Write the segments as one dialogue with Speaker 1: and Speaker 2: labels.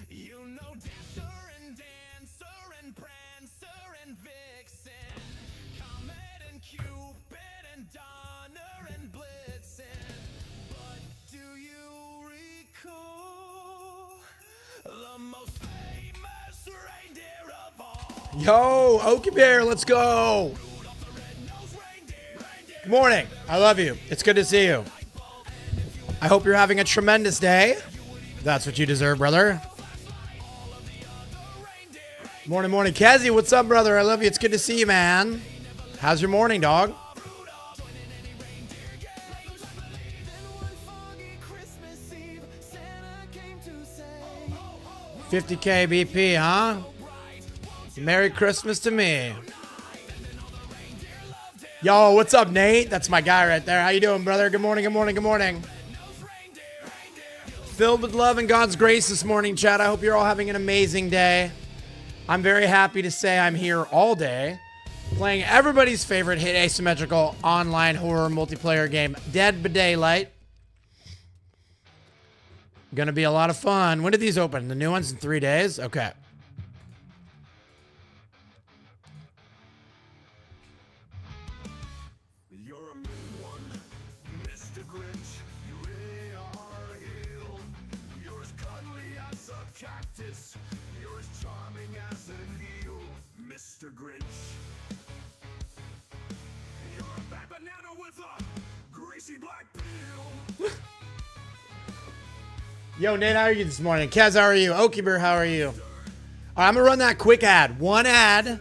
Speaker 1: You know Dasher and Dancer and Prancer and Vixen, Comet and Cupid and Donner and Blitzen. But do you recall the most famous reindeer of all?
Speaker 2: Yo, Okie Bear, let's go. Good morning. I love you. It's good to see you. I hope you're having a tremendous day. That's what you deserve, brother. Morning, morning. Kezi, what's up, brother? I love you. It's good to see you, man. How's your morning, dog? $50K BP, huh? Merry Christmas to me. Yo, what's up, Nate? That's my guy right there. How you doing, brother? Good morning, good morning, good morning. Filled with love and God's grace this morning, chat. I hope you're all having an amazing day. I'm very happy to say I'm here all day playing everybody's favorite hit asymmetrical online horror multiplayer game, Dead by Daylight. Gonna be a lot of fun. When did these open? The new ones in 3 days? Okay.
Speaker 1: Mr. Grinch, you're a bad banana with a greasy black peel.
Speaker 2: Yo, Nate, how are you this morning? Kez, how are you? Okiber, how are you? All right, I'm going to run that quick ad. One ad,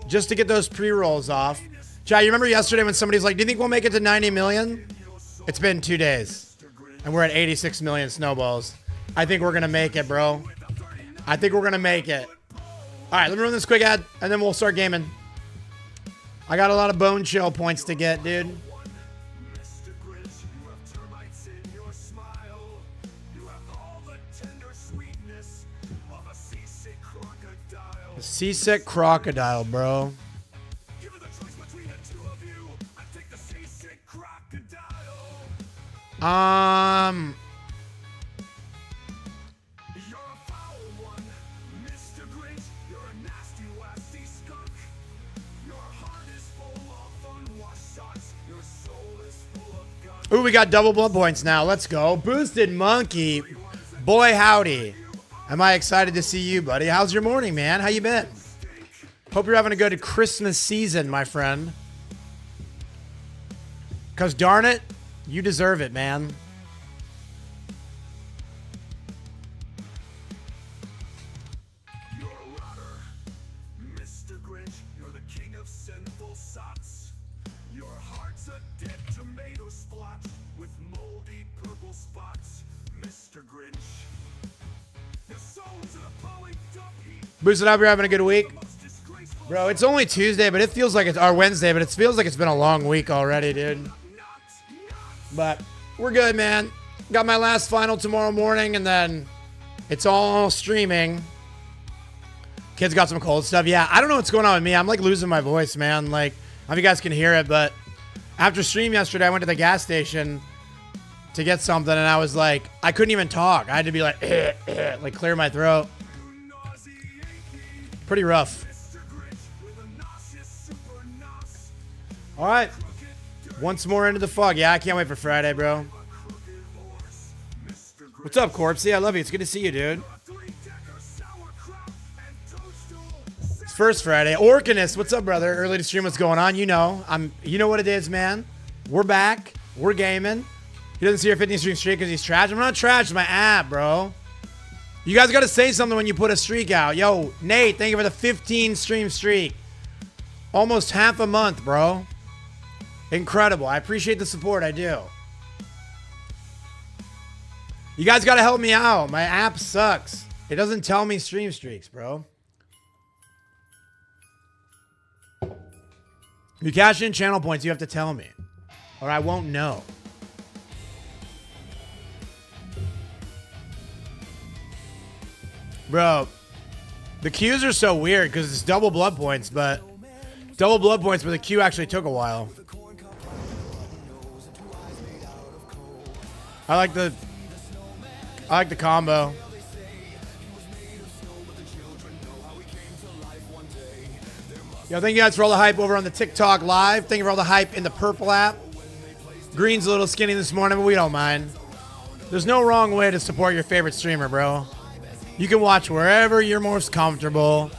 Speaker 2: just to get those pre-rolls off. Chad, you remember yesterday when somebody's like, do you think we'll make it to 90 million? It's been 2 days, and we're at 86 million snowballs. I think we're going to make it, bro. I think we're going to make it. All right, let me run this quick ad, and then we'll start gaming. I got a lot of bone chill points to get, dude. A seasick crocodile, bro. Ooh, we got double blood points now. Let's go. Boosted Monkey. Boy, howdy. Am I excited to see you, buddy? How's your morning, man? How you been? Hope you're having a good Christmas season, my friend. Because darn it, you deserve it, man.
Speaker 1: You're a rotter, Mr. Grinch. You're the king of sinful sots. Your heart's a dead tomato splotch with moldy purple spots, Mr. Grinch. Your soul's a poly dump heap.
Speaker 2: Boosted up, you're having a good week. Bro, it's only Tuesday, but it feels like it's our Wednesday, but it feels like it's been a long week already, dude. But we're good, man. Got my last final tomorrow morning, and then it's all streaming. Kids got some cold stuff. Yeah, I don't know what's going on with me. I'm like losing my voice, man. Like, I don't know if you guys can hear it, but after stream yesterday, I went to the gas station to get something, and I was like, I couldn't even talk. I had to be like, like clear my throat. Pretty rough. All right. Once more into the fog. Yeah, I can't wait for Friday, bro. What's up, Corpsey? I love you. It's good to see you, dude. It's first Friday. Orcanist, what's up, brother? Early to stream, what's going on? You know. You know what it is, man. We're back. We're gaming. He doesn't see your 15 stream streak because he's trash. I'm not trash. It's my app, bro. You guys got to say something when you put a streak out. Yo, Nate, thank you for the 15 stream streak. Almost half a month, bro. Incredible. I appreciate the support. I do. You guys got to help me out. My app sucks. It doesn't tell me stream streaks, bro. You cash in channel points, you have to tell me, or I won't know. Bro, the queues are so weird because it's double blood points, but the queue actually took a while. I like the combo. Yo, thank you guys for all the hype over on the TikTok live. Thank you for all the hype in the purple app. Green's a little skinny this morning, but we don't mind. There's no wrong way to support your favorite streamer, bro. You can watch wherever you're most comfortable.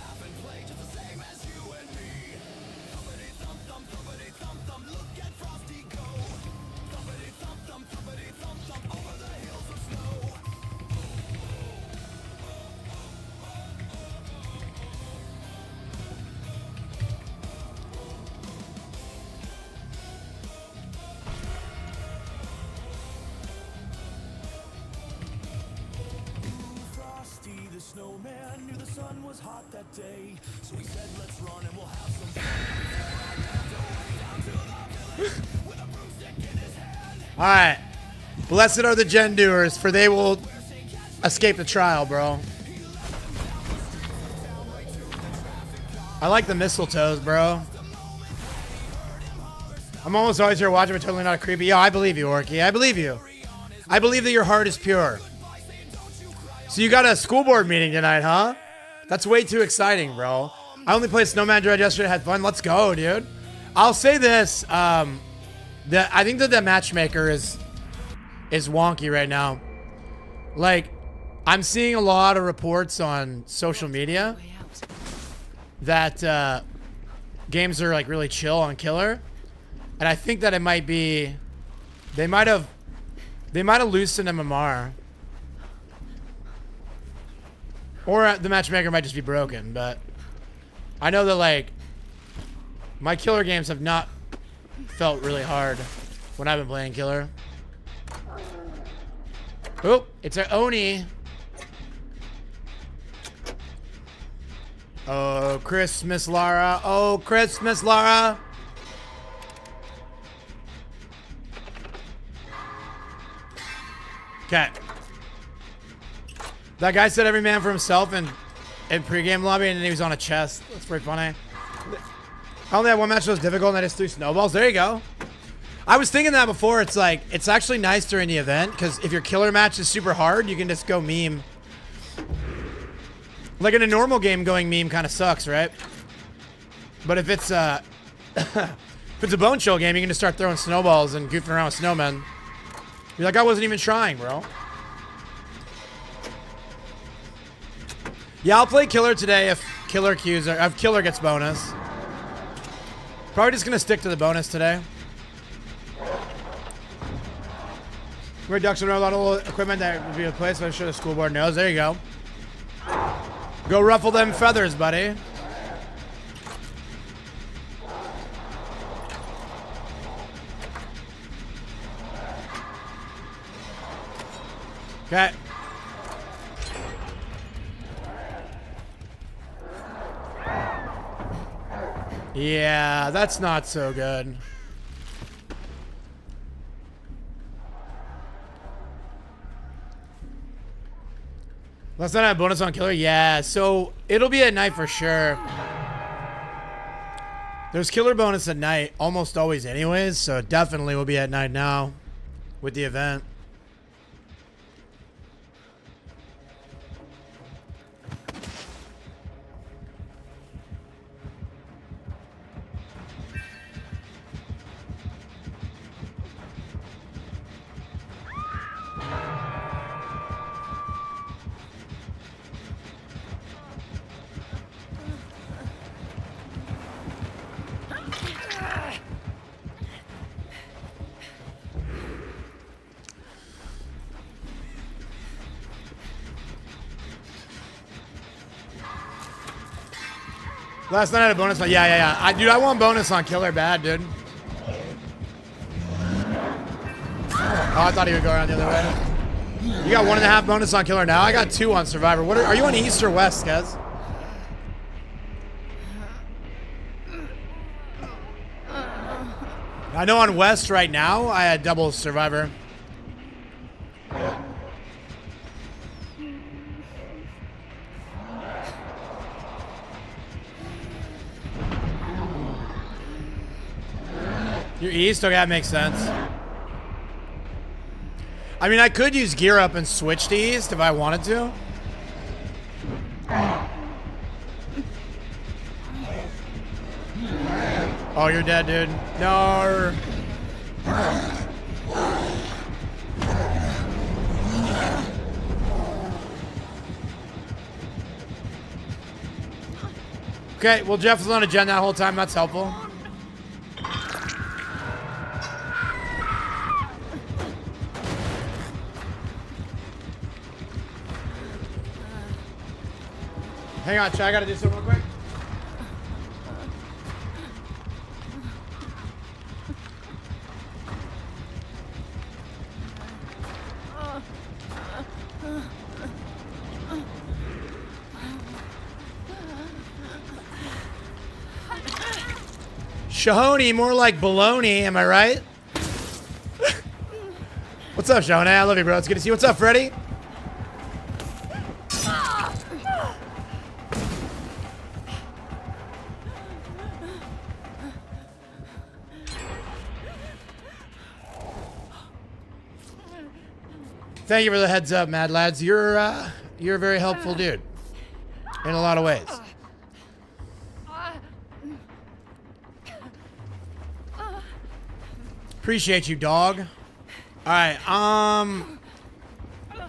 Speaker 2: All right. Blessed are the gen doers, for they will escape the trial, bro. I like the mistletoes, bro. I'm almost always here watching, but totally not creepy. Yo, I believe you, Orky. I believe you. I believe that your heart is pure. So you got a school board meeting tonight, huh? That's way too exciting, bro. I only played Snowman Dread yesterday, had fun. Let's go, dude. I'll say this. I think that the matchmaker is wonky right now. Like, I'm seeing a lot of reports on social media that games are like really chill on Killer, and I think that it might be they might have loosened MMR, or the matchmaker might just be broken. But I know that like my Killer games have not felt really hard when I've been playing Killer. Oh, it's an Oni. Oh, Christmas, Lara. Oh, Christmas, Lara. Okay. That guy said every man for himself in pregame lobby, and then he was on a chest. That's pretty funny. I only had one match that was difficult, and I just threw snowballs. There you go. I was thinking that before. It's like, it's actually nice during the event, because if your Killer match is super hard, you can just go meme. Like in a normal game, going meme kind of sucks, right? But if it's if it's a Bone Chill game, you can just start throwing snowballs and goofing around with snowmen. You're like, I wasn't even trying, bro. Yeah, I'll play Killer today if Killer gets bonus. Probably just gonna stick to the bonus today. Reduction of a lot of equipment that would be replaced, so I'm sure the school board knows. There you go. Go ruffle them feathers, buddy. Okay. Yeah, that's not so good. Last night I had a bonus on Killer? Yeah, so it'll be at night for sure. There's Killer bonus at night almost always anyways, so it definitely will be at night now with the event. Last night I had a bonus on, yeah. Dude, I want bonus on Killer bad, dude. Oh, I thought he would go around the other way. You got 1.5 bonus on Killer now? I got 2 on Survivor. What are you on East or West, Kez? I know on West right now, I had double Survivor. You're East? Okay, that makes sense. I mean, I could use Gear Up and switch to East if I wanted to. Oh, you're dead, dude. No. Okay, well, Jeff was on a gen that whole time. That's helpful. Hang on, chat. I gotta do something real quick. Shahoni, more like baloney, am I right? What's up, Shahoni? I love you, bro. It's good to see you. What's up, Freddy? Thank you for the heads up, Mad Lads. You're a very helpful dude in a lot of ways. Appreciate you, dog. All right,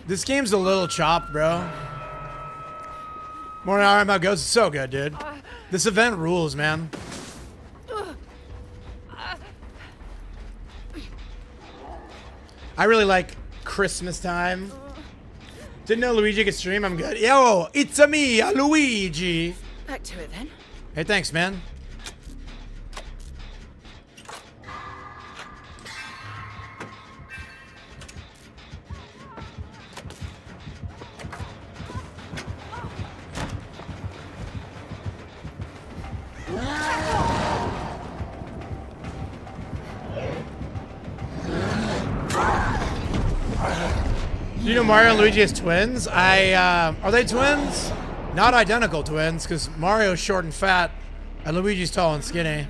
Speaker 2: this game's a little chopped, bro. Morning, all right, my ghost is so good, dude. This event rules, man. I really like Christmas time. Didn't know Luigi could stream. I'm good. Yo, it's a me, a Luigi.
Speaker 3: Back to it then.
Speaker 2: Hey, thanks, man. Do you know Mario and Luigi is twins? Are they twins? Not identical twins, because Mario's short and fat, and Luigi's tall and skinny.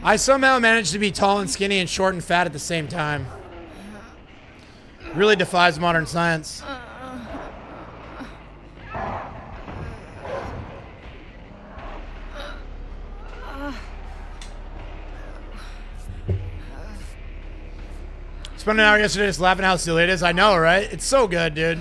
Speaker 2: I somehow managed to be tall and skinny and short and fat at the same time. Really defies modern science. Spent an hour yesterday just laughing how silly it is. I know, right? It's so good, dude.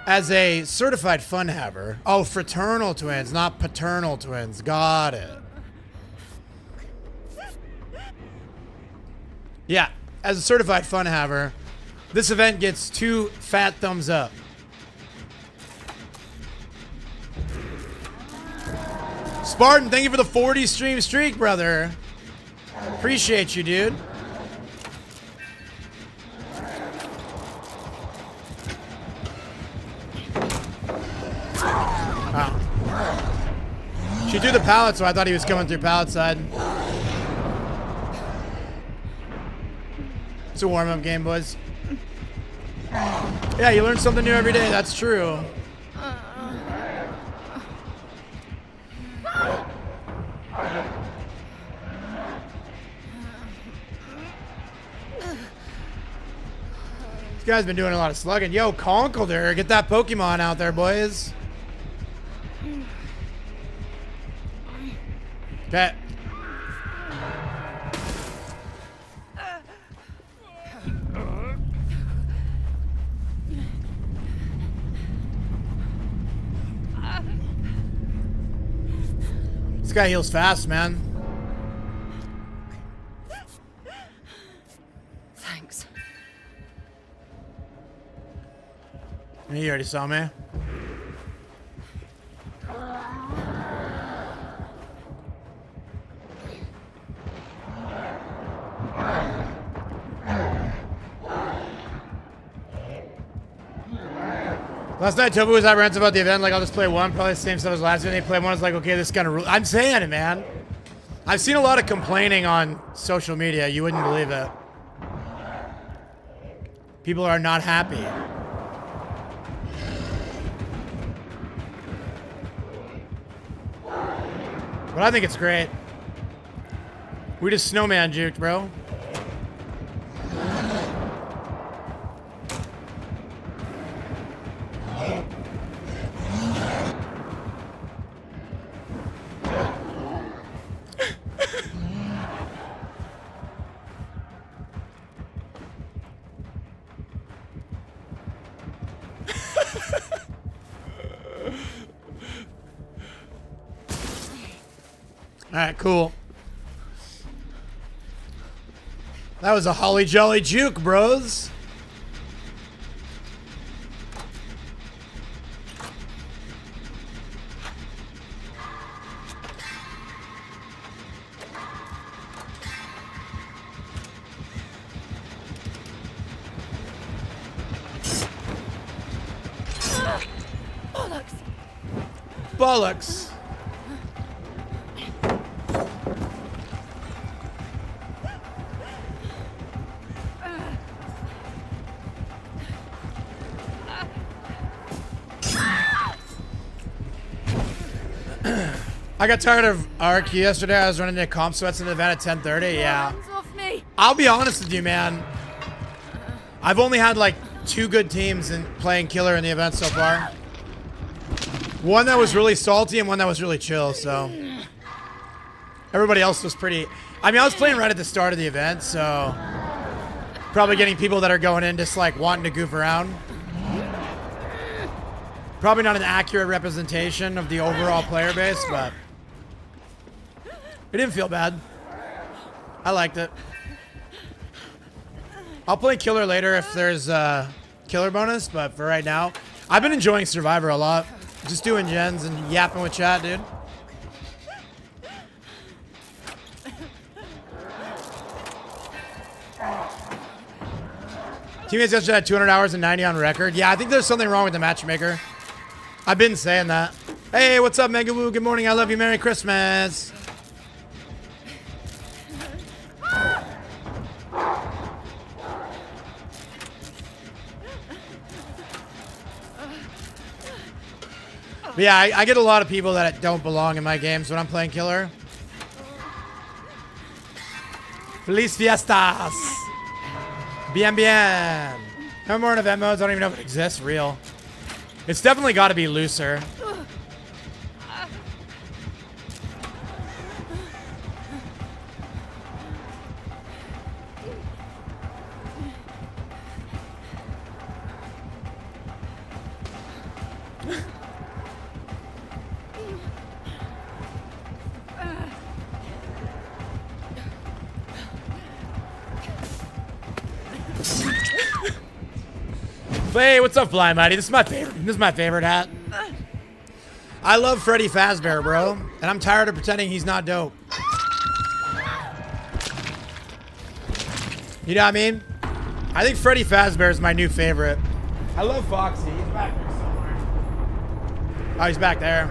Speaker 2: As a certified fun haver. Oh, fraternal twins, not paternal twins. Got it. Yeah, as a certified fun haver, this event gets 2 fat thumbs up. Spartan, thank you for the 40 stream streak, brother. Appreciate you, dude. Wow. She threw the pallet, so I thought he was coming through pallet side. It's a warm-up game, boys. Yeah, you learn something new every day. That's true. This guy's been doing a lot of slugging. Yo, Conkeldurr, get that Pokemon out there, boys. Okay. This guy heals fast, man.
Speaker 3: Thanks.
Speaker 2: You already saw me. Last night, Toby was apprehensive about the event. Like, I'll just play one. Probably the same stuff as last year. They play one. It's like, okay, this is gonna rule. I'm saying it, man. I've seen a lot of complaining on social media. You wouldn't believe it. People are not happy. But I think it's great. We just snowman juked, bro. right, cool. That was a holly jolly juke, bros. Bollocks. I got tired of Arc yesterday. I was running into comp sweats in the event at 10:30. Yeah. I'll be honest with you, man. I've only had like 2 good teams in playing killer in the event so far. One that was really salty and one that was really chill, so. Everybody else was pretty... I mean, I was playing right at the start of the event, so... Probably getting people that are going in just like wanting to goof around. Probably not an accurate representation of the overall player base, but... It didn't feel bad. I liked it. I'll play killer later if there's a killer bonus, but for right now... I've been enjoying Survivor a lot. Just doing gens and yapping with chat, dude. Teammates yesterday had 200 hours and 90 on record. Yeah, I think there's something wrong with the matchmaker. I've been saying that. Hey, what's up, Mega Woo? Good morning. I love you. Merry Christmas. But yeah, I get a lot of people that don't belong in my games when I'm playing killer. Feliz Fiestas. Bien bien. No more in event modes. I don't even know if it exists. Real. It's definitely got to be looser. Hey, what's up, Fly Mighty? This is my favorite. This is my favorite hat. I love Freddy Fazbear, bro, and I'm tired of pretending he's not dope. You know what I mean? I think Freddy Fazbear is my new favorite. I love Foxy. He's back there somewhere. Oh, he's back there.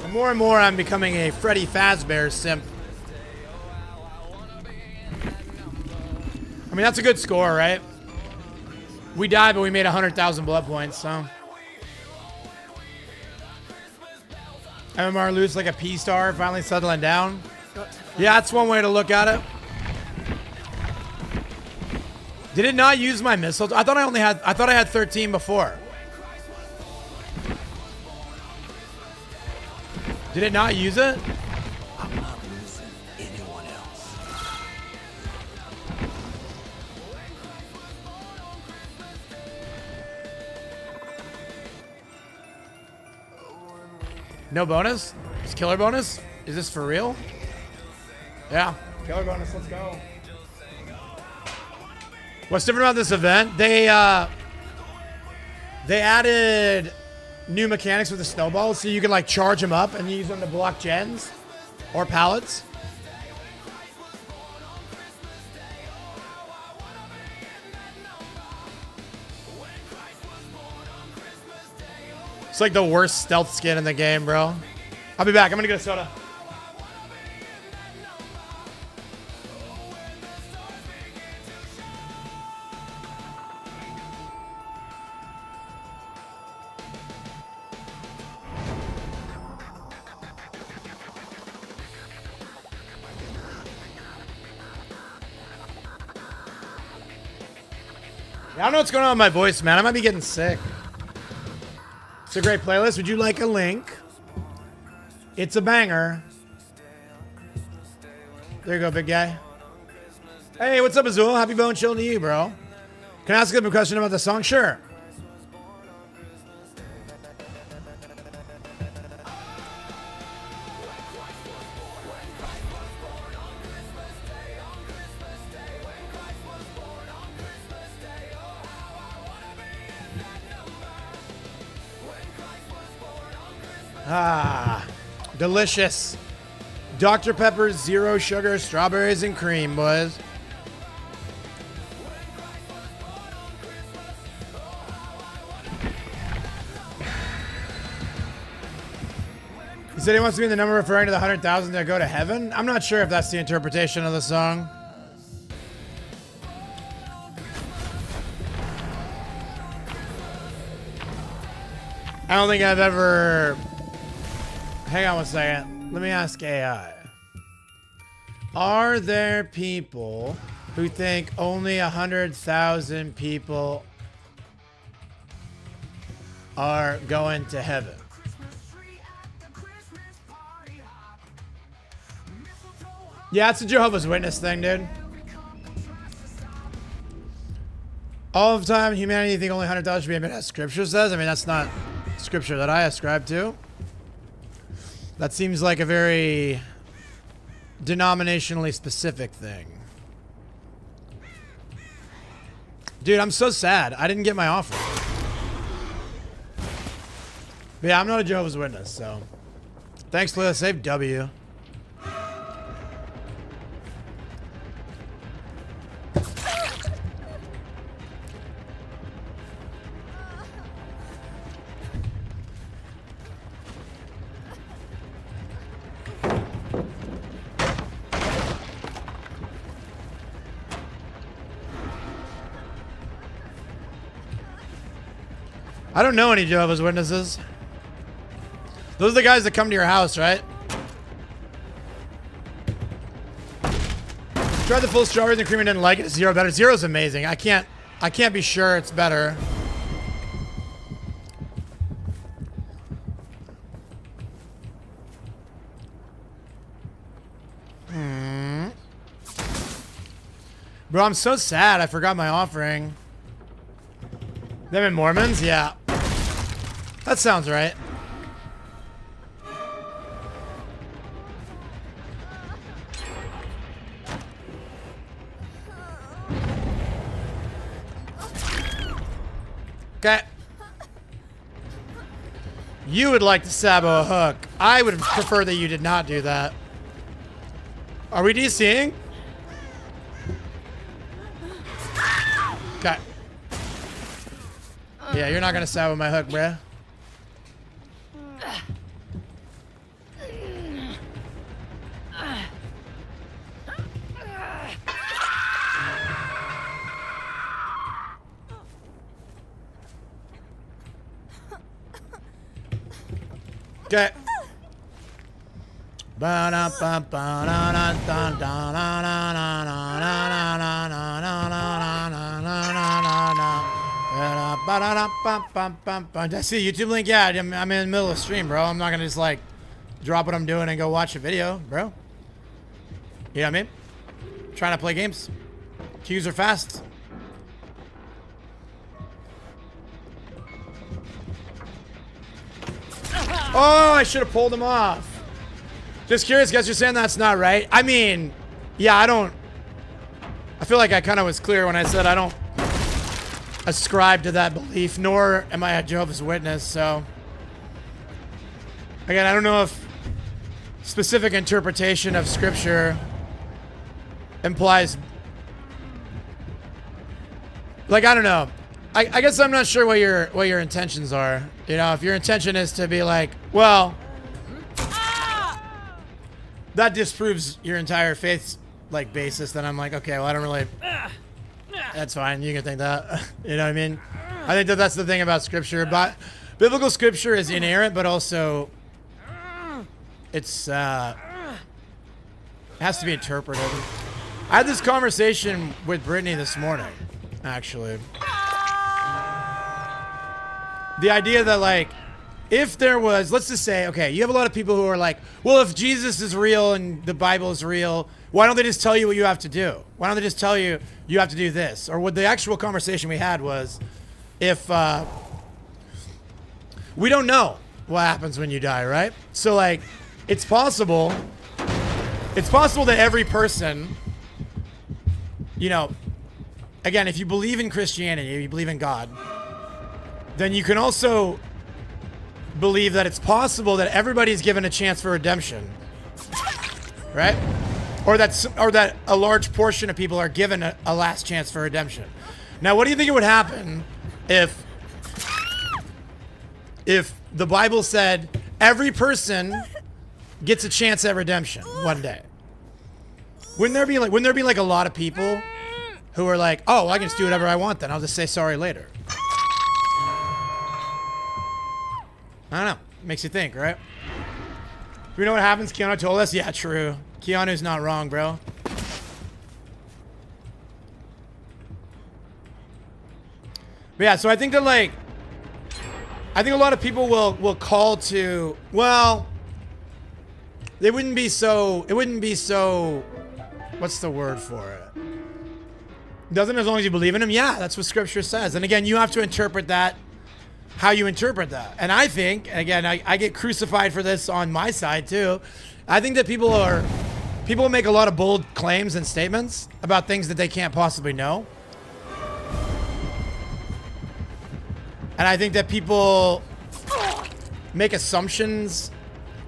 Speaker 2: And more I'm becoming a Freddy Fazbear simp. I mean, that's a good score, right? We died, but we made 100,000 blood points, so. MMR loose like a P-star, finally settling down. Yeah, that's one way to look at it. Did it not use my missiles? I thought I had 13 before. Did it not use it?
Speaker 1: I'm not losing anyone else.
Speaker 2: No bonus? Is killer bonus? Is this for real? Yeah. Killer bonus, let's go. What's different about this event? They added new mechanics with the snowballs, so you can like charge them up and use them to block gens or pallets. It's like the worst stealth skin in the game, bro. I'll be back. I'm gonna get a soda. I don't know what's going on with my voice, man. I might be getting sick. It's a great playlist. Would you like a link? It's a banger. There you go, big guy. Hey, what's up, Azul? Happy bone chilling to you, bro. Can I ask a question about the song? Sure. Ah, delicious. Dr. Pepper's zero sugar, strawberries and cream, boys. He said he wants to be in the number referring to the 100,000 that go to heaven. I'm not sure if that's the interpretation of the song. I don't think I've ever... Hang on one second. Let me ask AI. Are there people who think only 100,000 people are going to heaven? Yeah, it's a Jehovah's Witness thing, dude. All of the time, humanity think only 100,000 should be admitted, as Scripture says. I mean, that's not Scripture that I ascribe to. That seems like a very denominationally specific thing. Dude, I'm so sad. I didn't get my offer. But yeah, I'm not a Jehovah's Witness, so. Thanks, Leah. Save W. I don't know any Jehovah's Witnesses. Those are the guys that come to your house, right? Tried the full strawberries and cream and didn't like it. Zero better. Zero's amazing. I can't be sure it's better. Bro, I'm so sad. I forgot my offering. Them and Mormons? Yeah. That sounds right. Okay. You would like to sabo a hook. I would prefer that you did not do that. Are we DCing? Okay. Yeah, you're not gonna stab with my hook, bruh. Okay. I see a YouTube link. Yeah, I'm in the middle of a stream, bro. I'm not gonna just like drop what I'm doing and go watch a video, bro. You know what I mean? Trying to play games. Queues are fast. Oh, I should have pulled him off. Just curious, guys, you're saying that's not right? I mean, yeah, I feel like I kind of was clear when I said I don't ascribe to that belief, nor am I a Jehovah's Witness, so. Again, I don't know if specific interpretation of Scripture implies, like, I don't know. I guess I'm not sure what your intentions are. You know, if your intention is to be like, well, that disproves your entire faith like basis, then I'm like, okay, well, I don't really. That's fine. You can think that. You know what I mean? I think that's the thing about Scripture. But biblical Scripture is inerrant, but also it's it has to be interpreted. I had this conversation with Brittany this morning, actually. The idea that, like, if there was, let's just say, okay, you have a lot of people who are like, well, if Jesus is real and the Bible is real, why don't they just tell you what you have to do? Why don't they just tell you you have to do this? Or what the actual conversation we had was, if we don't know what happens when you die, right? So, like, it's possible that every person, you know, again, if you believe in Christianity, if you believe in God, then you can also believe that it's possible that everybody's given a chance for redemption, right? Or that a large portion of people are given a last chance for redemption. Now, what do you think it would happen if the Bible said every person gets a chance at redemption one day? Wouldn't there be like a lot of people who are like, oh, I can just do whatever I want then. I'll just say sorry later. I don't know. Makes you think, right? You know what happens? Keanu told us? Yeah, true. Keanu's not wrong, bro. But yeah, so I think that like, I think a lot of people will call to, well, it wouldn't be so, what's the word for it? Doesn't as long as you believe in him? Yeah, that's what scripture says. And again, you have to interpret that how you interpret that. And I think, again, I get crucified for this on my side too. I think that people make a lot of bold claims and statements about things that they can't possibly know. And I think that people make assumptions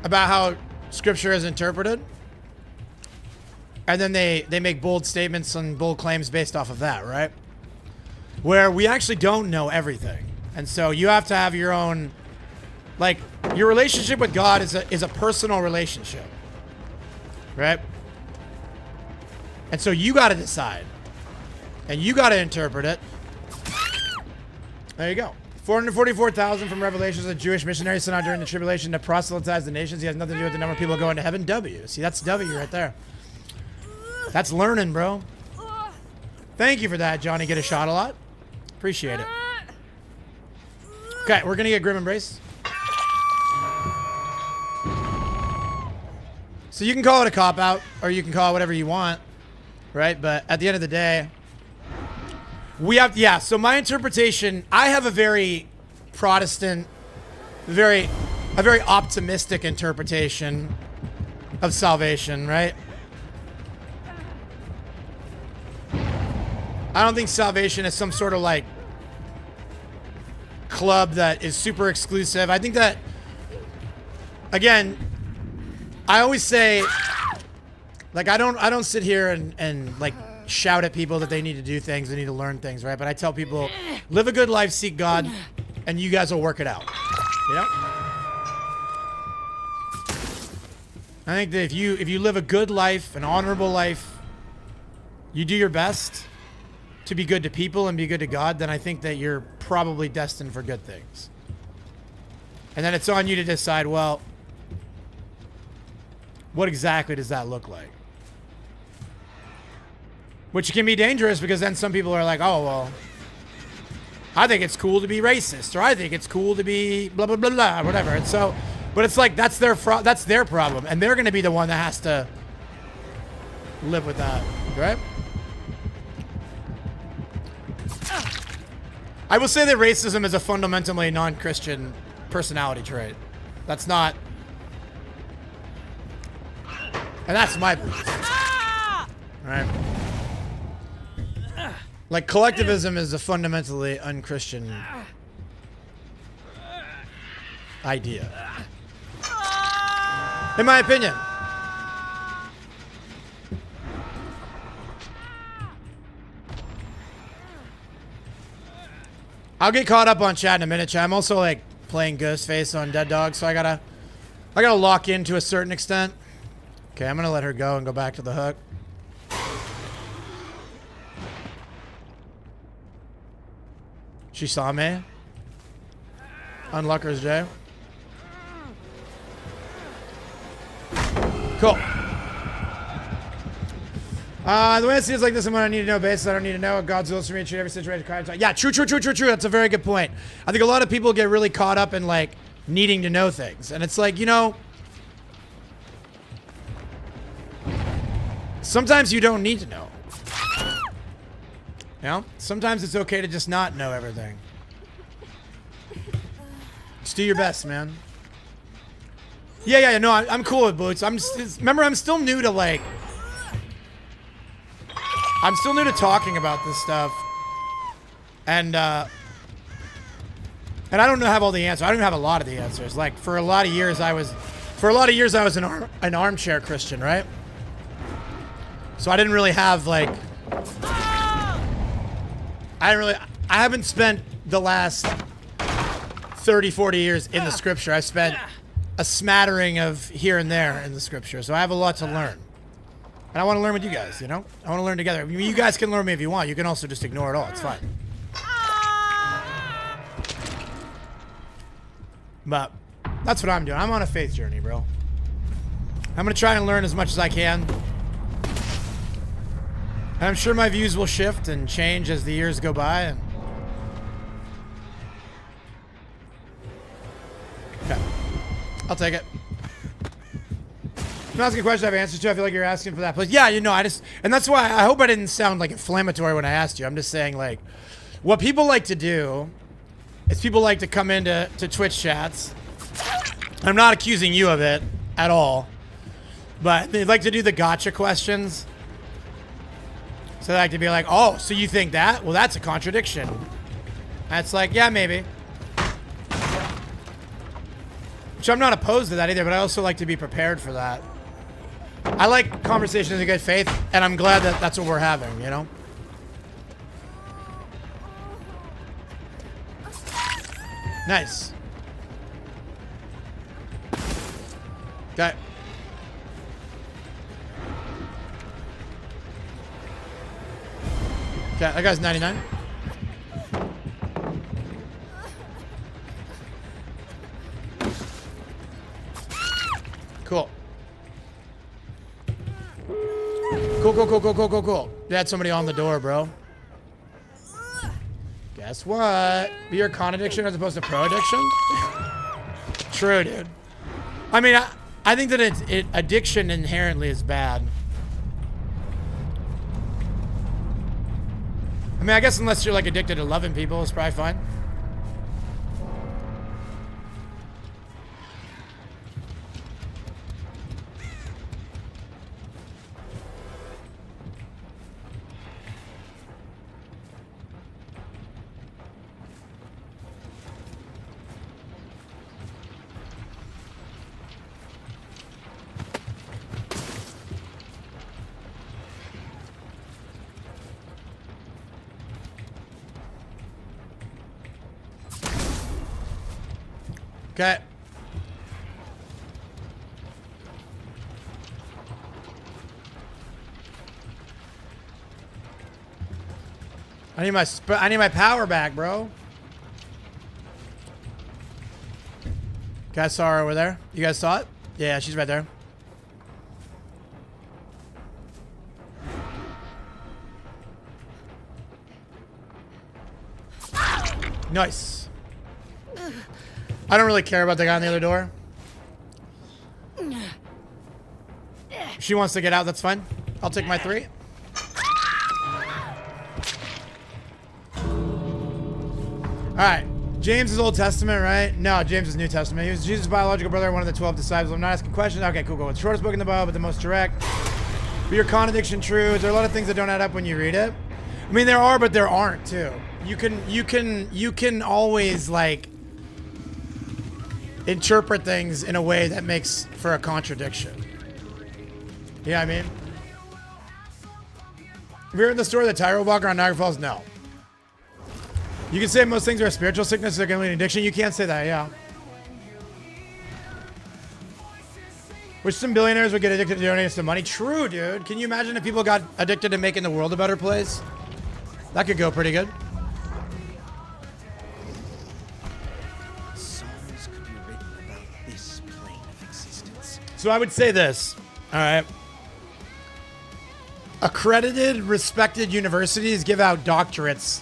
Speaker 2: about how scripture is interpreted. And then they make bold statements and bold claims based off of that, right? Where we actually don't know everything. And so you have to have your own, like, your relationship with God is a personal relationship, right? And so you got to decide. And you got to interpret it. There you go. 444,000 from Revelations, a Jewish missionary sent out during the tribulation to proselytize the nations. He has nothing to do with the number of people going to heaven. W. See, that's W right there. That's learning, bro. Thank you for that, Johnny. Get a shot a lot. Appreciate it. Okay, we're going to get Grim Embrace. So you can call it a cop-out, or you can call it whatever you want, right? But at the end of the day, we have, yeah, so my interpretation, I have a very Protestant, a very optimistic interpretation of salvation, right? I don't think salvation is some sort of like club that is super exclusive. I think that, again, I always say, like, I don't sit here and like shout at people that they need to do things, they need to learn things, right? But I tell people, live a good life, seek God, and you guys will work it out. You know? I think that if you live a good life, an honorable life, you do your best to be good to people and be good to God, then I think that you're probably destined for good things. And then it's on you to decide, well, what exactly does that look like? Which can be dangerous because then some people are like, oh, well, I think it's cool to be racist, or I think it's cool to be blah, blah, blah, blah, whatever. And so, but it's like, that's their problem. And they're going to be the one that has to live with that, right? I will say that racism is a fundamentally non-Christian personality trait. That's not, and that's my belief. Right? Like, collectivism is a fundamentally unchristian idea, in my opinion. I'll get caught up on chat in a minute, chat. I'm also like playing Ghostface on Dead Dog, so I gotta lock in to a certain extent. Okay, I'm gonna let her go and go back to the hook. She saw me. Unluckers J. Cool. The way it seems like this is what I need to know. Basis, I don't need to know. God's will is for me to treat every situation. Yeah, true. That's a very good point. I think a lot of people get really caught up in like needing to know things, and it's like, you know, sometimes you don't need to know. You know, sometimes it's okay to just not know everything. Just do your best, man. Yeah. No, I'm cool with boots. Remember, I'm still new to like. I'm still new to talking about this stuff. And And I don't have all the answers. I don't have a lot of the answers. Like for a lot of years I was an armchair Christian, right? So I didn't really have like I haven't spent the last 30, 40 years in the scripture. I spent a smattering of here and there in the scripture. So I have a lot to learn. And I want to learn with you guys, you know? I want to learn together. I mean, you guys can learn me if you want. You can also just ignore it all. It's fine. But that's what I'm doing. I'm on a faith journey, bro. I'm going to try and learn as much as I can. And I'm sure my views will shift and change as the years go by. And okay. I'll take it. I'm asking a question I have answers to. I feel like you're asking for that. But yeah, you know, and that's why I hope I didn't sound like inflammatory when I asked you. I'm just saying, like, what people like to do is people like to come into Twitch chats. I'm not accusing you of it at all, but they like to do the gotcha questions. So they like to be like, oh, so you think that? Well, that's a contradiction. And it's like, yeah, maybe. Which I'm not opposed to that either, but I also like to be prepared for that. I like conversations in good faith, and I'm glad that that's what we're having, you know? Nice. Okay. Okay, that guy's 99. Cool. Cool. You had somebody on the door, bro. Guess what? Be your con addiction as opposed to pro addiction? True, dude. I mean, I think that addiction inherently is bad. I mean, I guess unless you're like addicted to loving people, it's probably fine. Okay. I need my power back, bro. Guys saw her over there. You guys saw it? Yeah, she's right there. Nice. I don't really care about the guy on the other door. If she wants to get out, that's fine. I'll take my 3. Alright. James is Old Testament, right? No, James is New Testament. He was Jesus' biological brother, one of the 12 disciples. I'm not asking questions. Okay, cool. It's the shortest book in the Bible, but the most direct. Be your contradiction true? Is there a lot of things that don't add up when you read it? I mean, there are, but there aren't, too. You can always, like, interpret things in a way that makes for a contradiction. You know what I mean? Have you heard the story of the Tyro Walker on Niagara Falls? No. You can say most things are a spiritual sickness, they're going to lead to addiction. You can't say that, yeah. Which some billionaires would get addicted to donating some money. True, dude. Can you imagine if people got addicted to making the world a better place? That could go pretty good. So I would say this, all right? Accredited, respected universities give out doctorates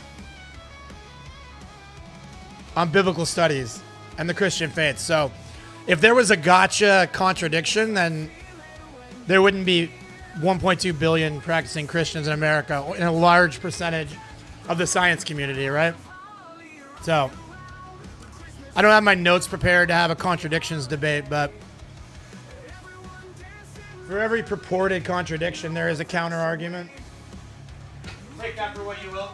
Speaker 2: on biblical studies and the Christian faith. So if there was a gotcha contradiction, then there wouldn't be 1.2 billion practicing Christians in America and a large percentage of the science community, right? So I don't have my notes prepared to have a contradictions debate, but for every purported contradiction, there is a counter argument. Take that for what you will.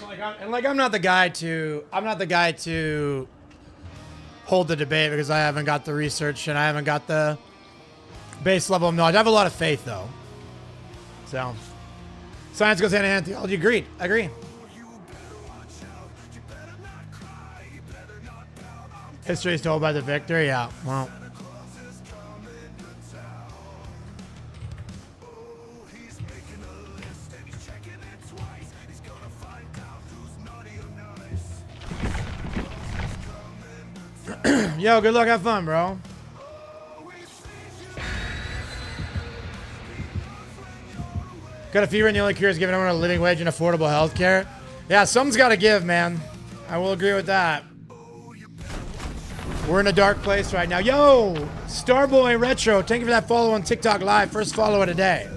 Speaker 2: I'm not the guy to hold the debate because I haven't got the research and I haven't got the base level of knowledge. I have a lot of faith though. So science goes hand in hand with theology. Agreed. I agree. History is told by the victor. Yeah. Well. Yo, good luck. Have fun, bro. Got a fever and the only cure is giving everyone a living wage and affordable health care. Yeah, something's got to give, man. I will agree with that. We're in a dark place right now. Yo, Starboy Retro, thank you for that follow on TikTok Live. First follow of the day.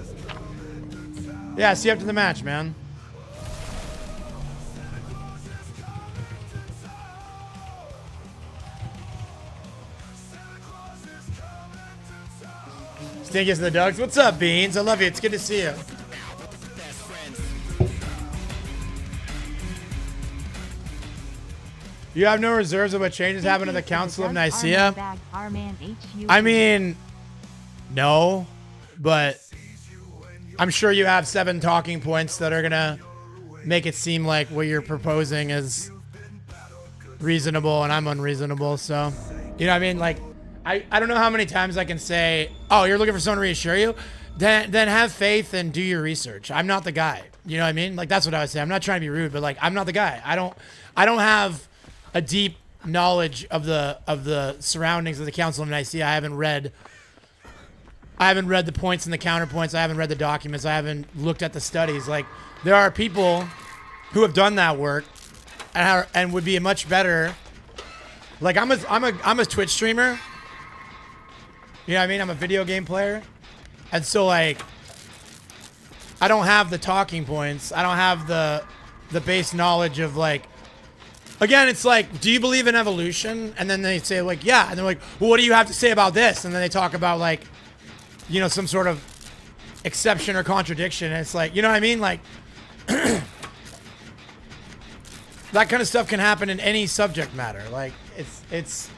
Speaker 2: Yeah, see you after the match, man. Stinkiest of the dogs. What's up, Beans? I love you. It's good to see you. You have no reserves of what changes happen to the Council of Nicaea? I mean, no, but I'm sure you have 7 talking points that are going to make it seem like what you're proposing is reasonable and I'm unreasonable. So, you know what I mean? Like, I don't know how many times I can say, oh, you're looking for someone to reassure you? Then have faith and do your research. I'm not the guy. You know what I mean? Like, that's what I would say. I'm not trying to be rude, but like, I'm not the guy. I don't have a deep knowledge of the surroundings of the Council of Nicaea. I haven't read the points and the counterpoints. I haven't read the documents. I haven't looked at the studies. Like, there are people who have done that work and would be a much better. Like, I'm a Twitch streamer. You know what I mean? I'm a video game player. And so, like, I don't have the talking points. I don't have the base knowledge of, like, again, it's like, do you believe in evolution? And then they say, like, yeah. And they're like, well, what do you have to say about this? And then they talk about, like, you know, some sort of exception or contradiction. And it's like, you know what I mean? Like, that kind of stuff can happen in any subject matter. Like, it's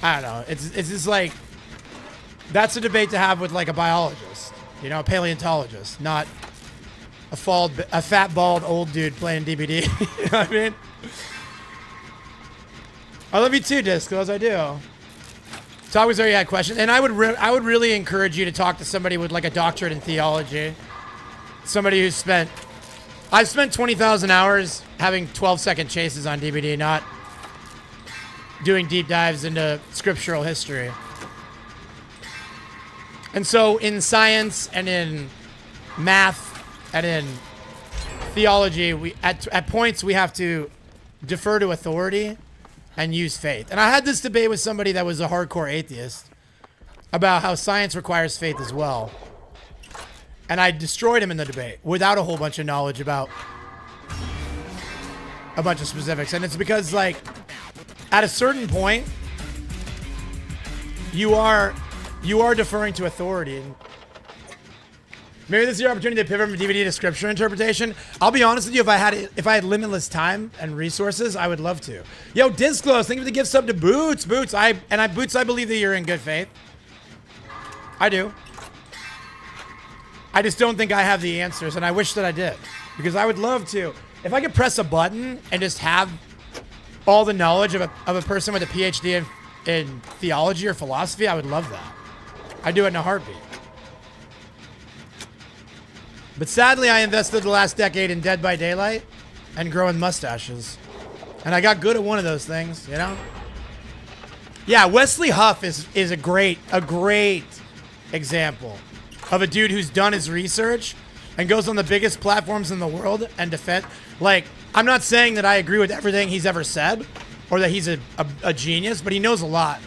Speaker 2: I don't know. It's just like, that's a debate to have with like a biologist, you know, a paleontologist, not a fat, bald, old dude playing DBD. You know what I mean? I love you too, Disclose. I do. It's always where you had questions. And I would really encourage you to talk to somebody with like a doctorate in theology. Somebody who's I've spent 20,000 hours having 12-second chases on DBD, not doing deep dives into scriptural history. And so in science and in math and in theology, at points we have to defer to authority and use faith. And I had this debate with somebody that was a hardcore atheist about how science requires faith as well. And I destroyed him in the debate without a whole bunch of knowledge about a bunch of specifics. And it's because, like, at a certain point, you are deferring to authority. And maybe this is your opportunity to pivot from DVD to scripture interpretation. I'll be honest with you, if I had limitless time and resources, I would love to. Yo, Disclose, thank you for the gift sub to Boots. Boots, I believe that you're in good faith. I do. I just don't think I have the answers, and I wish that I did. Because I would love to. If I could press a button and just have all the knowledge of a person with a PhD in theology or philosophy, I would love that. I'd do it in a heartbeat. But sadly, I invested the last decade in Dead by Daylight and growing mustaches. And I got good at one of those things, you know? Yeah, Wesley Huff is a great example of a dude who's done his research and goes on the biggest platforms in the world and defend. Like, I'm not saying that I agree with everything he's ever said or that he's a genius, but he knows a lot.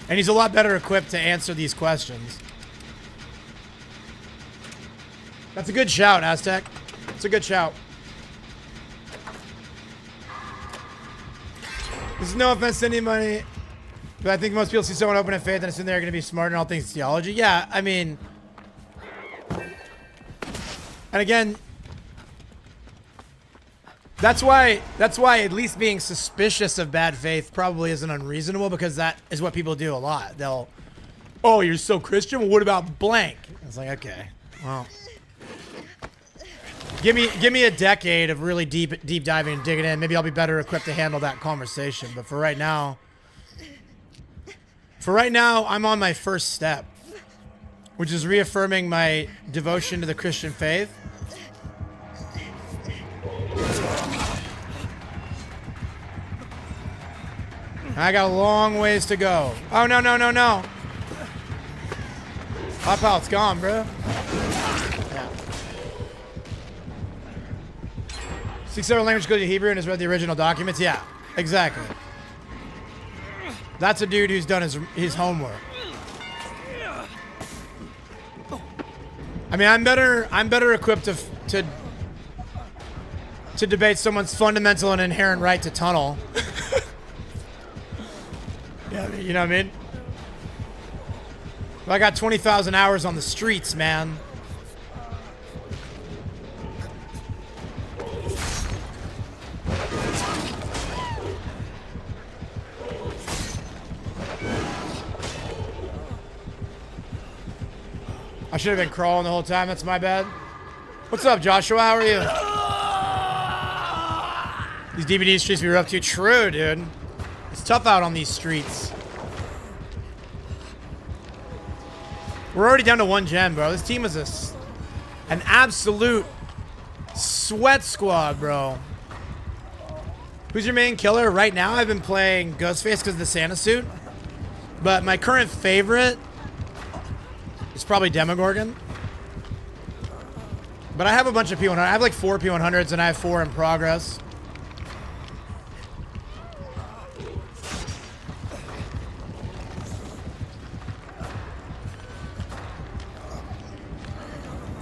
Speaker 2: And he's a lot better equipped to answer these questions. That's a good shout, Aztec. It's a good shout. This is no offense to anybody, but I think most people see someone open in faith and assume they're going to be smart in all things theology. Yeah, I mean, And again, that's why at least being suspicious of bad faith probably isn't unreasonable, because that is what people do a lot. They'll, oh, you're so Christian? Well, what about blank? It's like, okay, well, give me a decade of really deep diving and digging in. Maybe I'll be better equipped to handle that conversation. But for right now, I'm on my first step, which is reaffirming my devotion to the Christian faith. I got a long ways to go. Oh, no, no, no, no. My pal's gone, bro. Yeah. Speaks several languages, goes to Hebrew, and has read the original documents. Yeah, exactly. That's a dude who's done his homework. I mean, I'm better equipped to debate someone's fundamental and inherent right to tunnel. Yeah, you know what I mean? Well, I got 20,000 hours on the streets, man. I should have been crawling the whole time. That's my bad. What's up, Joshua? How are you? These DVD streets we were up to. True, dude. It's tough out on these streets. We're already down to 1 gen, bro. This team is an absolute sweat squad, bro. Who's your main killer? Right now, I've been playing Ghostface because of the Santa suit. But my current favorite is probably Demogorgon. But I have a bunch of P100s. I have like 4 P100s, and I have 4 in progress.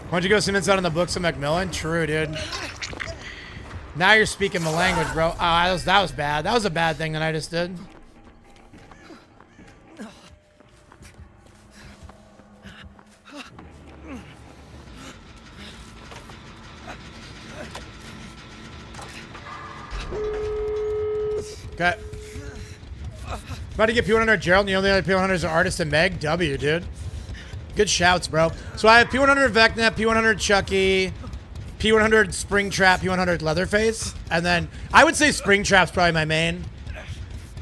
Speaker 2: Why don't you go some insight on the books of Macmillan? True, dude. Now you're speaking the language, bro. Oh, that was bad. That was a bad thing that I just did. Okay. About to get P100 Gerald. You know the other P100s are Artist and Meg. W, dude. Good shouts, bro. So I have P100 Vecna, P100 Chucky, P100 Springtrap, P100 Leatherface, and then I would say Springtrap's probably my main.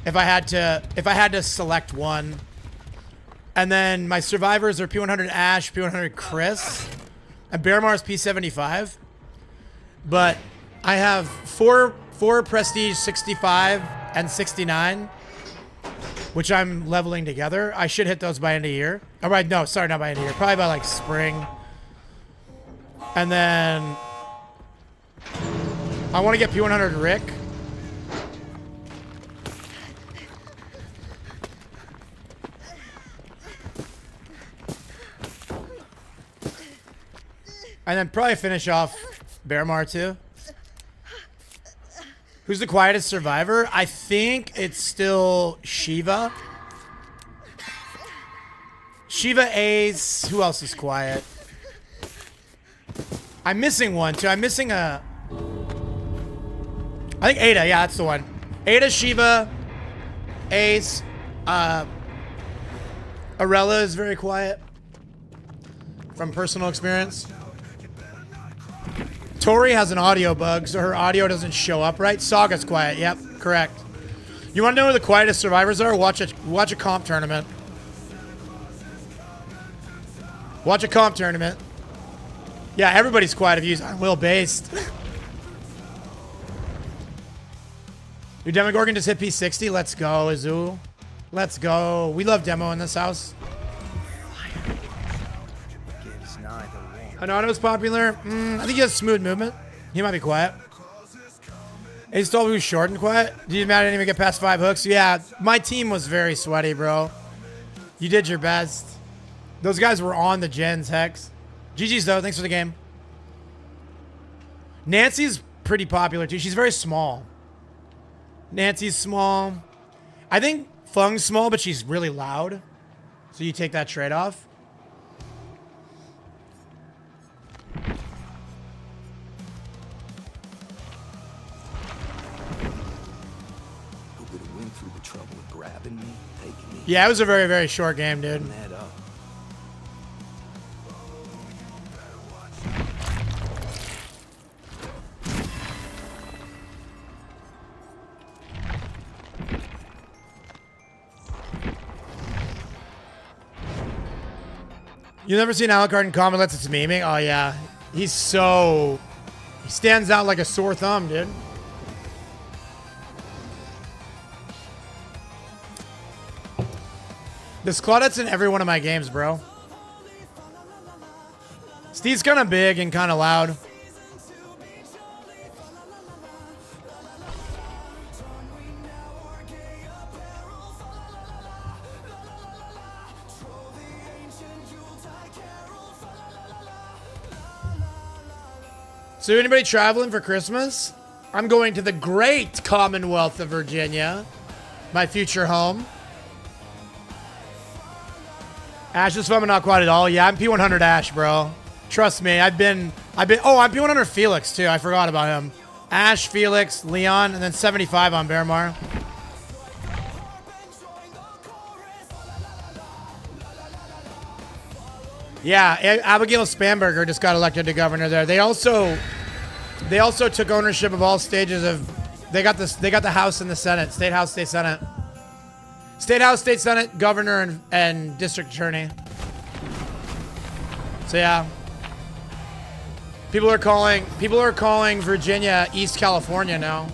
Speaker 2: If I had to select one. And then my survivors are P100 Ash, P100 Chris, and Bearmar's P75. But I have four Prestige 65 and 69, which I'm leveling together. I should hit those by end of year. All right, no, sorry, not by end of year. Probably by like spring. And then I want to get P100 Rick. And then probably finish off Bearmar too. Who's the quietest survivor? I think it's still Shiva. Shiva, Ace. Who else is quiet? I'm missing one too. I'm missing I think Ada. Yeah, that's the one. Ada, Shiva, Ace. Arella is very quiet. From personal experience. Tori has an audio bug, so her audio doesn't show up right. Saga's quiet. Yep, correct. You want to know who the quietest survivors are? Watch a comp tournament. Watch a comp tournament. Yeah, everybody's quiet if you use Unwell based. Your Demogorgon just hit P60. Let's go, Azu. Let's go. We love demo in this house. Anonymous popular. I think he has smooth movement. He might be quiet. Ace told who's short and quiet. Did you mad I didn't even get past 5 hooks? Yeah, my team was very sweaty, bro. You did your best. Those guys were on the gens, Hex. GG's though. Thanks for the game. Nancy's pretty popular too. She's very small. Nancy's small. I think Fung's small, but she's really loud. So you take that trade-off. Yeah, it was a very, very short game, dude.
Speaker 3: That up.
Speaker 2: You never seen Alucard in combat unless it's memeing? Oh, yeah. He stands out like a sore thumb, dude. This Claudette's in every one of my games, bro. Steve's kind of big and kind of loud. So anybody traveling for Christmas? I'm going to the great Commonwealth of Virginia, my future home. Ash is fun, but not quite at all. Yeah, I'm P100 Ash, bro. Trust me, I'm P100 Felix, too. I forgot about him. Ash, Felix, Leon, and then 75 on Bearmar. Yeah, Abigail Spanberger just got elected to governor there. They also took ownership of all stages of. They got the House and the Senate, State House, State Senate, State House, State Senate, governor, and district attorney. So yeah, people are calling Virginia East California now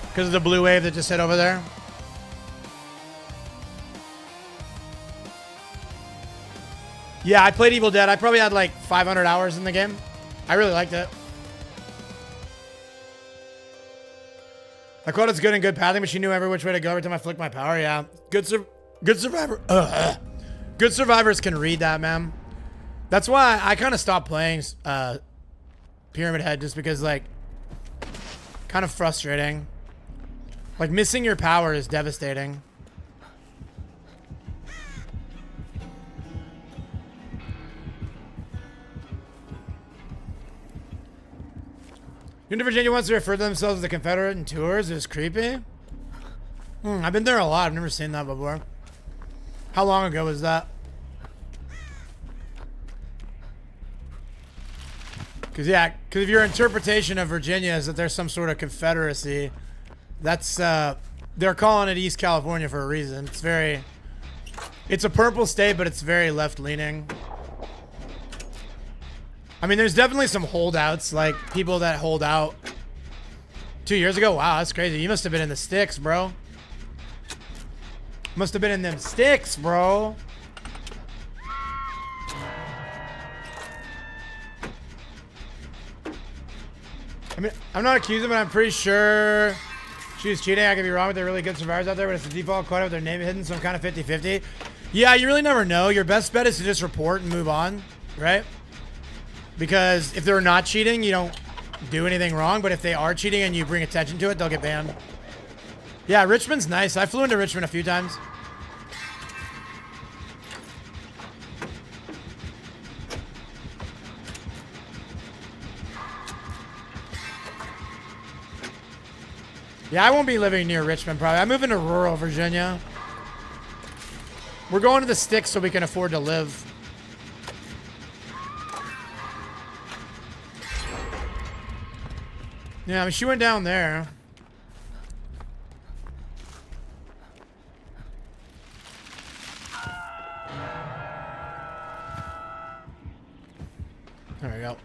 Speaker 2: because of the blue wave that just hit over there. Yeah, I played Evil Dead. I probably had like 500 hours in the game. I really liked it. I called it's good and good pathing, but she knew every which way to go every time I flicked my power. Yeah, good survivor. Good survivors can read that, man. That's why I kind of stopped playing Pyramid Head, just because like kind of frustrating. Like missing your power is devastating. Virginia wants to refer to themselves as the Confederate in tours. It was creepy. I've been there a lot. I've never seen that before. How long ago was that? Because if your interpretation of Virginia is that there's some sort of confederacy, that's they're calling it East California for a reason. It's a purple state, but it's very left-leaning. I mean, there's definitely some holdouts, like people that hold out 2 years ago. Wow, that's crazy. You must have been in the sticks, bro. Must have been in them sticks, bro. I mean, I'm not accusing, but I'm pretty sure she was cheating. I could be wrong, but they're really good survivors out there, but it's the default quota with their name hidden, so I'm kind of 50-50. Yeah, you really never know. Your best bet is to just report and move on, right? Because if they're not cheating, you don't do anything wrong. But if they are cheating and you bring attention to it, they'll get banned. Yeah, Richmond's nice. I flew into Richmond a few times. Yeah, I won't be living near Richmond probably. I'm moving to rural Virginia. We're going to the sticks so we can afford to live. Yeah, I mean, she went down there. There we go.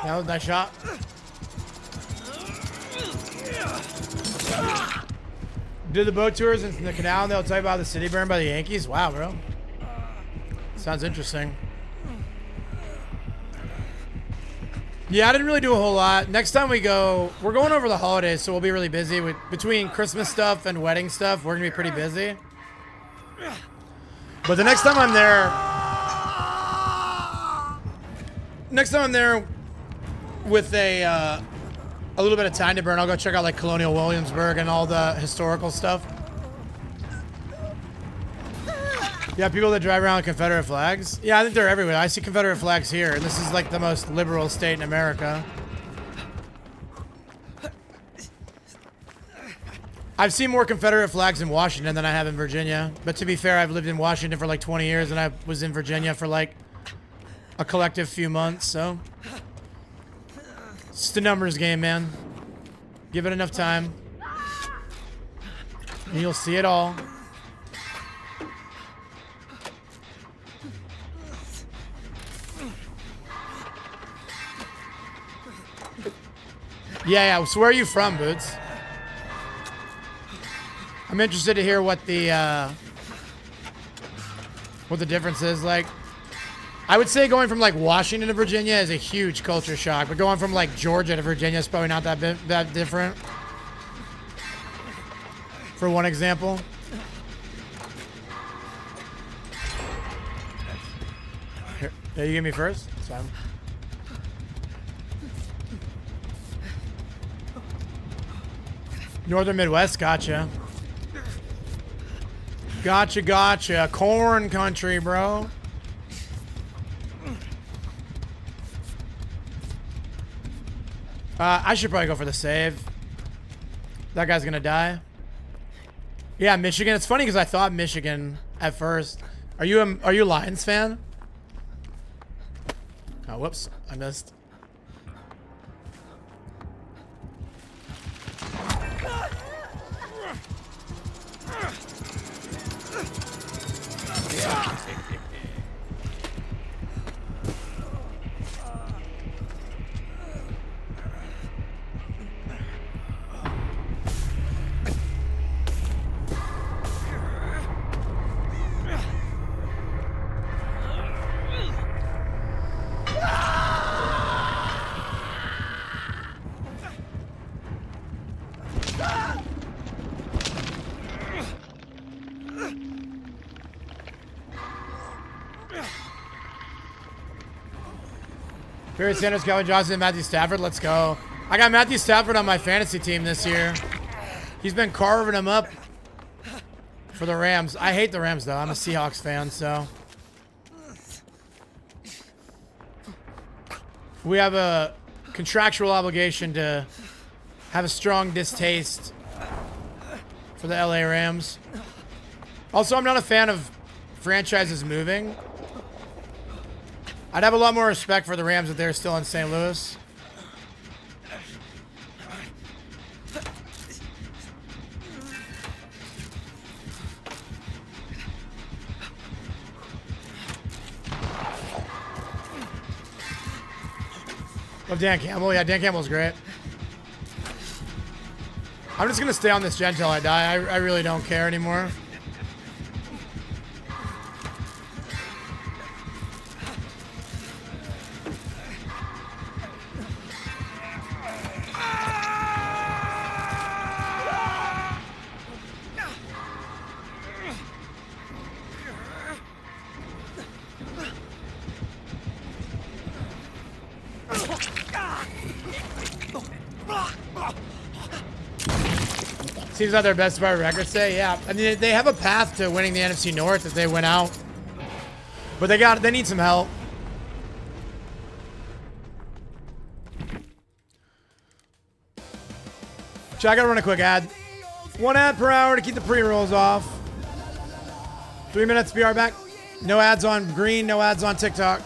Speaker 2: That was a nice shot. Did the boat tours in the canal and they'll tell you about the city burned by the Yankees? Wow, bro. Sounds interesting. Yeah, I didn't really do a whole lot. Next time we go, we're going over the holidays, so we'll be really busy. Between Christmas stuff and wedding stuff, we're going to be pretty busy. But the next time I'm there with a little bit of time to burn, I'll go check out like Colonial Williamsburg and all the historical stuff. Yeah, people that drive around with Confederate flags. Yeah, I think they're everywhere. I see Confederate flags here, and this is like the most liberal state in America. I've seen more Confederate flags in Washington than I have in Virginia. But to be fair, I've lived in Washington for like 20 years, and I was in Virginia for like a collective few months, so. It's just a numbers game, man. Give it enough time, and you'll see it all. Yeah, so where are you from, Boots? I'm interested to hear what the difference is. Like, I would say going from like Washington to Virginia is a huge culture shock, but going from like Georgia to Virginia is probably not that different. For one example. Here, yeah, you give me first. It's fine. Northern Midwest, gotcha. Gotcha. Corn country, bro. I should probably go for the save. That guy's gonna die. Yeah, Michigan. It's funny because I thought Michigan at first. Are you a Lions fan? Oh, whoops. I missed. Barry Sanders, Calvin Johnson, and Matthew Stafford. Let's go. I got Matthew Stafford on my fantasy team this year. He's been carving them up for the Rams. I hate the Rams, though. I'm a Seahawks fan, so. We have a contractual obligation to have a strong distaste for the LA Rams. Also, I'm not a fan of franchises moving. I'd have a lot more respect for the Rams if they're still in St. Louis. Love Dan Campbell. Yeah, Dan Campbell's great. I'm just going to stay on this gen till I die. I really don't care anymore. Seems like their best part record say, yeah. I mean, they have a path to winning the NFC North if they win out, but they need some help. So I gotta run a quick ad. 1 ad per hour to keep the pre-rolls off. 3 minutes. Be right back. No ads on Green. No ads on TikTok.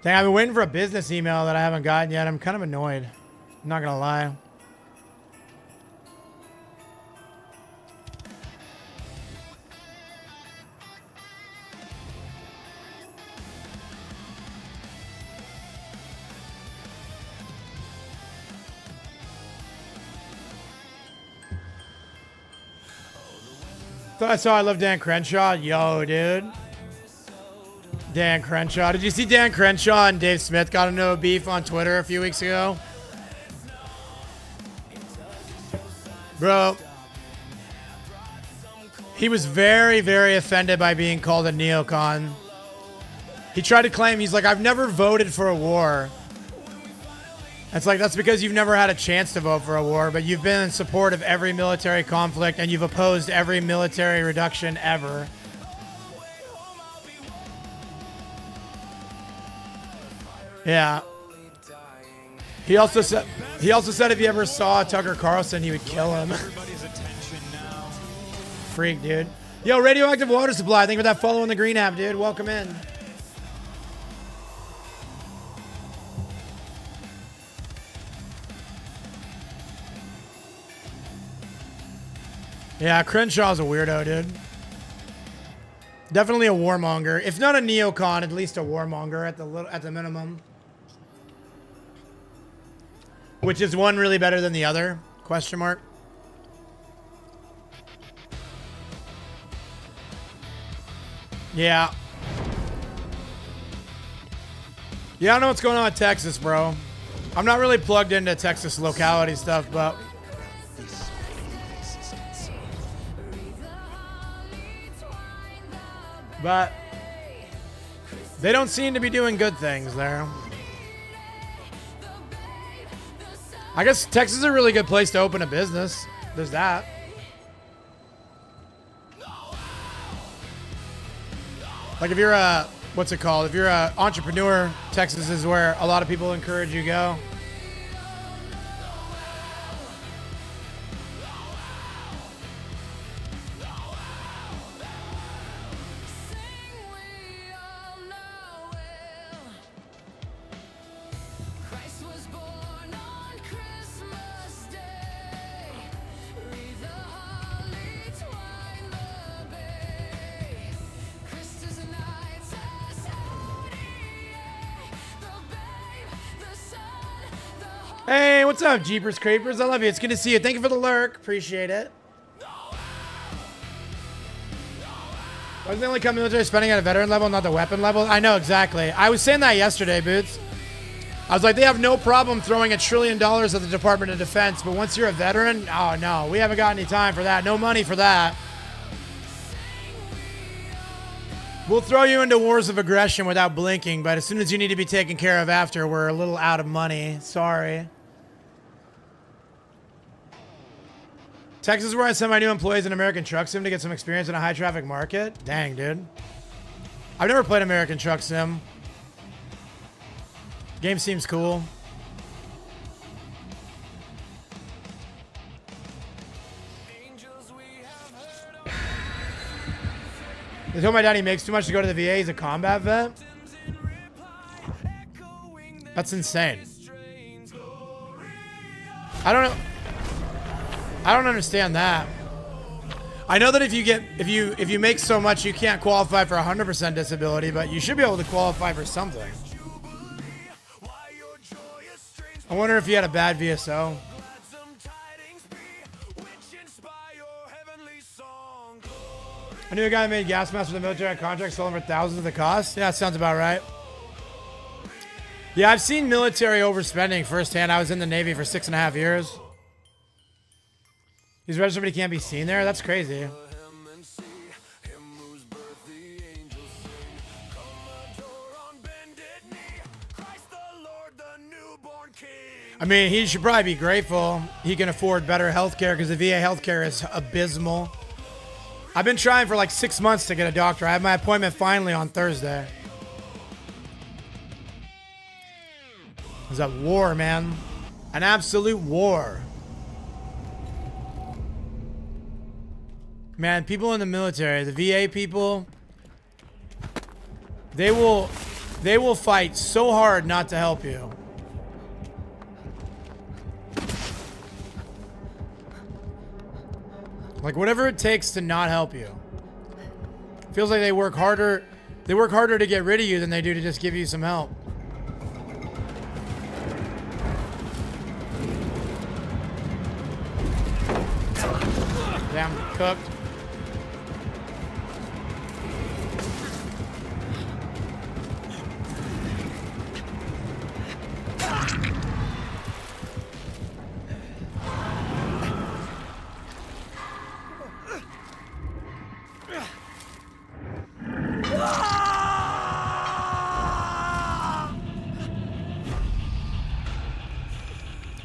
Speaker 2: Dang, I've been waiting for a business email that I haven't gotten yet. I'm kind of annoyed. I'm not gonna lie. Thought I saw I love Dan Crenshaw. Yo, dude. Dan Crenshaw. Did you see Dan Crenshaw and Dave Smith got into a beef on Twitter a few weeks ago? Bro. He was very, very offended by being called a neocon. He tried to claim, he's like, I've never voted for a war. It's like, that's because you've never had a chance to vote for a war, but you've been in support of every military conflict and you've opposed every military reduction ever. Yeah. He also said if he ever saw Tucker Carlson, he would kill him. Freak, dude. Yo, Radioactive Water Supply. Thank you for that follow on the Green app, dude. Welcome in. Yeah, Crenshaw's a weirdo, dude. Definitely a warmonger. If not a neocon, at least a warmonger at the minimum. Which is one really better than the other? Question mark. Yeah. Yeah, I don't know what's going on with Texas, bro. I'm not really plugged into Texas locality stuff, but they don't seem to be doing good things there. I guess Texas is a really good place to open a business. There's that. Like if you're a, what's it called? If you're an entrepreneur, Texas is where a lot of people encourage you to go. Hey, what's up, Jeepers Creepers? I love you. It's good to see you. Thank you for the lurk. Appreciate it. Why does they only come military spending at a veteran level, not the weapon level? I know, exactly. I was saying that yesterday, Boots. I was like, they have no problem throwing $1 trillion at the Department of Defense, but once you're a veteran, oh no, we haven't got any time for that. No money for that. We'll throw you into wars of aggression without blinking, but as soon as you need to be taken care of after, we're a little out of money. Sorry. Texas is where I send my new employees in American Truck Sim to get some experience in a high traffic market. Dang, dude. I've never played American Truck Sim. Game seems cool. They told my dad he makes too much to go to the VA. He's a combat vet. That's insane. I don't understand that. I know that if you make so much, you can't qualify for 100% disability, but you should be able to qualify for something. I wonder if he had a bad VSO. I knew a guy that made gas masks with a military contract, selling for thousands of the cost. Yeah, that sounds about right. Yeah, I've seen military overspending firsthand. I was in the Navy for 6.5 years. He's registered, but he can't be seen there? That's crazy. I mean, he should probably be grateful he can afford better healthcare because the VA healthcare is abysmal. I've been trying for like 6 months to get a doctor. I have my appointment finally on Thursday. It's a war, man. An absolute war. Man, people in the military, the VA people, they will they will fight so hard not to help you. Like whatever it takes to not help you. Feels like they work harder to get rid of you than they do to just give you some help. Damn, cooked.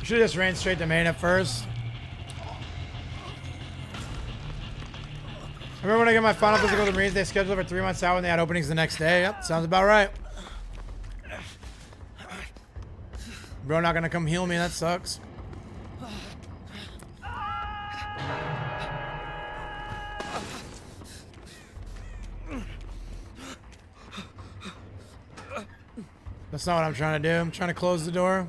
Speaker 2: Should have just ran straight to main at first. I remember when I got my final physical with the Marines, they scheduled for 3 months out when they had openings the next day. Yep, sounds about right. Bro, not gonna come heal me, that sucks. That's not what I'm trying to do. I'm trying to close the door.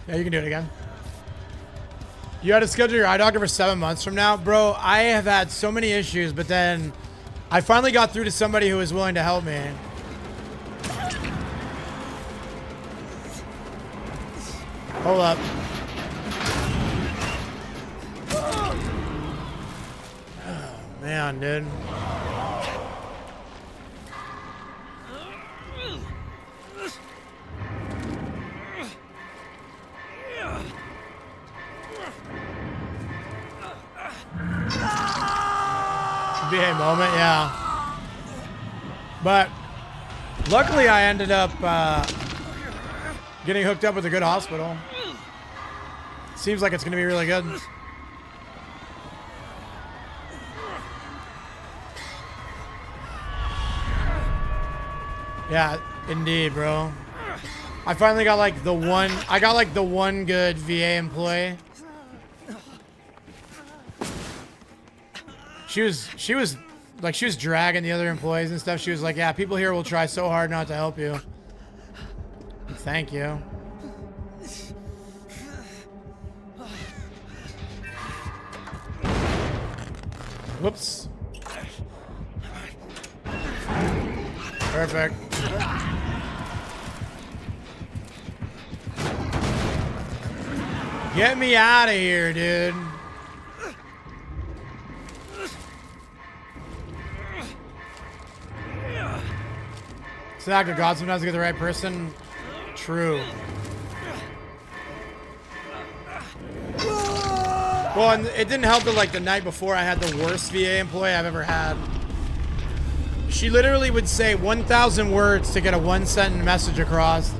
Speaker 2: Yeah, you can do it again. You had to schedule your eye doctor for 7 months from now. Bro, I have had so many issues, but then I finally got through to somebody who was willing to help me. Hold up. Oh, man, dude. VA moment, yeah. But luckily I ended up getting hooked up with a good hospital. Seems like it's going to be really good. Yeah, indeed, bro. I finally got like the one good VA employee. She was dragging the other employees and stuff. She was like, yeah, people here will try so hard not to help you. Thank you. Whoops. Perfect. Get me out of here, dude. It's an act of God sometimes to get the right person. True. Well, and it didn't help that like the night before I had the worst VA employee I've ever had. She literally would say 1,000 words to get a 1-sentence message across.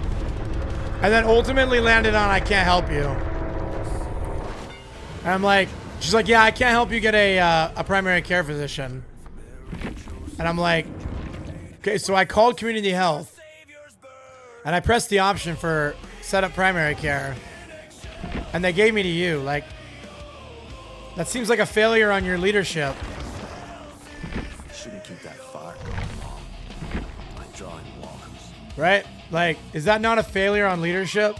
Speaker 2: And then ultimately landed on, I can't help you. And I'm like, she's like, yeah, I can't help you get a primary care physician. And I'm like, okay, so I called community health. And I pressed the option for set up primary care. And they gave me to you. Like, that seems like a failure on your leadership.
Speaker 1: Shouldn't keep that fire going long. My drawing walls.
Speaker 2: Right? Like, is that not a failure on leadership?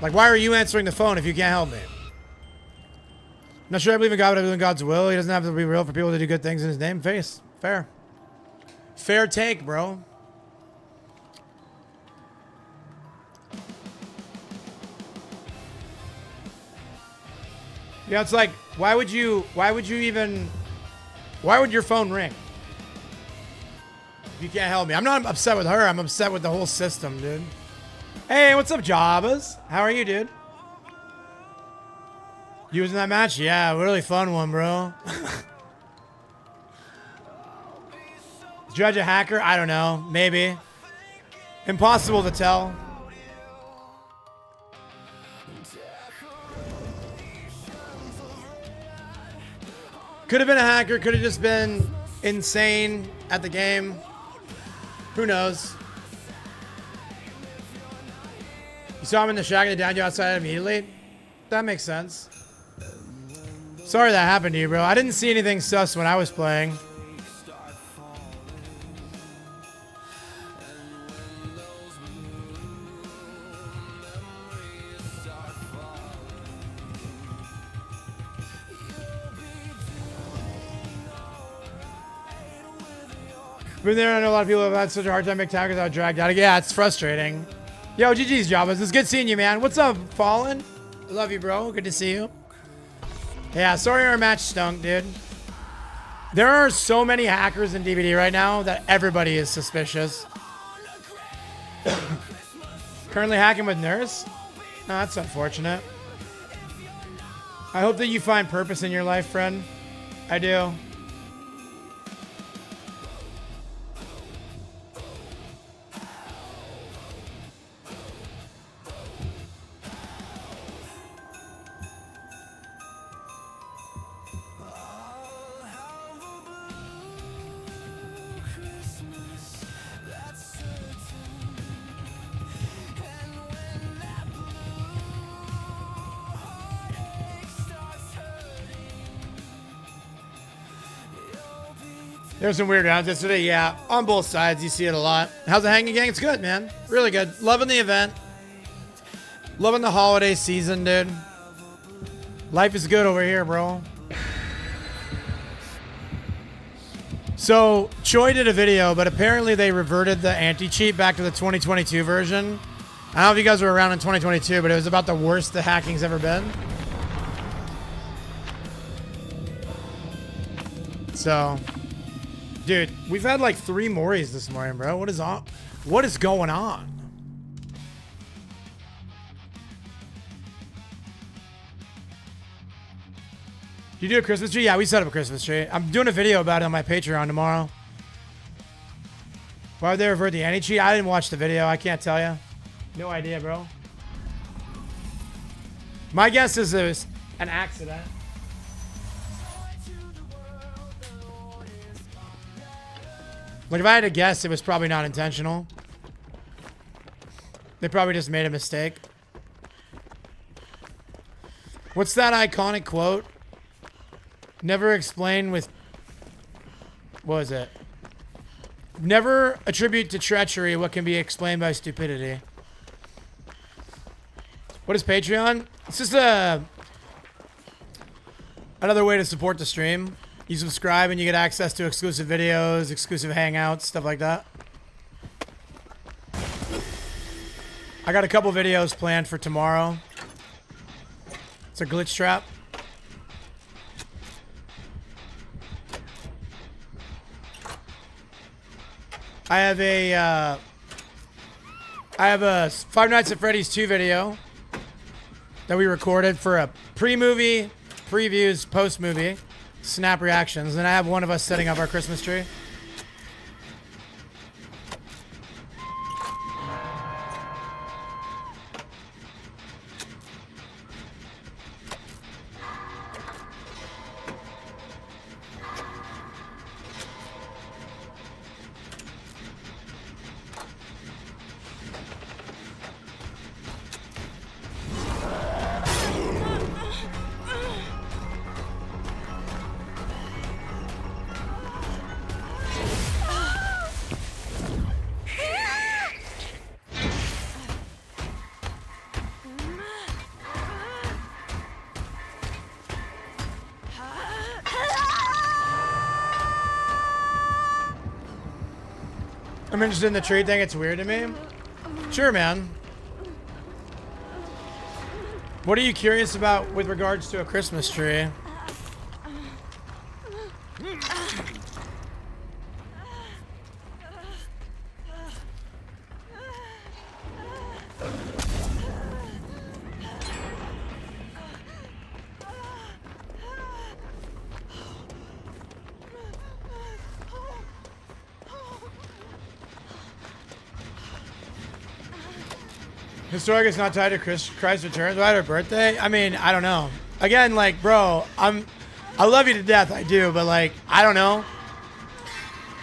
Speaker 2: Like, why are you answering the phone if you can't help me? I'm not sure I believe in God, but I believe in God's will. He doesn't have to be real for people to do good things in his name. Fair. Fair take, bro. Yeah, it's like, why would your phone ring? If you can't help me. I'm not upset with her. I'm upset with the whole system, dude. Hey, what's up, Jabas? How are you, dude? You was in that match? Yeah, really fun one, bro. Judge a hacker? I don't know. Maybe. Impossible to tell. Could have been a hacker. Could have just been insane at the game. Who knows? You saw him in the shack and they downed you outside immediately? That makes sense. Sorry that happened to you, bro. I didn't see anything sus when I was playing. Been there, I know a lot of people have had such a hard time making time because I was dragged out. Yeah, it's frustrating. Yo, GG's, Jabas. It's good seeing you, man. What's up, Fallen? I love you, bro. Good to see you. Yeah, sorry our match stunk, dude. There are so many hackers in DVD right now that everybody is suspicious. Currently hacking with Nurse? Oh, that's unfortunate. I hope that you find purpose in your life, friend. I do. There's some weird rounds yesterday. Yeah, on both sides. You see it a lot. How's the hanging gang? It's good, man. Really good. Loving the event. Loving the holiday season, dude. Life is good over here, bro. So, Choi did a video, but apparently they reverted the anti-cheat back to the 2022 version. I don't know if you guys were around in 2022, but it was about the worst the hacking's ever been. So... Dude, we've had like 3 Moris this morning, bro. What is on? What is going on? You do a Christmas tree? Yeah, we set up a Christmas tree. I'm doing a video about it on my Patreon tomorrow. Why would they revert the anti-cheat? I didn't watch the video. I can't tell you. No idea, bro. My guess is it was an accident. Like, if I had to guess, it was probably not intentional. They probably just made a mistake. What's that iconic quote? Never explain with... What was it? Never attribute to treachery what can be explained by stupidity. What is Patreon? It's just another way to support the stream. You subscribe and you get access to exclusive videos, exclusive hangouts, stuff like that. I got a couple videos planned for tomorrow. It's a glitch trap. I have a Five Nights at Freddy's 2 video that we recorded for a pre-movie, previews, post-movie. Snap reactions. And I have one of us setting up our Christmas tree. I'm interested in the tree thing. It's weird to me. Sure, man. What are you curious about with regards to a Christmas tree? Historic is not tied to Christ's return. Right, her birthday? I mean, I don't know. Again, like, bro, I love you to death. I do, but like, I don't know.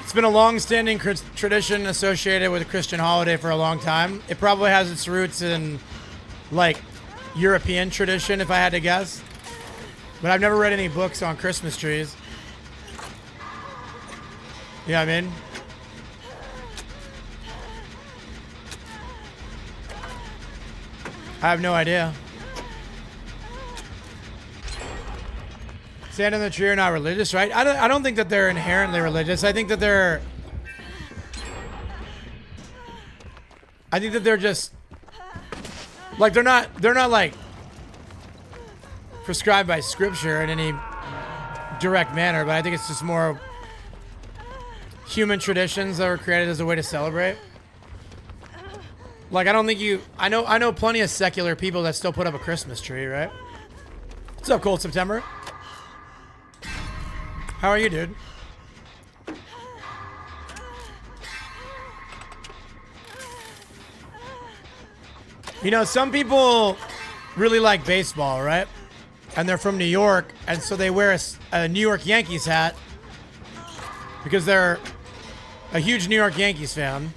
Speaker 2: It's been a long-standing tradition associated with a Christian holiday for a long time. It probably has its roots in, like, European tradition, if I had to guess. But I've never read any books on Christmas trees. You know what I mean? I have no idea. Santa and the tree are not religious, right? I don't think that they're inherently religious. I think that they're just like they're not like prescribed by scripture in any direct manner, but I think it's just more human traditions that were created as a way to celebrate. Like, I don't think I know plenty of secular people that still put up a Christmas tree, right? What's up, Cold September? How are you, dude? You know, some people really like baseball, right? And they're from New York, and so they wear a New York Yankees hat because they're a huge New York Yankees fan.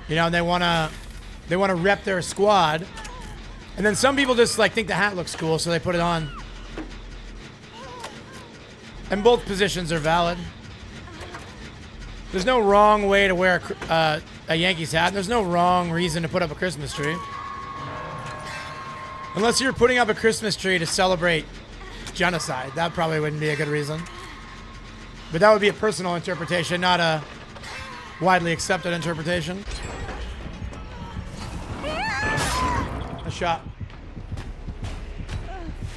Speaker 2: You know, and they wanna rep their squad. And then some people just like think the hat looks cool, so they put it on. And both positions are valid. There's no wrong way to wear a Yankees hat. And there's no wrong reason to put up a Christmas tree. Unless you're putting up a Christmas tree to celebrate genocide. That probably wouldn't be a good reason. But that would be a personal interpretation, not a widely accepted interpretation. A shot.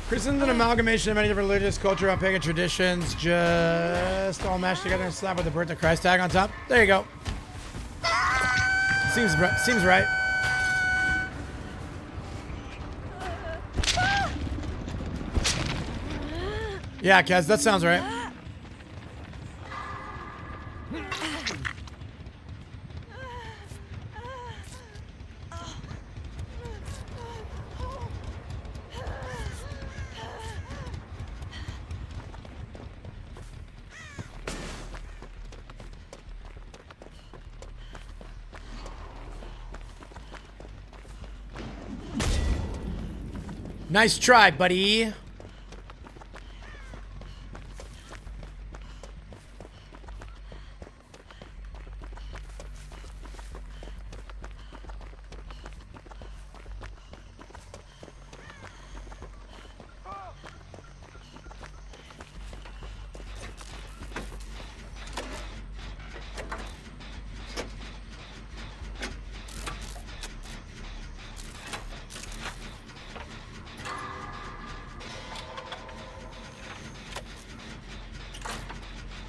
Speaker 2: Christendom is an amalgamation of many different religious, culture, and pagan traditions, just all mashed together and slapped with the birth of Christ tag on top. There you go. Seems right. Yeah, Kez, that sounds right. Nice try, buddy.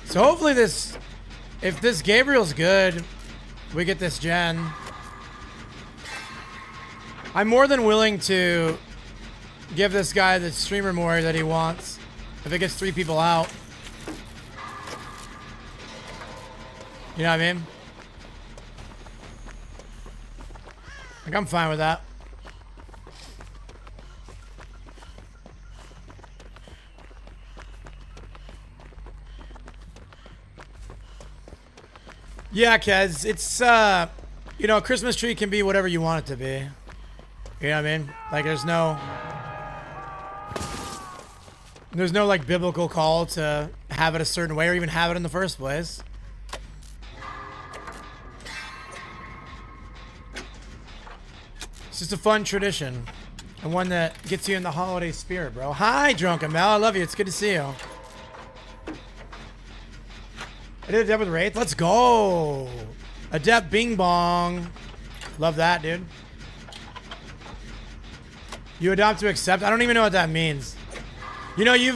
Speaker 2: So hopefully if this Gabriel's good, we get this gen. I'm more than willing to give this guy the streamer more that he wants if it gets 3 people out. You know what I mean? Like, I'm fine with that. Yeah, Kez, it's, you know, a Christmas tree can be whatever you want it to be. You know what I mean? Like, there's no, like, biblical call to have it a certain way or even have it in the first place. It's just a fun tradition. And one that gets you in the holiday spirit, bro. Hi, Drunken Mel. I love you. It's good to see you. Adept with Wraith. Let's go. Adept Bing Bong. Love that, dude. You adopt to accept. I don't even know what that means. You know, you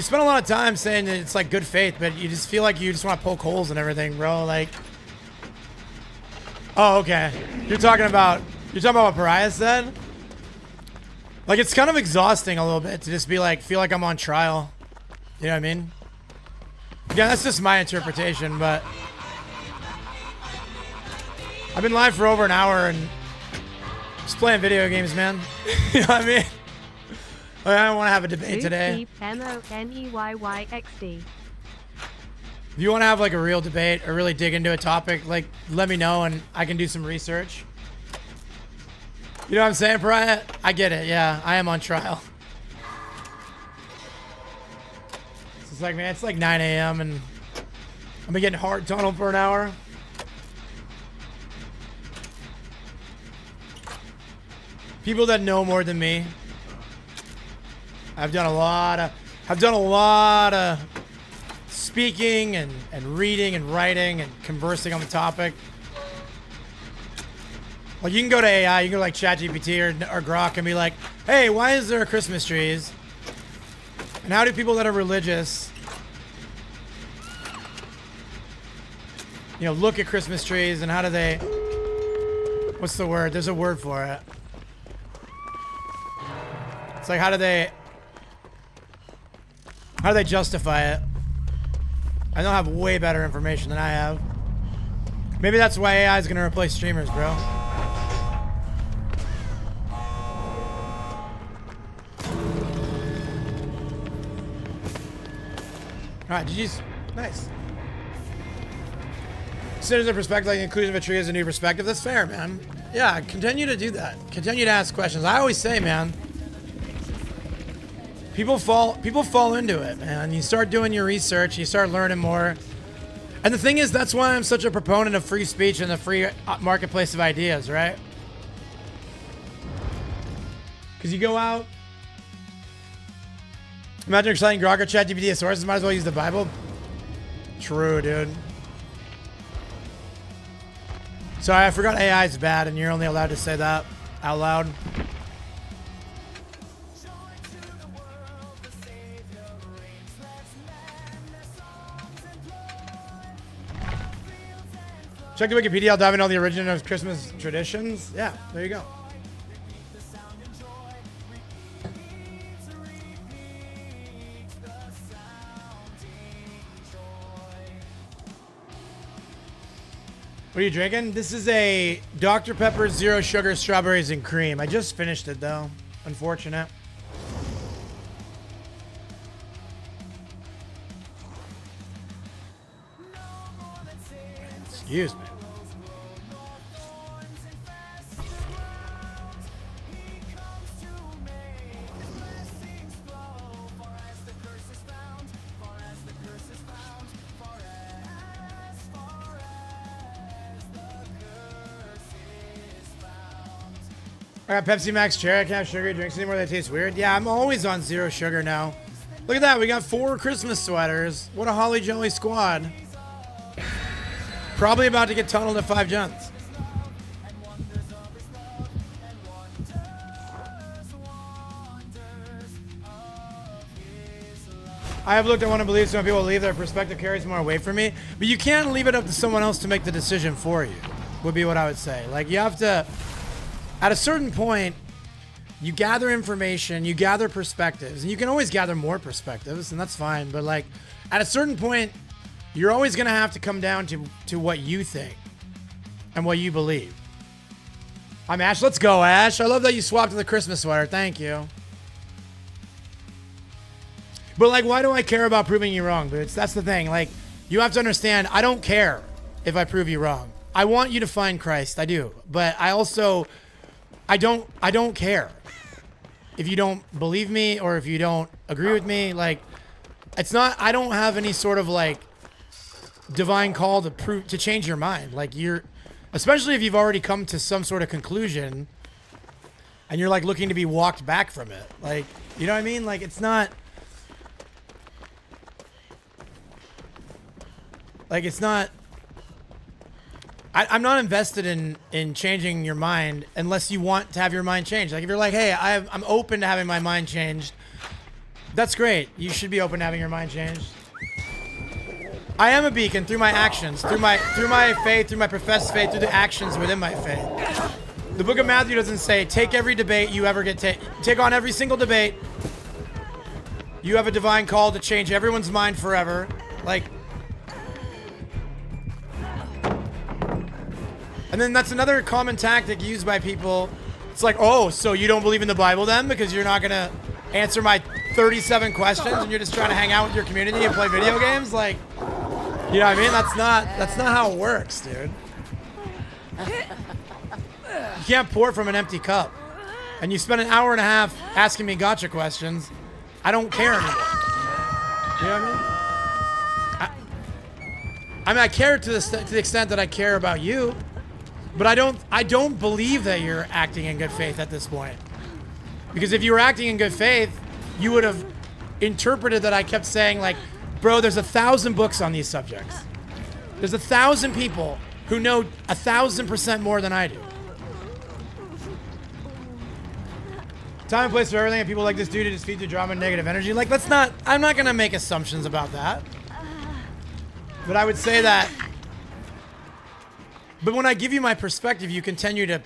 Speaker 2: spent a lot of time saying that it's like good faith, but you just feel like you just want to poke holes and everything, bro. Like, oh, okay. You're talking about what Pariah said? Like, it's kind of exhausting a little bit to just be like, feel like I'm on trial. You know what I mean? Yeah, that's just my interpretation, but I've been live for over an hour and just playing video games, man. You know what I mean? I don't want to have a debate today.
Speaker 3: MONEYYXD.
Speaker 2: If you want to have like a real debate or really dig into a topic, like let me know and I can do some research. You know what I'm saying, Pariah? I get it. Yeah, I am on trial. It's like, man, it's like 9 a.m. and I've been getting hard tunneled for an hour. People that know more than me. I've done a lot of speaking and reading and writing and conversing on the topic. Like you can go to AI, you can go to like ChatGPT or Grok and be like, hey, why is there Christmas trees? And how do people that are religious, you know, look at Christmas trees and how do they, what's the word? There's a word for it. It's like, how do they justify it? I don't have way better information than I have. Maybe that's why AI is going to replace streamers, bro. Alright, GG's. Nice. Citizen perspective, like the inclusion of a tree as a new perspective. That's fair, man. Yeah, continue to do that. Continue to ask questions. I always say, man, people fall into it, man. You start doing your research, you start learning more. And the thing is, that's why I'm such a proponent of free speech and the free marketplace of ideas, right? Because you go out, imagine you're citing Grok or ChatGPT as sources, might as well use the Bible. True, dude. Sorry, I forgot AI is bad and you're only allowed to say that out loud. Check the Wikipedia, I'll dive into all the origin of Christmas traditions. Yeah, there you go. What are you drinking? This is a Dr. Pepper Zero Sugar Strawberries and Cream. I just finished it though. Unfortunate. Excuse me. I got Pepsi Max Cherry. I can't have sugary drinks anymore. They taste weird. Yeah, I'm always on zero sugar now. Look at that. We got 4 Christmas sweaters. What a holly jolly squad. Probably about to get tunneled at 5 Junts. I have looked at one and believe some people leave their perspective carries more weight for me. But you can't leave it up to someone else to make the decision for you, would be what I would say. Like, you have to, at a certain point, you gather information, you gather perspectives, and you can always gather more perspectives, and that's fine. But, like, at a certain point, you're always going to have to come down to what you think and what you believe. I'm Ash. Let's go, Ash. I love that you swapped to the Christmas sweater. Thank you. But, like, why do I care about proving you wrong, Boots? That's the thing. Like, you have to understand, I don't care if I prove you wrong. I want you to find Christ. I do. But I also, I don't care if you don't believe me or if you don't agree with me. Like, it's not, I don't have any sort of, like, divine call to change your mind. Like, especially if you've already come to some sort of conclusion and you're like looking to be walked back from it. Like, you know what I mean? Like, it's not, I'm not invested in changing your mind unless you want to have your mind changed. Like, if you're like, hey, I'm open to having my mind changed, that's great. You should be open to having your mind changed. I am a beacon through my actions, through my faith, through my professed faith, through the actions within my faith. The book of Matthew doesn't say, take every debate you ever get, take on every single debate. You have a divine call to change everyone's mind forever. Like, And then that's another common tactic used by people. It's like, oh, so you don't believe in the Bible then because you're not going to answer my 37 questions and you're just trying to hang out with your community and play video games? Like, you know what I mean? That's not how it works, dude. You can't pour from an empty cup. And you spend an hour and a half asking me gotcha questions. I don't care anymore. You know what I mean? I care to the extent that I care about you, but I don't believe that you're acting in good faith at this point. Because if you were acting in good faith, you would have interpreted that I kept saying like, bro, there's 1,000 books on these subjects. There's 1,000 people who know 1,000% more than I do. Time and place for everything, and people like this dude to just feed the drama and negative energy. Like, I'm not gonna make assumptions about that. But I would say that, but when I give you my perspective, you continue to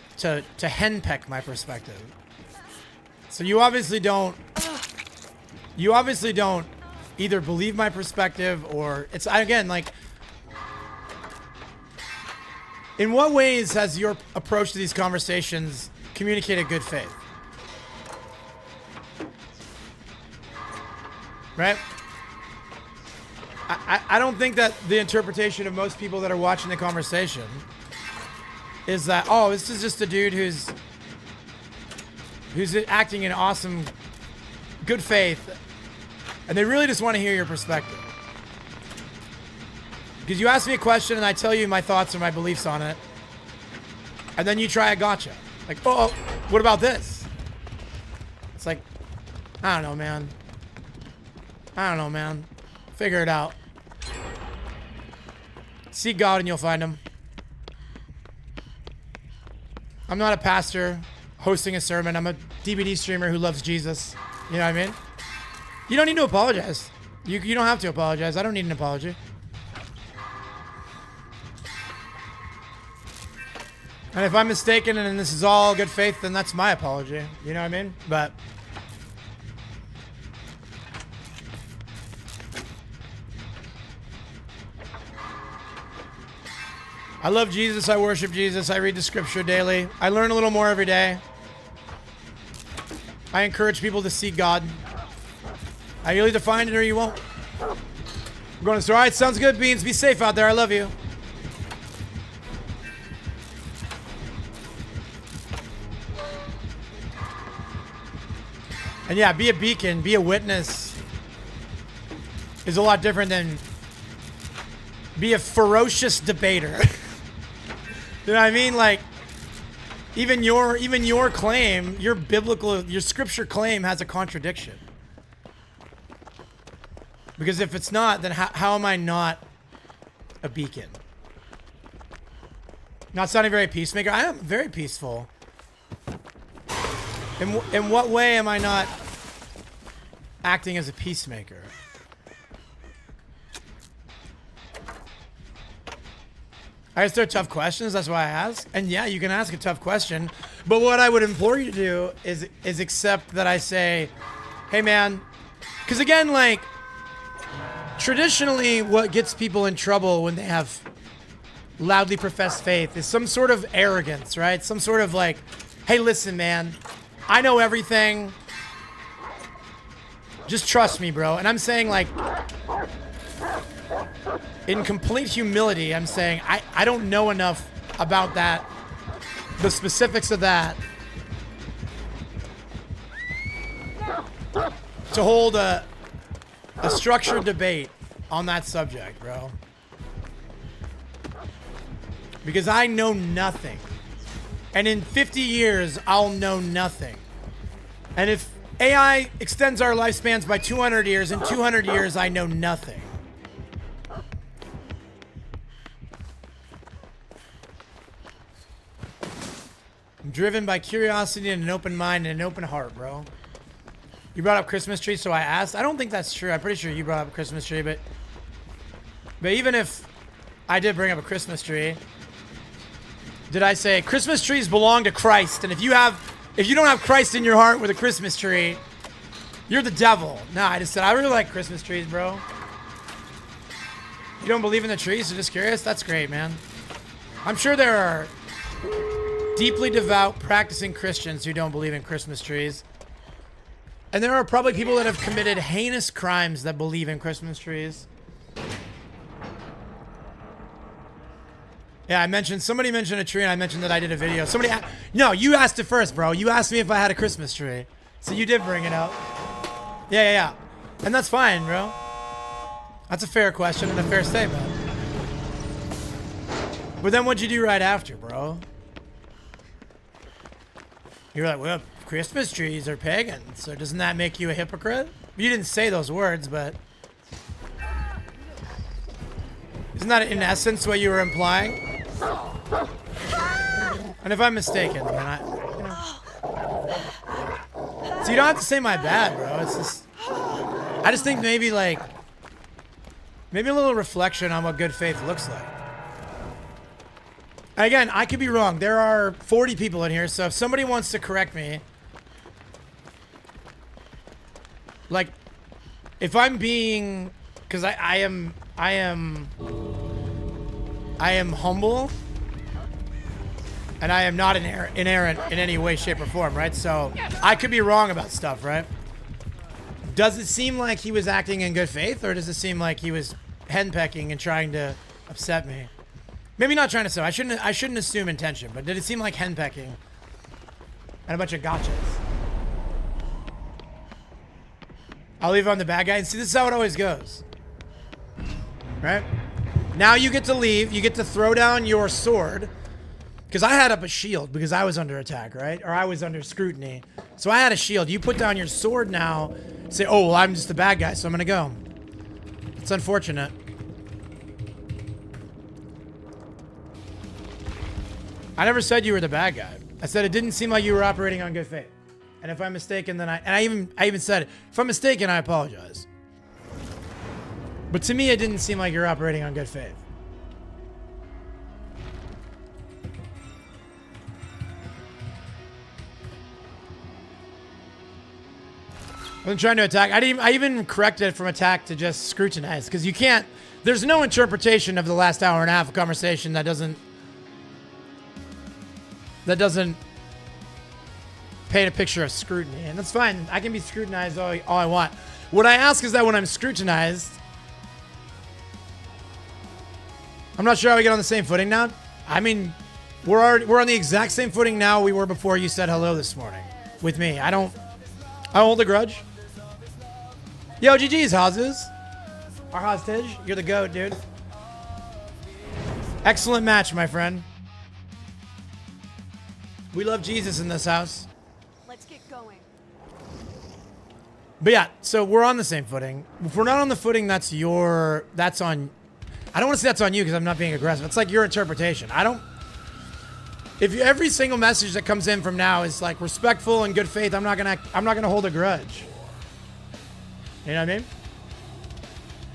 Speaker 2: henpeck my perspective. So you obviously don't either believe my perspective or it's, again, like, in what ways has your approach to these conversations communicated good faith? Right? I don't think that the interpretation of most people that are watching the conversation is that, oh, this is just a dude who's acting in awesome good faith, and they really just want to hear your perspective. Because you ask me a question and I tell you my thoughts or my beliefs on it, and then you try a gotcha. Like, oh, what about this? It's like, I don't know, man. Figure it out. Seek God and you'll find him. I'm not a pastor hosting a sermon. I'm a DVD streamer who loves Jesus. You know what I mean? You don't need to apologize. You don't have to apologize. I don't need an apology. And if I'm mistaken and this is all good faith, then that's my apology. You know what I mean? But I love Jesus. I worship Jesus. I read the scripture daily. I learn a little more every day. I encourage people to seek God. You'll either find it or you won't. I'm going to the store. All right, sounds good, Beans. Be safe out there. I love you. And yeah, be a beacon, be a witness is a lot different than be a ferocious debater. You know what I mean? Like, even your claim, your scripture claim has a contradiction. Because if it's not, then how am I not a beacon? Not sounding very peacemaker. I am very peaceful. In what way am I not acting as a peacemaker? I guess they're tough questions. That's why I ask. And yeah, you can ask a tough question. But what I would implore you to do is accept that I say, hey, man. Because again, like, traditionally what gets people in trouble when they have loudly professed faith is some sort of arrogance, right? Some sort of like, hey, listen, man. I know everything. Just trust me, bro. And I'm saying, like, in complete humility, I'm saying I don't know enough about that, the specifics of that, to hold a structured debate on that subject, bro. Because I know nothing. And in 50 years, I'll know nothing. And if AI extends our lifespans by 200 years, in 200 years, I know nothing. I'm driven by curiosity and an open mind and an open heart, bro. You brought up Christmas tree, so I asked. I don't think that's true. I'm pretty sure you brought up a Christmas tree, but even if I did bring up a Christmas tree, did I say Christmas trees belong to Christ? And if you don't have Christ in your heart with a Christmas tree, you're the devil. No, I just said I really like Christmas trees, bro. You don't believe in the trees, so just curious? That's great, man. I'm sure there are Deeply devout, practicing Christians who don't believe in Christmas trees. And there are probably people that have committed heinous crimes that believe in Christmas trees. Yeah, somebody mentioned a tree, and I mentioned that I did a video. No, you asked it first, bro. You asked me if I had a Christmas tree. So you did bring it up. Yeah. And that's fine, bro. That's a fair question and a fair statement. But then what'd you do right after, bro? You're like, well, Christmas trees are pagan, so doesn't that make you a hypocrite? You didn't say those words, but... Isn't that in essence what you were implying? And if I'm mistaken, then So you don't have to say my bad, bro. It's just... I just think maybe, like... Maybe a little reflection on what good faith looks like. Again, I could be wrong. There are 40 people in here, so if somebody wants to correct me... Like... If I'm being... Because I am humble, and I am not inerrant in any way, shape, or form, right? So I could be wrong about stuff, right? Does it seem like he was acting in good faith, or does it seem like he was henpecking and trying to upset me? Maybe not trying to sue. I shouldn't assume intention, but did it seem like henpecking and a bunch of gotchas? I'll leave on the bad guy, and see, this is how it always goes. Right? Now you get to leave. You get to throw down your sword. Because I had up a shield because I was under attack, right? Or I was under scrutiny. So I had a shield. You put down your sword now. Say, oh, well, I'm just the bad guy, so I'm going to go. It's unfortunate. I never said you were the bad guy. I said it didn't seem like you were operating on good faith. And if I'm mistaken, then I even said, if I'm mistaken, I apologize. But to me, it didn't seem like you're operating on good faith. I wasn't trying to attack. I even corrected it from attack to just scrutinize, because you can't. There's no interpretation of the last hour and a half of conversation that doesn't paint a picture of scrutiny, and that's fine. I can be scrutinized all I want. What I ask is that when I'm scrutinized, I'm not sure how we get on the same footing now. I mean, we're on the exact same footing now we were before you said hello this morning with me. I don't hold a grudge. Yo, GG's, Hozes. Our hostage. You're the GOAT, dude. Excellent match, my friend. We love Jesus in this house.
Speaker 3: Let's get going.
Speaker 2: But yeah, so we're on the same footing. If we're not on the footing, that's on... I don't want to say that's on you because I'm not being aggressive. It's like your interpretation. If every single message that comes in from now is like respectful and good faith, I'm not gonna hold a grudge. You know what I mean?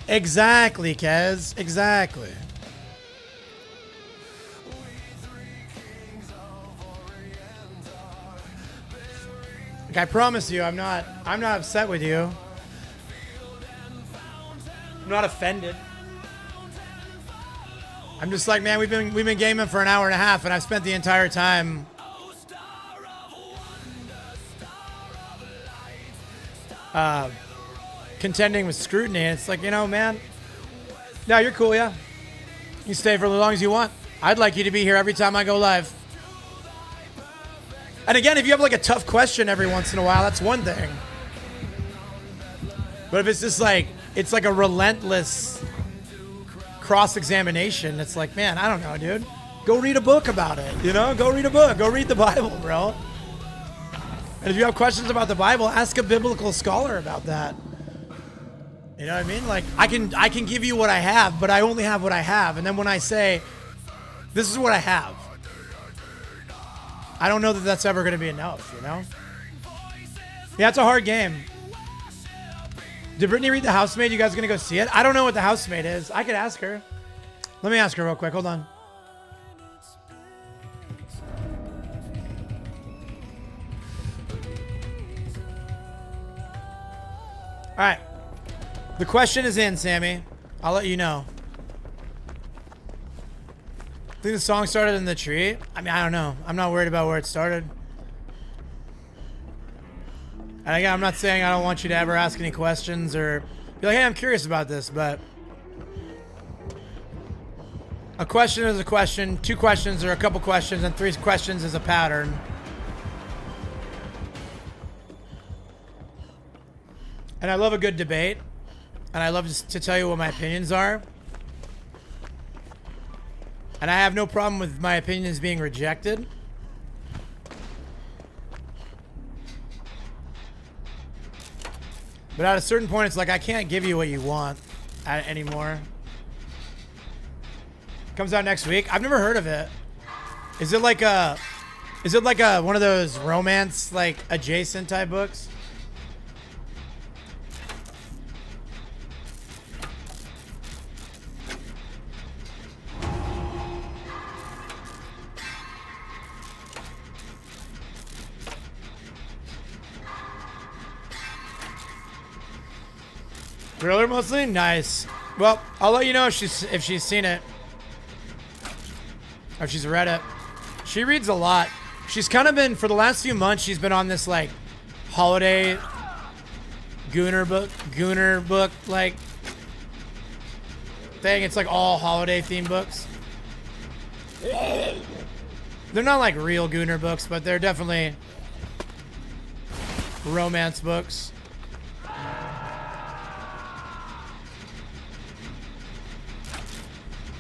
Speaker 2: Exactly, Kez. Exactly. Like, I promise you, I'm not upset with you. I'm not offended. I'm just like, man, we've been gaming for an hour and a half, and I've spent the entire time contending with scrutiny. And it's like, you know, man, no, you're cool, yeah. You stay for as long as you want. I'd like you to be here every time I go live. And again, if you have like a tough question every once in a while, that's one thing. But if it's just like, it's like a relentless cross-examination, it's like, man, I don't know, dude. Go read a book about it, you know? Go read a book. Go read the Bible, bro. And if you have questions about the Bible, ask a biblical scholar about that. You know what I mean? Like, I can give you what I have, but I only have what I have. And then when I say, this is what I have, I don't know that that's ever going to be enough, you know? Yeah, it's a hard game. Did Brittany read The Housemaid? You guys going to go see it? I don't know what The Housemaid is. I could ask her. Let me ask her real quick. Hold on. All right. The question is in, Sammy. I'll let you know. Think the song started in the tree? I mean, I don't know. I'm not worried about where it started. And again, I'm not saying I don't want you to ever ask any questions or be like, hey, I'm curious about this, but a question is a question, 2 questions are a couple questions, and 3 questions is a pattern. And I love a good debate, and I love to tell you what my opinions are. And I have no problem with my opinions being rejected. But at a certain point, it's like I can't give you what you want anymore. Comes out next week. I've never heard of it. Is it like a one of those romance like adjacent type books? Thriller mostly? Nice. Well, I'll let you know if she's seen it. Or if she's read it. She reads a lot. She's kind of been, for the last few months, she's been on this like holiday gooner book like thing. It's like all holiday themed books. They're not like real gooner books, but they're definitely romance books.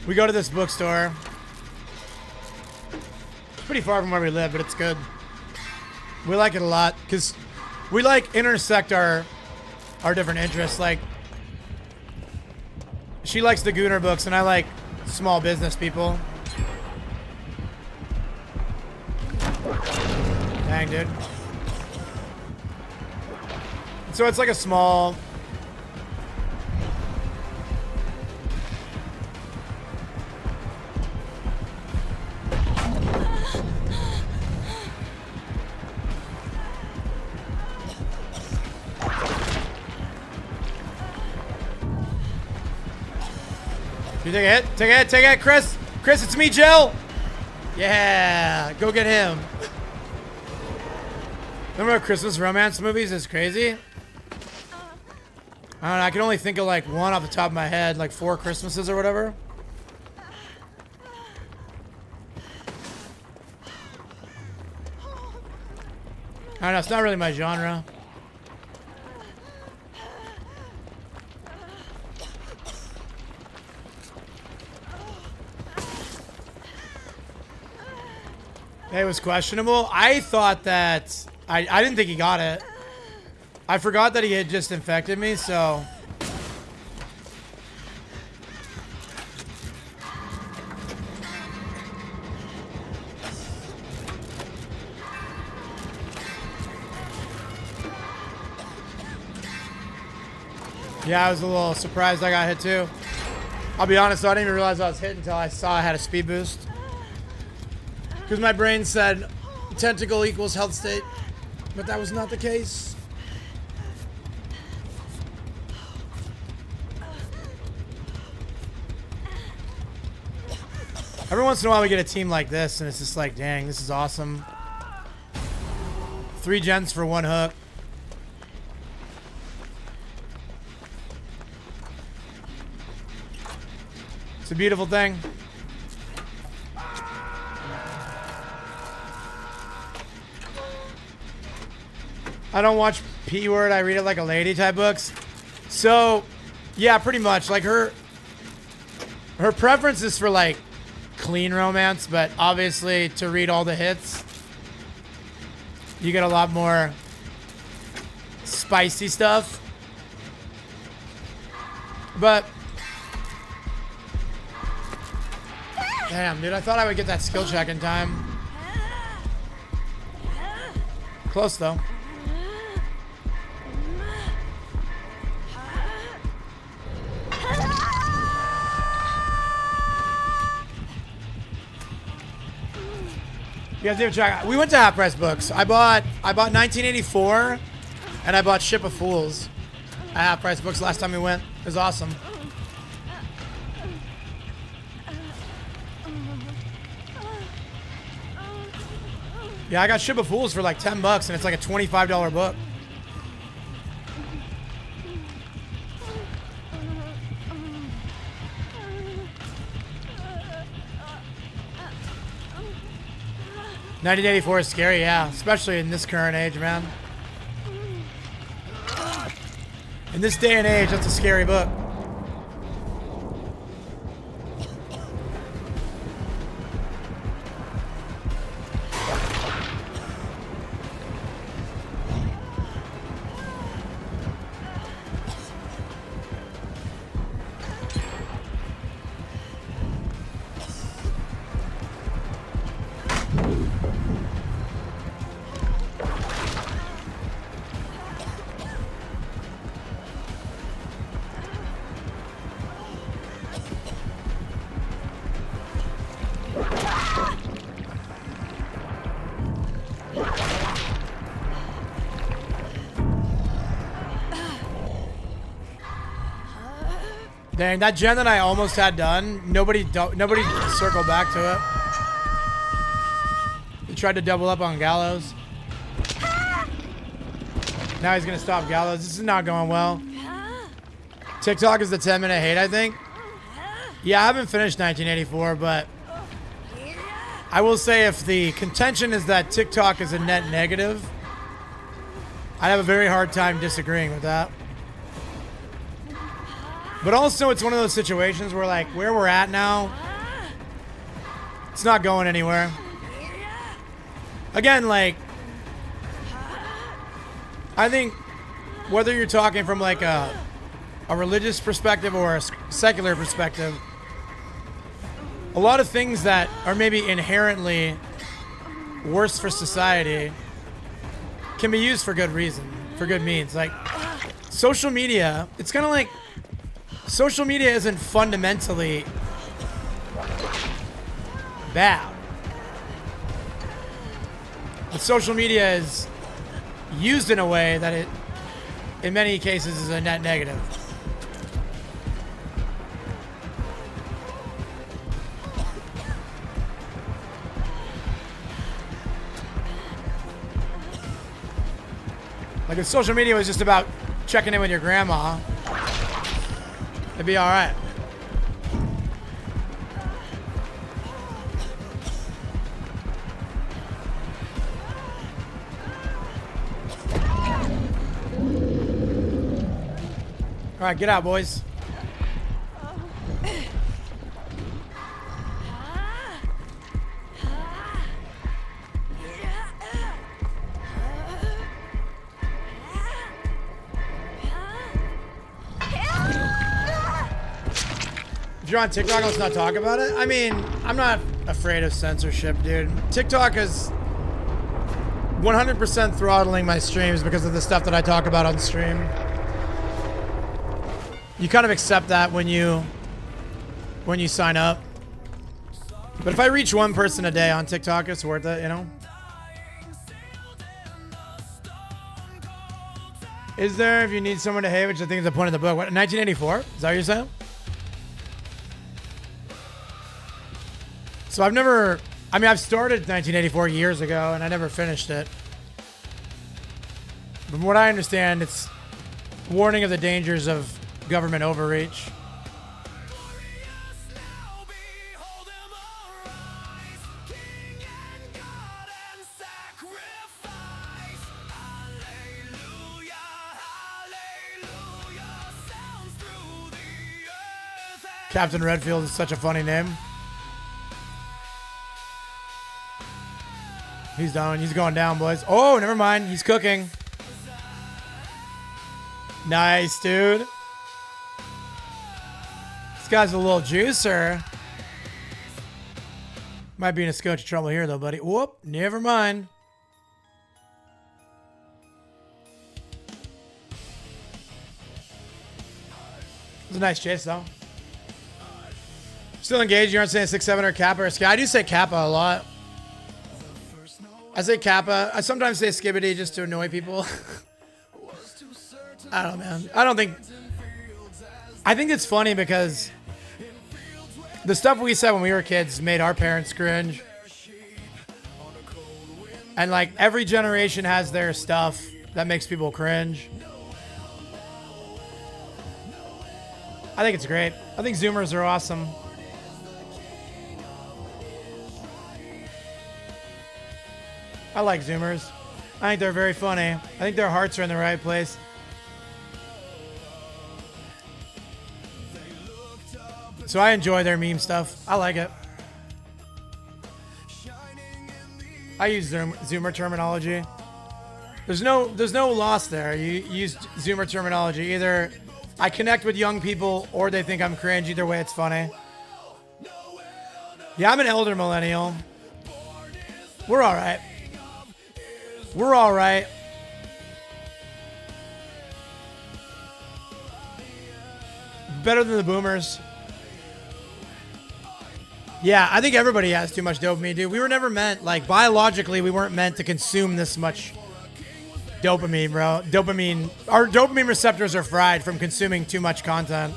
Speaker 2: We go to this bookstore. It's pretty far from where we live, but it's good. We like it a lot because we like intersect our different interests. Like, she likes the Gooner books, and I like small business people. Dang, dude. So it's like a small. You take a hit? Take a hit, take a hit, Chris! Chris, it's me, Jill! Yeah, go get him. Remember Christmas romance movies? It's crazy. I don't know, I can only think of like one off the top of my head, like 4 Christmases or whatever. I don't know, it's not really my genre. It was questionable. I thought that... I didn't think he got it. I forgot that he had just infected me, so... Yeah, I was a little surprised I got hit too. I'll be honest, though, I didn't even realize I was hit until I saw I had a speed boost. Because my brain said tentacle equals health state, but that was not the case. Every once in a while we get a team like this, and it's just like, dang, this is awesome. 3 gens for 1 hook. It's a beautiful thing. I don't watch P-word, I read it like a lady type books. So, yeah, pretty much. Like her preference is for like clean romance, but obviously to read all the hits, you get a lot more spicy stuff. But damn, dude, I thought I would get that skill check in time. Close though. You guys need to check. We went to Half Price Books. I bought 1984, and I bought Ship of Fools at Half Price Books last time we went. It was awesome. Yeah, I got Ship of Fools for like 10 bucks and it's like a $25 book. $1984 is scary, yeah, especially in this current age, man. In this day and age, that's a scary book. Dang, that gen that I almost had done, nobody circled back to it. He tried to double up on Gallows. Now he's gonna stop Gallows. This is not going well. TikTok is the 10-minute hate, I think. Yeah, I haven't finished 1984, but I will say if the contention is that TikTok is a net negative, I'd have a very hard time disagreeing with that. But also, it's one of those situations where, like, where we're at now, it's not going anywhere. Again, like, I think whether you're talking from, like, a religious perspective or a secular perspective, a lot of things that are maybe inherently worse for society can be used for good reason, for good means. Like, social media, it's kind of like, social media isn't fundamentally bad. But social media is used in a way that it, in many cases, is a net negative. Like if social media was just about checking in with your grandma, it'd be all right. All right, get out, boys. If you're on TikTok, let's not talk about it. I mean, I'm not afraid of censorship, dude. TikTok is 100% throttling my streams because of the stuff that I talk about on stream. You kind of accept that when you sign up. But if I reach one person a day on TikTok, it's worth it, you know? Is there, if you need someone to hate, which I think is the point of the book. What, 1984? Is that what you're saying? So I've never, I mean, I've started 1984 years ago and I never finished it. From what I understand, it's warning of the dangers of government overreach. Captain Redfield is such a funny name. He's down. He's going down, boys. Oh, never mind. He's cooking. Nice, dude. This guy's a little juicer. Might be in a scotch of trouble here, though, buddy. Whoop. Never mind. It was a nice chase, though. Still engaged. You aren't saying 6-7 or Kappa or Sky. I do say Kappa a lot. I say Kappa. I sometimes say Skibbity just to annoy people. I don't know, man. I think it's funny because the stuff we said when we were kids made our parents cringe. And like every generation has their stuff that makes people cringe. I think it's great. I think Zoomers are awesome. I like Zoomers. I think they're very funny. I think their hearts are in the right place. So I enjoy their meme stuff. I like it. I use Zoomer terminology. There's no loss there. You use Zoomer terminology. Either I connect with young people or they think I'm cringe. Either way, it's funny. Yeah, I'm an elder millennial. We're all right. We're all right. Better than the boomers. Yeah, I think everybody has too much dopamine, dude. We were never meant, like, biologically, we weren't meant to consume this much dopamine, bro. Our dopamine receptors are fried from consuming too much content.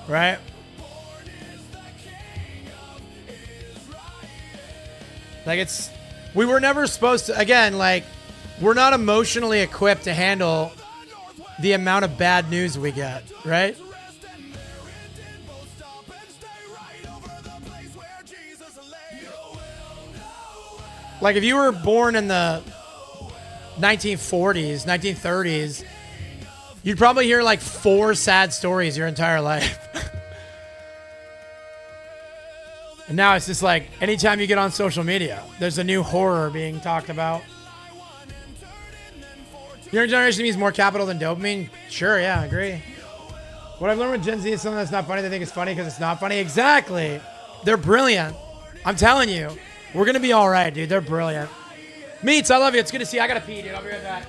Speaker 2: Right? Like, we were never supposed to, again, like, we're not emotionally equipped to handle the amount of bad news we get, right? Like, if you were born in the 1940s, 1930s, you'd probably hear like 4 sad stories your entire life. And now it's just like, anytime you get on social media, there's a new horror being talked about. Your generation needs more capital than dopamine? Sure, yeah, I agree. What I've learned with Gen Z is something that's not funny. They think it's funny because it's not funny. Exactly. They're brilliant. I'm telling you. We're going to be all right, dude. They're brilliant. Meats, I love you. It's good to see you. I got to pee, dude. I'll be right back.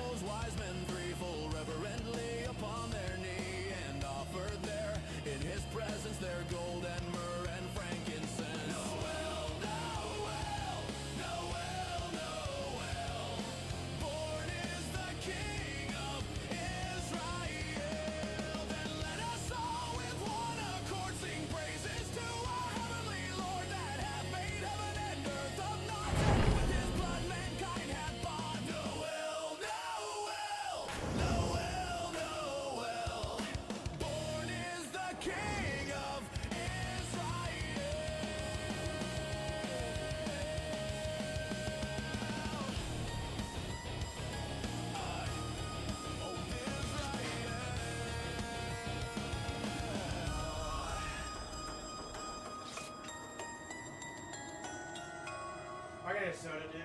Speaker 2: I gotta get a soda, dude.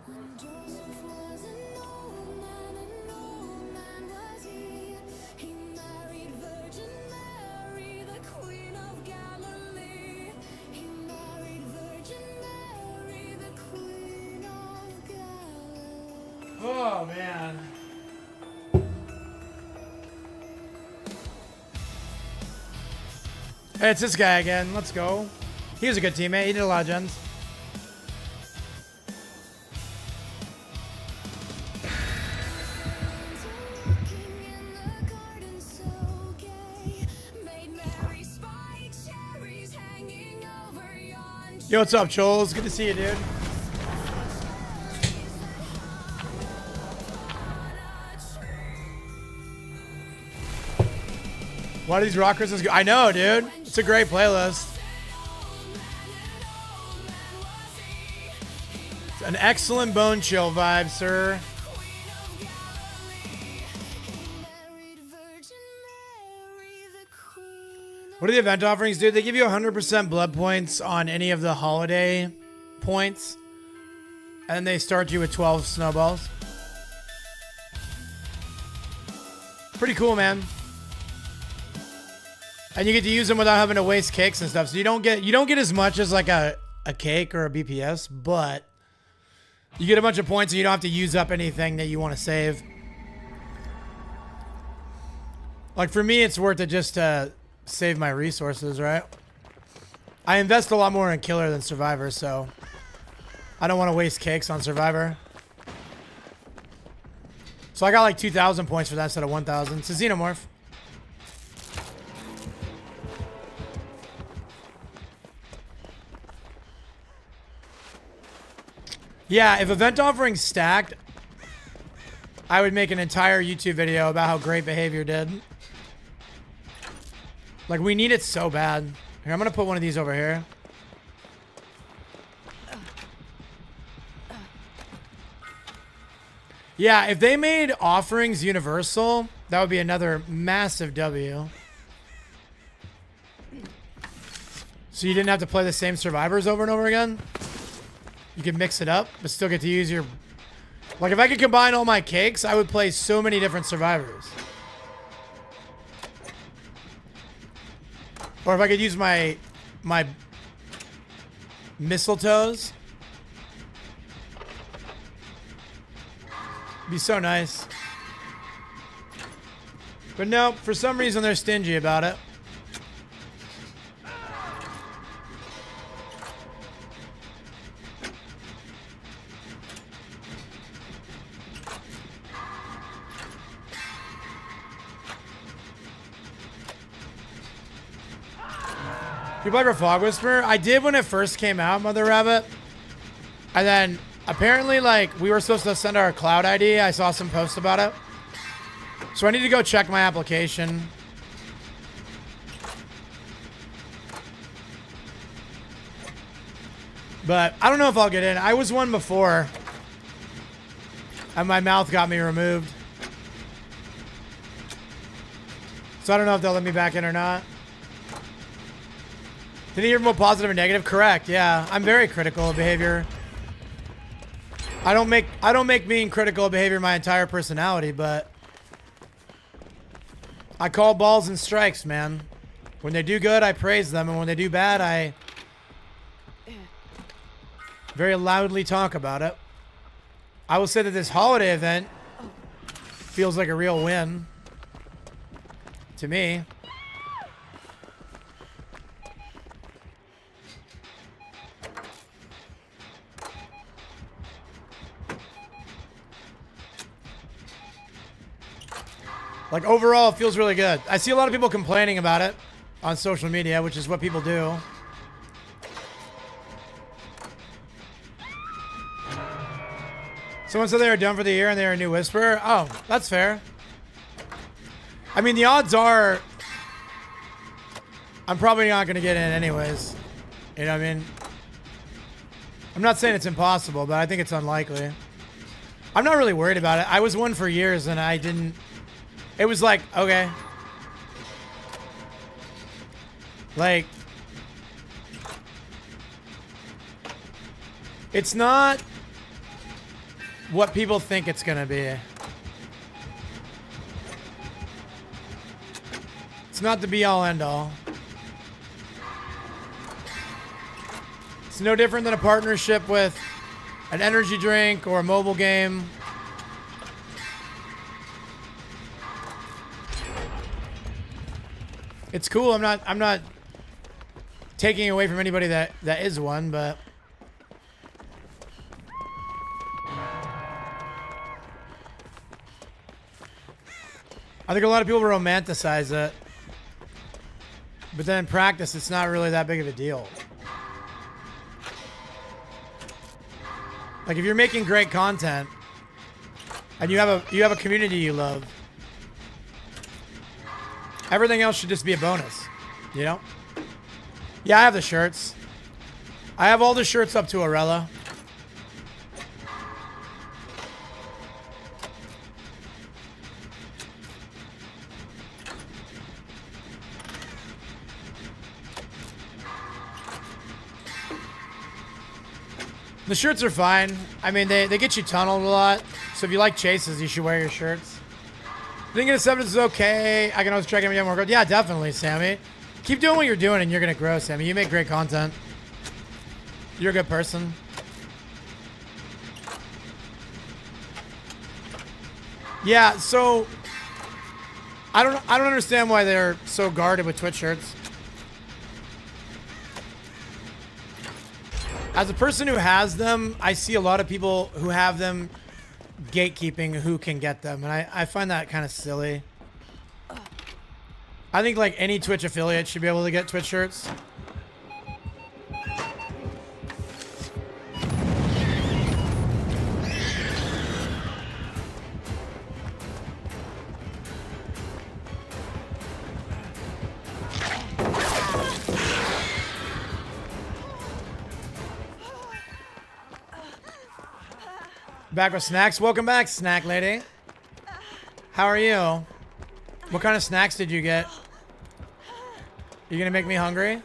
Speaker 3: When Joseph was an old man was he? He married Virgin Mary, the Queen of Galilee. He married Virgin Mary, the Queen of Galilee.
Speaker 2: Oh, man. Hey, it's this guy again. Let's go. He was a good teammate. He did a lot of gens. Yo, what's up, Choles? Good to see you, dude. Why do these rockers is good? I know, dude. It's a great playlist. It's an excellent bone chill vibe, sir. What are the event offerings, dude? They give you 100% blood points on any of the holiday points. And then they start you with 12 snowballs. Pretty cool, man. And you get to use them without having to waste cakes and stuff. So you don't get as much as like a cake or a BPS, but you get a bunch of points and you don't have to use up anything that you want to save. Like for me, it's worth it just to save my resources, right? I invest a lot more in Killer than Survivor, so I don't want to waste cakes on Survivor. So I got like 2,000 points for that instead of 1,000. It's a Xenomorph. Yeah, if event offerings stacked, I would make an entire YouTube video about how great behavior did. Like, we need it so bad. Here, I'm gonna put one of these over here. Yeah, if they made offerings universal, that would be another massive W. So you didn't have to play the same survivors over and over again? You could mix it up, but still get to use your... Like, if I could combine all my cakes, I would play so many different survivors. Or if I could use my mistletoes. Be so nice. But no, for some reason they're stingy about it. You play for Fog Whisperer? I did when it first came out, Mother Rabbit. And then apparently, like, we were supposed to send our cloud ID. I saw some posts about it. So I need to go check my application. But I don't know if I'll get in. I was one before. And my mouth got me removed. So I don't know if they'll let me back in or not. Did you hear more positive or negative? Correct, yeah. I'm very critical of behavior. I don't make being critical of behavior my entire personality, but I call balls and strikes, man. When they do good, I praise them, and when they do bad, I very loudly talk about it. I will say that this holiday event feels like a real win to me. Like, overall, it feels really good. I see a lot of people complaining about it on social media, which is what people do. Someone said they were done for the year and they were a new Whisperer. Oh, that's fair. I mean, the odds are I'm probably not going to get in anyways. You know what I mean? I'm not saying it's impossible, but I think it's unlikely. I'm not really worried about it. I was one for years and I didn't... It was like, okay. Like, it's not what people think it's gonna be. It's not the be-all, end-all. It's no different than a partnership with an energy drink or a mobile game. It's cool. I'm not taking away from anybody that is one, but I think a lot of people romanticize it. But then in practice, it's not really that big of a deal. Like, if you're making great content and you have a community you love, everything else should just be a bonus, you know? Yeah, I have the shirts. I have all the shirts up to Arella. The shirts are fine. I mean, they get you tunneled a lot. So if you like chases, you should wear your shirts. Thinking of 7 is okay. I can always check in and get more growth. Yeah, definitely, Sammy. Keep doing what you're doing and you're going to grow, Sammy. You make great content. You're a good person. Yeah, so I don't understand why they're so guarded with Twitch shirts. As a person who has them, I see a lot of people who have them gatekeeping who can get them, and I find that kind of silly. I think like any Twitch affiliate should be able to get Twitch shirts. Back with snacks. Welcome back, snack lady. How are you? What kind of snacks did you get? You gonna make me hungry?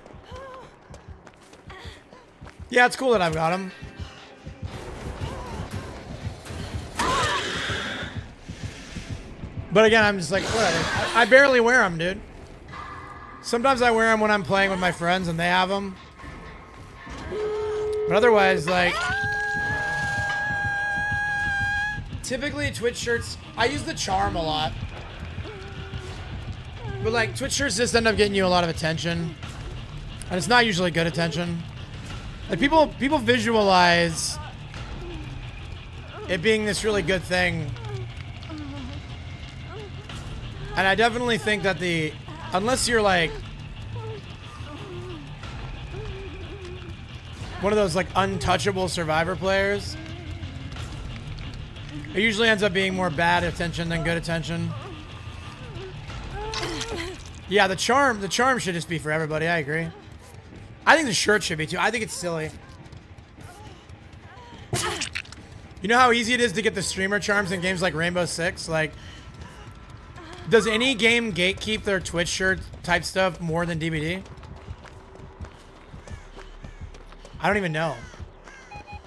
Speaker 2: Yeah, it's cool that I've got them. But again, I'm just like, what? I barely wear them, dude. Sometimes I wear them when I'm playing with my friends and they have them. But otherwise, like, typically Twitch shirts, I use the charm a lot. But like, Twitch shirts just end up getting you a lot of attention. And it's not usually good attention. Like, people visualize it being this really good thing. And I definitely think that unless you're like one of those like untouchable Survivor players, it usually ends up being more bad attention than good attention. Yeah, the charm should just be for everybody. I agree. I think the shirt should be too. I think it's silly. You know how easy it is to get the streamer charms in games like Rainbow Six? Like, does any game gatekeep their Twitch shirt type stuff more than DBD? I don't even know.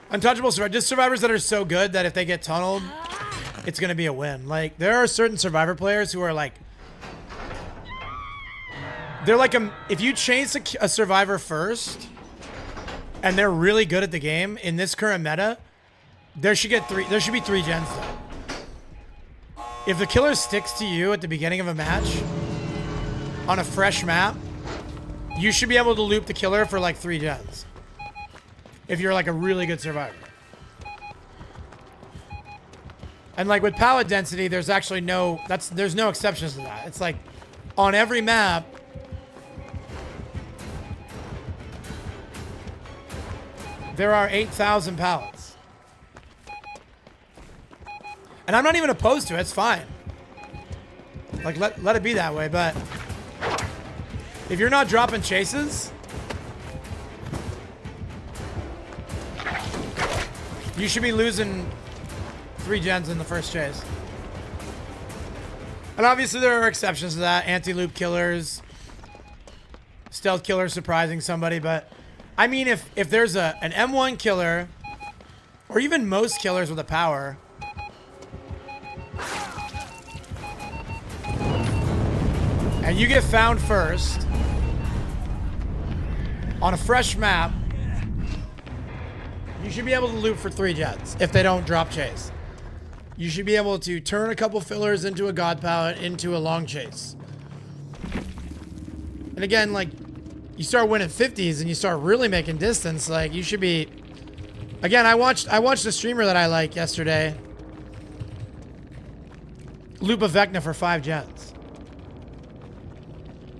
Speaker 2: Untouchable Survivor, just survivors that are so good that if they get tunneled, it's gonna be a win. Like, there are certain Survivor players who are like, they're like if you chase a Survivor first, and they're really good at the game in this current meta, there should be 3 gens though. If the killer sticks to you at the beginning of a match on a fresh map, you should be able to loop the killer for like 3 gens. If you're like a really good survivor. And like with pallet density, there's actually there's no exceptions to that. It's like on every map, there are 8,000 pallets. And I'm not even opposed to it. It's fine. Like, let it be that way. But if you're not dropping chases, you should be losing 3 gens in the first chase. And obviously there are exceptions to that. Anti-loop killers, stealth killers surprising somebody. But I mean, if there's an M1 killer, or even most killers with a power, and you get found first on a fresh map, you should be able to loop for 3 gens if they don't drop chase. You should be able to turn a couple fillers into a god pallet into a long chase. And again, like, you start winning 50s and you start really making distance, like, you should be... Again, I watched a streamer that I like yesterday loop a Vecna for 5 gens.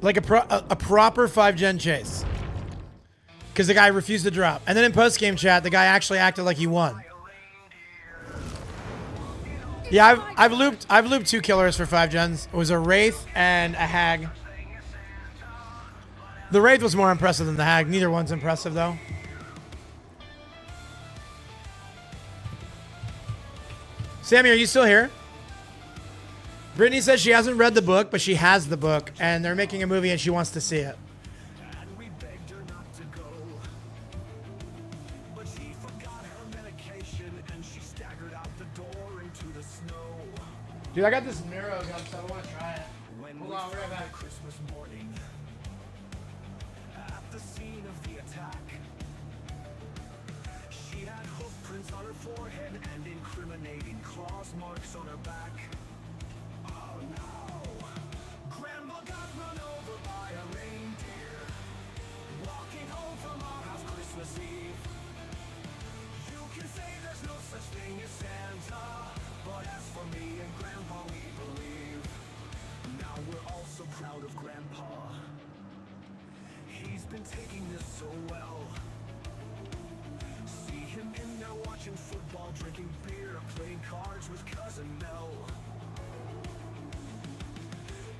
Speaker 2: Like a proper 5-gen chase. Because the guy refused to drop. And then in post-game chat, the guy actually acted like he won. Yeah, I've looped 2 killers for 5 gens. It was a Wraith and a Hag. The Wraith was more impressive than the Hag. Neither one's impressive, though. Sammy, are you still here? Brittany says she hasn't read the book, but she has the book, and they're making a movie and she wants to see it.
Speaker 1: And we begged her not to go, but she forgot her medication and she staggered out the door into the snow.
Speaker 2: Dude, I got this Neuro gun, so I want to try it. Hold on, we're right back.
Speaker 1: Christmas morning, at the scene of the attack, she had hoof prints on her forehead and incriminating claws marks on her back. Oh no! Grandma got run over by a reindeer, walking home from our house Christmas Eve. You can say there's no such thing as Santa, but as for me and Grandpa, we believe. Now we're all so proud of Grandpa. He's been taking this so well. See him in there watching football, drinking beer, playing cards with Cousin Mel.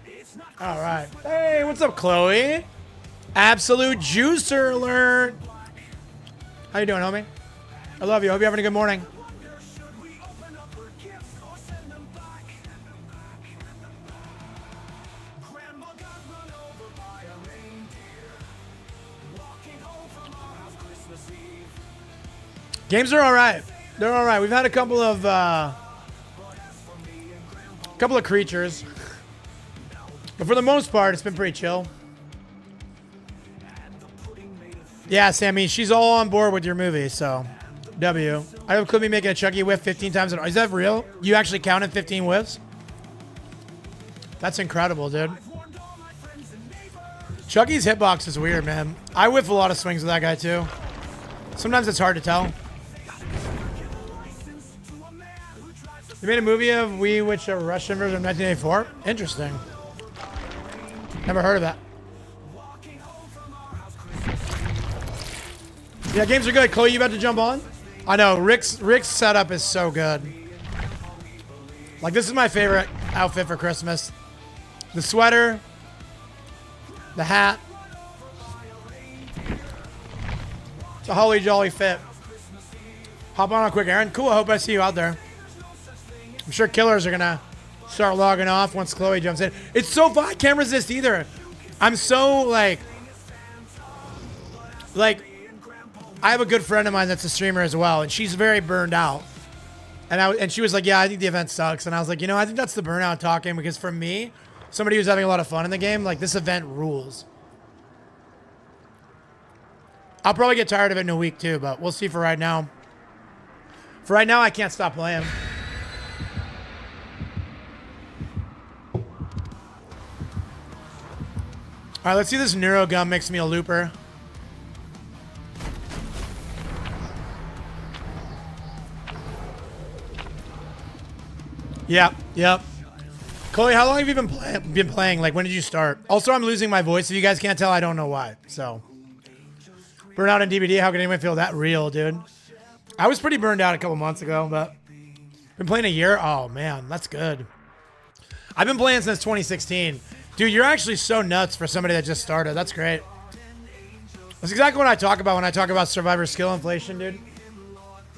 Speaker 1: It's not
Speaker 2: All right. Hey, what's up, Chloe? Absolute juicer alert. How you doing, homie? I love you. Hope you're having a good morning.
Speaker 1: wonder should we
Speaker 2: Games are all right. They're all right. We've had a couple of creatures, but for the most part, it's been pretty chill. Yeah, Sammy, she's all on board with your movie, so W. I have Clippy making a Chucky whiff 15 times. Is that real? You actually counted 15 whiffs? That's incredible, dude. Chucky's hitbox is weird, man. I whiff a lot of swings with that guy, too. Sometimes it's hard to tell. They made a movie of We, which a Russian version of 1984. Interesting. Never heard of that. Yeah, games are good. Chloe, you about to jump on? I know. Rick's setup is so good. Like, this is my favorite outfit for Christmas. The sweater. The hat. It's a holly jolly fit. Hop on a quick errand. Cool, I hope I see you out there. I'm sure killers are gonna start logging off once Chloe jumps in. It's so fun. I can't resist either. I'm so like I have a good friend of mine that's a streamer as well, and she's very burned out. And she was like, yeah, I think the event sucks. And I was like, you know, I think that's the burnout talking, because for me, somebody who's having a lot of fun in the game, like, this event rules. I'll probably get tired of it in a week too, but we'll see for right now. For right now, I can't stop playing. All right, let's see this Neuro Gum makes me a looper. Yep. Chloe, how long have you been playing? Like, when did you start? Also, I'm losing my voice. If you guys can't tell, I don't know why. So, burnout and DVD. How can anyone feel that real, dude? I was pretty burned out a couple months ago, but been playing a year. Oh man, that's good. I've been playing since 2016. Dude, you're actually so nuts for somebody that just started. That's great. That's exactly what I talk about when I talk about Survivor skill inflation, dude.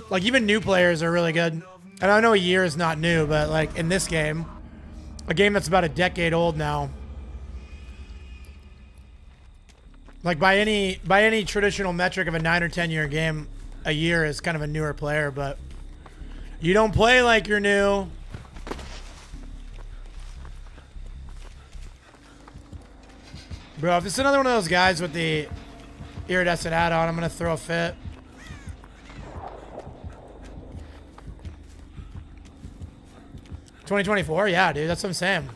Speaker 2: Like, even new players are really good. And I know a year is not new, but like in this game, a game that's about a decade old now. Like by any traditional metric of a 9 or 10 year game, a year is kind of a newer player, but you don't play like you're new. Bro, if it's another one of those guys with the iridescent hat on, I'm gonna throw a fit. $2024? Yeah, dude, that's what I'm saying.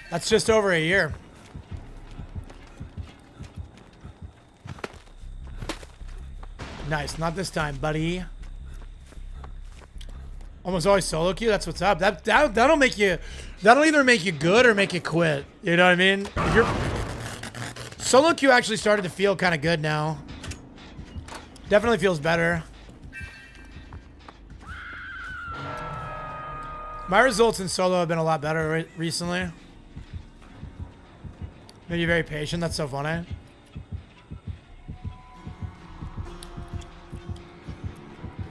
Speaker 2: That's just over a year. Nice, not this time, buddy. Almost always solo queue. That's what's up. That'll make you. That'll either make you good or make you quit. You know what I mean? If you're solo queue actually started to feel kind of good now. Definitely feels better. My results in solo have been a lot better recently. Made you very patient. That's so funny.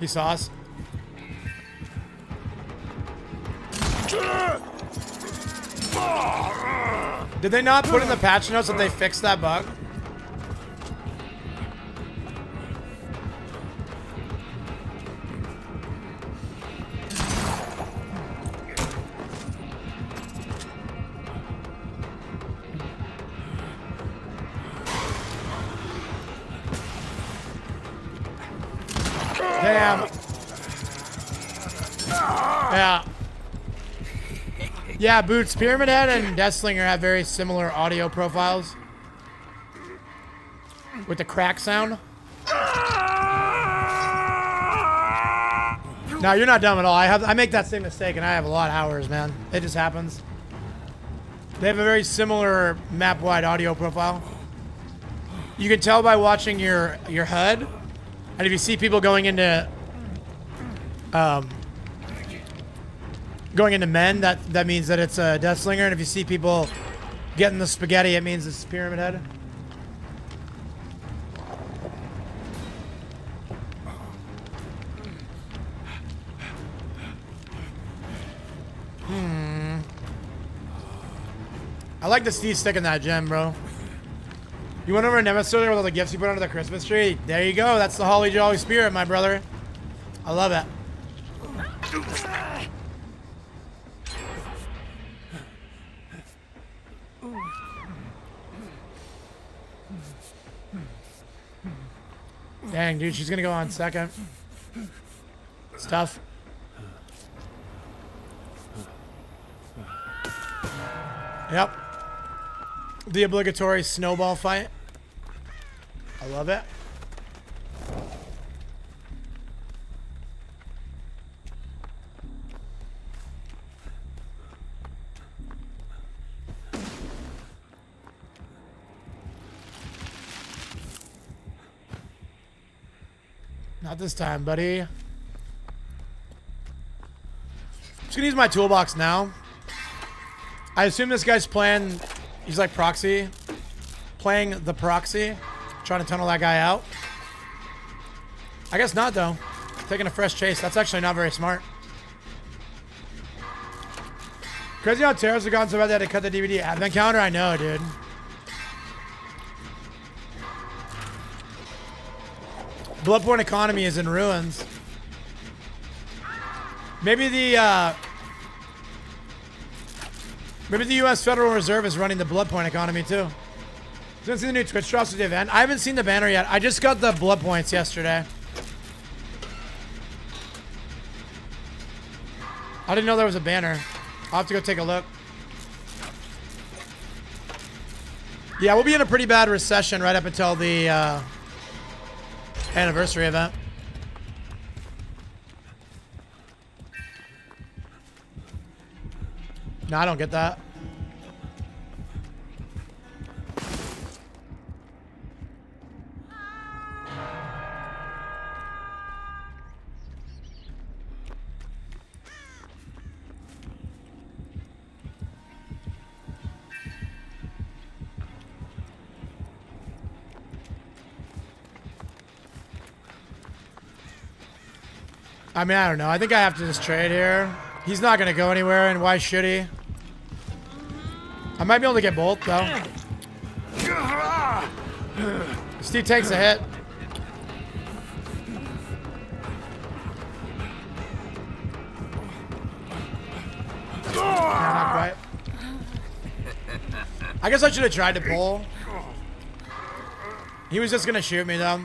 Speaker 2: He saw us. Did they not put in the patch notes that they fixed that bug? Damn. Yeah. Yeah, Boots, Pyramid Head and Deathslinger have very similar audio profiles. With the crack sound. No, you're not dumb at all. I make that same mistake and I have a lot of hours, man. It just happens. They have a very similar map-wide audio profile. You can tell by watching your HUD. And if you see people going into men, that means that it's a Deathslinger. And if you see people getting the spaghetti, it means it's Pyramid Head. I like the Steve stick in that gem, bro. You went over to Nemesis earlier with all the gifts you put under the Christmas tree? There you go. That's the Holly Jolly spirit, my brother. I love it. Dang, dude, she's gonna go on second. It's tough. Yep. The obligatory snowball fight. I love it. Not this time, buddy. I'm just gonna use my toolbox now. I assume this guy's playing, he's like proxy. Playing the proxy. Trying to tunnel that guy out. I guess not, though. Taking a fresh chase. That's actually not very smart. Crazy how terrorists have gone so bad they had to cut the DVD advent calendar. I know, dude. Bloodborne economy is in ruins. Maybe the U.S. Federal Reserve is running the Bloodpoint economy too. You haven't seen the new Twitch drops with the event? I haven't seen the banner yet. I just got the blood points yesterday. I didn't know there was a banner. I'll have to go take a look. Yeah, we'll be in a pretty bad recession right up until the anniversary event. No, I don't get that. I mean, I don't know. I think I have to just trade here. He's not going to go anywhere, and why should he? I might be able to get both, though. Steve takes a hit. Yeah, not quite. I guess I should have tried to pull. He was just going to shoot me, though.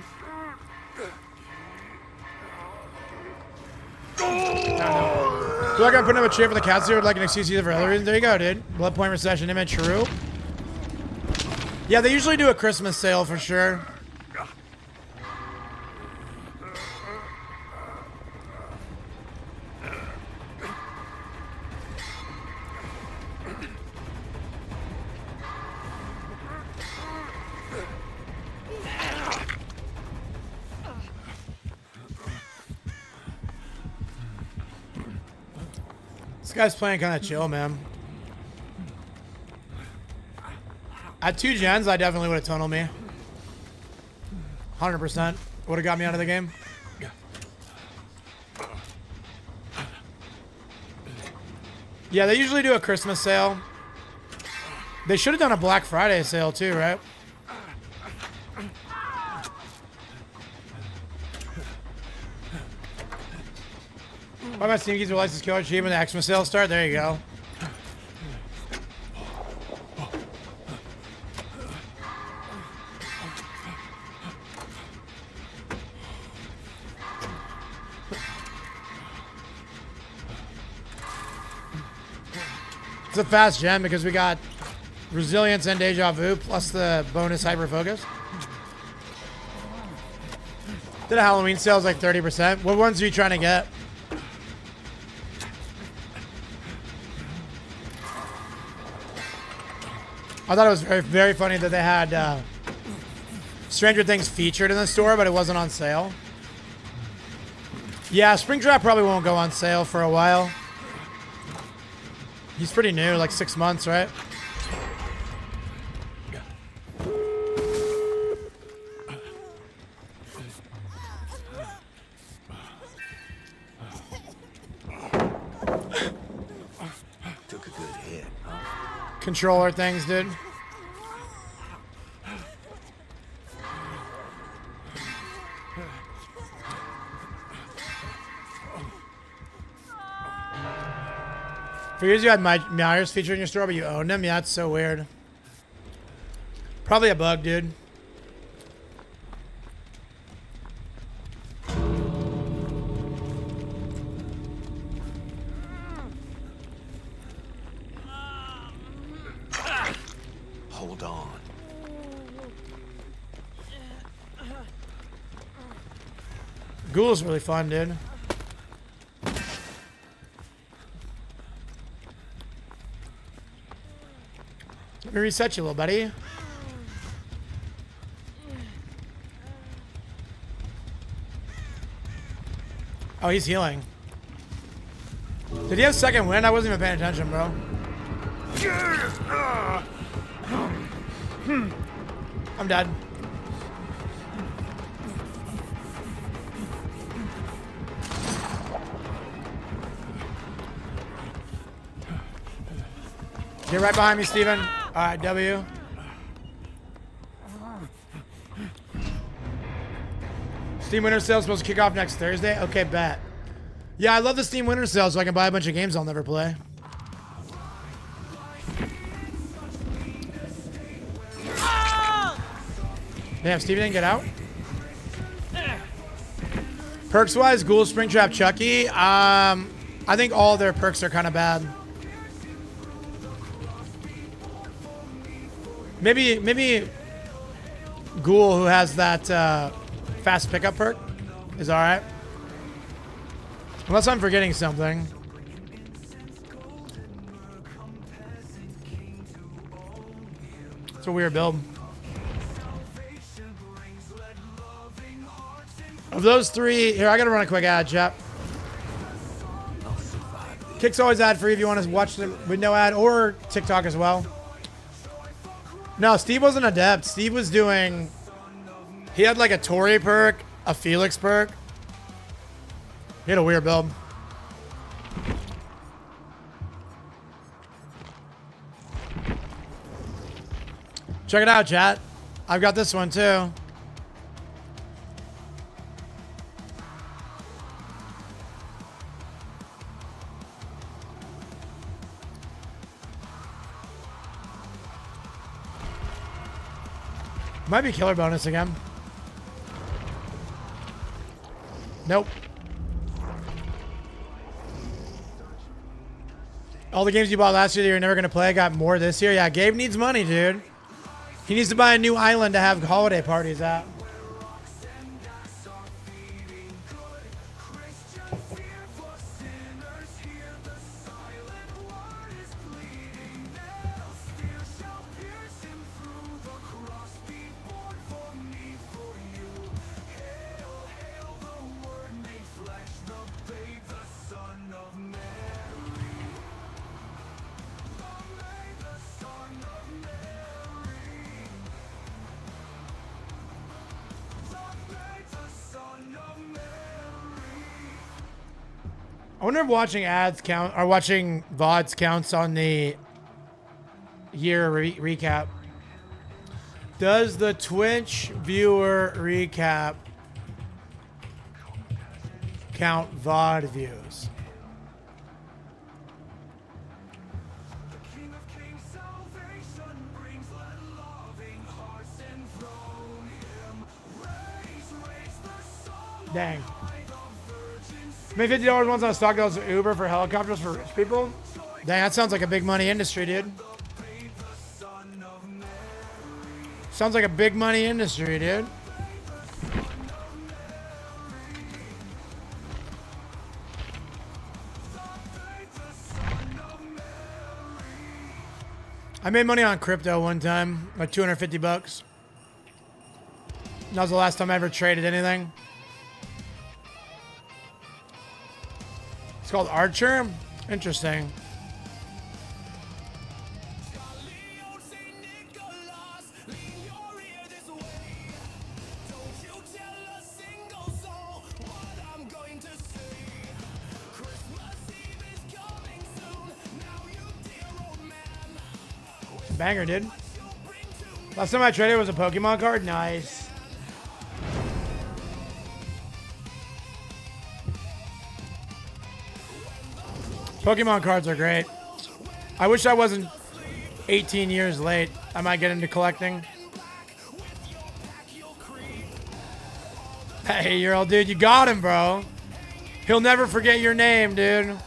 Speaker 2: So I gotta put him a chair for the cats here with like an excuse either for other reasons. There you go, dude. Blood Point Recession image, true. Yeah, they usually do a Christmas sale for sure. This guy's playing kind of chill, man. At 2 gens, I definitely would have tunneled me. 100%. Would have got me out of the game. Yeah, they usually do a Christmas sale. They should have done a Black Friday sale too, right? Why my Steam keys with license killer achievement the Xmas sale start? There you go. It's a fast gen because we got resilience and deja vu plus the bonus hyper focus. Did a Halloween sales like 30%. What ones are you trying to get? I thought it was very, very funny that they had Stranger Things featured in the store, but it wasn't on sale. Yeah, Springtrap probably won't go on sale for a while. He's pretty new, like 6 months, right?
Speaker 1: Took a good hit.
Speaker 2: Controller things, dude. For years you had Myers featured in your store, but you owned him? Yeah, that's so weird. Probably a bug, dude.
Speaker 1: Hold on.
Speaker 2: Ghoul's really fun, dude. Let me reset you, little buddy. Oh, he's healing. Did he have second wind? I wasn't even paying attention, bro. I'm dead. Get right behind me, Steven. All right, W. Steam Winter Sale is supposed to kick off next Thursday? Okay, bet. Yeah, I love the Steam Winter Sale so I can buy a bunch of games I'll never play. Damn, Steven didn't get out? Perks-wise, Ghoul, Springtrap, Chucky. I think all their perks are kind of bad. Maybe Ghoul, who has that fast pickup perk, is all right. Unless I'm forgetting something. It's a weird build. Of those three, here, I gotta run a quick ad, chat. Kick's always ad free if you want to watch it with no ad, or TikTok as well. No, Steve wasn't adept. Steve was doing... He had like a Tory perk, a Felix perk. He had a weird build. Check it out, chat. I've got this one too. Might be killer bonus again. Nope. All the games you bought last year that you're never going to play got more this year. Yeah, Gabe needs money, dude. He needs to buy a new island to have holiday parties at. I wonder if watching ads count or watching VODs counts on the year recap. Does the Twitch viewer recap count VOD views? Dang. Made $50 once on stock dollars Uber for helicopters for rich people. Dang, that sounds like a big money industry, dude. Sounds like a big money industry, dude. I made money on crypto one time, like 250 bucks. That was the last time I ever traded anything. It's called Archer. Interesting. Banger, dude. Last time I traded was a Pokemon card. Nice. Pokemon cards are great. I wish I wasn't 18 years late. I might get into collecting. Hey, you're all dude. You got him, bro. He'll never forget your name, dude.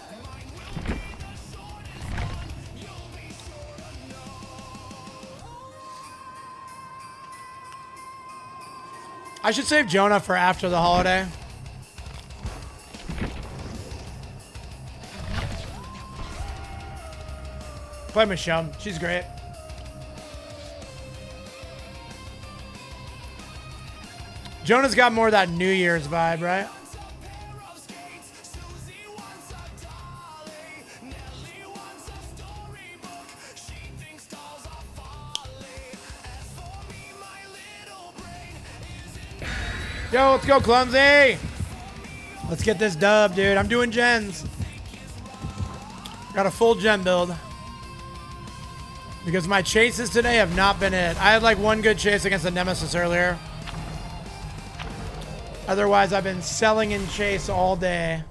Speaker 2: I should save Jonah for after the holiday. Play Michelle. She's great. Jonah's got more of that New Year's vibe, right? Yo, let's go, Clumsy. Let's get this dub, dude. I'm doing gens. Got a full gen build. Because my chases today have not been it. I had like one good chase against the Nemesis earlier. Otherwise, I've been selling in chase all day.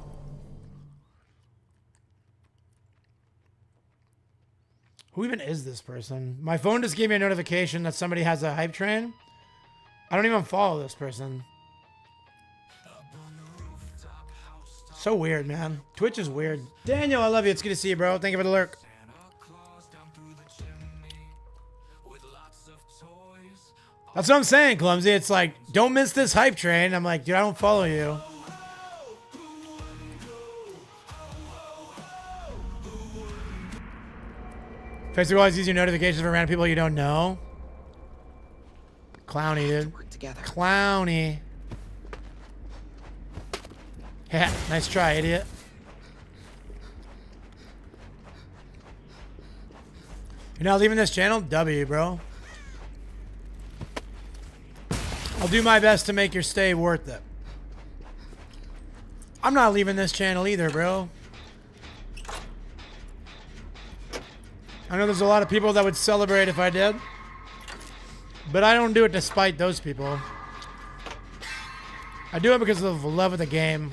Speaker 2: Who even is this person? My phone just gave me a notification that somebody has a hype train. I don't even follow this person. So weird, man. Twitch is weird. Daniel, I love you. It's good to see you, bro. Thank you for the lurk. That's what I'm saying, Clumsy. It's like, don't miss this hype train. I'm like, dude, I don't follow you. Facebook always use your notifications for random people you don't know. Clowny, dude.
Speaker 4: Work together.
Speaker 2: Clowny. Yeah, nice try, idiot. You're not leaving this channel? W, bro. I'll do my best to make your stay worth it. I'm not leaving this channel either, bro. I know there's a lot of people that would celebrate if I did. But I don't do it despite those people. I do it because of the love of the game.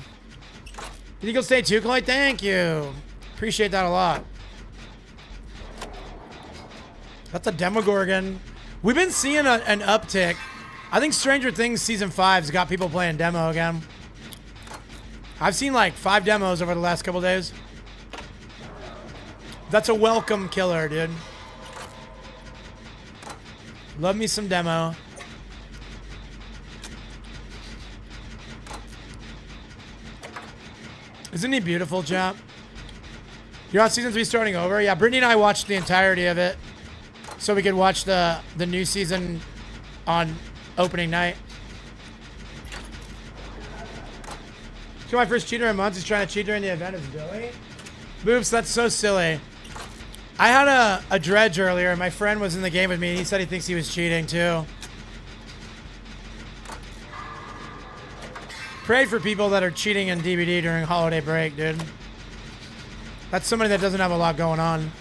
Speaker 2: You think you'll stay too, Clay? Thank you. Appreciate that a lot. That's a Demogorgon. We've been seeing an uptick. I think Stranger Things Season 5's got people playing demo again. I've seen like 5 demos over the last couple days. That's a welcome killer, dude. Love me some demo. Isn't he beautiful, chap? You're on Season 3 starting over? Yeah, Brittany and I watched the entirety of it so we could watch the new season on opening night. So my first cheater in months is trying to cheat during the event is Billy. Boops, that's so silly. I had a dredge earlier. My friend was in the game with me. And he said he thinks he was cheating too. Pray for people that are cheating in DVD during holiday break, dude. That's somebody that doesn't have a lot going on.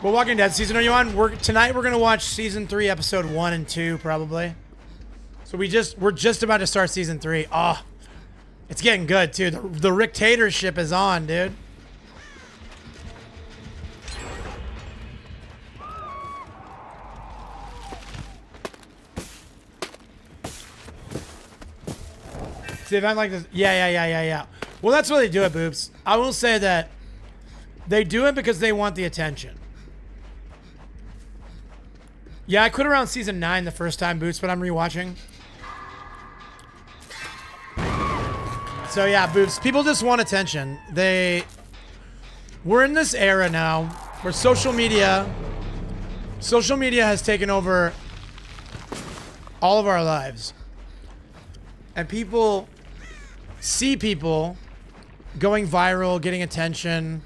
Speaker 2: What Walking Dead season are you on? Tonight we're gonna watch season 3, episode 1 and 2, probably. So we're just about to start season 3. Oh, it's getting good too. The Rictatorship is on, dude. See, if I'm like this, yeah. Well, that's why they do it, Boops. I will say that they do it because they want the attention. Yeah, I quit around season 9 the first time, Boots, but I'm rewatching. So yeah, Boots, people just want attention. We're in this era now where social media has taken over all of our lives. And people see people going viral, getting attention,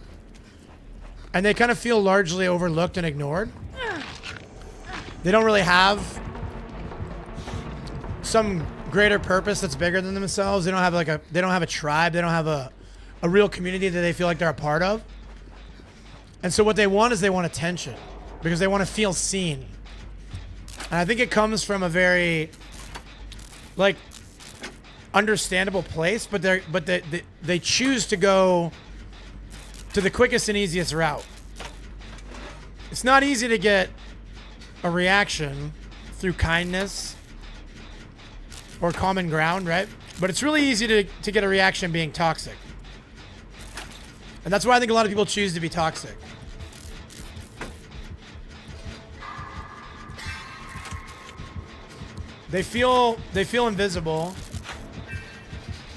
Speaker 2: and they kind of feel largely overlooked and ignored. They don't really have some greater purpose that's bigger than themselves. They don't have a tribe. They don't have a real community that they feel like they're a part of. And so what they want is they want attention because they want to feel seen. And I think it comes from a very, like, understandable place, but they choose to go to the quickest and easiest route. It's not easy to get a reaction through kindness or common ground, right? But it's really easy to get a reaction being toxic. And that's why I think a lot of people choose to be toxic. They feel invisible,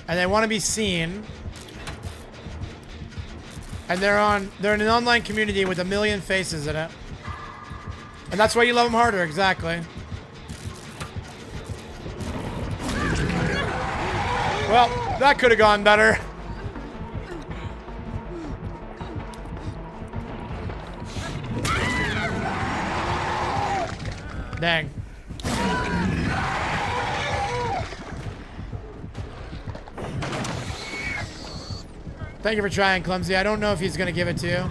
Speaker 2: and they want to be seen. And they're in an online community with 1 million faces in it. And that's why you love them harder, exactly. Well, that could have gone better. Dang. Thank you for trying, Clumsy. I don't know if he's going to give it to you.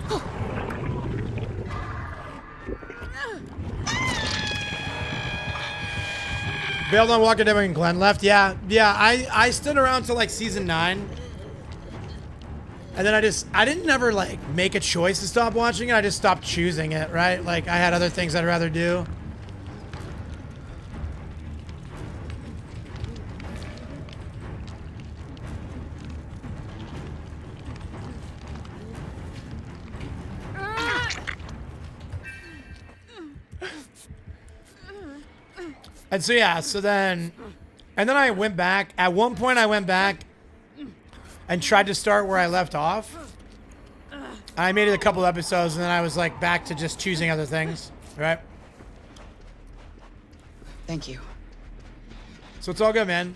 Speaker 2: Bailed on Walker Dead when Glenn left. Yeah. I stood around till like season 9. And then I didn't ever like make a choice to stop watching it. I just stopped choosing it, right? Like I had other things I'd rather do. And so yeah, and then I went back. At one point I went back and tried to start where I left off. I made it a couple episodes and then I was like back to just choosing other things, right?
Speaker 4: Thank you.
Speaker 2: So it's all good, man.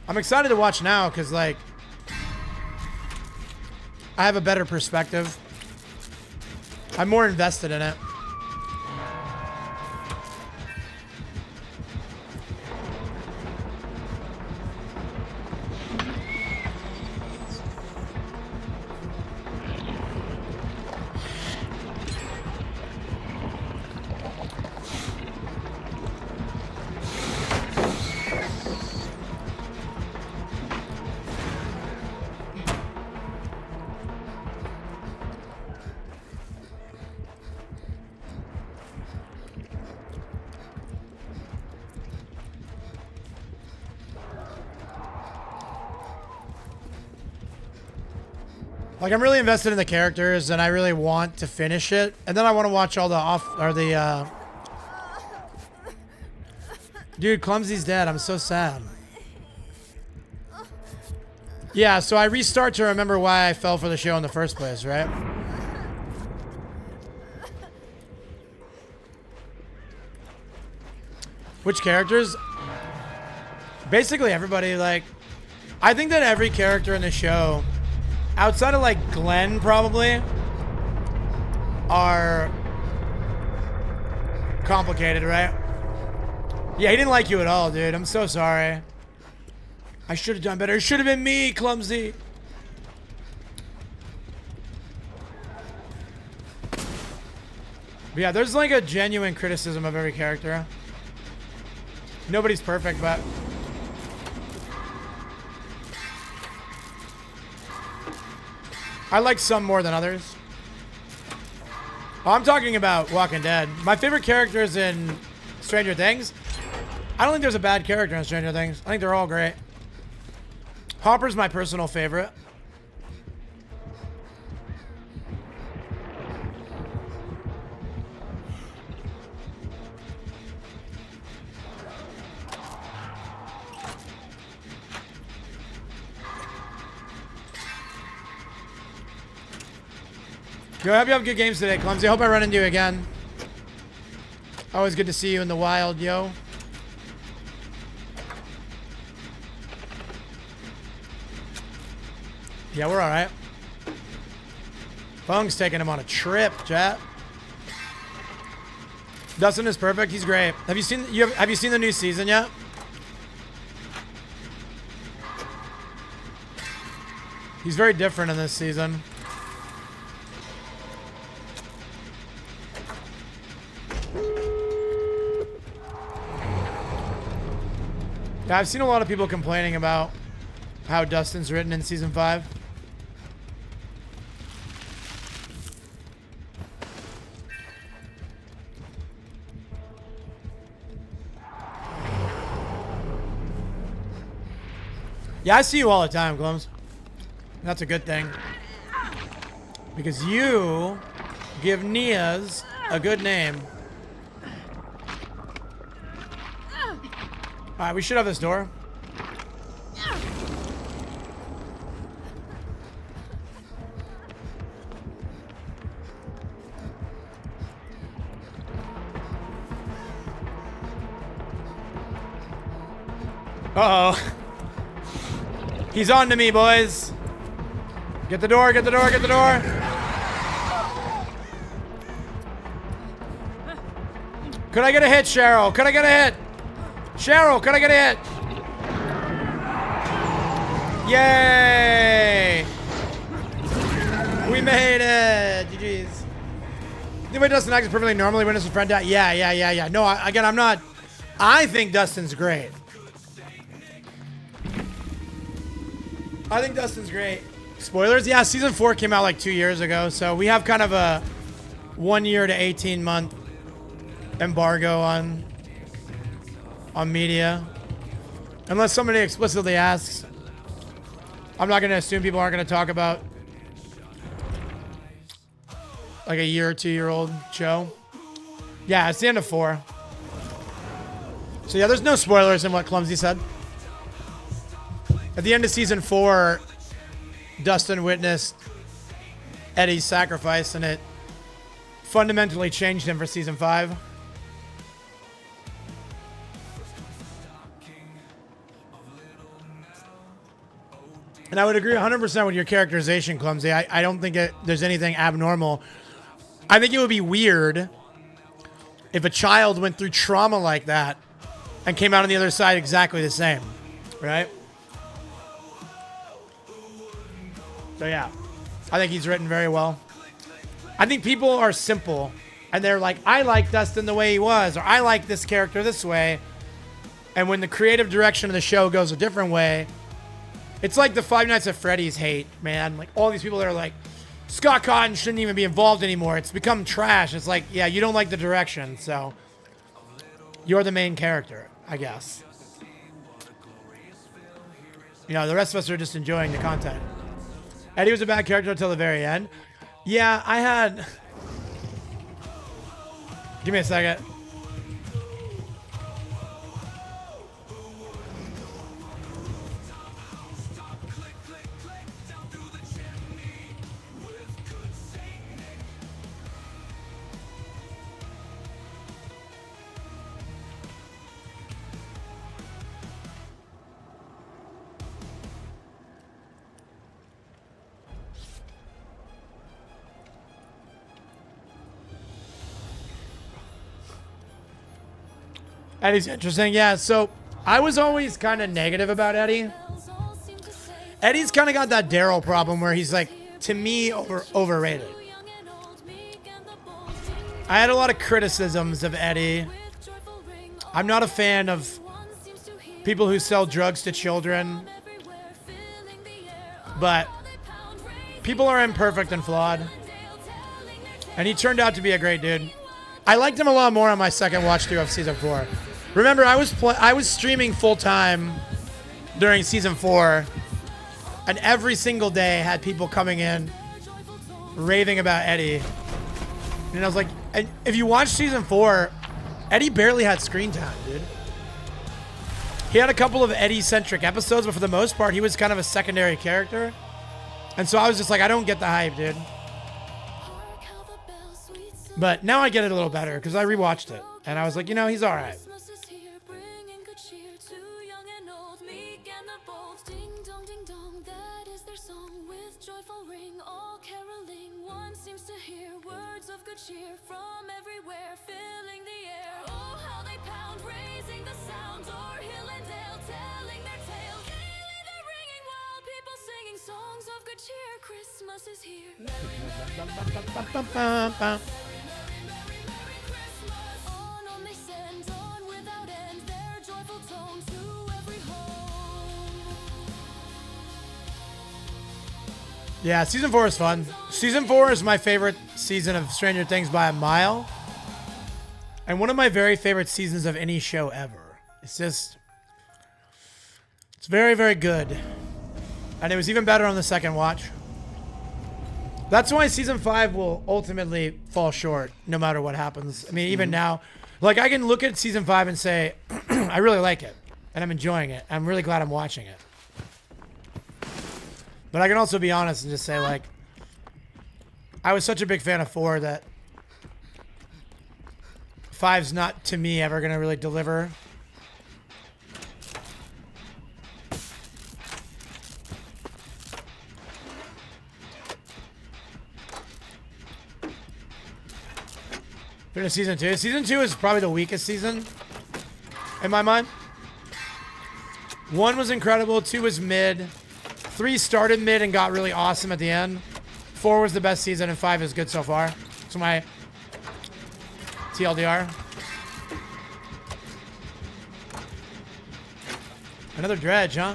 Speaker 2: I'm excited to watch now because like I have a better perspective. I'm more invested in it. Like I'm really invested in the characters and I really want to finish it. And then I want to watch all the Dude, Clumsy's dead. I'm so sad. Yeah, so I restart to remember why I fell for the show in the first place, right? Which characters? Basically everybody, like I think that every character in the show outside of like Glenn probably are complicated, right? Yeah, he didn't like you at all, dude. I'm so sorry. I should have done better. It should have been me, Clumsy. But yeah, there's like a genuine criticism of every character. Nobody's perfect, but I like some more than others. Oh, I'm talking about Walking Dead. My favorite characters in Stranger Things. I don't think there's a bad character in Stranger Things. I think they're all great. Hopper's my personal favorite. Yo, I hope you have good games today, Clumsy. I hope I run into you again. Always good to see you in the wild, yo. Yeah, we're all right. Fung's taking him on a trip, chat. Dustin is perfect. He's great. Have you seen the new season yet? He's very different in this season. Yeah, I've seen a lot of people complaining about how Dustin's written in season 5. Yeah, I see you all the time, Glums. That's a good thing. Because you give Nias a good name. Alright, we should have this door. Uh-oh. He's on to me, boys. Get the door, get the door, get the door. Could I get a hit, Cheryl? Could I get a hit? Cheryl, could I get a hit? Yay! We made it! GG's. Anybody Dustin acts perfectly normally when his friend died? Yeah. No, again, I'm not. I think Dustin's great. I think Dustin's great. Spoilers? Yeah, season 4 came out like 2 years ago, so we have kind of a 1 year to 18 month embargo on media. Unless somebody explicitly asks. I'm not going to assume people aren't going to talk about like a year or 2 year old show. Yeah, it's the end of 4. So yeah, there's no spoilers in what Clumsy said. At the end of season 4, Dustin witnessed Eddie's sacrifice, and it fundamentally changed him for season 5. And I would agree 100% with your characterization, Clumsy. I don't think there's anything abnormal. I think it would be weird if a child went through trauma like that and came out on the other side exactly the same, right? So yeah, I think he's written very well. I think people are simple, and they're like, I like Dustin the way he was, or I like this character this way. And when the creative direction of the show goes a different way, it's like the Five Nights at Freddy's hate, man. Like all these people that are like, Scott Cotton shouldn't even be involved anymore. It's become trash. It's like, yeah, you don't like the direction, so you're the main character, I guess. You know, the rest of us are just enjoying the content. Eddie was a bad character until the very end. Yeah, I had... Give me a second. Eddie's interesting. Yeah, so I was always kind of negative about Eddie. Eddie's kind of got that Daryl problem where he's like, to me, overrated. I had a lot of criticisms of Eddie. I'm not a fan of people who sell drugs to children. But people are imperfect and flawed. And he turned out to be a great dude. I liked him a lot more on my second watch through of season 4. Remember, I was streaming full time during season 4, and every single day had people coming in raving about Eddie. And I was like, and if you watch season 4, Eddie barely had screen time, dude. He had a couple of Eddie-centric episodes, but for the most part, he was kind of a secondary character. And so I was just like, I don't get the hype, dude. But now I get it a little better because I rewatched it. And I was like, you know, he's all right.
Speaker 3: Christmas is here. On they send on without end their joyful tone to every home.
Speaker 2: Yeah, season 4 is fun. Season 4 is my favorite season of Stranger Things by a mile. And one of my very favorite seasons of any show ever. It's just... It's very, very good. And it was even better on the second watch. That's why season 5 will ultimately fall short, no matter what happens. I mean, even now, like I can look at season 5 and say, I really like it, and I'm enjoying it. I'm really glad I'm watching it. But I can also be honest and just say, like, I was such a big fan of 4 that 5's not, to me, ever gonna really deliver. Finish season 2. Season 2 is probably the weakest season in my mind. 1 was incredible. 2 was mid. 3 started mid and got really awesome at the end. 4 was the best season, and 5 is good so far. So my TLDR. Another dredge, huh?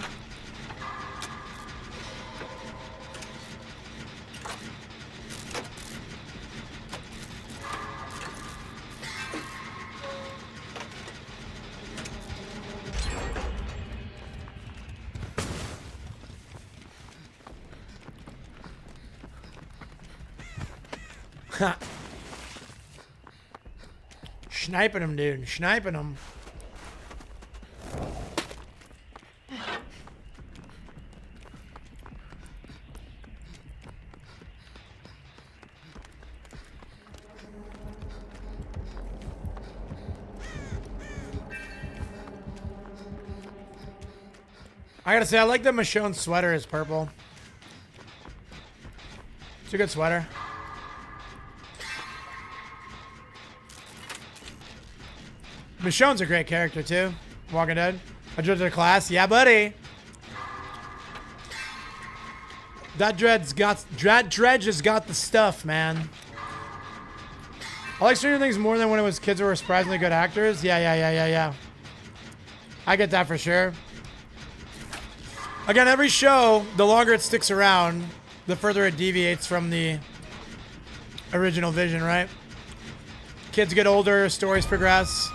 Speaker 2: Sniping him, dude. Sniping him. I gotta say, I like that Michonne's sweater is purple. It's a good sweater. Michonne's a great character too. Walking Dead. I judge their class. Yeah, buddy. That Dredge has got the stuff, man. I like Stranger Things more than when it was kids who were surprisingly good actors. Yeah. I get that for sure. Again, every show, the longer it sticks around, the further it deviates from the original vision, right? Kids get older, stories progress.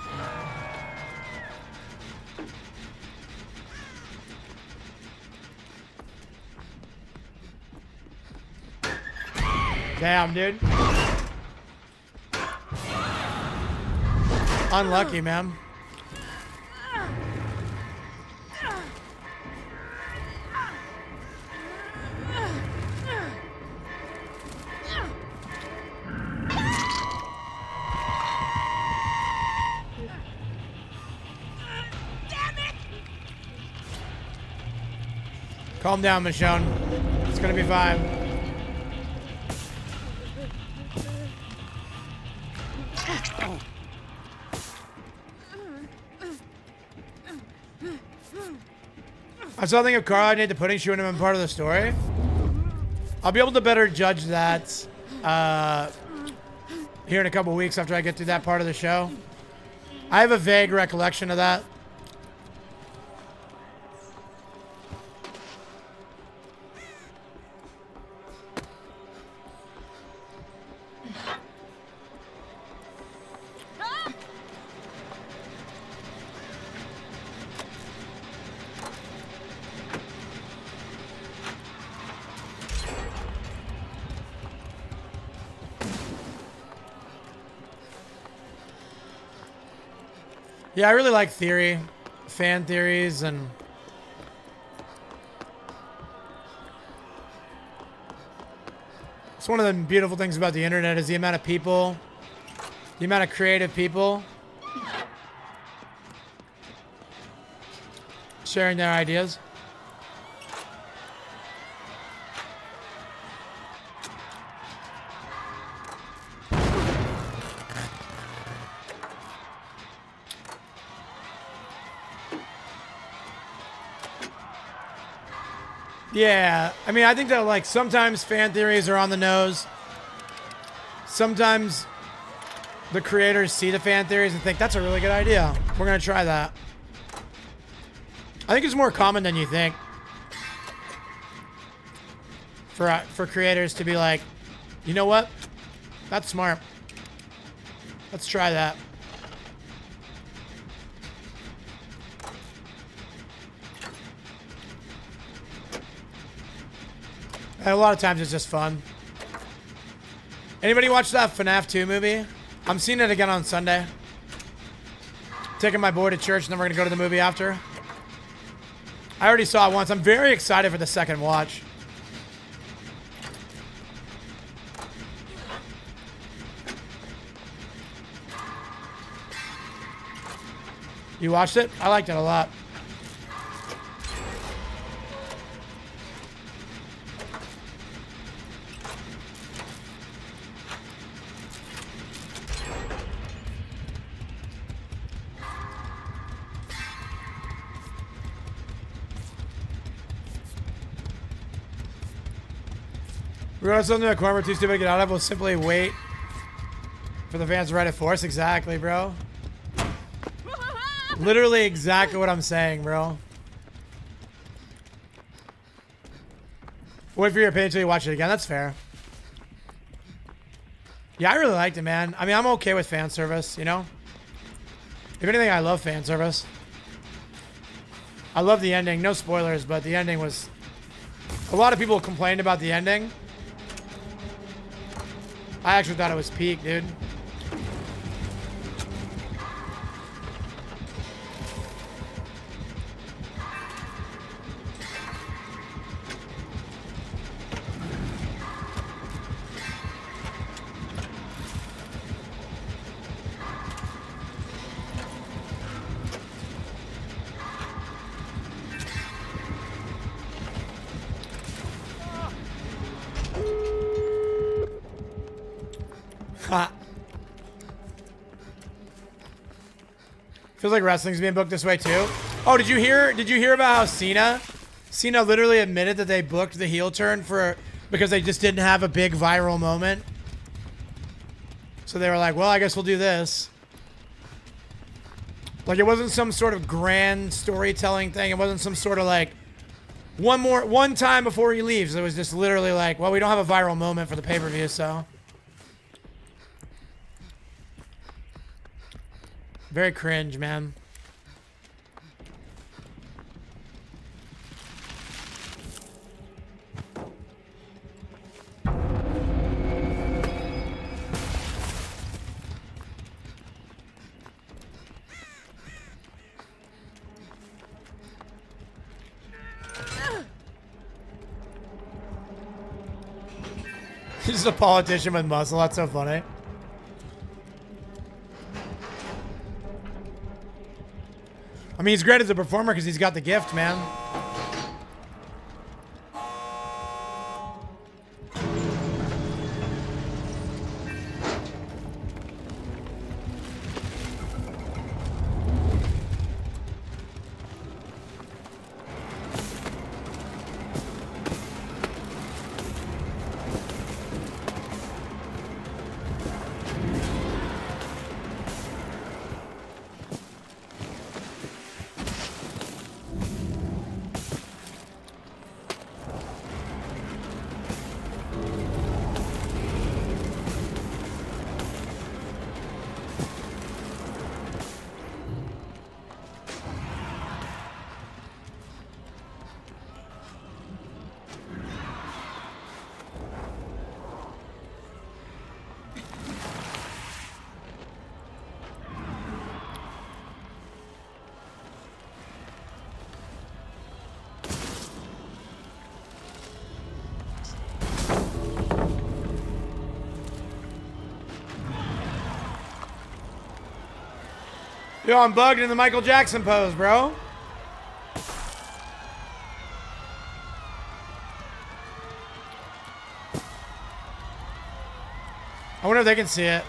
Speaker 2: Damn, dude. Unlucky, man. Calm down, Michonne. It's gonna be fine. I still think if Carl had made the pudding, she wouldn't have been part of the story. I'll be able to better judge that here in a couple weeks after I get through that part of the show. I have a vague recollection of that. Yeah, I really like theory, fan theories, and it's one of the beautiful things about the internet is the amount of people, the amount of creative people sharing their ideas. Yeah, I mean, I think that, like, sometimes fan theories are on the nose. Sometimes the creators see the fan theories and think, that's a really good idea. We're going to try that. I think it's more common than you think. for creators to be like, you know what? That's smart. Let's try that. And a lot of times it's just fun. Anybody watch that FNAF 2 movie? I'm seeing it again on Sunday. Taking my boy to church, and then we're gonna go to the movie after. I already saw it once. I'm very excited for the second watch. You watched it? I liked it a lot. We're going to something that we're too stupid to get out of. We'll simply wait for the fans to ride it for us. Exactly, bro. Literally exactly what I'm saying, bro. Wait for your page until you watch it again. That's fair. Yeah, I really liked it, man. I mean, I'm okay with fan service, you know? If anything, I love fan service. I love the ending. No spoilers, but the ending was... A lot of people complained about the ending. I actually thought it was peak, dude. Ha. Feels like wrestling's being booked this way too. Oh, did you hear about how Cena literally admitted that they booked the heel turn because they just didn't have a big viral moment. So they were like, well, I guess we'll do this. Like, it wasn't some sort of grand storytelling thing. It wasn't some sort of like one time before he leaves. It was just literally like, well, we don't have a viral moment for the pay-per-view, so. Very cringe, man. He's just a politician with muscle. That's so funny. I mean, he's great as a performer because he's got the gift, man. Yo, I'm bugged in the Michael Jackson pose, bro. I wonder if they can see it.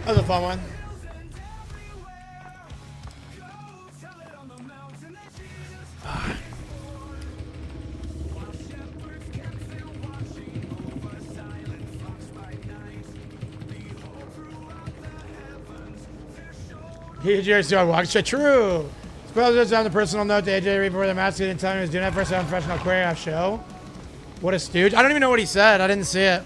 Speaker 2: That was a fun one. AJ Star walks shit. True. Suppose it's on the personal note to AJ Reed before the match. He didn't tell me he was doing that first professional choreograph show. What a stooge. I don't even know what he said. I didn't see it.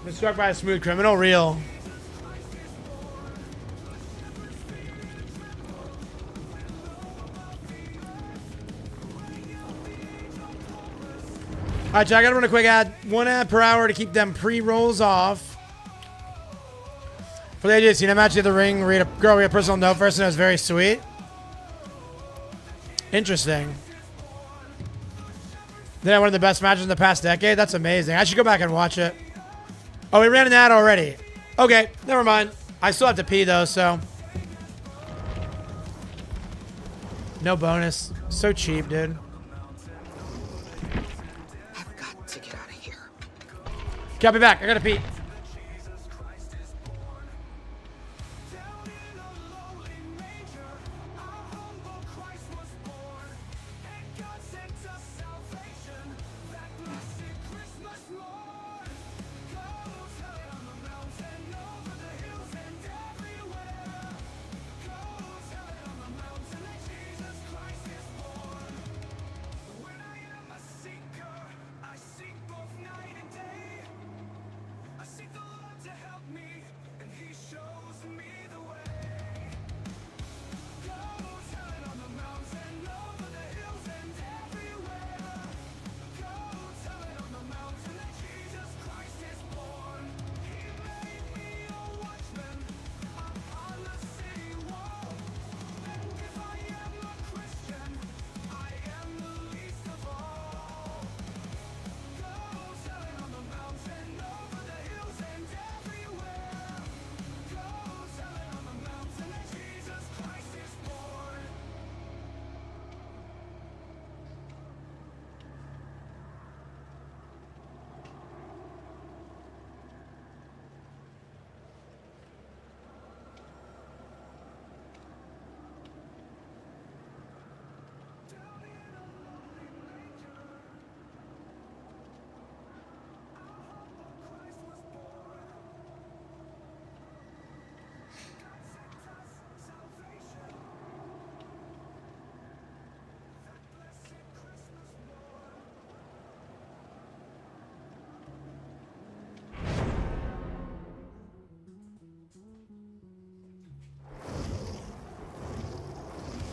Speaker 2: Been struck by a smooth criminal. Real. All right, Jack, I gotta run a quick ad. 1 ad per hour to keep them pre-rolls off. For the AJ Cena match, the ring, read a personal note first, and it was very sweet. Interesting. Then one of the best matches in the past decade. That's amazing. I should go back and watch it. Oh, we ran an ad already. Okay, never mind. I still have to pee though, so. No bonus. So cheap, dude.
Speaker 4: I've got to get out of here.
Speaker 2: Okay, I'll be back. I gotta pee.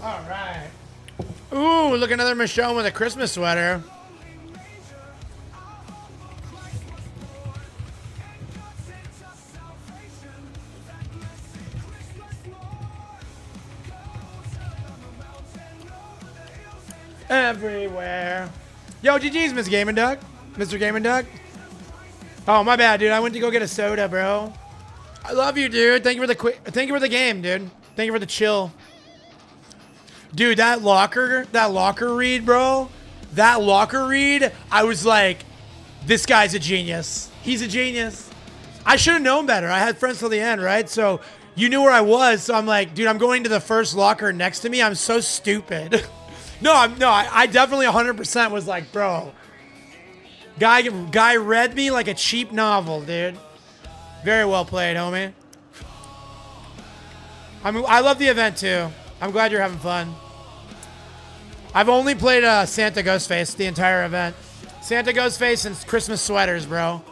Speaker 2: All right. Ooh, look, another Michonne with a Christmas sweater. Everywhere. Yo, GG's, Miss Gaming Duck. Mr. Gaming Duck. Oh, my bad, dude. I went to go get a soda, bro. I love you, dude. Thank you for the thank you for the game, dude. Thank you for the chill. Dude, that locker read, bro. That locker read, I was like, this guy's a genius. He's a genius. I should have known better. I had friends till the end, right? So you knew where I was. So I'm like, dude, I'm going to the first locker next to me. I'm so stupid. I definitely 100% was like, bro. Guy read me like a cheap novel, dude. Very well played, homie. I love the event too. I'm glad you're having fun. I've only played Santa Ghostface the entire event. Santa Ghostface and Christmas sweaters, bro.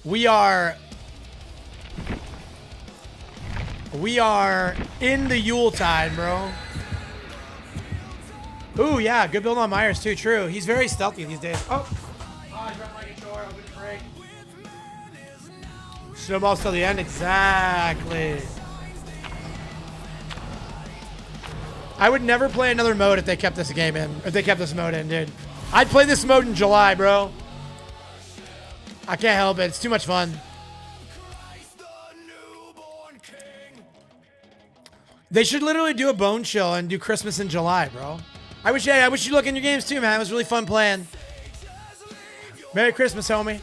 Speaker 2: We are in the Yuletide, bro. Ooh, yeah, good build on Myers too. True. He's very stealthy these days. Oh, I dropped my controller. Open the break. Snowballs till the end. Exactly. I would never play another mode if they kept this game in. If they kept this mode in, dude. I'd play this mode in July, bro. I can't help it. It's too much fun. They should literally do a bone chill and do Christmas in July, bro. I wish you look in your games too, man. It was really fun playing. Merry Christmas, homie.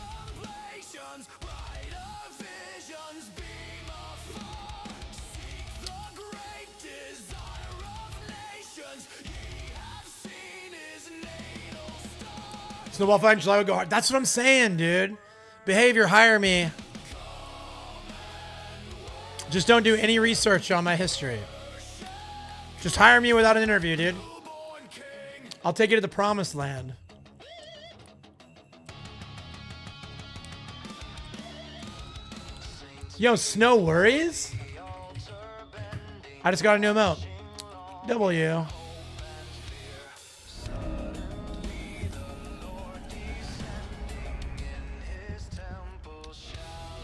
Speaker 2: Snowball fight in July would go hard. That's what I'm saying, dude. Behavior, hire me. Just don't do any research on my history. Just hire me without an interview, dude. I'll take you to the promised land. Yo, Snow worries? I just got a new emote. W.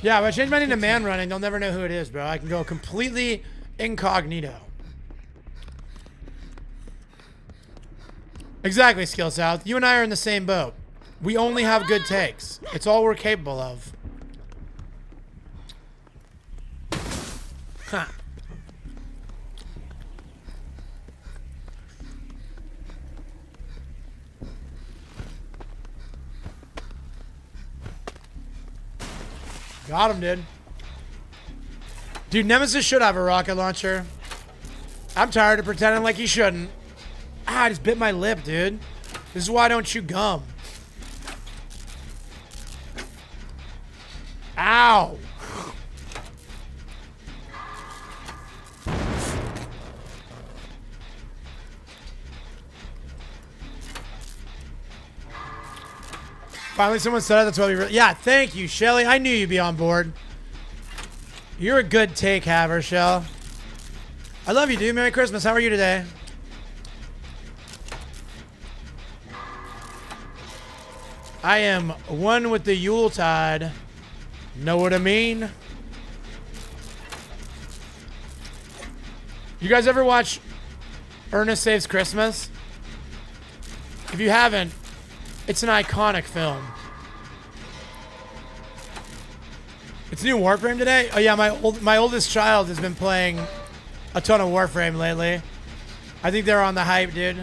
Speaker 2: Yeah, if I change my name to Man Running, they'll never know who it is, bro. I can go completely incognito. Exactly, Skill South. You and I are in the same boat. We only have good takes. It's all we're capable of. Huh. Got him, dude. Dude, Nemesis should have a rocket launcher. I'm tired of pretending like he shouldn't. Ah, I just bit my lip, dude. This is why I don't chew gum. Ow. Finally, someone said it. That's what we really... Yeah, thank you, Shelly. I knew you'd be on board. You're a good take haver, Shell. I love you, dude. Merry Christmas. How are you today? I am one with the Yuletide. Know what I mean? You guys ever watch Ernest Saves Christmas? If you haven't, it's an iconic film. It's new Warframe today? Oh yeah, my oldest child has been playing a ton of Warframe lately. I think they're on the hype, dude.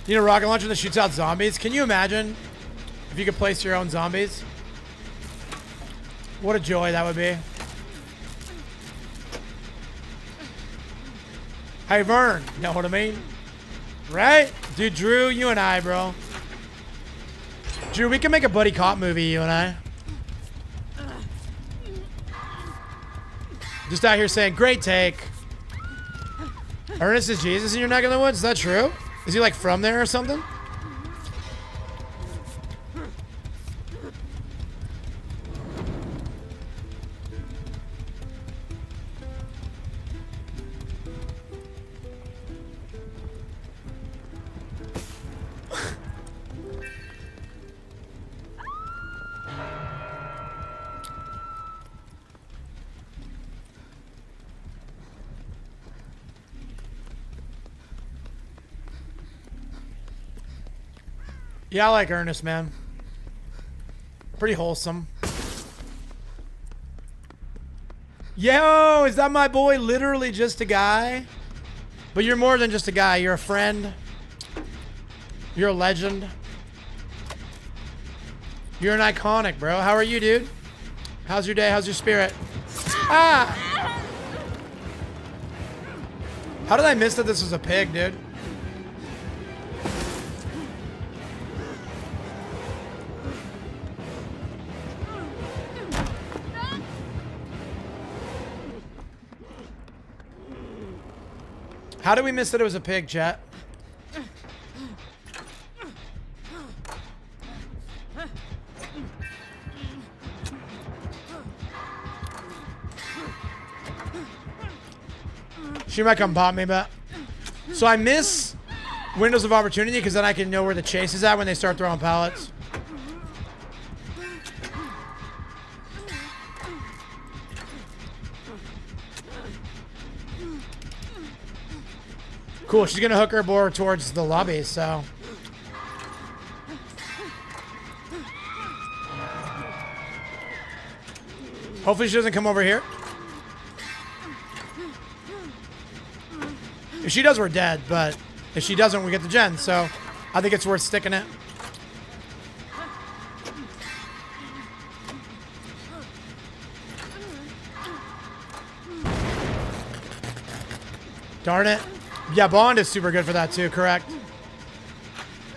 Speaker 2: You need a rocket launcher that shoots out zombies? Can you imagine if you could place your own zombies? What a joy that would be. Hey, Vern. Know what I mean? Right? Dude, Drew, you and I, bro. Drew, we can make a buddy cop movie, you and I. Just out here saying, great take. Ernest is Jesus in your neck of the woods? Is that true? Is he like from there or something? Yeah, I like Ernest, man. Pretty wholesome. Yo, is that my boy? Literally just a guy? But you're more than just a guy. You're a friend. You're a legend. You're an iconic, bro. How are you, dude? How's your day? How's your spirit? Ah! How did I miss that this was a pig, dude? How did we miss that it was a pig, chat? She might come pop me, but... So I miss windows of opportunity because then I can know where the chase is at when they start throwing pallets. Cool. She's gonna hook her board towards the lobby. So. Hopefully she doesn't come over here. If she does, we're dead. But if she doesn't, we get the gen. So I think it's worth sticking it. Darn it. Yeah, Bond is super good for that too, correct?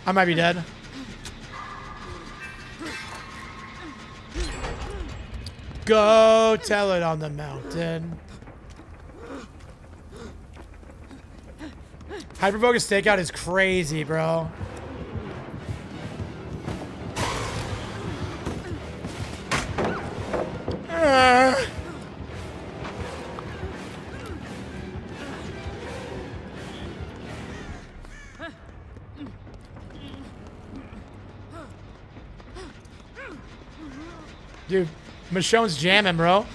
Speaker 2: I might be dead. Go tell it on the mountain. Hyperfocus stakeout is crazy, bro. Dude, Michonne's jamming, bro.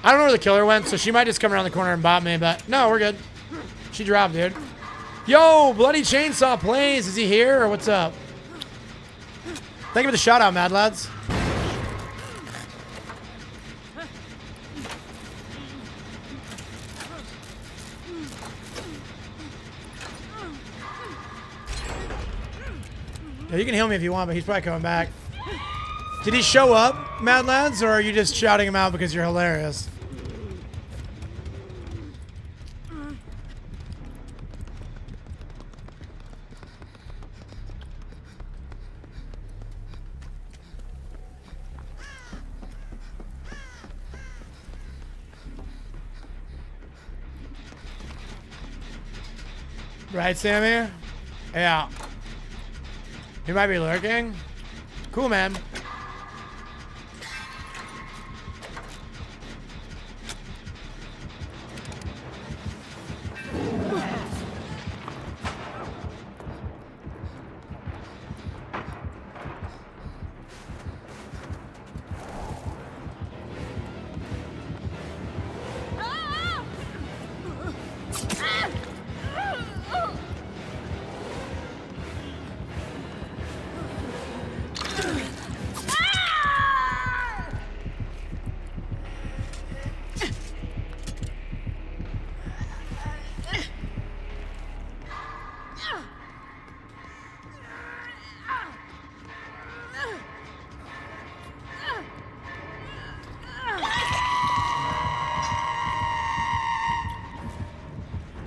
Speaker 2: I don't know where the killer went, so she might just come around the corner and bot me, but no, we're good. She dropped, dude. Yo, Bloody Chainsaw plays. Is he here or what's up? Thank you for the shout out, Mad Lads. Yeah, you can heal me if you want, but he's probably coming back. Did he show up, Mad Lads, or are you just shouting him out because you're hilarious? Right, Sammy? Yeah. He might be lurking. Cool, man.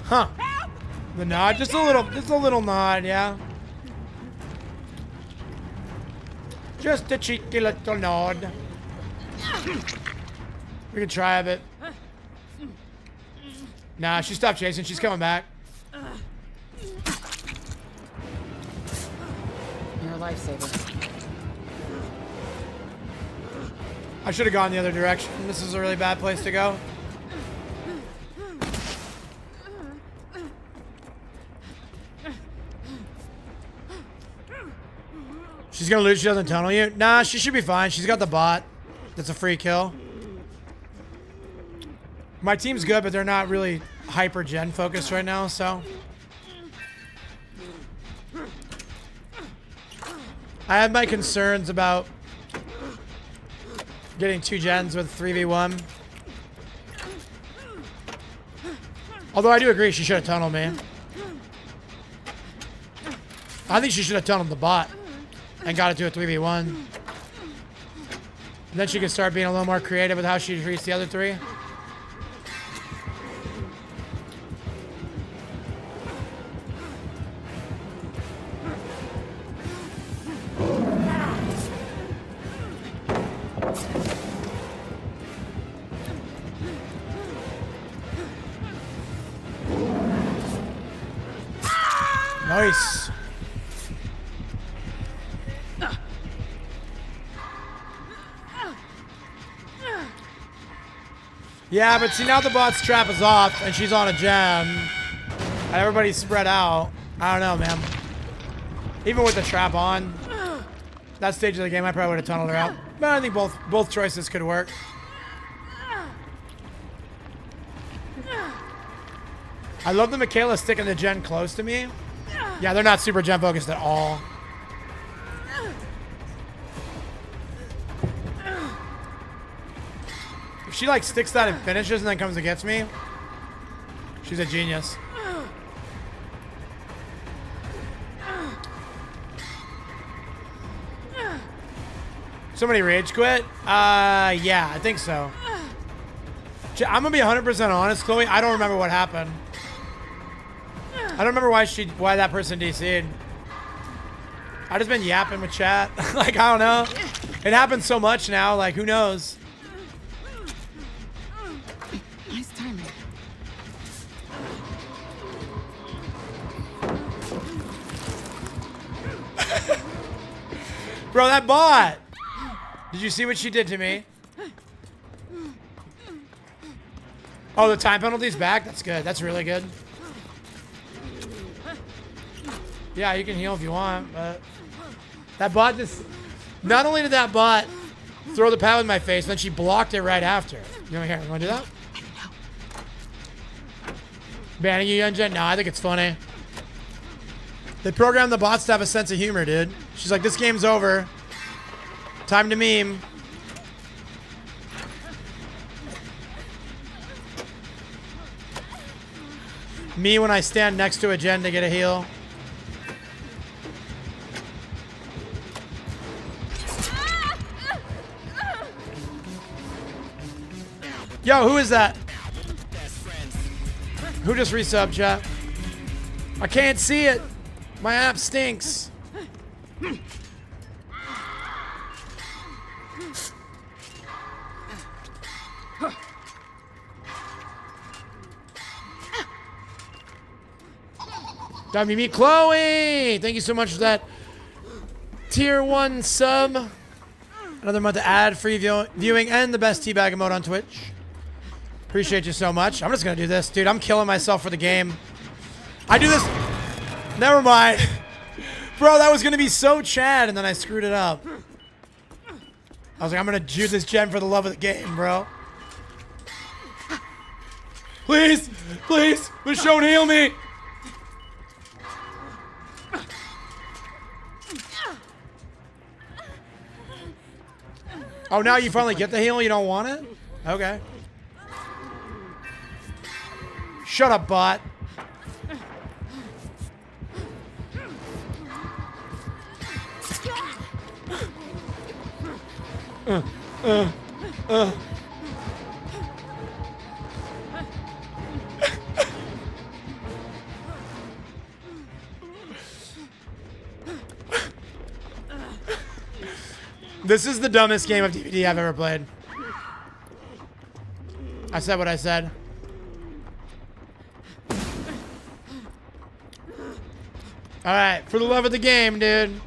Speaker 2: Huh. The nod, just a little nod, yeah. Just a cheeky little nod. We can try a bit. Nah, she stopped chasing. She's coming back.
Speaker 4: You're a lifesaver.
Speaker 2: I should have gone the other direction. This is a really bad place to go. She's gonna lose. She doesn't tunnel you. Nah, she should be fine. She's got the bot. That's a free kill. My team's good, but they're not really hyper gen focused right now, so. I have my concerns about getting 2 gens with 3v1. Although I do agree she should have tunneled me. I think she should have tunneled the bot and got it to a 3v1. And then she can start being a little more creative with how she treats the other 3. Nice. Yeah, but see, now the bot's trap is off and she's on a gem. And everybody's spread out. I don't know, man. Even with the trap on, that stage of the game, I probably would have tunneled her out. But I think both choices could work. I love the Michaela sticking the gen close to me. Yeah, they're not super gen focused at all. If she like sticks that and finishes and then comes and gets me, she's a genius. Somebody rage quit? Yeah, I think so. I'm gonna be 100% honest, Chloe. I don't remember what happened. I don't remember why that person DC'd. I just been yapping with chat. Like, I don't know. It happens so much now. Like, who knows?
Speaker 4: Nice timing.
Speaker 2: Bro, that bot. Did you see what she did to me? Oh, the time penalty's back? That's good. That's really good. Yeah, you can heal if you want, but... That bot just... Not only did that bot throw the pad in my face, then she blocked it right after. You want to do that? Banning you, Yunjin? No, I think it's funny. They programmed the bots to have a sense of humor, dude. She's like, this game's over. Time to meme. Me when I stand next to a gen to get a heal. Yo, who is that? Who just resubbed, chat? I can't see it. My app stinks. Time to meet Chloe. Thank you so much for that tier 1 sub. Another month of ad-free viewing and the best teabag emote on Twitch. Appreciate you so much. I'm just going to do this. Dude, I'm killing myself for the game. I do this. Never mind. Bro, that was going to be so Chad, and then I screwed it up. I was like, I'm going to do this gen for the love of the game, bro. Please, please, Michonne, heal me. Oh, now you finally get the heal? You don't want it? Okay. Shut up, bot. This is the dumbest game of DVD I've ever played. I said what I said. Alright, for the love of the game, dude.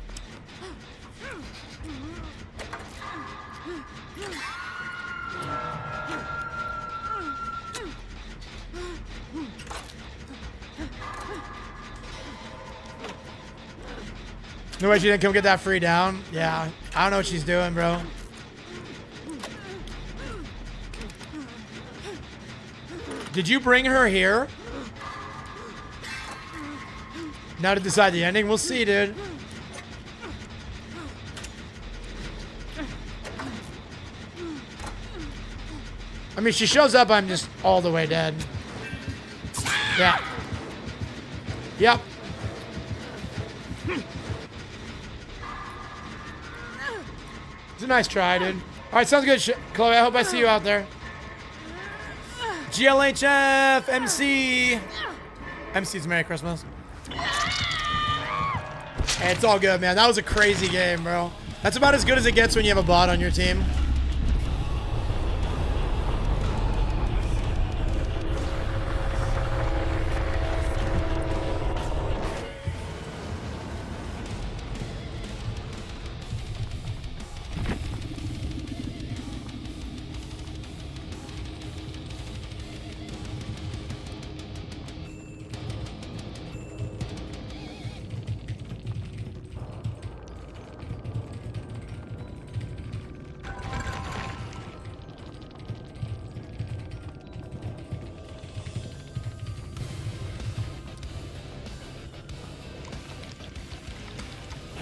Speaker 2: No way she didn't come get that free down? Yeah, I don't know what she's doing, bro. Did you bring her here? Now to decide the ending? We'll see, dude. I mean, she shows up, I'm just all the way dead. Yeah. Yep. It's a nice try, dude. All right, sounds good, Chloe. I hope I see you out there. GLHF, MC. MC's Merry Christmas. Hey, it's all good, man. That was a crazy game, bro. That's about as good as it gets when you have a bot on your team.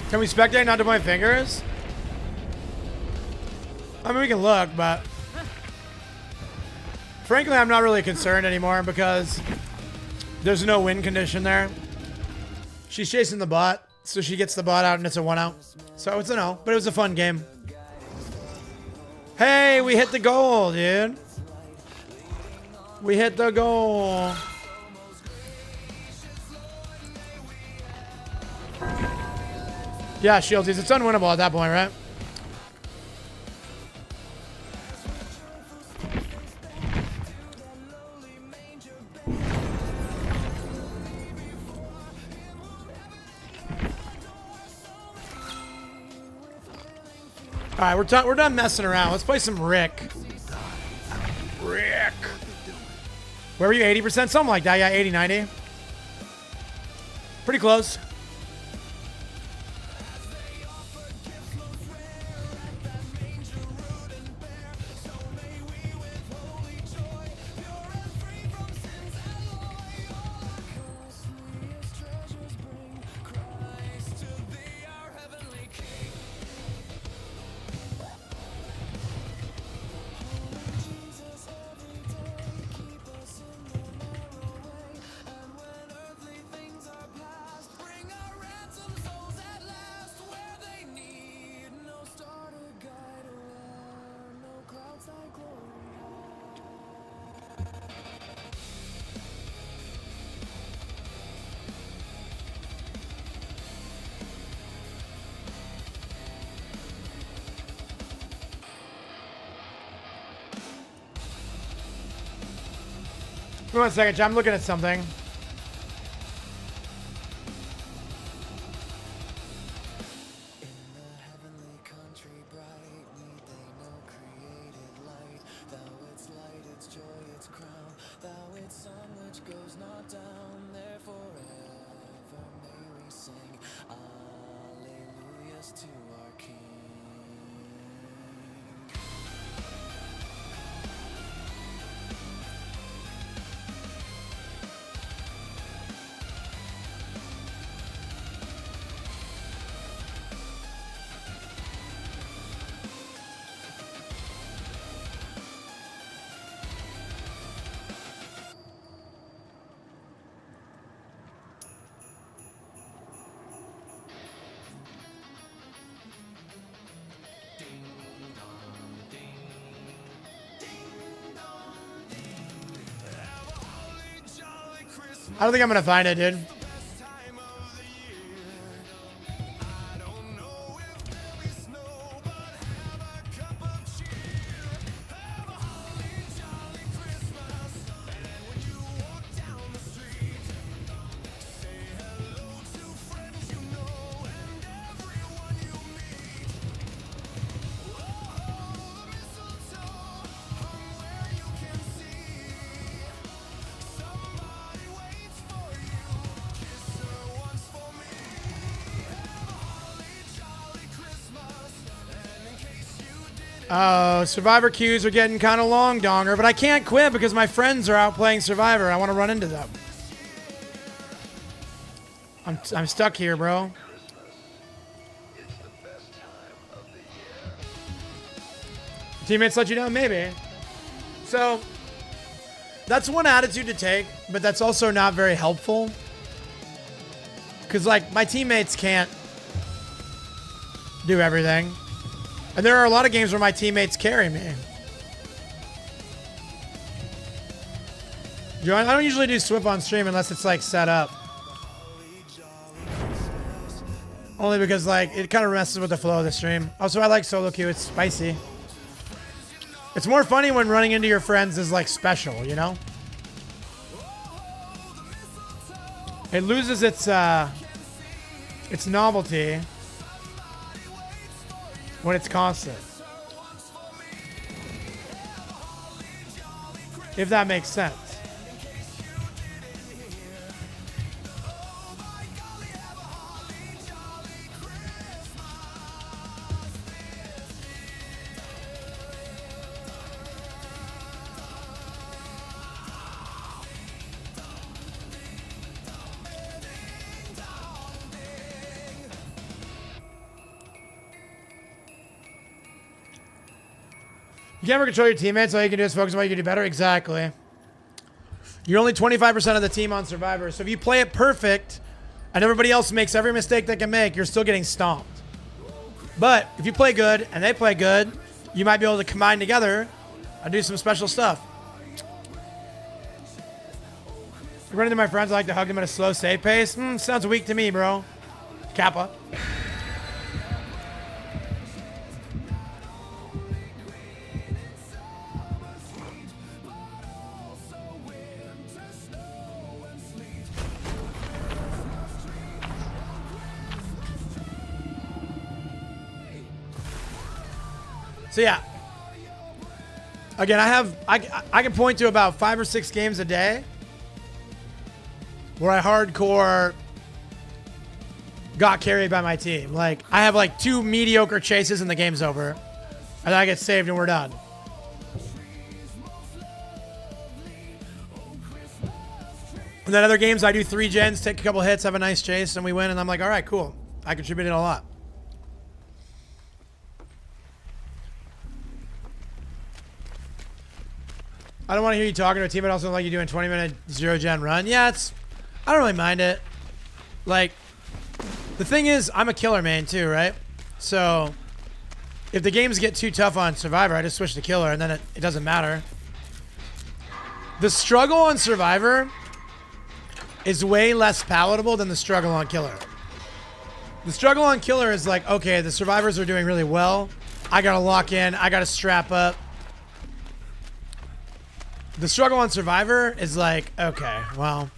Speaker 2: Can we spectate not to point fingers? I mean, we can look, but frankly, I'm not really concerned anymore because there's no win condition there. She's chasing the bot, so she gets the bot out and it's a 1-out. So it's a no, but it was a fun game. Hey, we hit the goal, dude. We hit the goal. Yeah, Shields, it's unwinnable at that point, right? All right, we're done messing around. Let's play some Rick. Rick. Where were you? 80%? Something like that. Yeah, 80, 90. Pretty close. Give me 1 second, John. I'm looking at something. I don't think I'm gonna find it, dude. Oh, Survivor queues are getting kind of long, Donger, but I can't quit because my friends are out playing Survivor. I want to run into them. I'm stuck here, bro. Teammates let you know? Maybe. So, that's one attitude to take, but that's also not very helpful. Because, like, my teammates can't do everything. And there are a lot of games where my teammates carry me. I don't usually do Swift on stream unless it's like set up. Only because like it kind of messes with the flow of the stream. Also, I like solo queue. It's spicy. It's more funny when running into your friends is like special, you know? It loses its novelty when it's constant. If that makes sense. You can't ever control your teammates. All you can do is focus on what you can do better. Exactly. You're only 25% of the team on Survivor. So if you play it perfect and everybody else makes every mistake they can make, you're still getting stomped. But if you play good and they play good, you might be able to combine together and do some special stuff. Running to my friends, I like to hug them at a slow, safe pace. Sounds weak to me, bro. Kappa. So yeah, again, I can point to about 5 or 6 games a day where I hardcore got carried by my team. Like I have like 2 mediocre chases and the game's over, and then I get saved and we're done. And then other games I do 3 gens, take a couple hits, have a nice chase, and we win. And I'm like, all right, cool. I contributed a lot. I don't want to hear you talking to a team, but also like you doing 20-minute 0-gen run. Yeah, I don't really mind it. Like, the thing is, I'm a killer main too, right? So, if the games get too tough on Survivor, I just switch to killer, and then it doesn't matter. The struggle on Survivor is way less palatable than the struggle on killer. The struggle on killer is like, okay, the survivors are doing really well. I gotta lock in. I gotta strap up. The struggle on Survivor is like, okay, well,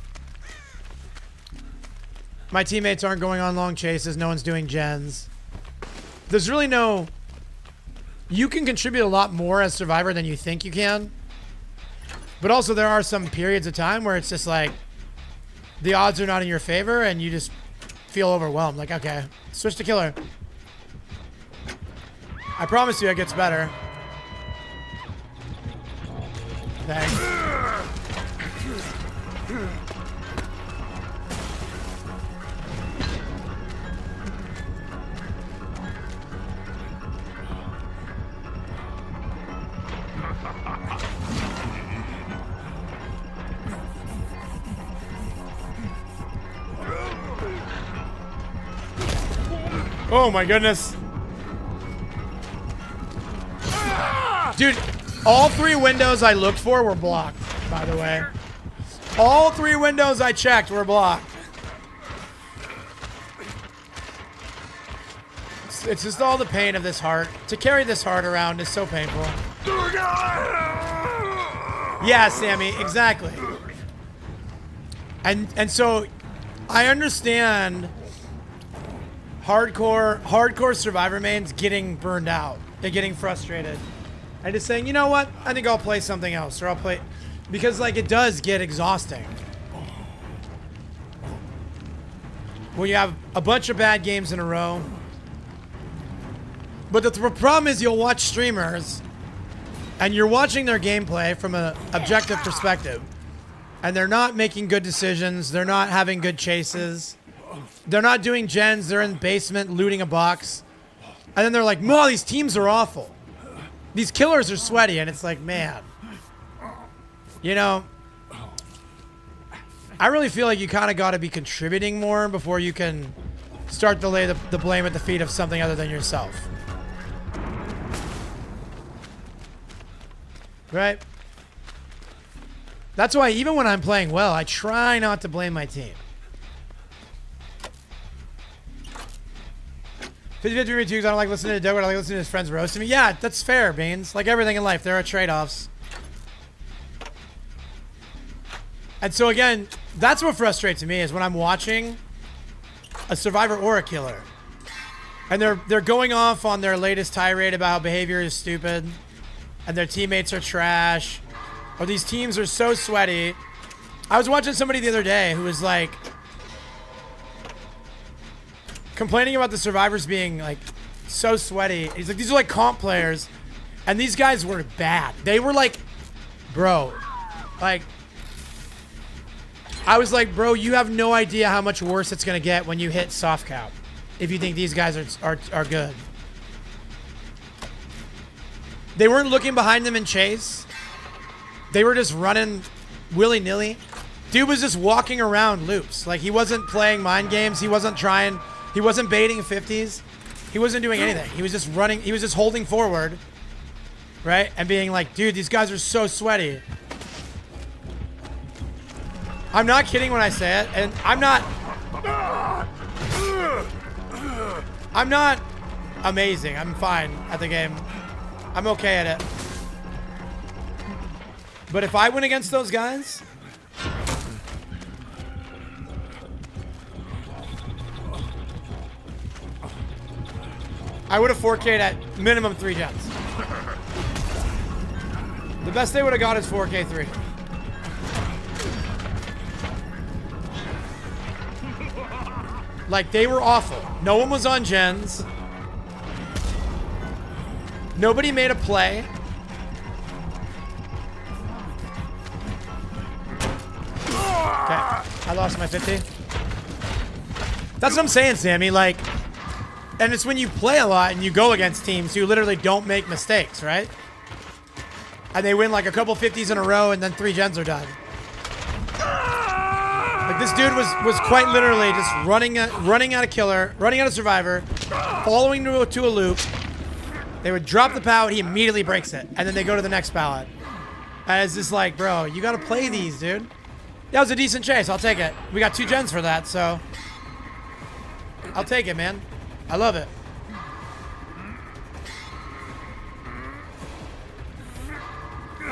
Speaker 2: my teammates aren't going on long chases. No one's doing gens. There's really no... You can contribute a lot more as Survivor than you think you can. But also there are some periods of time where it's just like the odds are not in your favor and you just feel overwhelmed. Like, okay, switch to killer. I promise you it gets better. Thanks. Oh my goodness. Dude, all 3 windows I looked for were blocked, by the way. All 3 windows I checked were blocked. It's just all the pain of this heart. To carry this heart around is so painful. Yeah, Sammy, exactly. And so I understand hardcore Survivor mains getting burned out. They're getting frustrated. And just saying, you know what? I think I'll play something else, or I'll play... Because, like, it does get exhausting. When you have a bunch of bad games in a row. But the problem is you'll watch streamers, and you're watching their gameplay from an objective perspective. And they're not making good decisions. They're not having good chases. They're not doing gens. They're in the basement looting a box. And then they're like, no, these teams are awful. These killers are sweaty. And it's like, man. You know, I really feel like you kind of got to be contributing more before you can start to lay the blame at the feet of something other than yourself. Right? That's why even when I'm playing well, I try not to blame my team. 50-50 reviews. I don't like listening to Doug, but I like listening to his friends roast me. Yeah, that's fair, Beans. Like everything in life, there are trade-offs. And so again, that's what frustrates me is when I'm watching a survivor or a killer. And they're going off on their latest tirade about how behavior is stupid and their teammates are trash. Or these teams are so sweaty. I was watching somebody the other day who was like complaining about the survivors being like so sweaty. He's like, these are like comp players, and these guys were bad. They were like, bro, like, I was like, bro, you have no idea how much worse it's gonna get when you hit soft cap if you think these guys are good. They weren't looking behind them in chase. They were just running willy-nilly. Dude was just walking around loops. Like, he wasn't playing mind games. He wasn't trying. He wasn't baiting 50s. He wasn't doing anything. He was just running. He was just holding forward, right? And being like, dude, these guys are so sweaty. I'm not kidding when I say it. And I'm not amazing. I'm fine at the game. I'm okay at it. But if I went against those guys, I would have 4K'd at minimum 3 gens. The best they would have got is 4K3. Like, they were awful. No one was on gens. Nobody made a play. Okay, I lost my 50. That's what I'm saying, Sammy. Like, and it's when you play a lot and you go against teams who literally don't make mistakes, right? And they win like a couple 50s in a row and then 3 gens are done. Like, this dude was quite literally just running at a killer, running at a survivor, following to a loop. They would drop the pallet, he immediately breaks it, and then they go to the next pallet. And it's just like, bro, you gotta play these, dude. That was a decent chase, I'll take it. We got 2 gens for that, so I'll take it, man. I love it.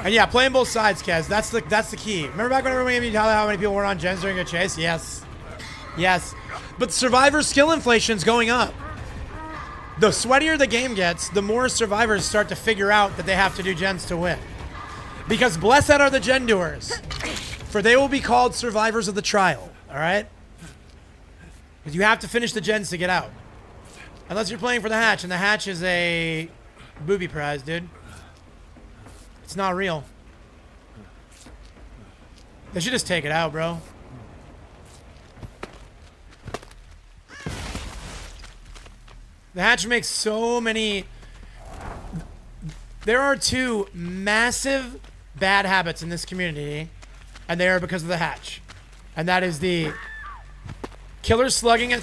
Speaker 2: And yeah, playing both sides, Kez. That's the key. Remember back when everyone gave me how many people were on gens during a chase? Yes. Yes. But Survivor skill inflation's going up. The sweatier the game gets, the more survivors start to figure out that they have to do gens to win. Because blessed are the gen doers, for they will be called survivors of the trial, all right? Because you have to finish the gens to get out. Unless you're playing for the hatch, and the hatch is a booby prize, dude. It's not real. They should just take it out, bro. The hatch makes so many... There are 2 massive bad habits in this community, and they are because of the hatch. And that is the killers slugging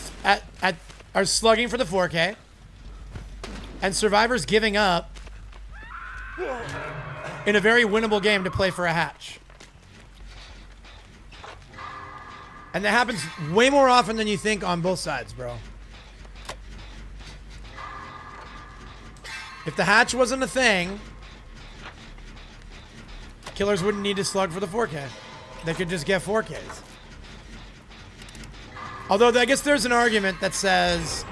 Speaker 2: are slugging for the 4K, and survivors giving up in a very winnable game to play for a hatch. And that happens way more often than you think on both sides, bro. If the hatch wasn't a thing, killers wouldn't need to slug for the 4K. They could just get 4Ks. Although I guess there's an argument that says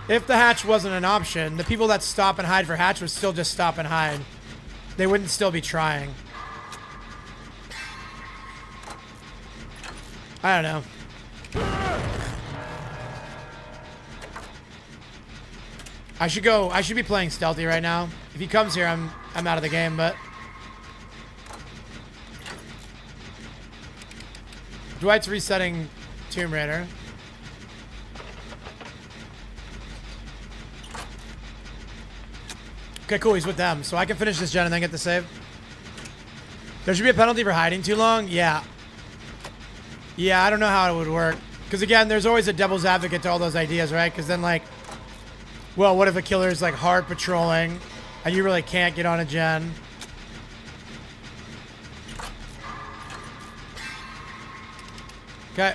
Speaker 2: if the hatch wasn't an option, the people that stop and hide for hatch would still just stop and hide. They wouldn't still be trying. I don't know. I should be playing stealthy right now. If he comes here, I'm out of the game, but Dwight's resetting Tomb Raider. Okay, cool, he's with them. So I can finish this gen and then get the save. There should be a penalty for hiding too long? Yeah. Yeah, I don't know how it would work. Because again, there's always a devil's advocate to all those ideas, right? Because then like, well, what if a killer's like hard patrolling and you really can't get on a gen? Okay.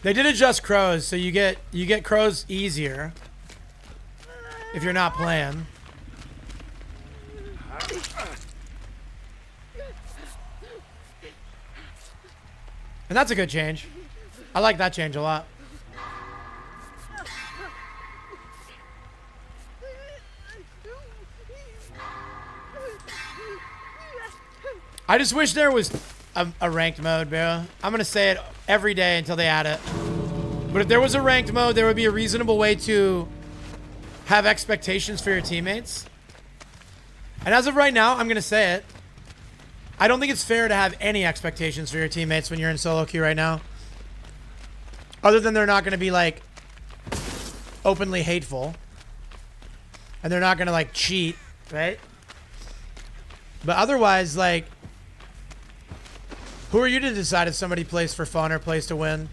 Speaker 2: They did adjust crows, so you get crows easier if you're not playing. And that's a good change. I like that change a lot. I just wish there was a ranked mode, bro. I'm going to say it every day until they add it. But if there was a ranked mode, there would be a reasonable way to have expectations for your teammates. And as of right now, I'm going to say it. I don't think it's fair to have any expectations for your teammates when you're in solo queue right now. Other than they're not going to be like openly hateful. And they're not going to, like, cheat, right? But otherwise, like, who are you to decide if somebody plays for fun or plays to win?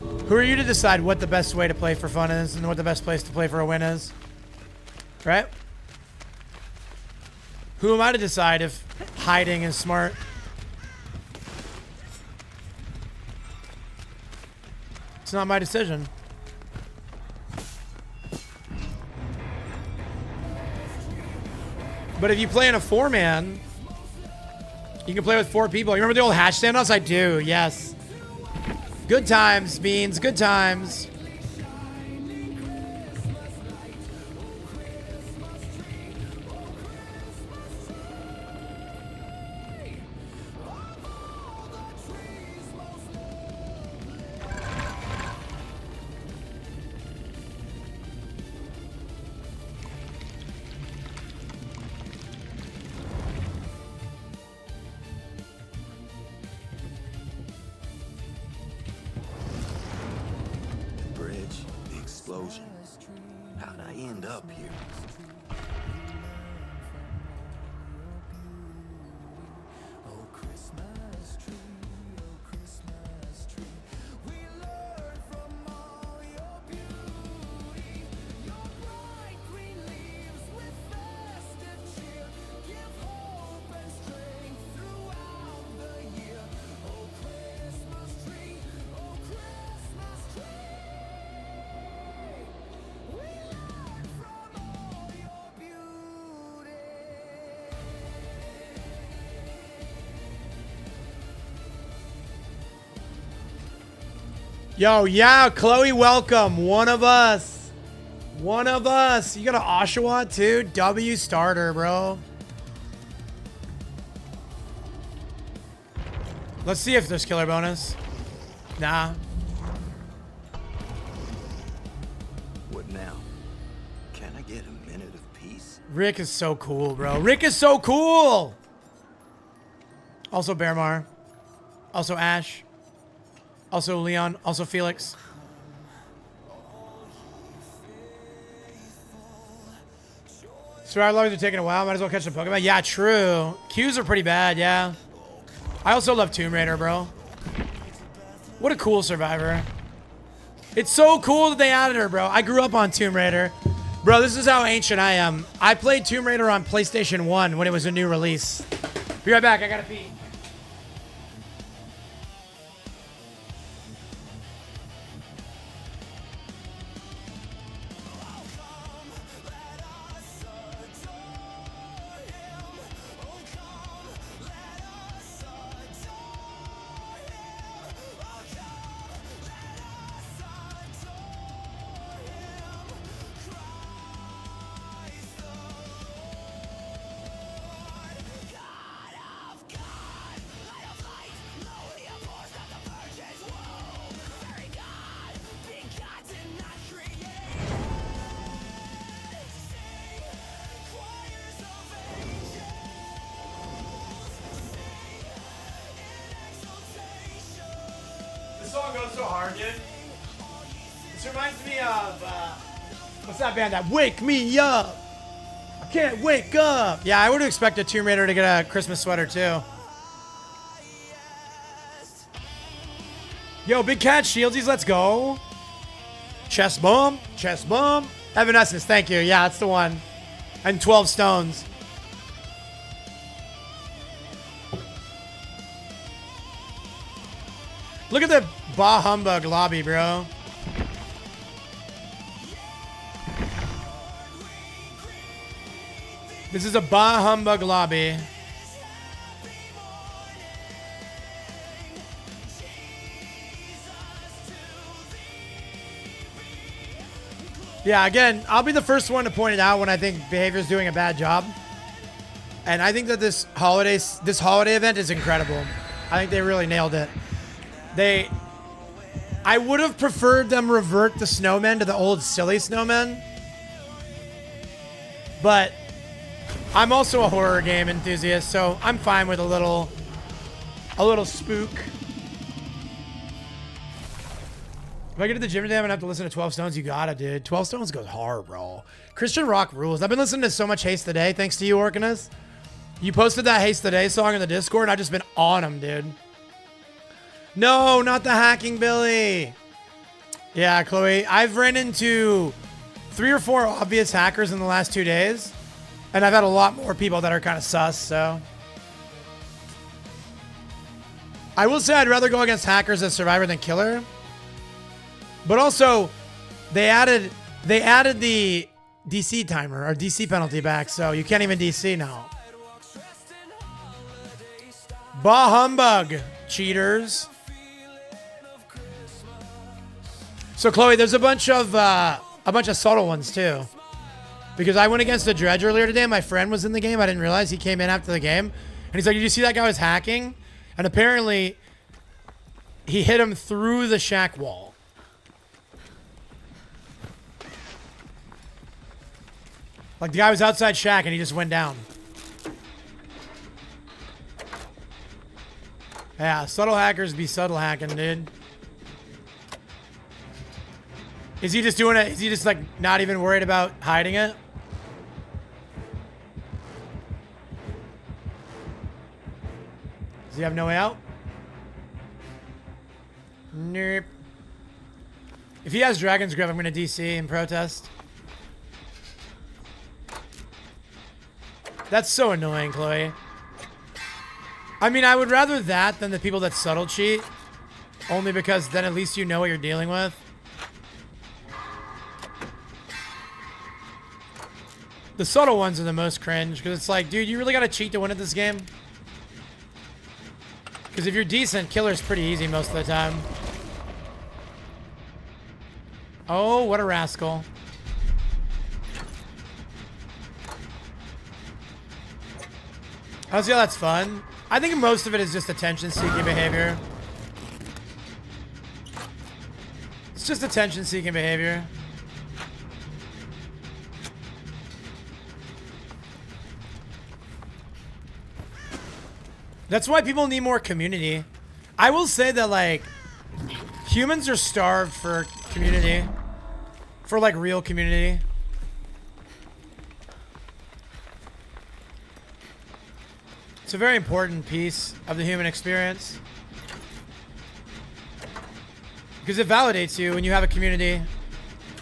Speaker 2: Who are you to decide what the best way to play for fun is and what the best place to play for a win is? Right? Who am I to decide if hiding is smart? It's not my decision. But if you play in a 4-man, you can play with 4 people. You remember the old hash standoffs? I do, yes. Good times, Beans, good times.
Speaker 5: How'd I end up here?
Speaker 2: Yo, yeah, Chloe, welcome. One of us. One of us. You got an Oshawa too? W starter, bro. Let's see if there's killer bonus. Nah.
Speaker 5: What now? Can I get a minute of peace?
Speaker 2: Rick is so cool, bro. Rick is so cool. Also Bearmar. Also Ash. Also Leon. Also Felix. Survivor lobbies are taking a while. Might as well catch the Pokemon. Yeah, true. Qs are pretty bad, yeah. I also love Tomb Raider, bro. What a cool Survivor. It's so cool that they added her, bro. I grew up on Tomb Raider. Bro, this is how ancient I am. I played Tomb Raider on PlayStation 1 when it was a new release. Be right back. I gotta pee. What's that band that Wake Me Up? I can't wake up. Yeah, I would expect a Tomb Raider to get a Christmas sweater too. Yo, Big Cat Shieldies, let's go. Chest bump, chest bump. Evanescence, thank you. Yeah, that's the one. And 12 stones. Look at the Bah Humbug lobby, bro. This is a Bah Humbug lobby. Yeah, again, I'll be the first one to point it out when I think behavior's doing a bad job. And I think that this holiday event is incredible. I think they really nailed it. I would have preferred them revert the snowmen to the old silly snowmen. But I'm also a horror game enthusiast, so I'm fine with a little spook. If I get to the gym today, I'm gonna have to listen to 12 Stones. You gotta, dude. 12 Stones goes hard, bro. Christian rock rules. I've been listening to so much Haste the Day, thanks to you, Orcanus. You posted that Haste the Day song in the Discord, and I've just been on them, dude. No, not the hacking Billy. Yeah, Chloe. I've ran into 3 or 4 obvious hackers in the last 2 days, and I've had a lot more people that are kind of sus, so. I will say I'd rather go against hackers as Survivor than Killer. But also, they added the DC timer or DC penalty back, so you can't even DC now. Bah humbug, cheaters. So Chloe, there's a bunch of subtle ones too, because I went against the Dredge earlier today. My friend was in the game. I didn't realize he came in after the game, and he's like, "Did you see that guy was hacking?" And apparently, he hit him through the shack wall. Like, the guy was outside shack and he just went down. Yeah, subtle hackers be subtle hacking, dude. Is he just doing it? Is he just, like, not even worried about hiding it? Does he have no way out? Nope. If he has Dragon's Grip, I'm going to DC and protest. That's so annoying, Chloe. I mean, I would rather that than the people that subtle cheat. Only because then at least you know what you're dealing with. The subtle ones are the most cringe, because it's like, dude, you really got to cheat to win at this game? Because if you're decent, Killer's pretty easy most of the time. Oh, what a rascal. I don't see how that's fun. I think most of it is just attention-seeking behavior. It's just attention-seeking behavior. That's why people need more community. I will say that, like, humans are starved for community. For, like, real community. It's a very important piece of the human experience. Because it validates you when you have a community.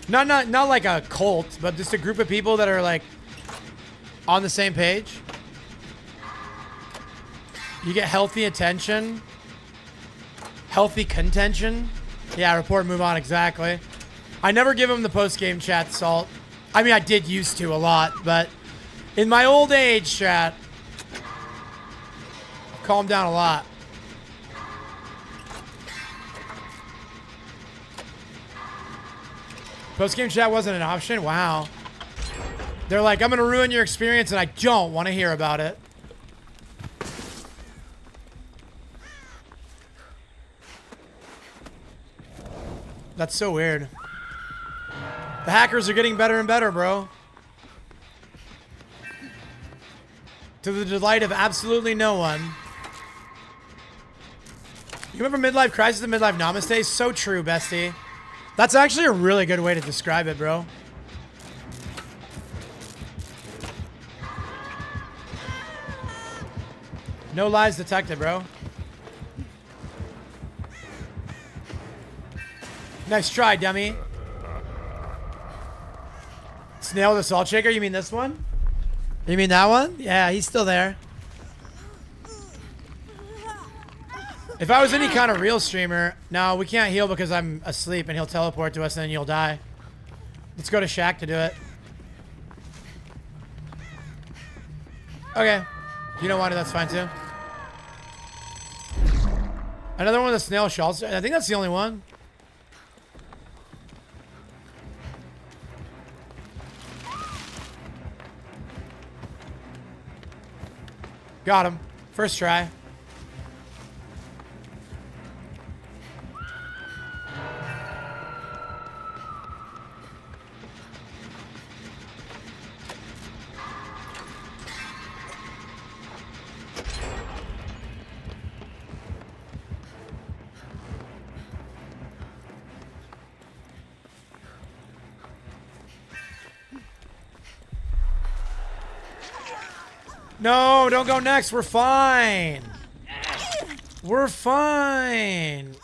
Speaker 2: Not like a cult, but just a group of people that are, like, on the same page. You get healthy attention. Healthy contention. Yeah, report, move on, exactly. I never give him the post-game chat salt. I mean, I did used to a lot, but in my old age, chat, calm down a lot. Post-game chat wasn't an option? Wow. They're like, I'm going to ruin your experience, and I don't want to hear about it. That's so weird. The hackers are getting better and better, bro. To the delight of absolutely no one. You remember Midlife Crisis and Midlife Namaste? So true, bestie. That's actually a really good way to describe it, bro. No lies detected, bro. Nice try, dummy. Snail the Salt Shaker? You mean this one? You mean that one? Yeah, he's still there. If I was any kind of real streamer, no, we can't heal because I'm asleep and he'll teleport to us and then you'll die. Let's go to Shaq to do it. Okay. You don't want it, that's fine too. Another one of the Snail Shalts. I think that's the only one. Got him. First try. No, don't go next. We're fine. We're fine.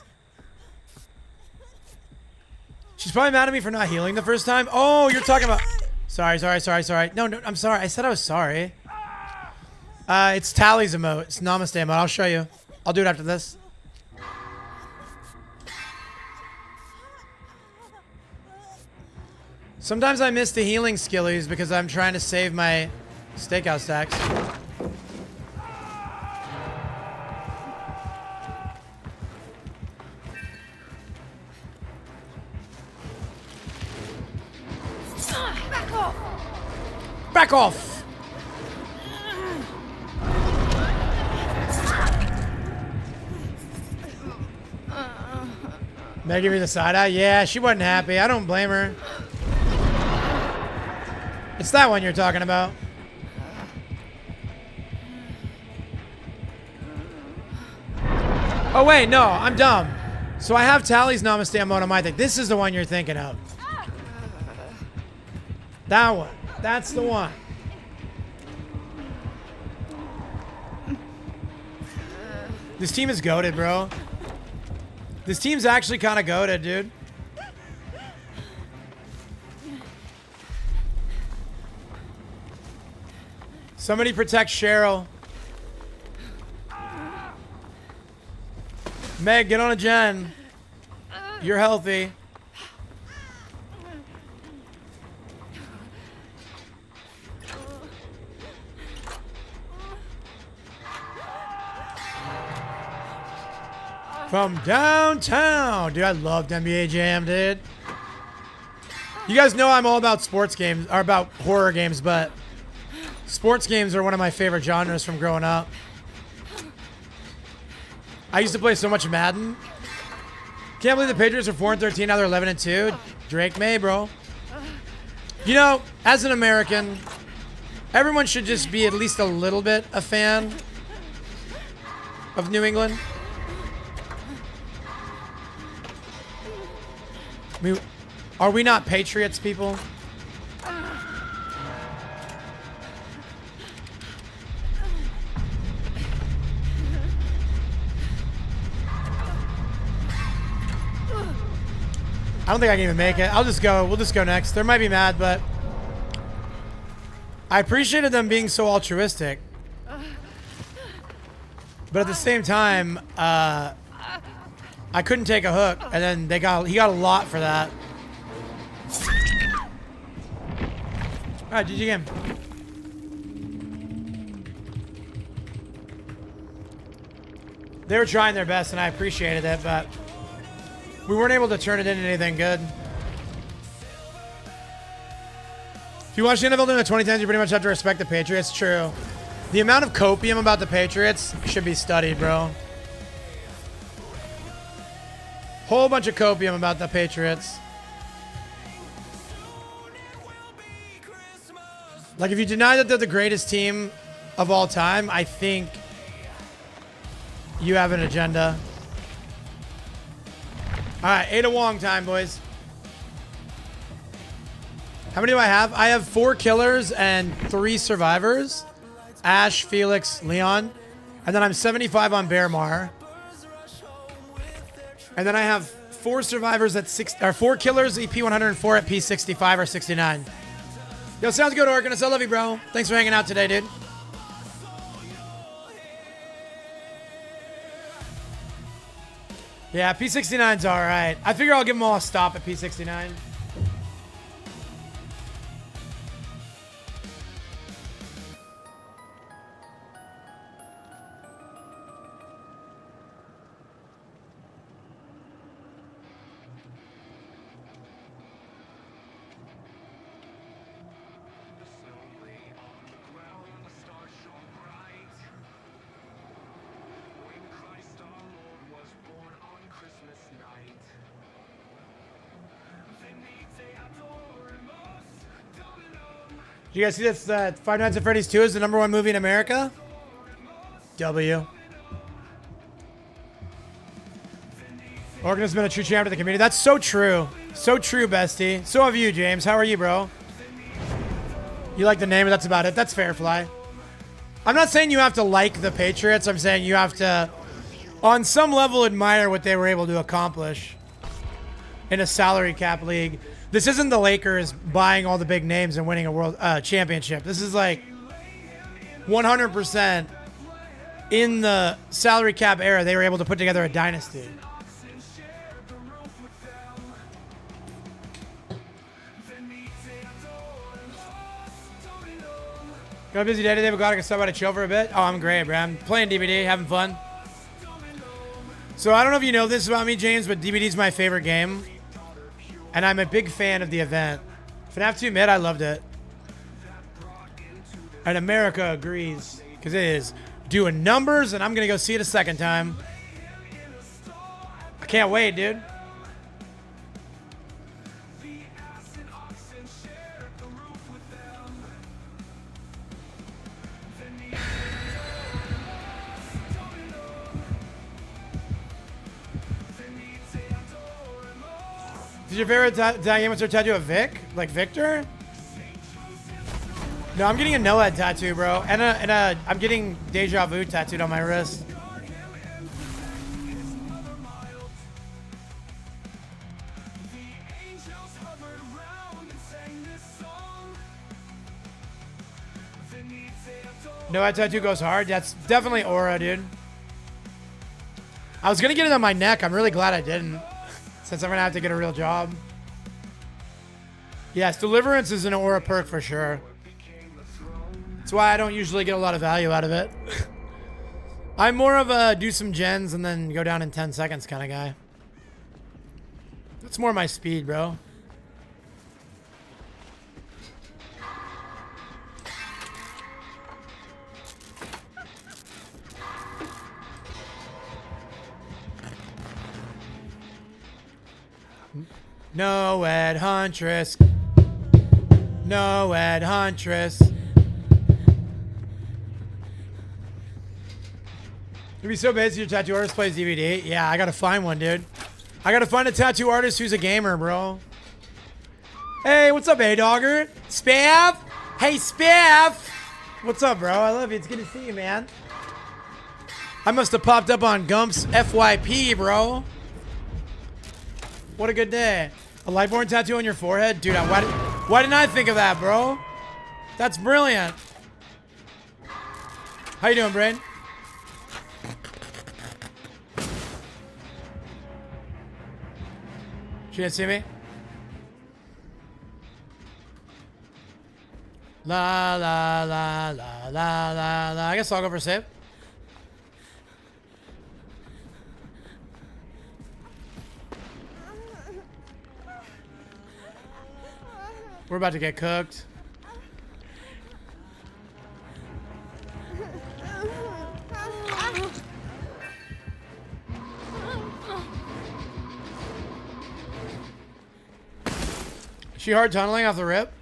Speaker 2: She's probably mad at me for not healing the first time. Oh, you're talking about... Sorry. No, I'm sorry. I said I was sorry. It's Tally's emote. It's Namaste emote. I'll show you. I'll do it after this. Sometimes I miss the healing skillies because I'm trying to save my stakeout stacks.
Speaker 3: Back off!
Speaker 2: Back off! Meg give me the side eye? Yeah, she wasn't happy. I don't blame her. It's that one you're talking about. Oh, wait, no, I'm dumb. So I have Tally's Namaste mode on my thing. This is the one you're thinking of. That one. That's the one. This team is goated, bro. This team's actually kind of goated, dude. Somebody protect Cheryl. Meg, get on a gen. You're healthy. From downtown. Dude, I loved NBA Jam, dude. You guys know I'm all about sports games, or about horror games, but sports games are one of my favorite genres from growing up. I used to play so much Madden. Can't believe the Patriots are 4-13, now they're 11-2. Drake May, bro. You know, as an American, everyone should just be at least a little bit a fan of New England. I mean, are we not Patriots, people? I don't think I can even make it. I'll just go. We'll just go next. They might be mad, but I appreciated them being so altruistic. But at the same time, I couldn't take a hook, and then he got a lot for that. All right, GG game. They were trying their best, and I appreciated it, but we weren't able to turn it into anything good. If you watch the NFL during the 2010s, you pretty much have to respect the Patriots. True. The amount of copium about the Patriots should be studied, bro. Whole bunch of copium about the Patriots. Like, if you deny that they're the greatest team of all time, I think you have an agenda. All right, Ada Wong time, boys. How many do I have? I have 4 killers and 3 survivors. Ash, Felix, Leon. And then I'm 75 on Bearmar. And then I have 4 survivors at 4 killers, EP 104 at P65 or 69. Yo, sounds good, Orcanus. I love you, bro. Thanks for hanging out today, dude. Yeah, P69's all right. I figure I'll give them all a stop at P69. You guys see this? Five Nights at Freddy's 2 is the #1 movie in America? W. Organ's been a true champion of the community. That's so true. So true, bestie. So have you, James. How are you, bro? You like the name, but that's about it. That's fair, Fly. I'm not saying you have to like the Patriots. I'm saying you have to, on some level, admire what they were able to accomplish in a salary cap league. This isn't the Lakers buying all the big names and winning a world championship. This is like 100% in the salary cap era, they were able to put together a dynasty. Got a busy day today, but glad I can stop by to chill for a bit. Oh, I'm great, bro. I'm playing DVD, having fun. So I don't know if you know this about me, James, but DVD is my favorite game. And I'm a big fan of the event. FNAF 2 Mid, I loved it. And America agrees, because it is doing numbers, and I'm going to go see it a second time. I can't wait, dude. Is your favorite game with your tattoo a Vic? Like Victor? No, I'm getting a NOED tattoo, bro. And I'm getting Deja Vu tattooed on my wrist. NOED tattoo goes hard. That's definitely aura, dude. I was going to get it on my neck. I'm really glad I didn't. Since I'm going to have to get a real job. Yes, Deliverance is an aura perk for sure. That's why I don't usually get a lot of value out of it. I'm more of a do some gens and then go down in 10 seconds kind of guy. That's more my speed, bro. NOED Huntress. NOED Huntress. It'd be so basic your tattoo artist plays DVD. Yeah, I gotta find one, dude. I gotta find a tattoo artist who's a gamer, bro. Hey, what's up, A-Dogger? Spav? Hey, Spav! What's up, bro? I love you. It's good to see you, man. I must have popped up on Gump's FYP, bro. What a good day. A Lightborn tattoo on your forehead? Dude, why didn't I think of that, bro? That's brilliant. How you doing, Brain? She didn't see me? La, la, la, la, la, la, la. I guess I'll go for a save. We're about to get cooked. Is she hard tunneling off the rip?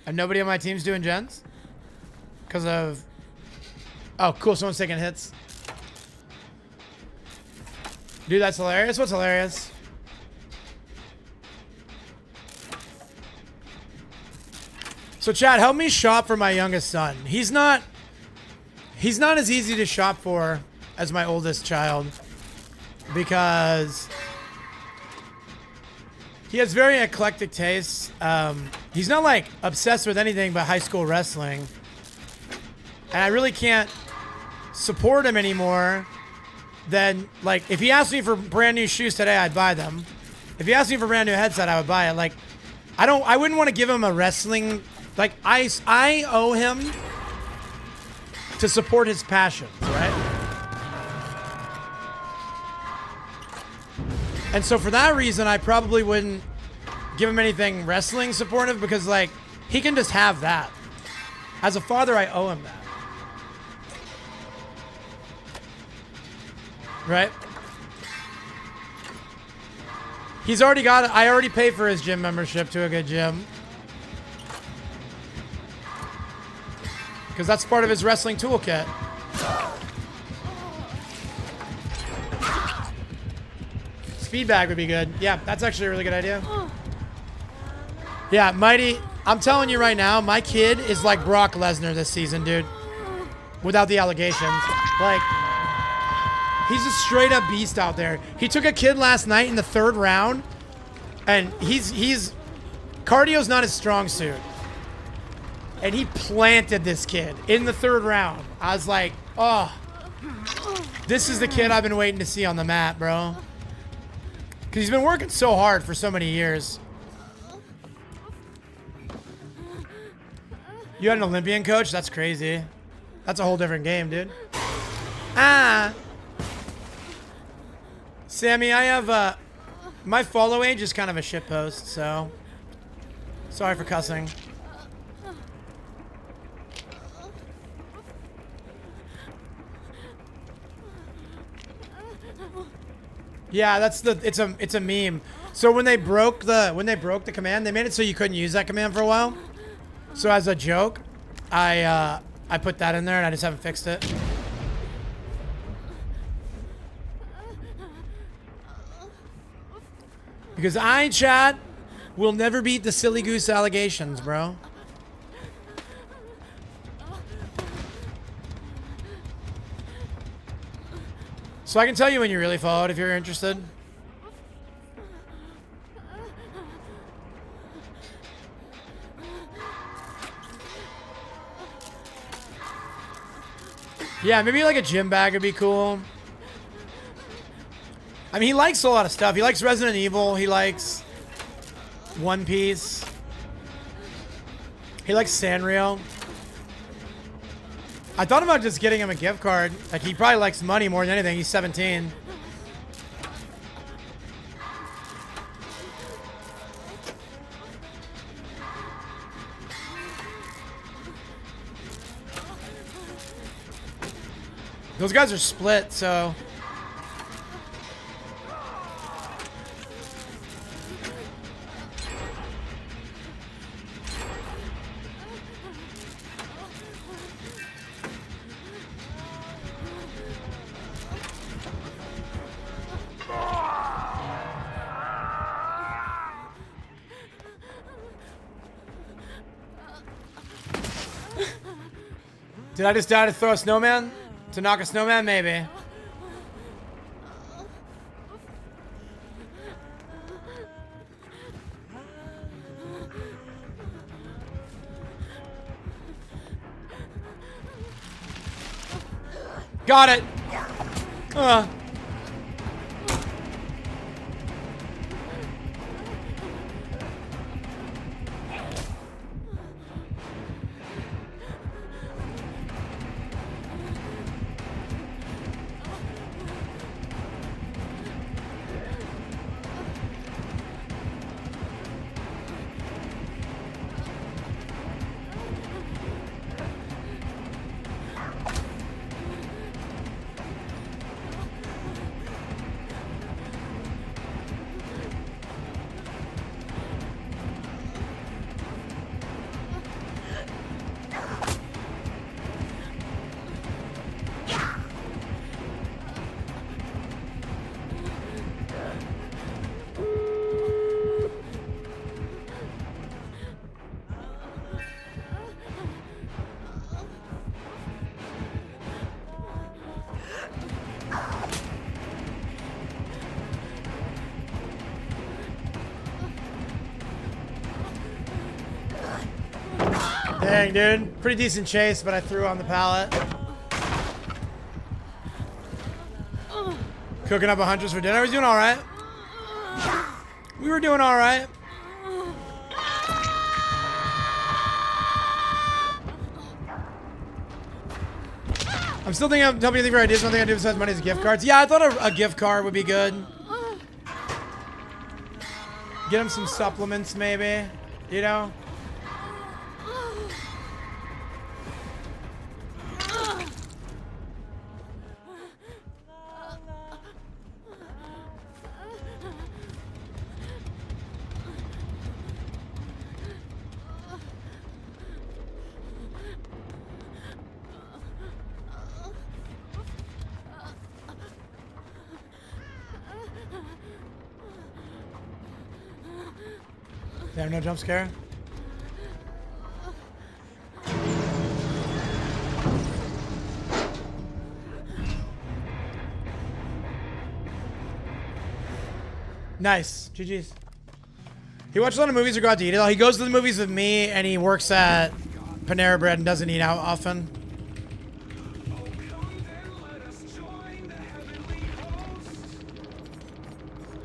Speaker 2: And nobody on my team's doing gens? Because of... Oh, cool. Someone's taking hits. Dude, that's hilarious. What's hilarious? So, Chad, help me shop for my youngest son. He's not as easy to shop for as my oldest child because he has very eclectic tastes. He's not like obsessed with anything but high school wrestling. And I really can't support him anymore. Then, like, if he asked me for brand new shoes today, I'd buy them. If he asked me for a brand new headset, I would buy it. Like, I wouldn't want to give him a wrestling... Like, I owe him to support his passions, right? And so for that reason, I probably wouldn't give him anything wrestling supportive because, like, he can just have that. As a father, I owe him that. Right? He's already got it. I already paid for his gym membership to a good gym. Because that's part of his wrestling toolkit. Speed bag would be good. Yeah, that's actually a really good idea. Yeah, Mighty, I'm telling you right now, my kid is like Brock Lesnar this season, dude. without the allegations. Like, he's a straight up beast out there. He took a kid last night in the 3rd round, and he's cardio's not his strong suit. And he planted this kid in the 3rd round. I was like, oh, this is the kid I've been waiting to see on the mat, bro. Because he's been working so hard for so many years. You had an Olympian coach? That's crazy. That's a whole different game, dude. Ah. Sammy, I have, my follow age is kind of a shitpost, so. Sorry for cussing. Yeah, that's the, it's a meme. So when they broke the command, they made it so you couldn't use that command for a while. So as a joke, I put that in there and I just haven't fixed it. Because I, chat, will never beat the silly goose allegations, bro. So I can tell you when you really followed if you're interested. Yeah, maybe like a gym bag would be cool. I mean, he likes a lot of stuff. He likes Resident Evil. He likes One Piece. He likes Sanrio. I thought about just getting him a gift card. Like, he probably likes money more than anything. He's 17. Those guys are split, so... Did I just die to throw a snowman? To knock a snowman? Maybe. Got it. Dang, dude. Pretty decent chase, but I threw on the pallet. Cooking up a Huntress for dinner. We're doing all right. We were doing all right. I'm still thinking of helping you think for ideas. One thing I do besides money is gift cards. Yeah, I thought a gift card would be good. Get him some supplements, maybe. You know? Damn, no jump scare. Nice. GG's. He watches a lot of movies or go out to eat it all. He goes to the movies with me and he works at Panera Bread and doesn't eat out often.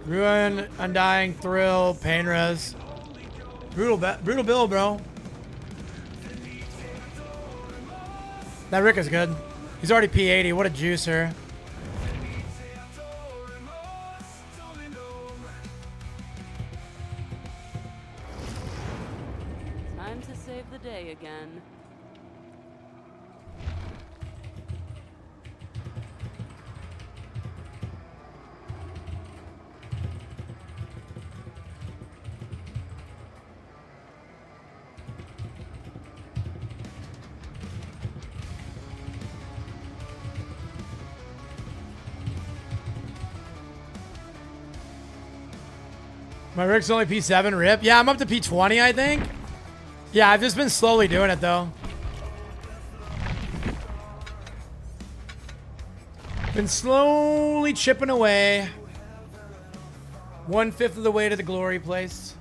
Speaker 2: Ruin, Undying, Thrill, Pain Res. Brutal Bill, bro. That Rick is good. He's already P80. What a juicer.
Speaker 6: Time to save the day again.
Speaker 2: My Rick's only P7, rip. Yeah, I'm up to P20, I think. Yeah, I've just been slowly doing it, though. Been slowly chipping away. 1/5 of the way to the glory place.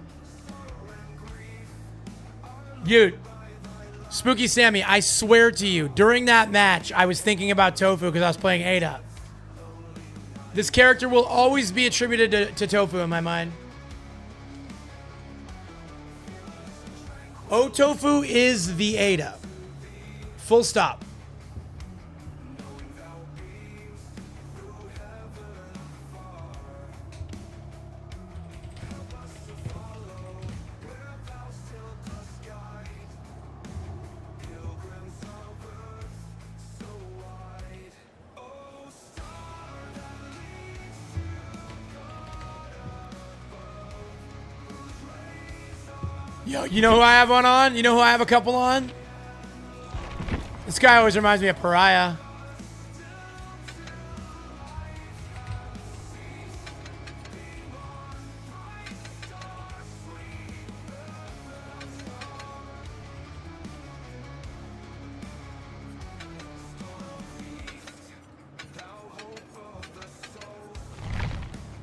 Speaker 2: Dude, Spooky Sammy, I swear to you, during that match, I was thinking about Tofu because I was playing Ada. This character will always be attributed to Tofu in my mind. Oh, Tofu is the Ada. Full stop. Yo, you know who I have one on? You know who I have a couple on? This guy always reminds me of Pariah.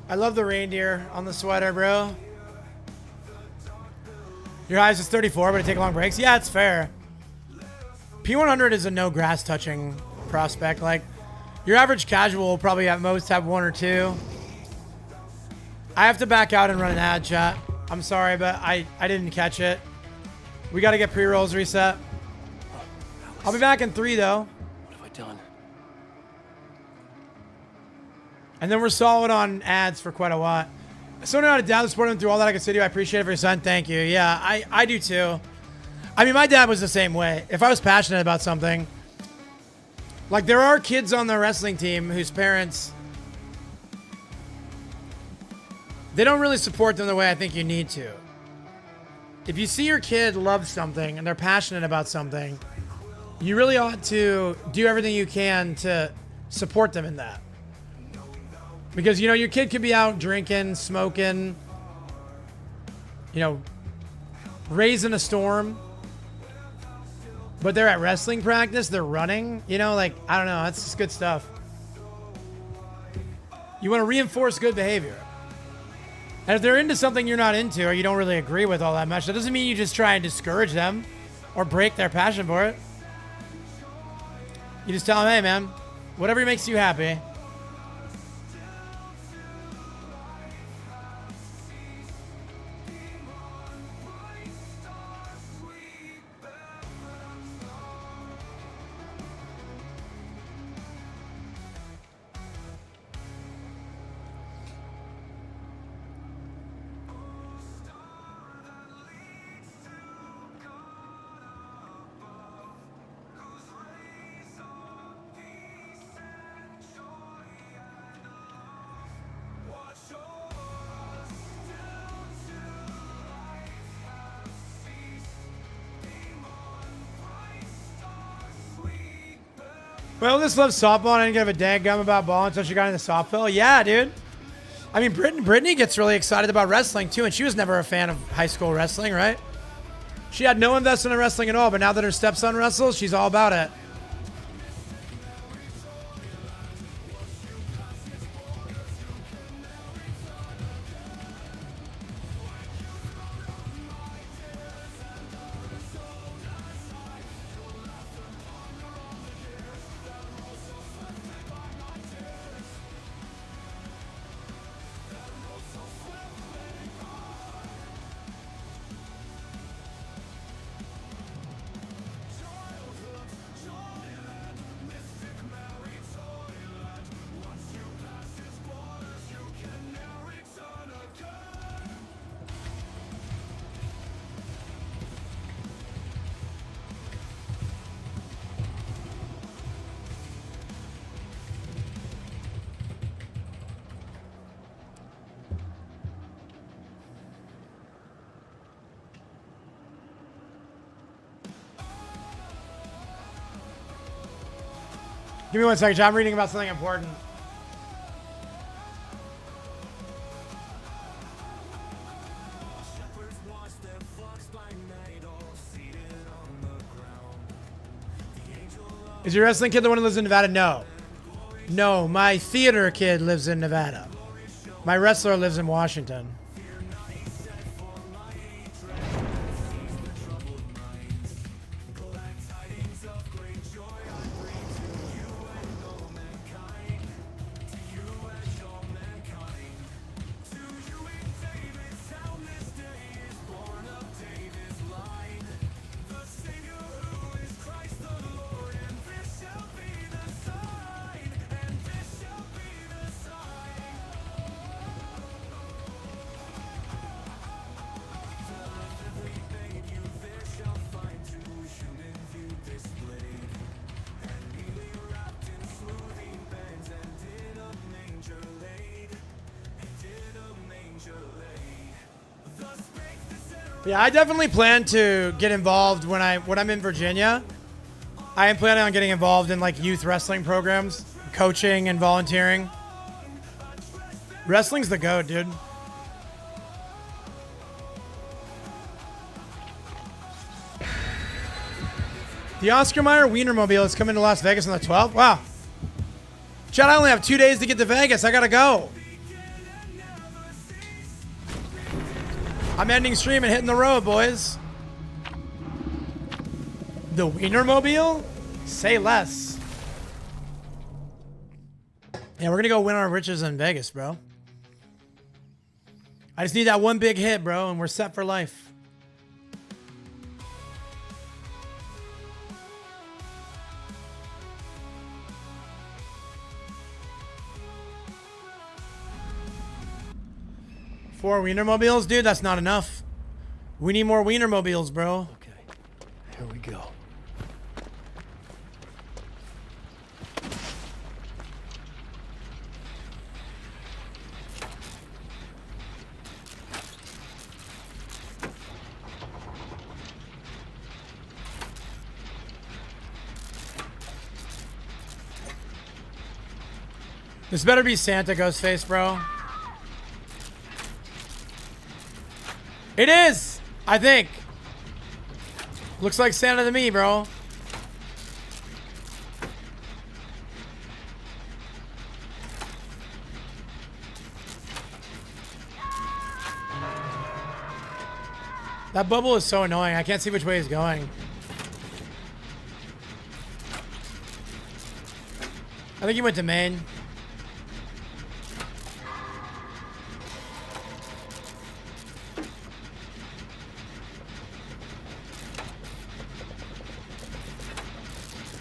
Speaker 2: I love the reindeer on the sweater, bro. Your highest is 34, but it take long breaks. Yeah, it's fair. P100 is a no grass touching prospect. Like, your average casual will probably at most have 1 or 2. I have to back out and run an ad, chat. I'm sorry, but I didn't catch it. We got to get pre-rolls reset. I'll be back in 3, though.
Speaker 5: What have I done?
Speaker 2: And then we're solid on ads for quite a while. So know how to down the support him through all that I can say to you. I appreciate it for your son. Thank you. Yeah, I do too. I mean, my dad was the same way. If I was passionate about something, like there are kids on the wrestling team whose parents, they don't really support them the way I think you need to. If you see your kid love something and they're passionate about something, you really ought to do everything you can to support them in that. Because, you know, your kid could be out drinking, smoking, you know, raising a storm. But they're at wrestling practice, they're running, you know, like, I don't know, that's just good stuff. You want to reinforce good behavior. And if they're into something you're not into or you don't really agree with all that much, that doesn't mean you just try and discourage them or break their passion for it. You just tell them, hey, man, whatever makes you happy. Well, this loves softball. I didn't give a dang gum about ball until she got into softball. Yeah, dude. I mean, Brittany gets really excited about wrestling, too, and she was never a fan of high school wrestling, right? She had no investment in wrestling at all, but now that her stepson wrestles, she's all about it. Give me 1 second, John. I'm reading about something important. Is your wrestling kid the one who lives in Nevada? No. No, my theater kid lives in Nevada. My wrestler lives in Washington. Yeah, I definitely plan to get involved when I'm in Virginia. I am planning on getting involved in like youth wrestling programs, coaching and volunteering. Wrestling's the go, dude. The Oscar Mayer Wienermobile is coming to Las Vegas on the 12th. Wow. Chad, I only have 2 days to get to Vegas. I gotta go. I'm ending stream and hitting the road, boys. The Wienermobile? Say less. Yeah, we're gonna go win our riches in Vegas, bro. I just need that one big hit, bro, and we're set for life. Four Wienermobiles? Dude, that's not enough. We need more Wienermobiles, bro.
Speaker 5: Okay, here we go.
Speaker 2: This better be Santa Ghostface, bro. It is, I think. Looks like Santa to me, bro. That bubble is so annoying. I can't see which way he's going. I think he went to main.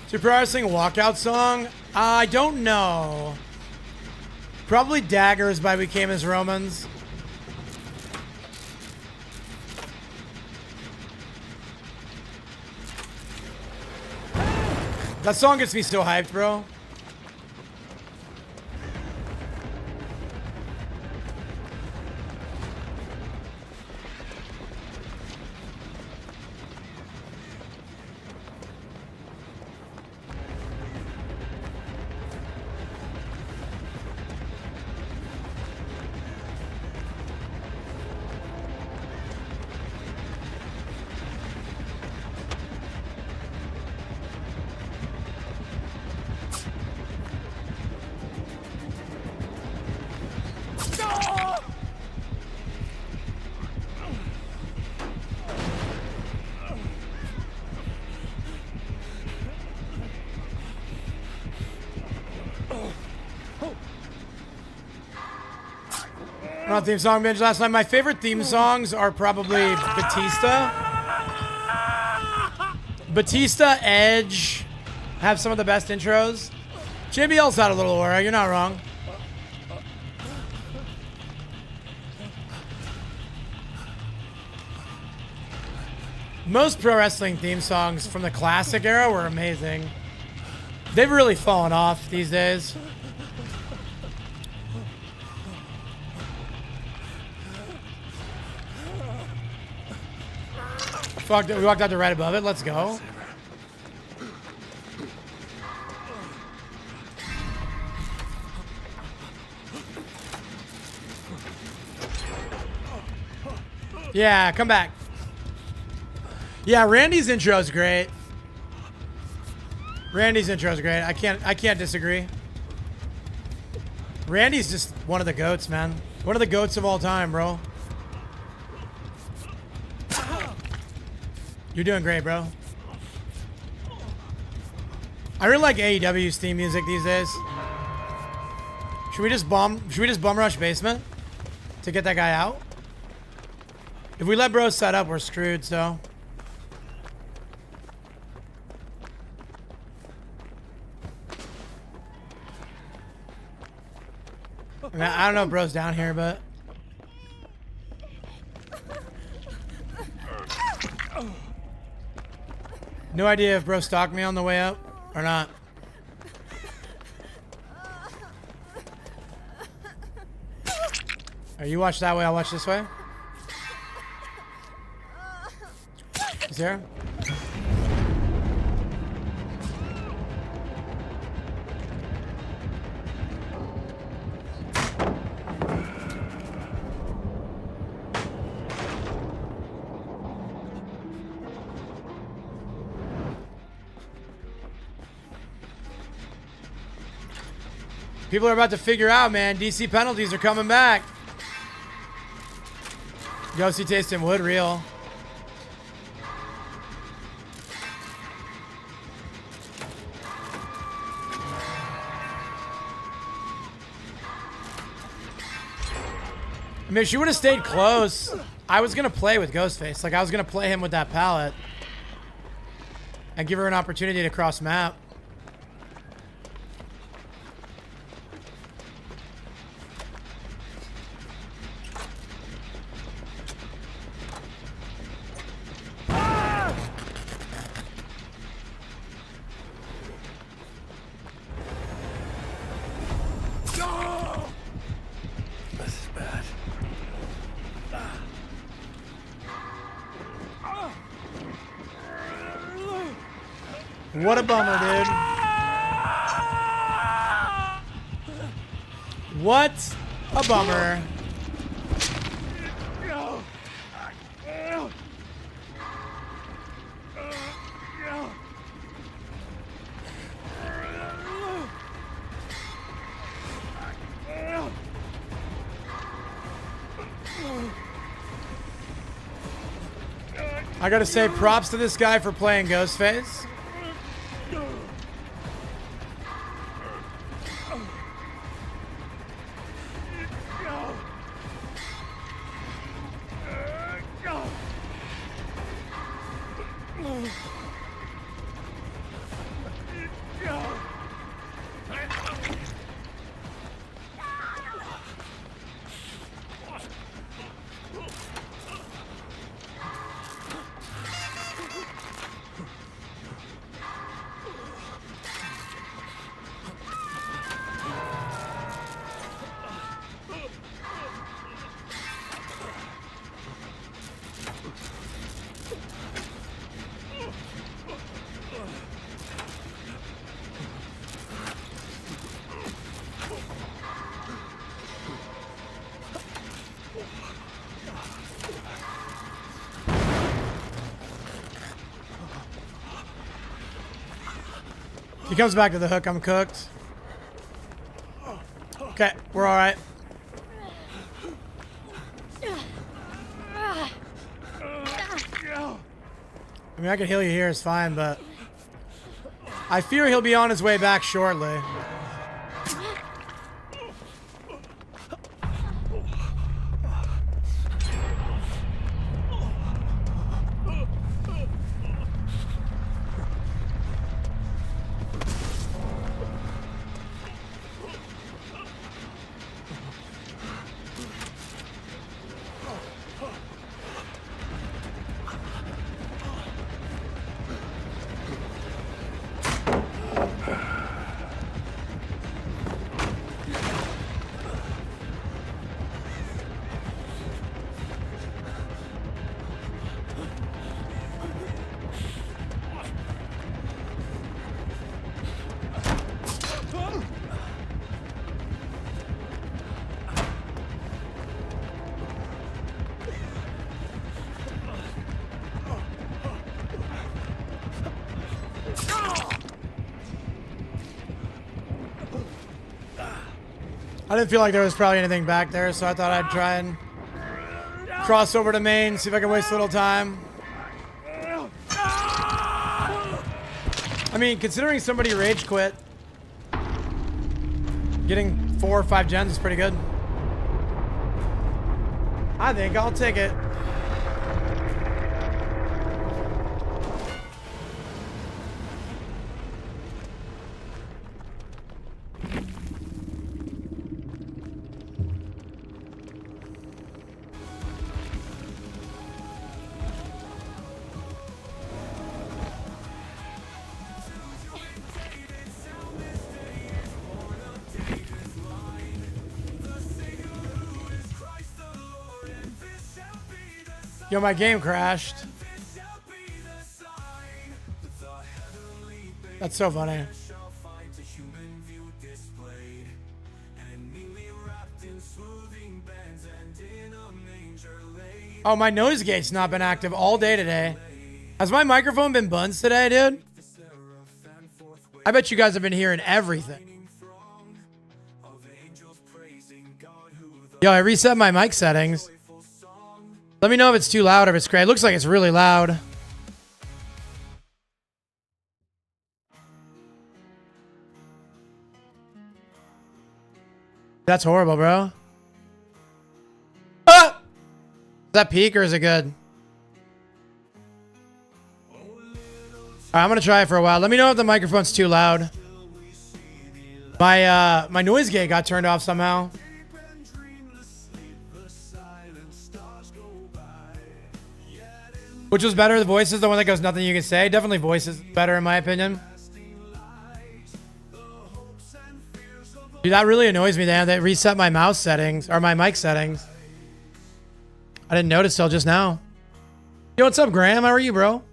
Speaker 2: Super Wrestling walkout song? I don't know. Probably Daggers by We Came as Romans. That song gets me so hyped, bro. Theme song binge last night. My favorite theme songs are probably Batista. Batista, Edge have some of the best intros. JBL's had a little aura. You're not wrong. Most pro wrestling theme songs from the classic era were amazing. They've really fallen off these days. Fuck, we walked out to right above it. Let's go. Yeah, come back. Yeah, Randy's intro is great. Randy's intro is great. I can't disagree. Randy's just one of the goats, man. One of the goats of all time, bro. You're doing great, bro. I really like AEW's theme music these days. Should we just bum rush basement to get that guy out? If we let bro set up, we're screwed, so. I mean, I don't know if bro's down here, but. No idea if bro stalked me on the way up or not. Right, you watch that way, I'll watch this way. Is there? People are about to figure out, man. DC penalties are coming back. Ghosty tasting wood real. I mean, if she would have stayed close, I was going to play with Ghostface. Like, I was going to play him with that pallet and give her an opportunity to cross map. What a bummer, dude. What a bummer. I gotta say props to this guy for playing Ghostface. He comes back to the hook. I'm cooked. Okay, we're all right. I mean, I can heal you here. It's fine, but I fear he'll be on his way back shortly. I didn't feel like there was probably anything back there, so I thought I'd try and cross over to main, see if I can waste a little time. I mean, considering somebody rage quit, getting 4 or 5 gens is pretty good. I think I'll take it. Yo, my game crashed. That's so funny. Oh, my noise gate's not been active all day today. Has my microphone been buns today, dude? I bet you guys have been hearing everything. Yo, I reset my mic settings. Let me know if it's too loud or if it's great. It looks like it's really loud. That's horrible, bro. Ah! Is that peak or is it good? Alright, I'm gonna try it for a while. Let me know if the microphone's too loud. My noise gate got turned off somehow. Which was better, the voices, the one that goes nothing you can say? Definitely voices better in my opinion. Dude, that really annoys me, Dan. That reset my mouse settings, or my mic settings. I didn't notice till just now. Yo, what's up, Graham? How are you, bro?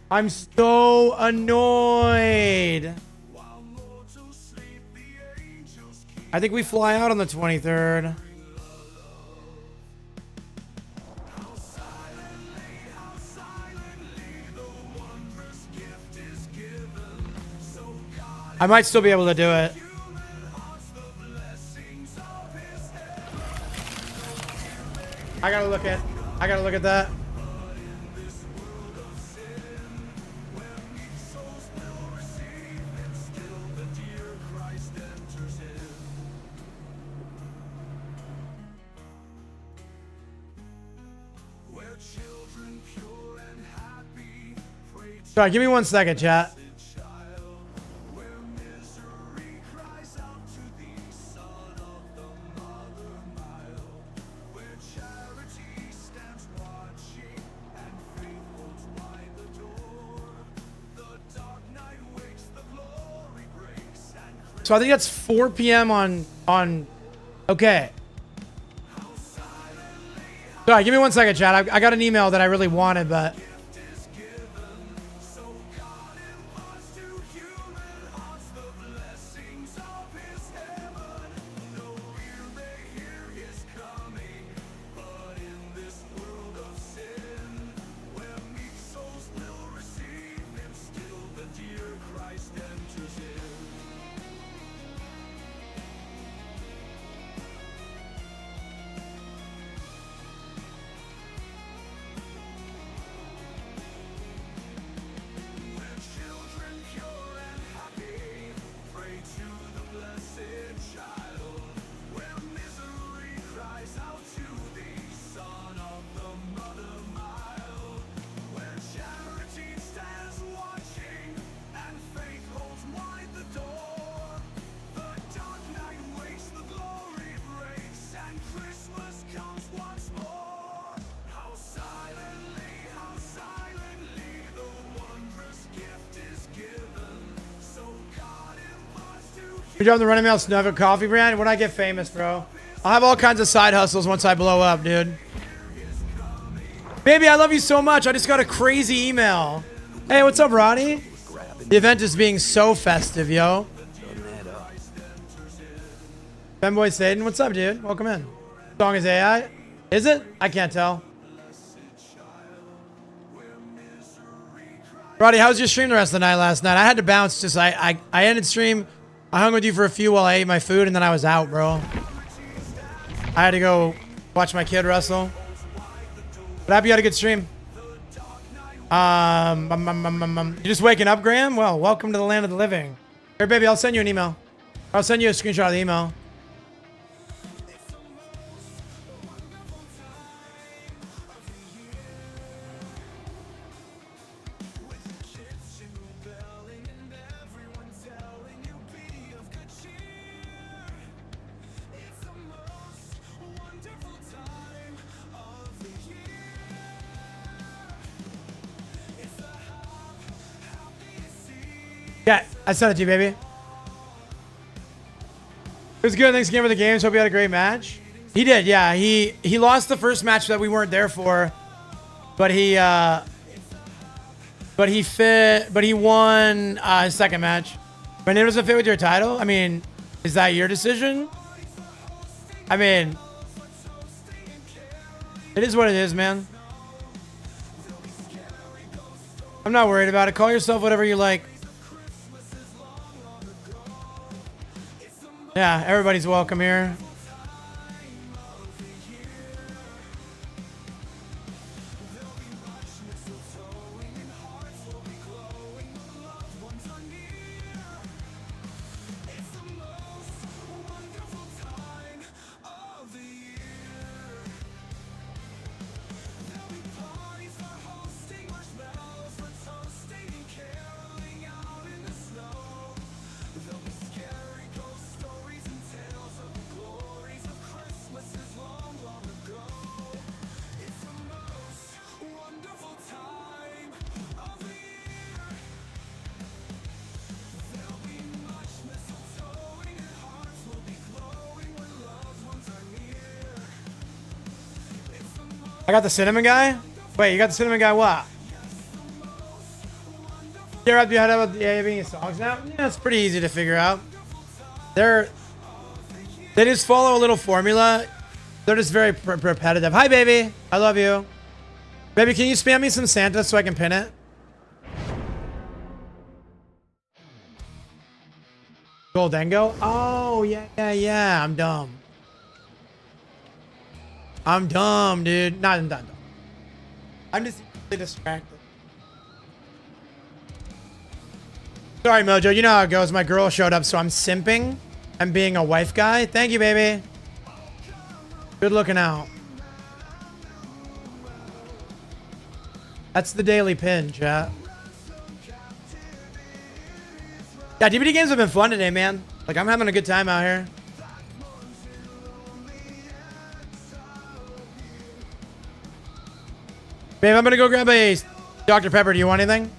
Speaker 2: I'm so annoyed. I think we fly out on the 23rd. I might still be able to do it. I gotta look at that. Sorry, give me 1 second, chat. So I think that's 4 p.m. on. Okay. Sorry, give me 1 second, chat. I got an email that I really wanted, but. You're driving the Running Man Snuffle coffee brand? When I get famous, bro. I'll have all kinds of side hustles once I blow up, dude. Baby, I love you so much. I just got a crazy email. Hey, what's up, Ronnie? The event is being so festive, yo. Femboy Satan, what's up, dude? Welcome in. Song is AI? Is it? I can't tell. Roddy, how was your stream the rest of the night last night? I had to bounce. Just I ended stream. I hung with you for a few while I ate my food, and then I was out, bro. I had to go watch my kid wrestle. But happy you had a good stream. You just waking up, Graham? Well, welcome to the land of the living. Here, baby, I'll send you an email. I'll send you a screenshot of the email. Yeah, I sent it to you, baby. It was good. Thanks again for the games. Hope you had a great match. He did, yeah. He lost the first match that we weren't there for, but he won his second match. My name doesn't fit with your title. I mean, is that your decision? I mean, it is what it is, man. I'm not worried about it. Call yourself whatever you like. Yeah, everybody's welcome here. I got the cinnamon guy? Wait, you got the cinnamon guy what? You're up behind about the songs now? Yeah, it's pretty easy to figure out. They just follow a little formula. They're just very repetitive. Hi, baby. I love you. Baby, can you spam me some Santa so I can pin it? Goldengo? Oh, yeah. I'm dumb. I'm dumb, dude. Not dumb. I'm just really distracted. Sorry, Mojo. You know how it goes. My girl showed up, so I'm simping. I'm being a wife guy. Thank you, baby. Good looking out. That's the daily pin, chat. Yeah, DVD games have been fun today, man. Like, I'm having a good time out here. Babe, I'm gonna go grab a Dr. Pepper. Do you want anything?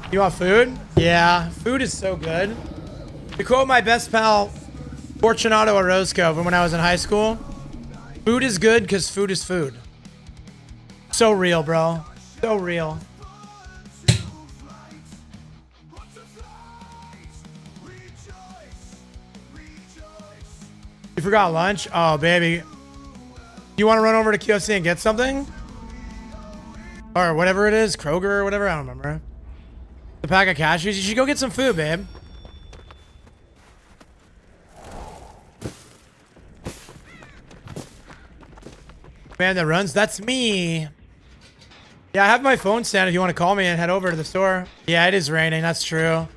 Speaker 2: You want food? Yeah, food is so good. To quote my best pal, Fortunato Orozco, from when I was in high school, food is good because food is food. So real, bro. So real. You forgot lunch? Oh, baby. You want to run over to QFC and get something? Or whatever it is, Kroger or whatever, I don't remember. The pack of cashews. You should go get some food, babe. Man that runs, that's me. Yeah, I have my phone stand if you want to call me and head over to the store. Yeah, it is raining, that's true.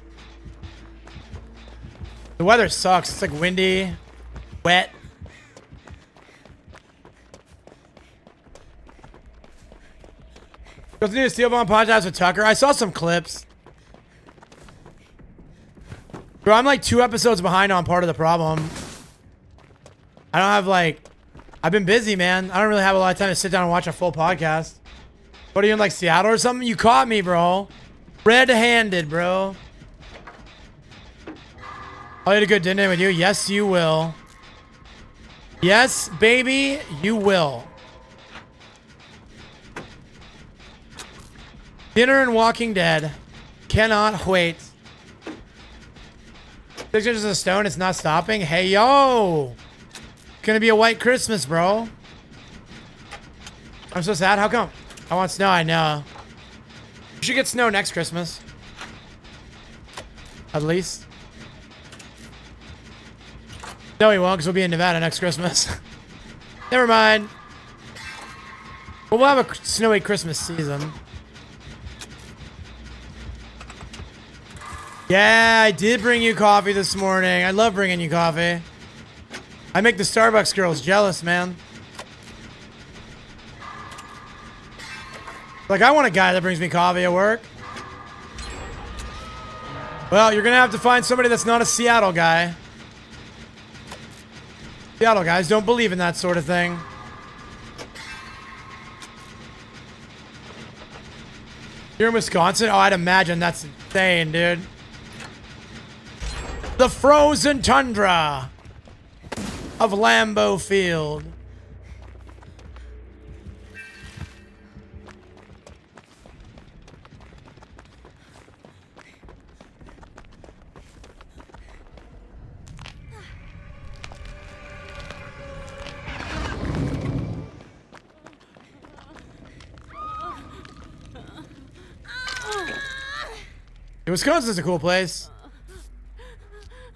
Speaker 2: The weather sucks. It's like windy, wet. Go to do a Steel Bomb podcast with Tucker. I saw some clips. Bro, I'm like 2 episodes behind on Part of the Problem. I don't have like I've been busy, man. I don't really have a lot of time to sit down and watch a full podcast. What are you in, like, Seattle or something? You caught me, bro. Red-handed, bro. I'll eat a good dinner with you. Yes, you will. Yes, baby, you will. Dinner and Walking Dead. Cannot wait. 6 inches of stone, it's not stopping. Hey, yo. Gonna be a white Christmas, bro. I'm so sad. How come? I want snow, I know. You should get snow next Christmas. At least. No, we won't, because we'll be in Nevada next Christmas. Never mind. But we'll have a snowy Christmas season. Yeah, I did bring you coffee this morning. I love bringing you coffee. I make the Starbucks girls jealous, man. Like, I want a guy that brings me coffee at work. Well, you're going to have to find somebody that's not a Seattle guy. Seattle guys don't believe in that sort of thing. You're in Wisconsin? Oh, I'd imagine that's insane, dude. The frozen tundra of Lambeau Field. Wisconsin's a cool place.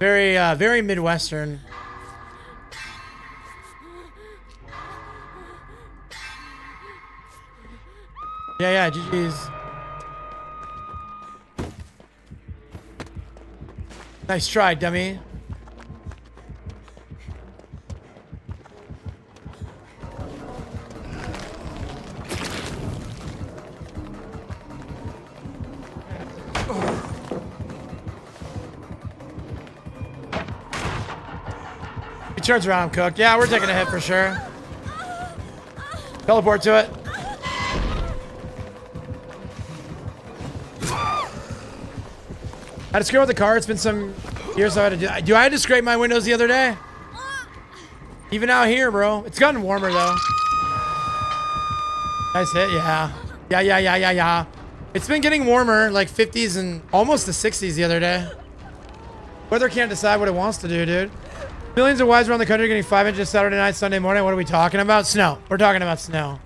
Speaker 2: Very, very Midwestern. Yeah, GG's. Nice try, dummy. He turns around, cooked. Yeah, we're taking a hit for sure. Teleport to it. I had to scrape with the car. It's been some years I had to do. I had to scrape my windows the other day. Even out here, bro. It's gotten warmer though. Nice hit, yeah. Yeah. It's been getting warmer, like 50s and almost the 60s the other day. Weather can't decide what it wants to do, dude. Millions of wives around the country getting 5 inches Saturday night, Sunday morning. What are we talking about? Snow. We're talking about snow.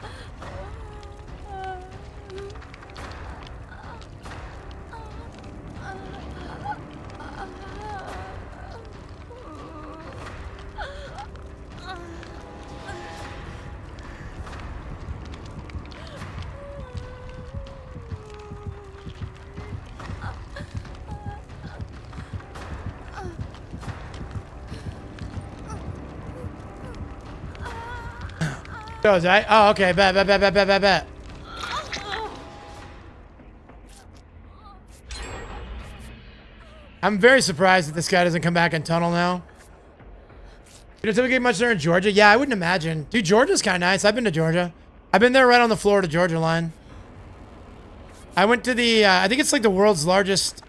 Speaker 2: Goes, right? Oh, okay. Bet. I'm very surprised that this guy doesn't come back and tunnel now. You don't typically get much there in Georgia? Yeah, I wouldn't imagine. Dude, Georgia's kind of nice. I've been to Georgia. I've been there right on the Florida-Georgia line. I went to the, I think it's like the world's largest,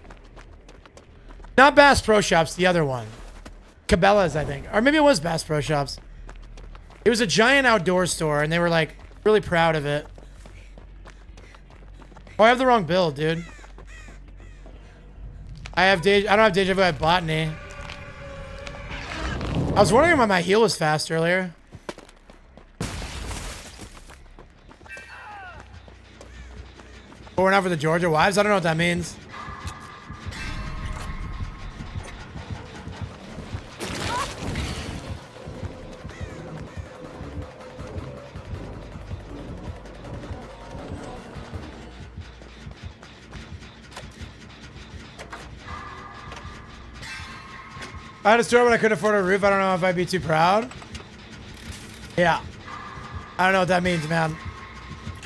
Speaker 2: not Bass Pro Shops, the other one. Cabela's, I think. Or maybe it was Bass Pro Shops. It was a giant outdoor store, and they were, like, really proud of it. Oh, I have the wrong build, dude. I don't have Deja Vu, I have Botany. I was wondering why my heal was fast earlier. But we're not for the Georgia wives? I don't know what that means. I had a store, but I couldn't afford a roof. I don't know if I'd be too proud. Yeah. I don't know what that means, man.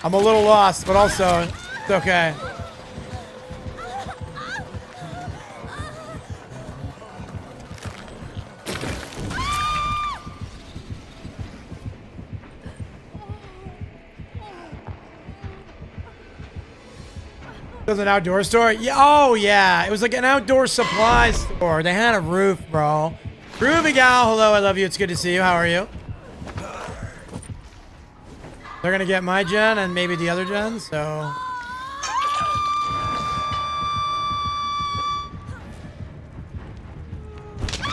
Speaker 2: I'm a little lost, but also, it's okay. was an outdoor store? Yeah. Oh, yeah. It was like an outdoor supply store. They had a roof, bro. Groovy gal, hello, I love you. It's good to see you. How are you? They're going to get my gen and maybe the other gen, so...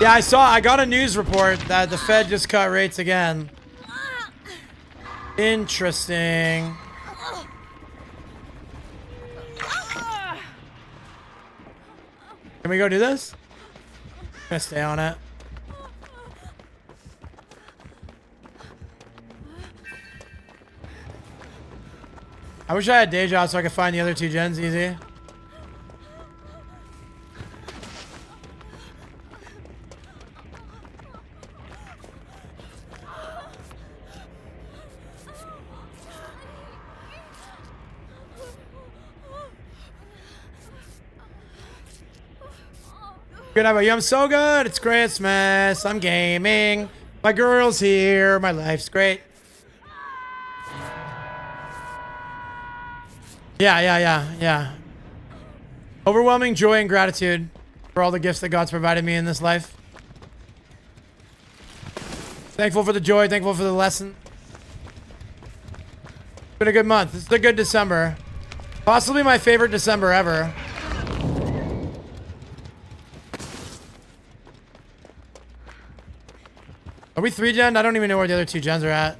Speaker 2: Yeah, I got a news report that the Fed just cut rates again. Interesting. Can we go do this? I'm gonna stay on it. I wish I had day job so I could find the other two gens easy. Good, how about you? I'm so good. It's Christmas. I'm gaming. My girl's here. My life's great. Yeah. Overwhelming joy and gratitude for all the gifts that God's provided me in this life. Thankful for the joy. Thankful for the lesson. It's been a good month. It's a good December. Possibly my favorite December ever. Are we 3-gen? I don't even know where the other 2 gens are at.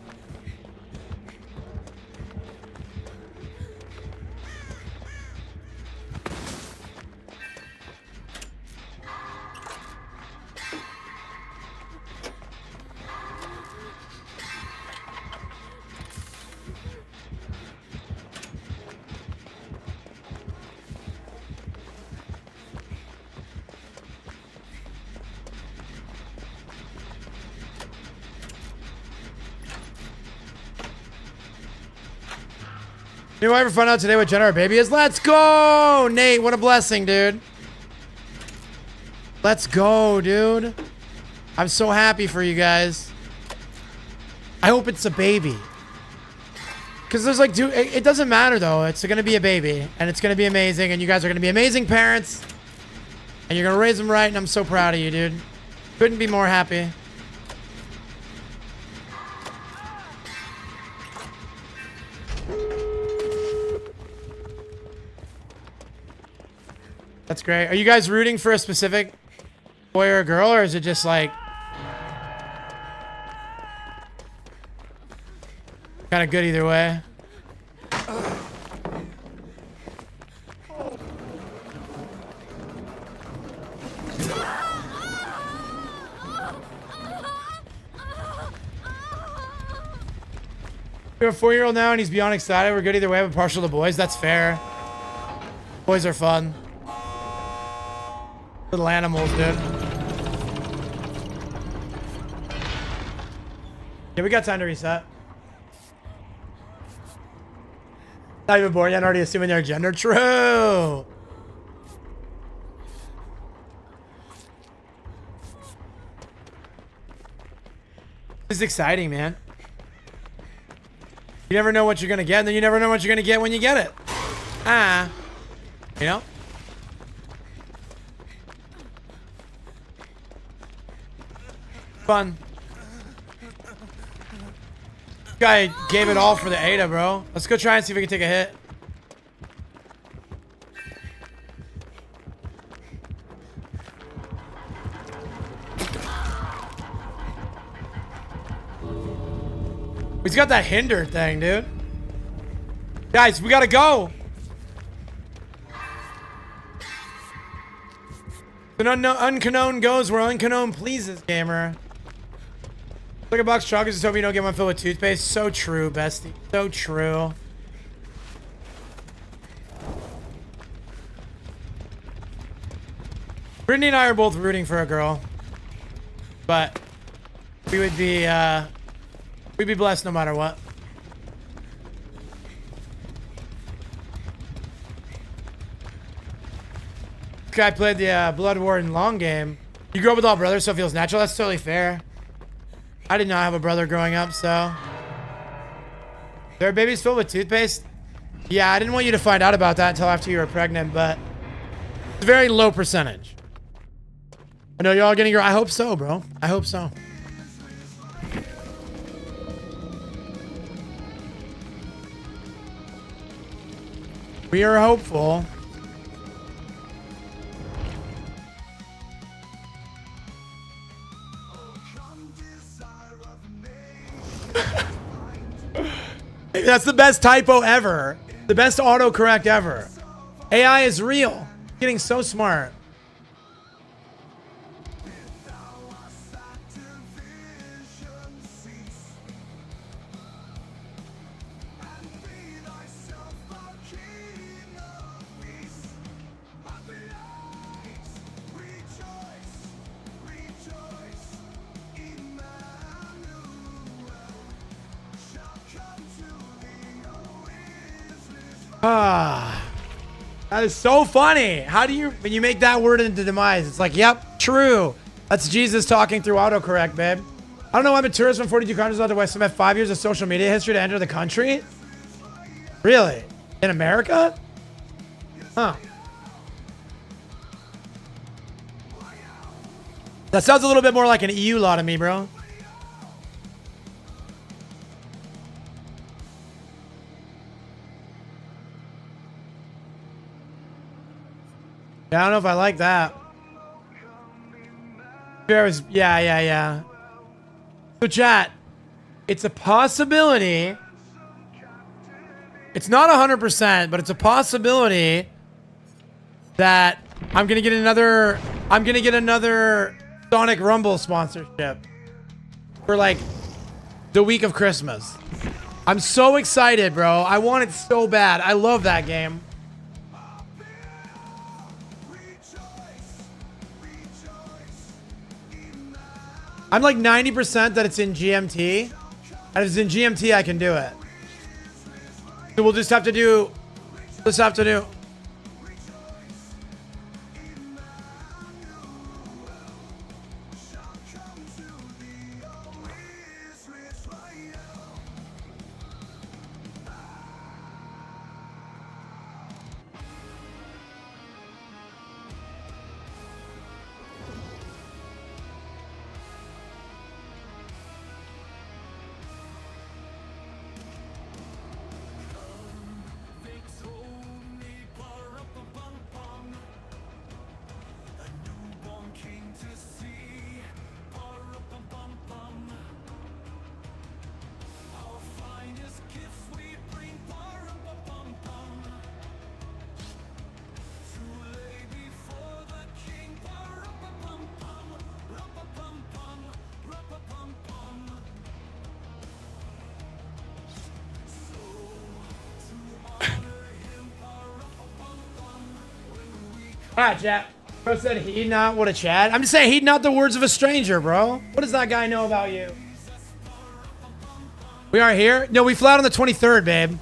Speaker 2: You know, I ever find out today what gender our baby is? Let's go, Nate. What a blessing, dude. Let's go, dude. I'm so happy for you guys. I hope it's a baby. Because there's like, dude, it doesn't matter though. It's going to be a baby and it's going to be amazing. And you guys are going to be amazing parents. And you're going to raise them right. And I'm so proud of you, dude. Couldn't be more happy. That's great. Are you guys rooting for a specific boy or a girl, or is it just like kind of good either way? We have a 4-year-old now, and he's beyond excited. We're good either way, but partial to boys. That's fair. Boys are fun. Little animals, dude. Yeah, we got time to reset. Not even born yet, already assuming their gender. True. This is exciting, man. You never know what you're gonna get, and then you never know what you're gonna get when you get it. You know? Fun. Guy gave it all for the Ada, bro. Let's go try and see if we can take a hit. He's got that hinder thing, dude. Guys, we gotta go. When unknown goes where unknown pleases, gamer. Look at box chocolates, just hope you don't get one filled with toothpaste. So true, bestie. So true. Brittany and I are both rooting for a girl. But we'd be blessed no matter what. This guy played the Blood Warden long game. You grew up with all brothers, so it feels natural. That's totally fair. I did not have a brother growing up, so. There are babies filled with toothpaste? Yeah, I didn't want you to find out about that until after you were pregnant, but it's a very low percentage. I know you're all getting your. I hope so, bro. I hope so. We are hopeful. Maybe that's the best typo ever. The best autocorrect ever. AI is real. Getting so smart. Ah, that is so funny. How do you, when you make that word into demise, it's like, yep, true. That's Jesus talking through autocorrect, babe. I don't know why I'm a tourist from 42 countries out the West. I have 5 years of social media history to enter the country. Really? In America? Huh. That sounds a little bit more like an EU law to me, bro. Yeah, I don't know if I like that. Yeah. So chat, it's a possibility. It's not 100%, but it's a possibility that I'm gonna get another Sonic Rumble sponsorship for like the week of Christmas. I'm so excited, bro. I want it so bad. I love that game. I'm like 90% that it's in GMT. And if it's in GMT, I can do it. So we'll just have to do this afternoon. Alright, chat. Bro said heed not. What a chat. I'm just saying heed not the words of a stranger, bro. What does that guy know about you? We aren't here? No, we flew out on the 23rd, babe.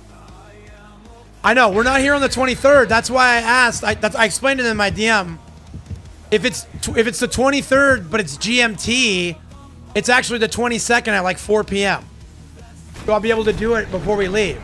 Speaker 2: I know. We're not here on the 23rd. That's why I asked. I explained it in my DM. If it's the 23rd, but it's GMT, it's actually the 22nd at like 4 p.m. So I'll be able to do it before we leave.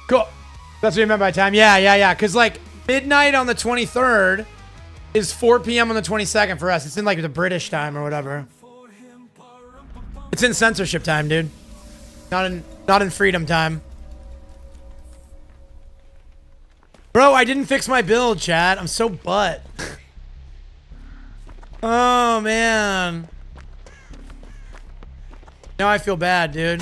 Speaker 2: Cool. That's what you meant by time. Yeah. Because like midnight on the 23rd is 4 p.m. on the 22nd for us. It's in like the British time or whatever. It's in censorship time, dude. Not in freedom time. Bro, I didn't fix my build, chat. I'm so butt. Oh, man. Now I feel bad, dude.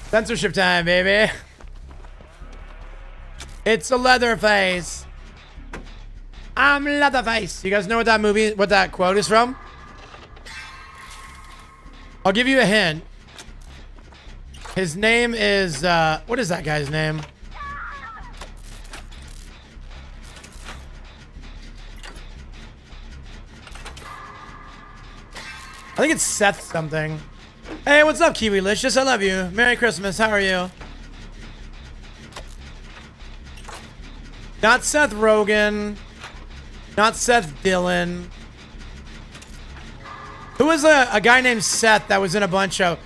Speaker 2: Censorship time, baby. It's a Leatherface. I'm Leatherface. You guys know what that quote is from? I'll give you a hint. His name is, what is that guy's name? I think it's Seth something. Hey, what's up, Kiwilicious? I love you. Merry Christmas. How are you? Not Seth Rogen. Not Seth Dillon. Who was a guy named Seth that was in a bunch of...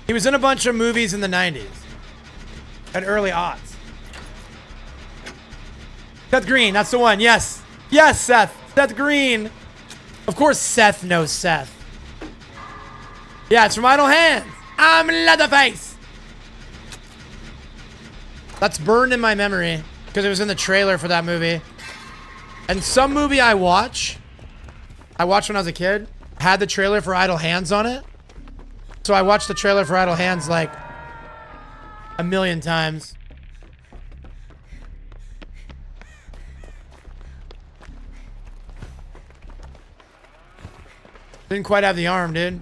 Speaker 2: He was in a bunch of movies in the 90s. At early aughts. Seth Green, that's the one. Yes. Yes, Seth. Seth Green. Of course Seth knows Seth. Yeah, it's from Idle Hands. I'm Leatherface. That's burned in my memory because it was in the trailer for that movie. And some movie I watched when I was a kid, had the trailer for Idle Hands on it. So I watched the trailer for Idle Hands like a million times. Didn't quite have the arm, dude.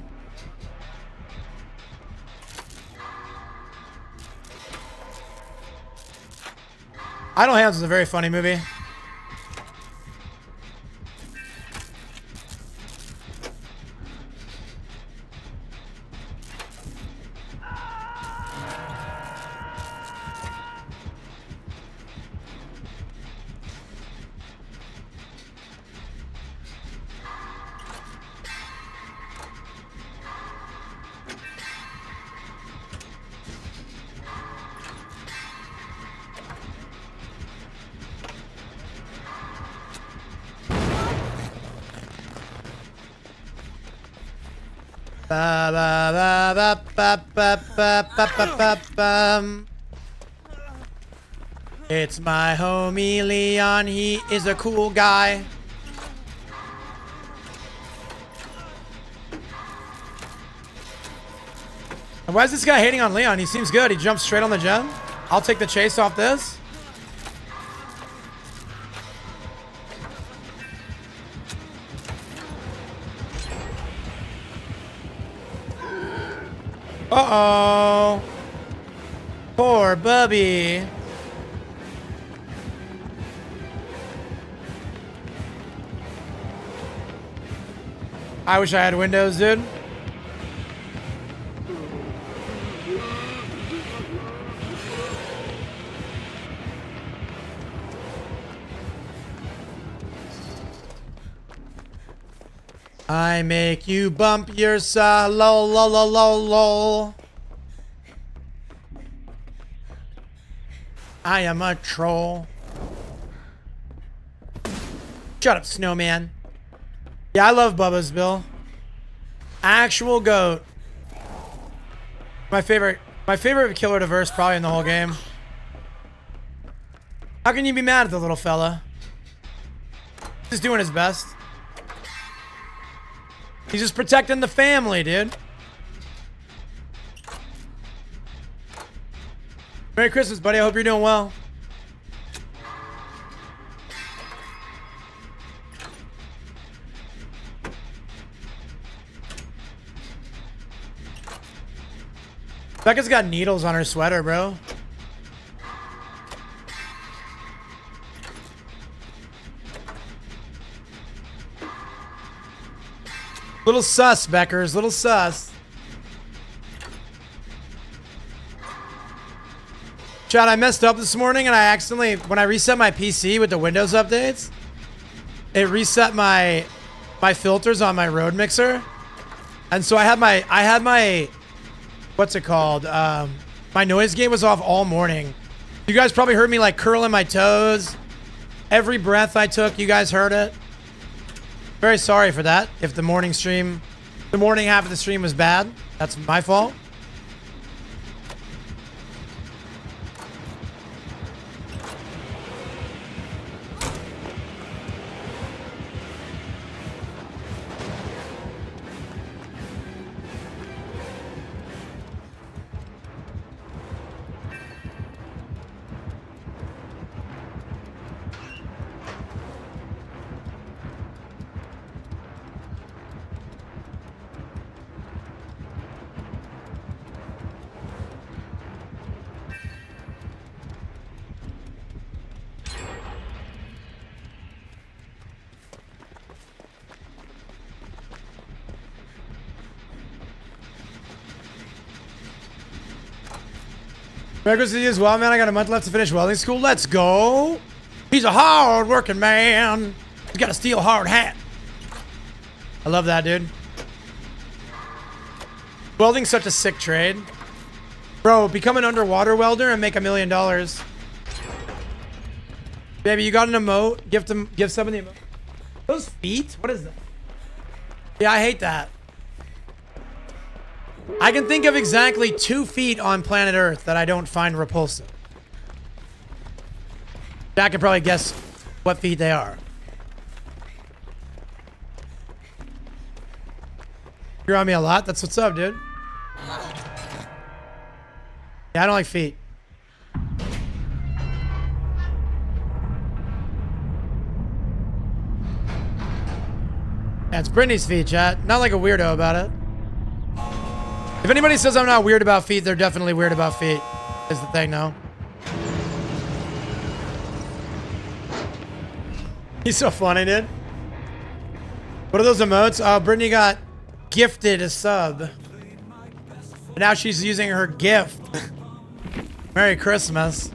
Speaker 2: Idle Hands is a very funny movie. Ba, ba, ba, ba, ba, ba, ba, ba, ba, bum. It's my homie Leon, he is a cool guy. And why is this guy hating on Leon? He seems good. He jumps straight on the gem. I'll take the chase off this. Uh-oh. Poor Bubby. I wish I had Windows, dude. I make you bump your lol lol lol lol lol. I am a troll. Shut up, snowman. Yeah, I love Bubba's Bill. Actual goat. My favorite killer to verse probably in the whole game. How can you be mad at the little fella? He's doing his best. He's just protecting the family, dude. Merry Christmas, buddy. I hope you're doing well. Becca's got needles on her sweater, bro. Little sus, Beckers. Little sus. Chad, I messed up this morning and I accidentally, when I reset my PC with the Windows updates, it reset my filters on my road mixer. And so I had my what's it called? My noise gate was off all morning. You guys probably heard me like curling my toes. Every breath I took, you guys heard it. Very sorry for that. If the morning half of the stream was bad, that's my fault. Merry Christmas to you as well, man. I got a month left to finish welding school. Let's go. He's a hard-working man. He's got a steel hard hat. I love that, dude. Welding's such a sick trade. Bro, become an underwater welder and make $1 million. Baby, you got an emote? Give somebody an emote. Those feet? What is that? Yeah, I hate that. I can think of exactly 2 feet on planet Earth that I don't find repulsive. Jack can probably guess what feet they are. You're on me a lot? That's what's up, dude. Yeah, I don't like feet. Yeah, it's Brittany's feet, chat. Not like a weirdo about it. If anybody says I'm not weird about feet, they're definitely weird about feet. Is the thing, no? He's so funny, dude. What are those emotes? Oh, Brittany got gifted a sub. And now she's using her gift. Merry Christmas.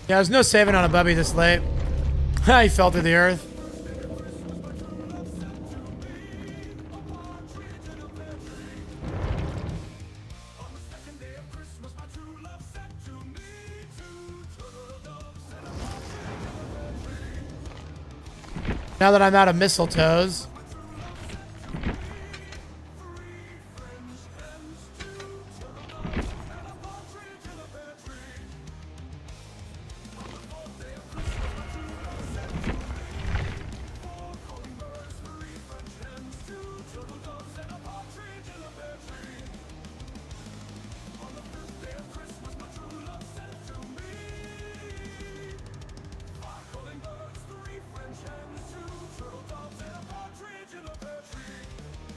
Speaker 2: Yeah, there's no saving on a bubby this late. He fell through the earth. Now that I'm out of mistletoes.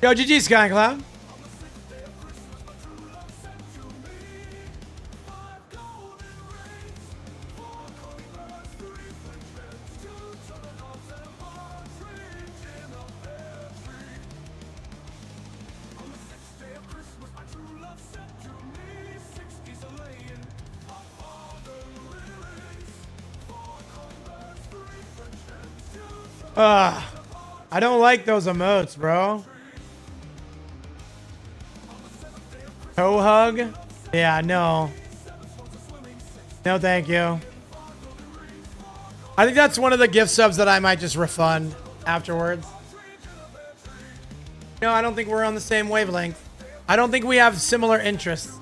Speaker 2: Yo, GG Sky Cloud. I don't like those emotes, bro. Toe hug? Yeah, no. No, thank you. I think that's one of the gift subs that I might just refund afterwards. No, I don't think we're on the same wavelength. I don't think we have similar interests.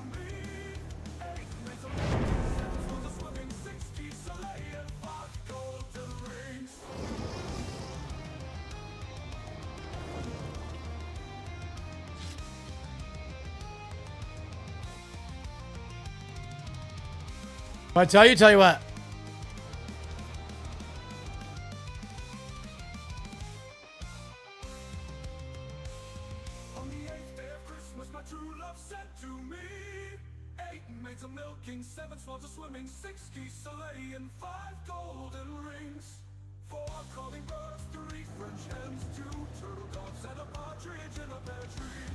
Speaker 2: But tell you what.
Speaker 1: On the 8th day of Christmas, my true love said to me, 8 maids a milking, 7 swans a swimming, 6 geese a laying, 5 golden rings, 4 calling birds, 3 French hens, 2 turtle doves, and a partridge in a pear tree.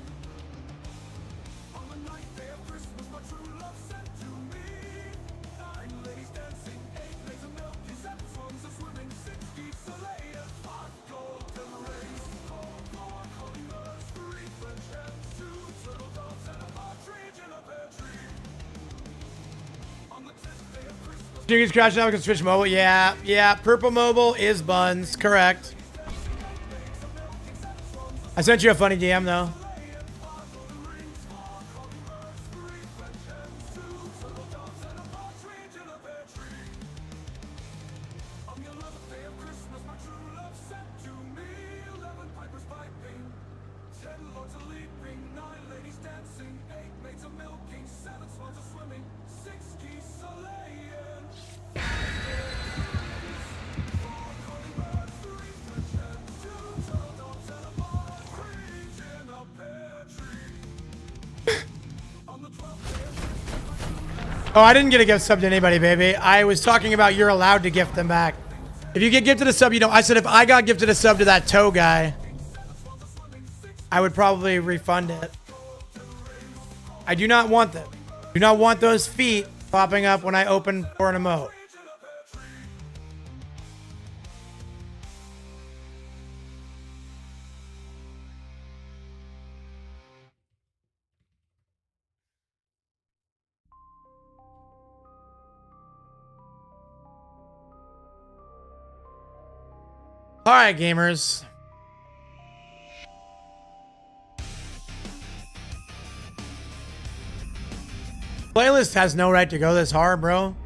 Speaker 1: On the 9th day of Christmas, my true love said to me, 9 ladies dancing, 8 maids a milking, 7 swans a swimming, 6 geese a laying, 5 golden rings, 4 calling birds, 3 French hens, 2 turtle doves, and a partridge in a pear tree. On the 10th day of Christmas,
Speaker 2: Jiggers crashing out because Switch Mobile. Yeah. Purple Mobile is buns. Correct. I sent you a funny DM though.
Speaker 1: on the 11th day of Christmas, my true love said to me,
Speaker 2: Oh, I didn't get a gift sub to anybody, baby. I was talking about you're allowed to gift them back. If you get gifted a sub, you don't. I said if I got gifted a sub to that toe guy, I would probably refund it. I do not want them. Do not want those feet popping up when I open for an emote. All right, gamers. Playlist has no right to go this hard, bro.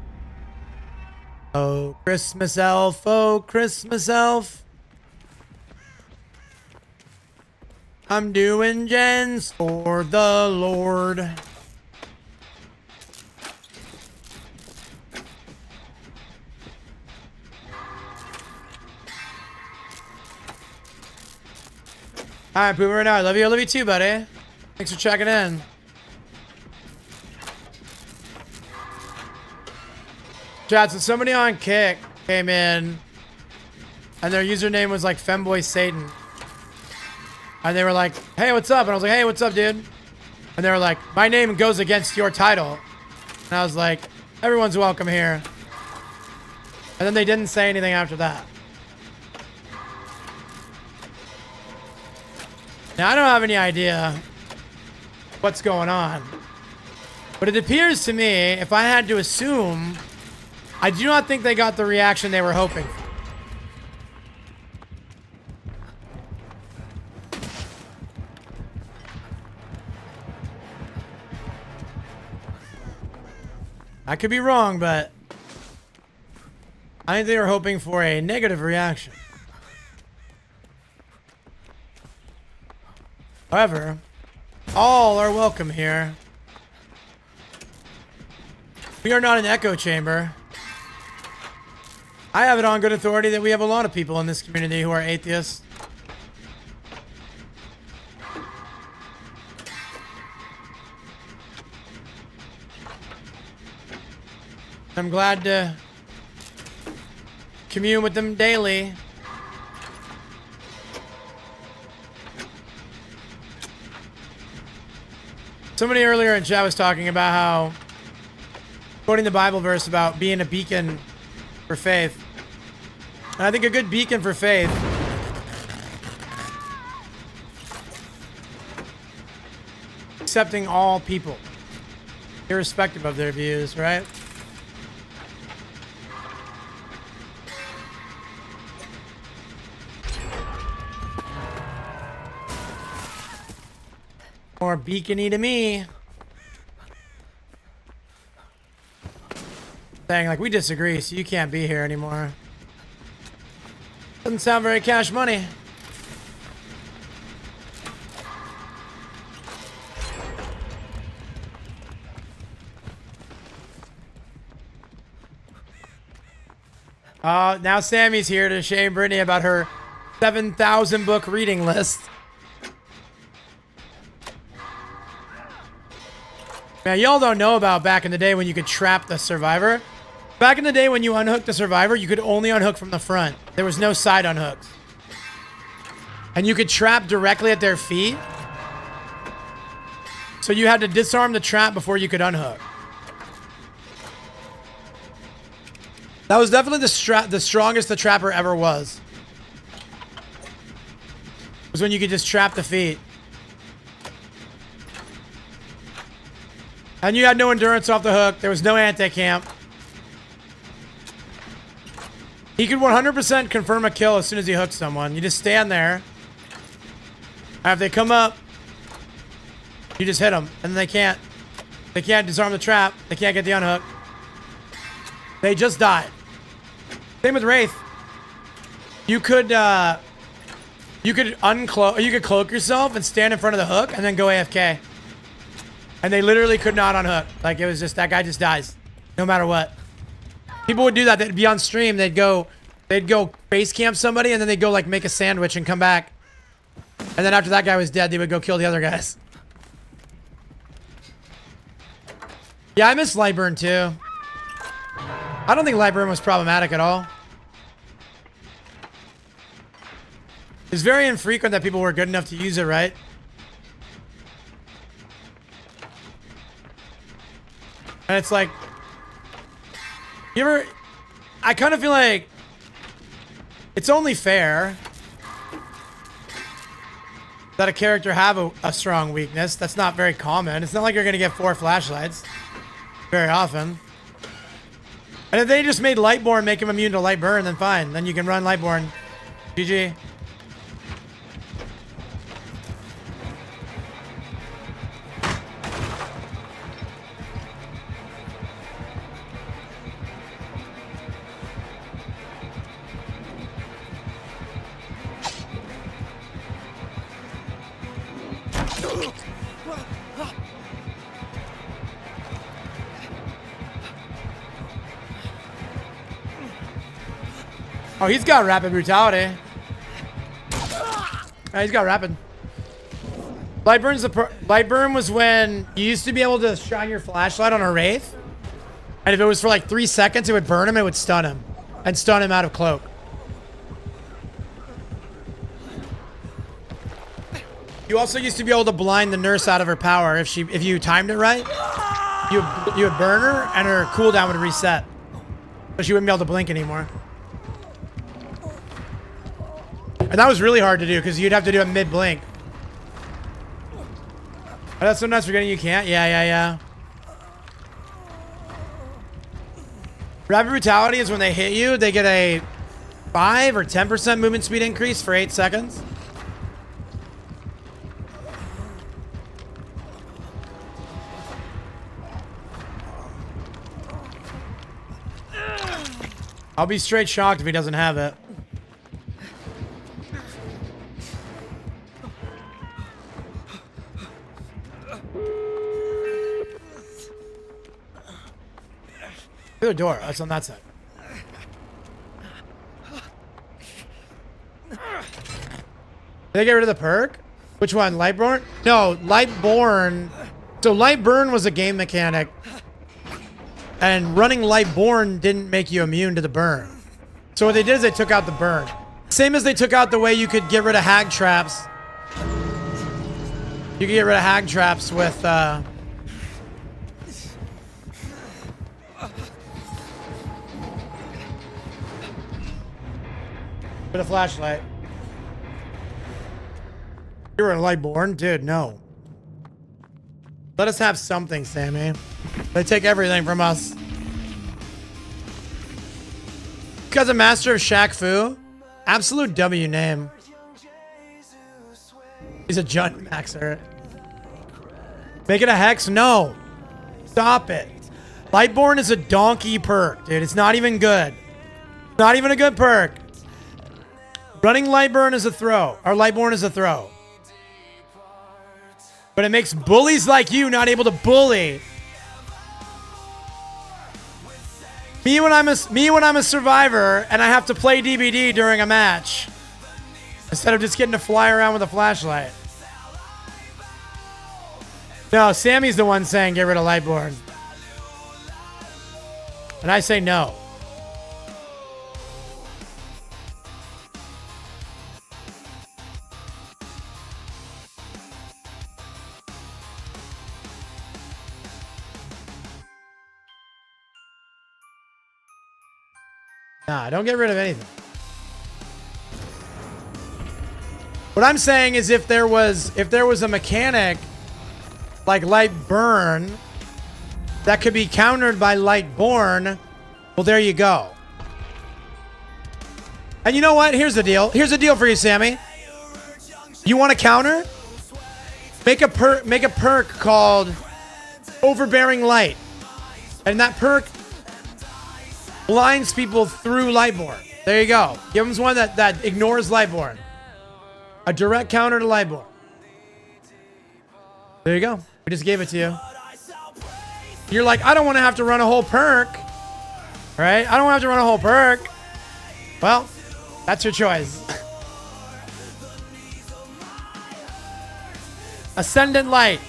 Speaker 2: Oh, Christmas elf. Oh, Christmas elf. I'm doing gens for the Lord. All right, Pooper, right now. I love you. I love you too, buddy. Thanks for checking in. Chat, so somebody on Kick came in and their username was like Femboy Satan. And they were like, hey, what's up? And I was like, hey, what's up, dude? And they were like, my name goes against your title. And I was like, everyone's welcome here. And then they didn't say anything after that. Now, I don't have any idea what's going on. But it appears to me, if I had to assume, I do not think they got the reaction they were hoping for. I could be wrong, but I think they were hoping for a negative reaction. However, all are welcome here. We are not an echo chamber. I have it on good authority that we have a lot of people in this community who are atheists. I'm glad to commune with them daily. Somebody earlier in chat was talking about how, quoting the Bible verse about being a beacon for faith. And I think a good beacon for faith accepting all people, irrespective of their views, right? More beacony to me. Saying like, we disagree, so you can't be here anymore. Doesn't sound very cash money. Now Sammy's here to shame Brittany about her 7,000 book reading list. Now, y'all don't know about back in the day when you could trap the survivor. Back in the day when you unhooked the survivor, you could only unhook from the front. There was no side unhooks. And you could trap directly at their feet. So you had to disarm the trap before you could unhook. That was definitely the strongest the trapper ever was. Was when you could just trap the feet. And you had no endurance off the hook. There was no anti-camp. He could 100% confirm a kill as soon as he hooks someone. You just stand there. And if they come up, you just hit them. And they can't disarm the trap. They can't get the unhook. They just died. Same with Wraith. You could uncloak, you could cloak yourself and stand in front of the hook and then go AFK. And they literally could not unhook. Like, it was just, that guy just dies. No matter what. People would do that. They'd be on stream. They'd go base camp somebody and then they'd go, like, make a sandwich and come back. And then after that guy was dead, they would go kill the other guys. Yeah, I miss Lightburn too. I don't think Lightburn was problematic at all. It's very infrequent that people were good enough to use it, right? And it's like, you ever, I kind of feel like it's only fair that a character have a strong weakness. That's not very common. It's not like you're going to get 4 flashlights very often. And if they just made Lightborn make him immune to Lightburn, then fine. Then you can run Lightborn. GG. Oh, he's got rapid brutality. Yeah, he's got rapid. Lightburn was when you used to be able to shine your flashlight on a Wraith. And if it was for like 3 seconds, it would burn him, it would stun him. And stun him out of cloak. You also used to be able to blind the nurse out of her power if you timed it right. You would burn her and her cooldown would reset. So she wouldn't be able to blink anymore. And that was really hard to do because you'd have to do it mid-blink. Oh, that's sometimes forgetting you can't? Yeah. Rapid Brutality is when they hit you, they get a 5 or 10% movement speed increase for 8 seconds. I'll be straight shocked if he doesn't have it. The door. That's on that side. Did they get rid of the perk? Which one? Lightborn? No, Lightborn. So Lightburn was a game mechanic. And running Lightborn didn't make you immune to the burn. So what they did is they took out the burn. Same as they took out the way you could get rid of hag traps. You could get rid of hag traps with with a flashlight. You were a Lightborn? Dude, no. Let us have something, Sammy. They take everything from us. Because a master of Shaq Fu? Absolute W name. He's a Jund Maxer. Make it a Hex? No. Stop it. Lightborn is a donkey perk, dude. It's not even good. Not even a good perk. Running Lightburn is a throw. Or Lightborn is a throw. But it makes bullies like you not able to bully. Me when I'm a survivor and I have to play DBD during a match. Instead of just getting to fly around with a flashlight. No, Sammy's the one saying get rid of Lightborn. And I say no. Nah, don't get rid of anything. What I'm saying is if there was a mechanic like Lightburn that could be countered by Lightborn, well, there you go. And you know what? Here's the deal. Here's the deal for you, Sammy. You want to counter? Make a perk called Overbearing Light. And that perk blinds people through Lightborn. There you go. Give them one that ignores Lightborn. A direct counter to Lightborn. There you go. We just gave it to you. You're like, I don't want to have to run a whole perk. Right? I don't want to have to run a whole perk. Well, that's your choice. Ascendant Light.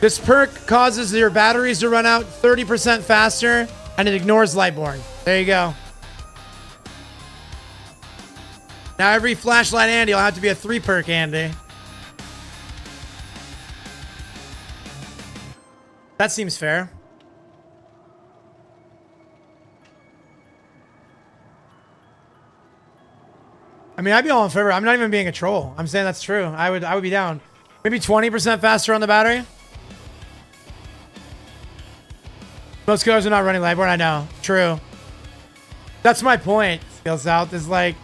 Speaker 2: This perk causes your batteries to run out 30% faster, and it ignores Lightborn. There you go. Now every flashlight Andy will have to be a 3 perk Andy. That seems fair. I mean, I'd be all in favor. I'm not even being a troll. I'm saying that's true. I would be down. Maybe 20% faster on the battery. Most killers are not running Lightborn. I know. True. That's my point. Skill South is like,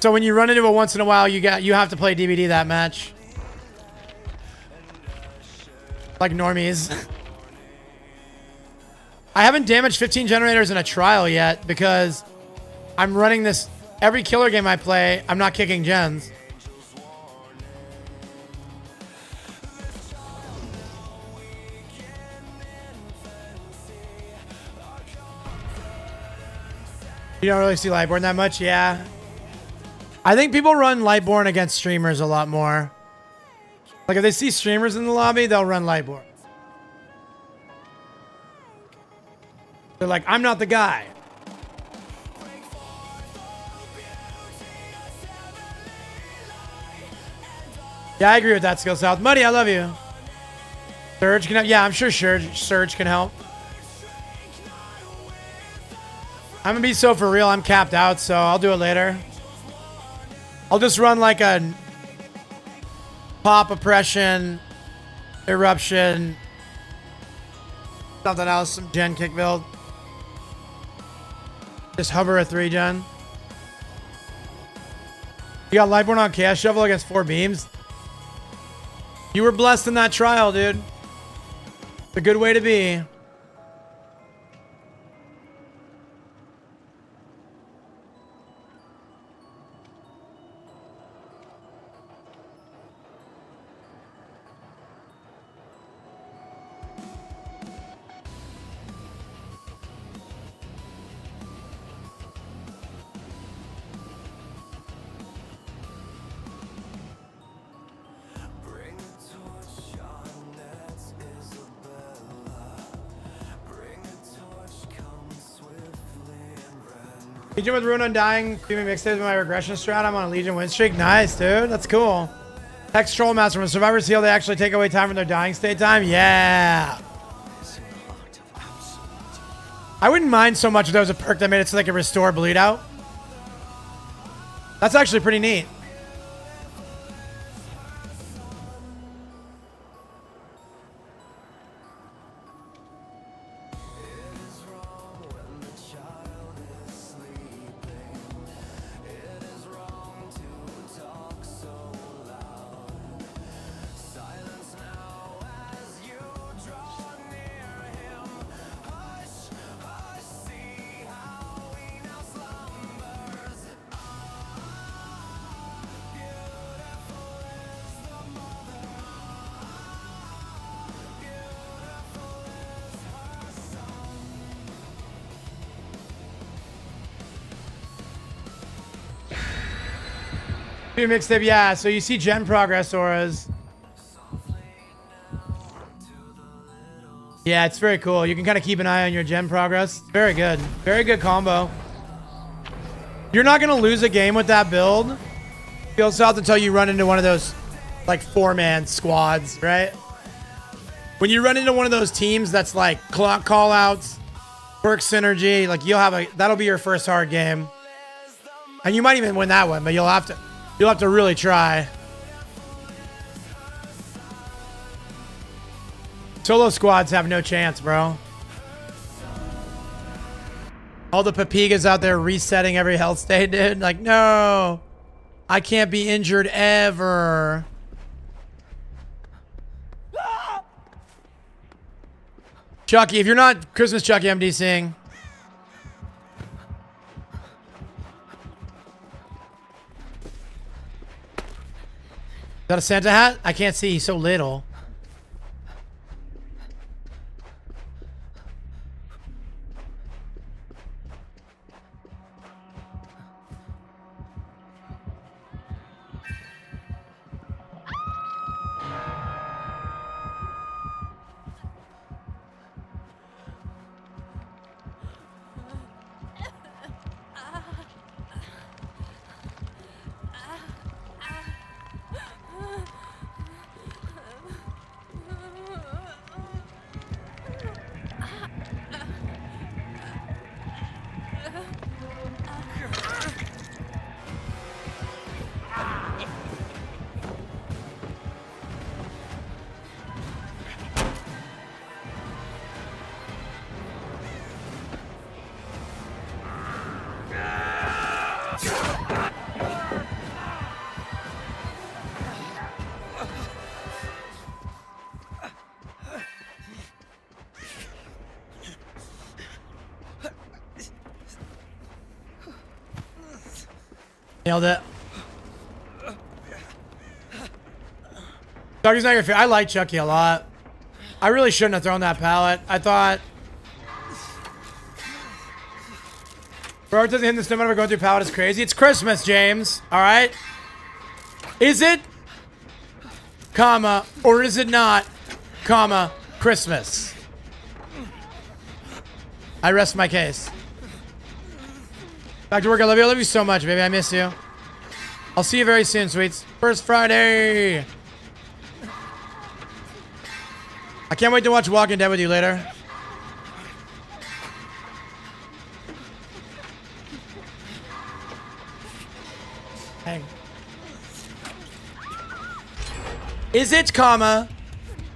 Speaker 2: so when you run into it once in a while, you have to play DBD that match. Like normies. I haven't damaged 15 generators in a trial yet because I'm running this every killer game I play. I'm not kicking gens. You don't really see Lightborn that much? Yeah. I think people run Lightborn against streamers a lot more. Like if they see streamers in the lobby, they'll run Lightborn. They're like, I'm not the guy. Yeah, I agree with that, Skill South. Muddy, I love you. Surge can help. Yeah, I'm sure Surge can help. I'm gonna be so for real. I'm capped out, so I'll do it later. I'll just run like a pop, oppression, eruption, something else, some gen kick build. Just hover a 3 gen. You got Lightborn on Chaos Shovel against 4 beams. You were blessed in that trial, dude. It's a good way to be. Legion with Rune Undying, premium mixtapes with my regression strat. I'm on a Legion win streak. Nice, dude. That's cool. Text Troll Master. When Survivors heal, they actually take away time from their dying state time. Yeah. I wouldn't mind so much if there was a perk that made it so they could restore bleed out. That's actually pretty neat. Mixtape, yeah. So you see gen progress auras. Yeah, it's very cool. You can kind of keep an eye on your gen progress. Very good. Very good combo. You're not going to lose a game with that build. Skill South until you run into one of those like 4-man squads, right? When you run into one of those teams that's like clock call outs, work synergy, like that'll be your first hard game. And you might even win that one, but you'll have to really try. Solo squads have no chance, bro. All the Papigas out there resetting every health state, dude. Like, no. I can't be injured ever. Chucky, if you're not Christmas Chucky, I'm DCing. Is that a Santa hat? I can't see. He's so little. Nailed it. Chucky's not your favorite. I like Chucky a lot. I really shouldn't have thrown that pallet. I thought... Bro, doesn't hit the stomach of going through pallet is crazy. It's Christmas, James. Alright? Is it, comma, or is it not, comma, Christmas? I rest my case. Back to work. I love you. I love you so much, baby. I miss you. I'll see you very soon, sweets. First Friday. I can't wait to watch Walking Dead with you later. Hang. Is it, comma,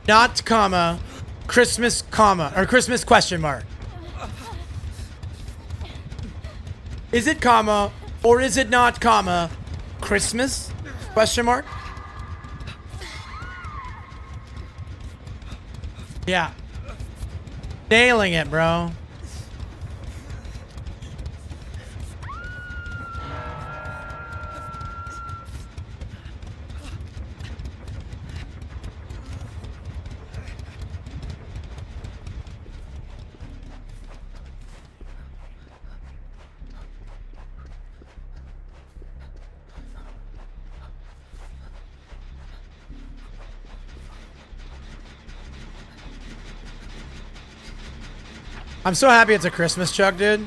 Speaker 2: not, comma, Christmas, comma, or Christmas question mark? Is it, comma, or is it not, comma, Christmas, question mark? Yeah. Nailing it, bro. I'm so happy it's a Christmas Chuck, dude.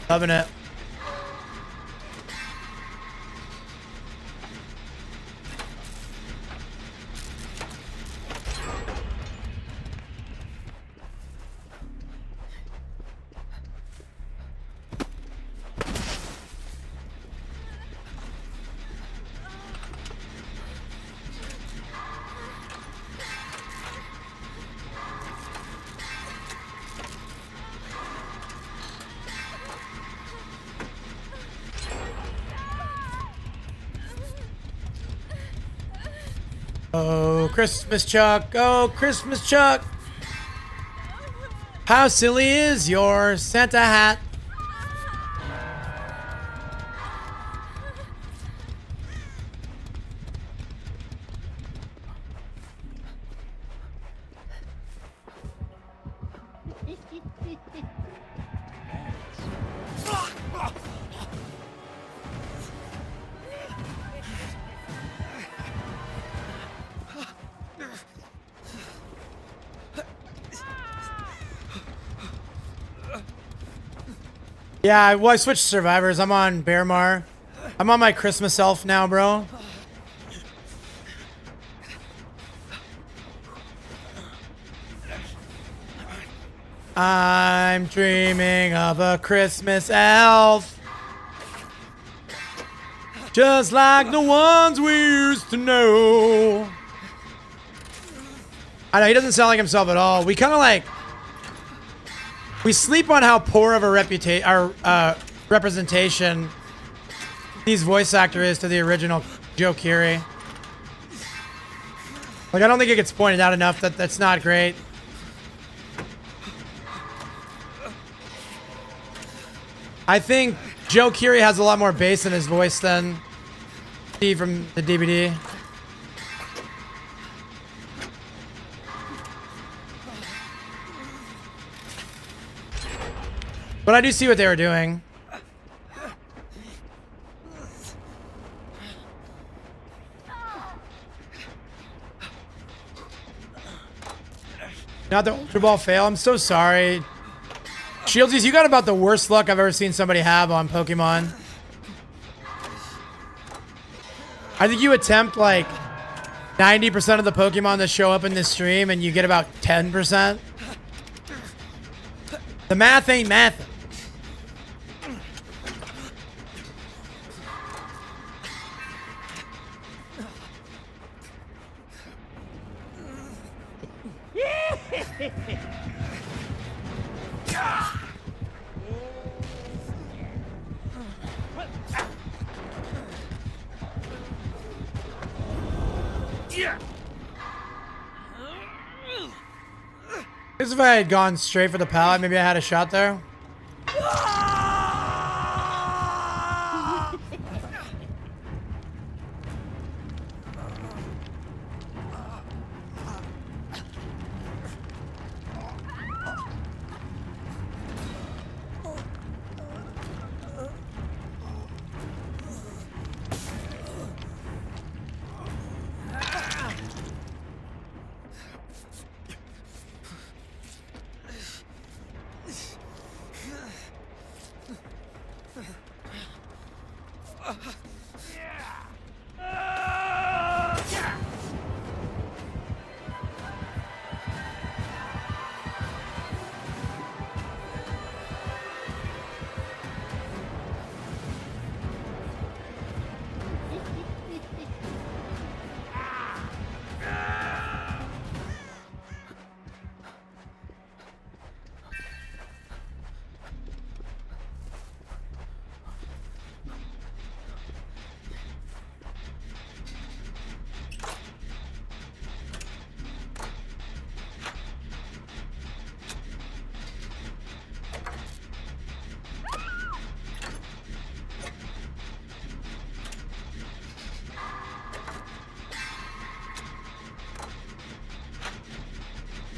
Speaker 2: Loving it. Oh, Christmas Chuck. Oh, Christmas Chuck. How silly is your Santa hat? Yeah, well, I switched survivors. I'm on Bearmar. I'm on my Christmas elf now, bro. I'm dreaming of a Christmas elf, just like the ones we used to know. I know, he doesn't sound like himself at all. We kind of like... We sleep on how poor of a representation his voice actor is to the original Joe Keery. Like, I don't think it gets pointed out enough that that's not great. I think Joe Keery has a lot more bass in his voice than Steve from the DVD. But I do see what they were doing. Not the Ultra Ball fail. I'm so sorry. Shieldies, you got about the worst luck I've ever seen somebody have on Pokemon. I think you attempt like 90% of the Pokemon that show up in this stream and you get about 10%. The math ain't math. Because if I had gone straight for the pallet, maybe I had a shot there.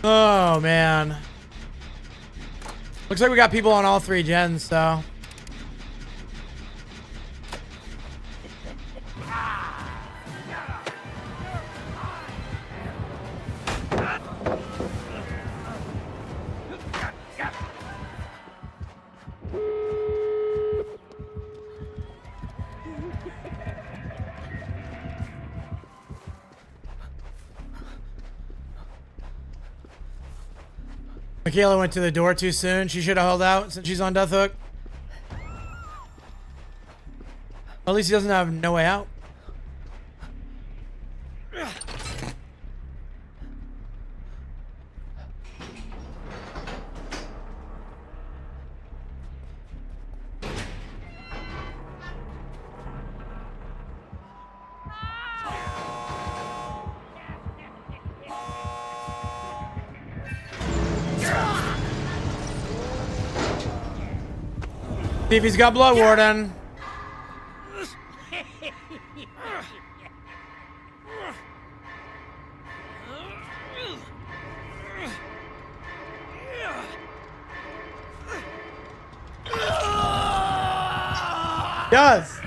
Speaker 2: Oh, man. Looks like we got people on all 3 gens, so. Michaela went to the door too soon. She should have held out since she's on death hook. At least he doesn't have no way out. See if he's got blood warden. Does.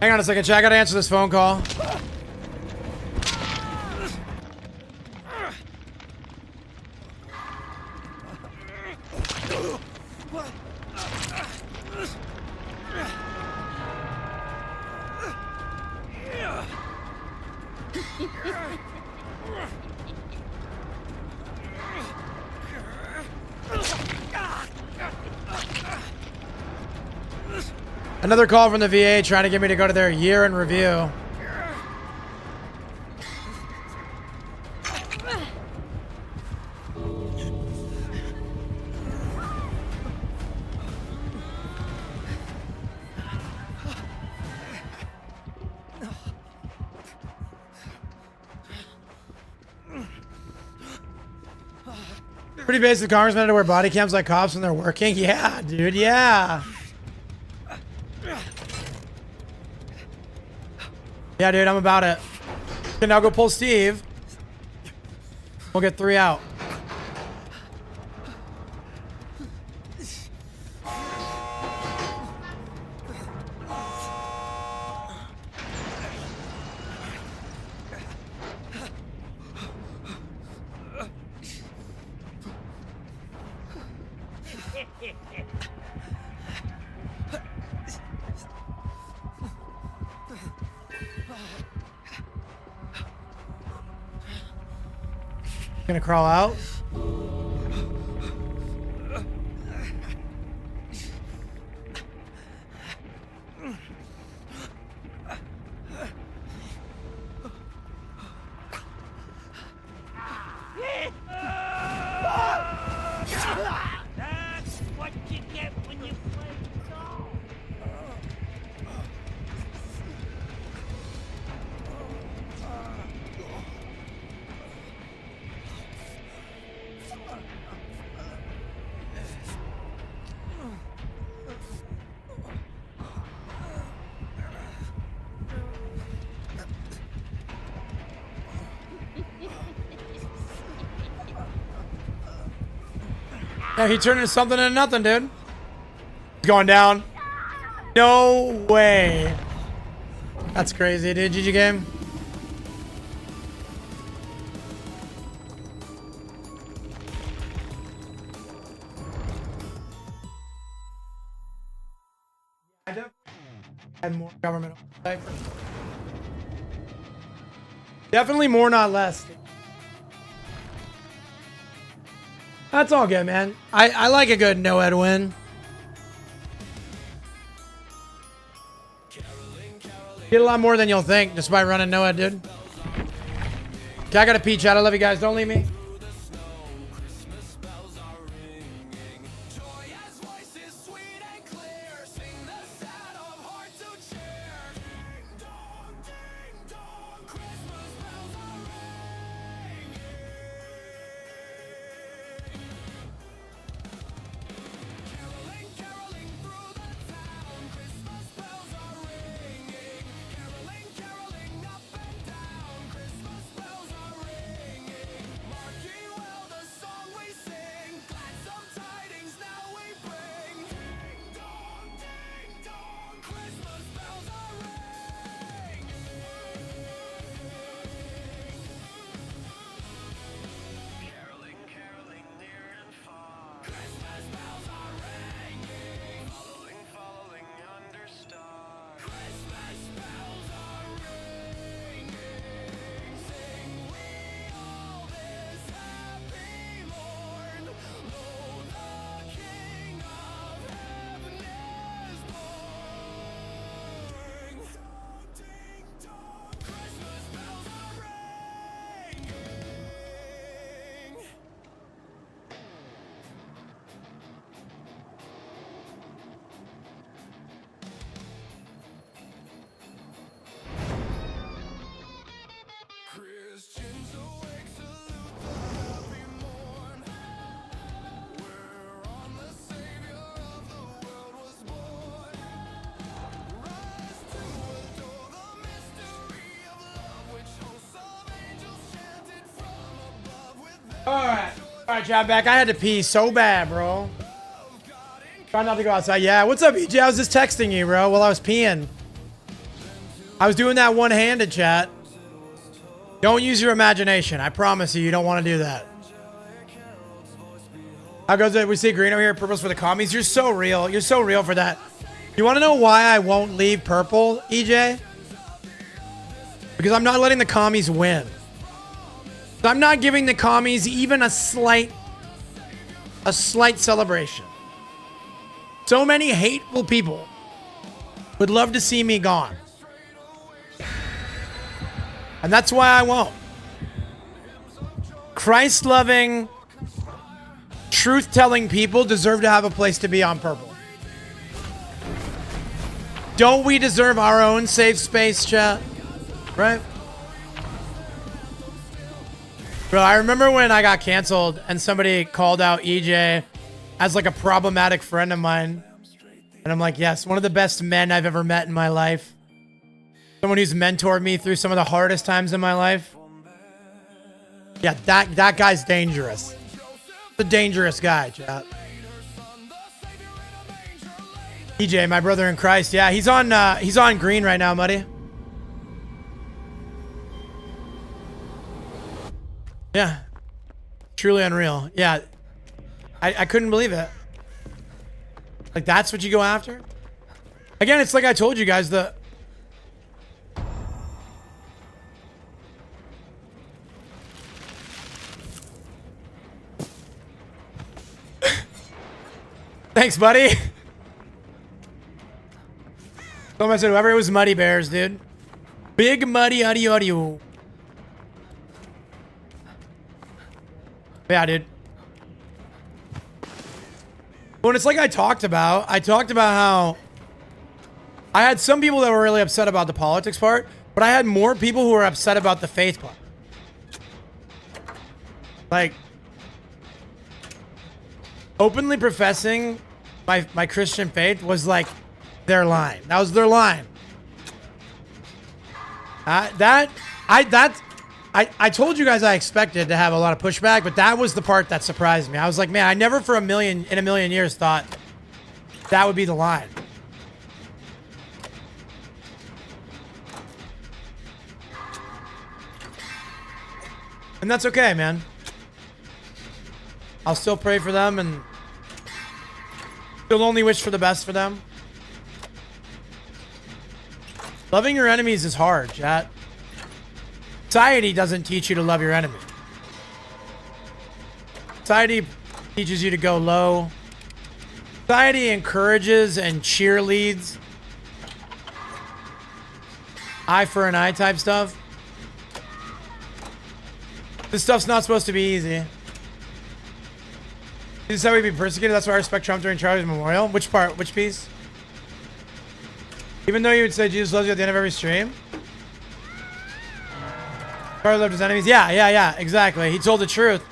Speaker 2: Hang on a second, chat. I gotta answer this phone call. Another call from the VA trying to get me to go to their year in review. Pretty basic congressmen to wear body cams like cops when they're working. Yeah, dude, yeah. Yeah, dude, I'm about it. Okay, now go pull Steve. We'll get 3 out. Gonna crawl out.
Speaker 7: That's what you get when you play golf.
Speaker 2: Yeah, he turned into something into nothing, dude. He's going down. No way. That's crazy, dude. GG game. And more government oversight. Definitely more, not less. That's all good, man. I like a good no-ed win. Get a lot more than you'll think just by running no-ed, dude. Okay, I gotta pee, chat. I love you guys. Don't leave me. All right, chat back. I had to pee so bad, bro. Try not to go outside. Yeah, what's up, EJ? I was just texting you, bro, while I was peeing. I was doing that one-handed, chat. Don't use your imagination. I promise you, you don't want to do that. How goes it? We see green over here, purple's for the commies. You're so real. You're so real for that. You want to know why I won't leave purple, EJ? Because I'm not letting the commies win. I'm not giving the commies even a slight celebration. So many hateful people would love to see me gone. And that's why I won't. Christ-loving, truth-telling people deserve to have a place to be on purple. Don't we deserve our own safe space, chat? Right? Bro, I remember when I got canceled and somebody called out EJ as like a problematic friend of mine. And I'm like, yes, one of the best men I've ever met in my life. Someone who's mentored me through some of the hardest times in my life. Yeah, that guy's dangerous. The dangerous guy, chat. EJ, my brother in Christ. Yeah, he's on green right now, buddy. Yeah. Truly unreal. Yeah. I couldn't believe it. Like, that's what you go after? Again, it's like I told you guys, the... Thanks, buddy. Someone said whoever it was Muddy Bears, dude. Big Muddy audio. Yeah, dude. When it's like I talked about how I had some people that were really upset about the politics part, but I had more people who were upset about the faith part. Like, openly professing my Christian faith was like their line. That was their line. I told you guys I expected to have a lot of pushback, but that was the part that surprised me. I was like, man, I never in a million years thought that would be the line. And that's okay, man. I'll still pray for them and still only wish for the best for them. Loving your enemies is hard, chat. Society doesn't teach you to love your enemy. Society teaches you to go low. Society encourages and cheerleads eye for an eye type stuff. This stuff's not supposed to be easy. This is how we be persecuted. That's why I respect Trump during Charlie's memorial. Which part? Which piece? Even though you would say Jesus loves you at the end of every stream. Charlie loved his enemies. Yeah, exactly. He told the truth.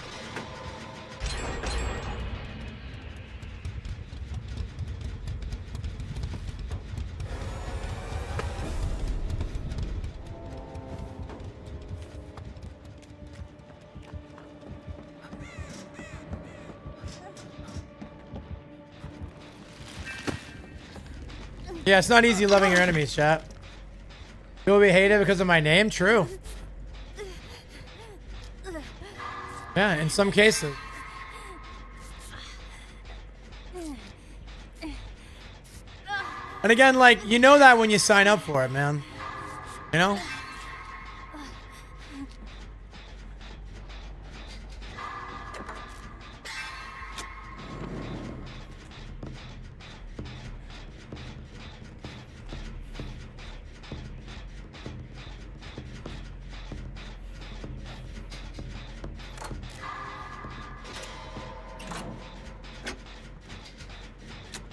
Speaker 2: Yeah, it's not easy loving your enemies, chat. You will be hated because of my name? True. Yeah, in some cases. And again, like, you know that when you sign up for it, man. You know?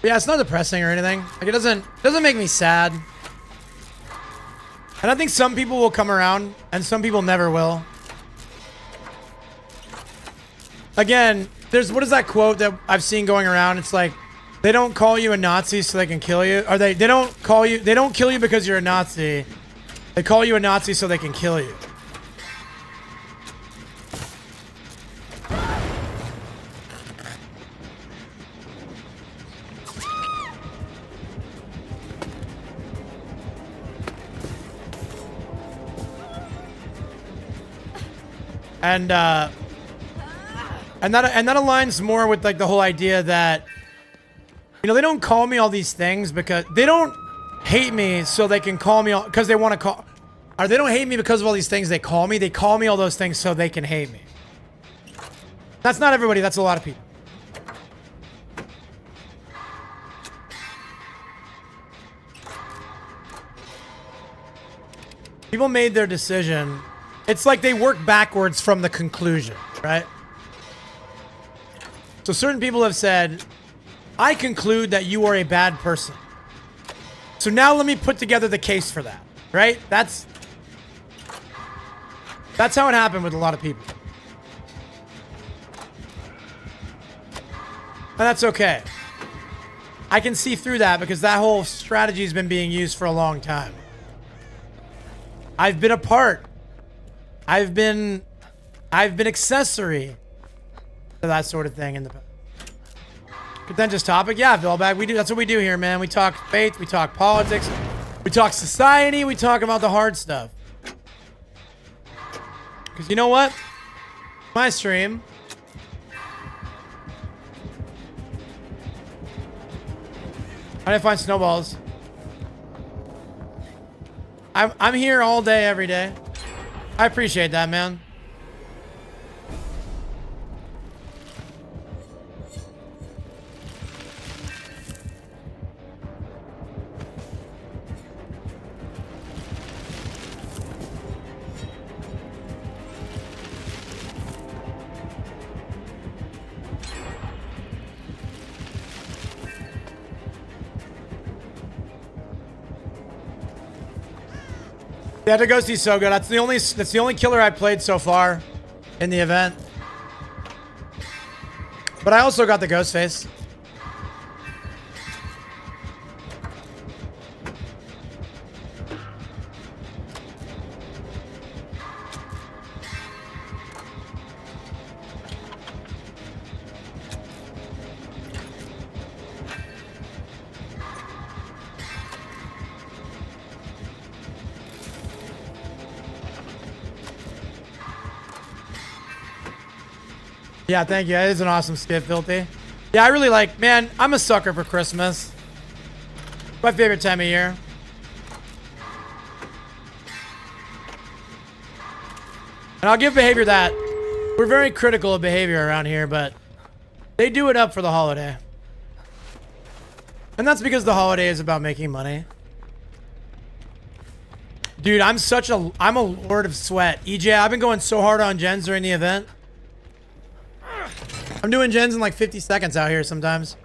Speaker 2: Yeah, it's not depressing or anything. Like, it doesn't make me sad. And I think some people will come around and some people never will. Again, what is that quote that I've seen going around? It's like, they don't call you a Nazi so they can kill you. Or they don't kill you because you're a Nazi. They call you a Nazi so they can kill you. And that aligns more with like the whole idea that, you know, they don't call me all these things because they don't hate me so they can call me because they want to call, or they don't hate me because of all these things they call me. They call me all those things so they can hate me. That's not everybody. That's a lot of people. People made their decision. It's like they work backwards from the conclusion, right? So certain people have said, I conclude that you are a bad person. So now let me put together the case for that, right? That's how it happened with a lot of people. And that's okay. I can see through that because that whole strategy has been being used for a long time. I've been a part. I've been accessory to that sort of thing in the past. Contentious topic? Yeah, Billbag. We do. That's what we do here, man. We talk faith. We talk politics. We talk society. We talk about the hard stuff. Because you know what? My stream. How did I find snowballs? I'm here all day, every day. I appreciate that, man. Yeah, the Ghosty's so good. That's the only killer I played so far in the event. But I also got the ghost face. Yeah, thank you. It is an awesome skit, Filthy. Yeah, I really like, man, I'm a sucker for Christmas. My favorite time of year. And I'll give behavior that. We're very critical of behavior around here, but they do it up for the holiday. And that's because the holiday is about making money. Dude, I'm a lord of sweat. EJ, I've been going so hard on gens during the event. I'm doing gens in like 50 seconds out here sometimes.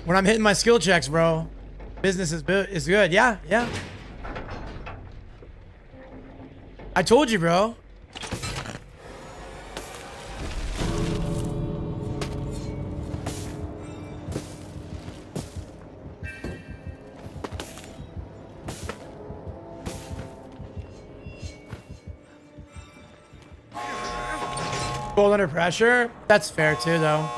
Speaker 2: When I'm hitting my skill checks, bro. Business is good. Yeah, yeah. I told you, bro. Cold under pressure? That's fair too, though.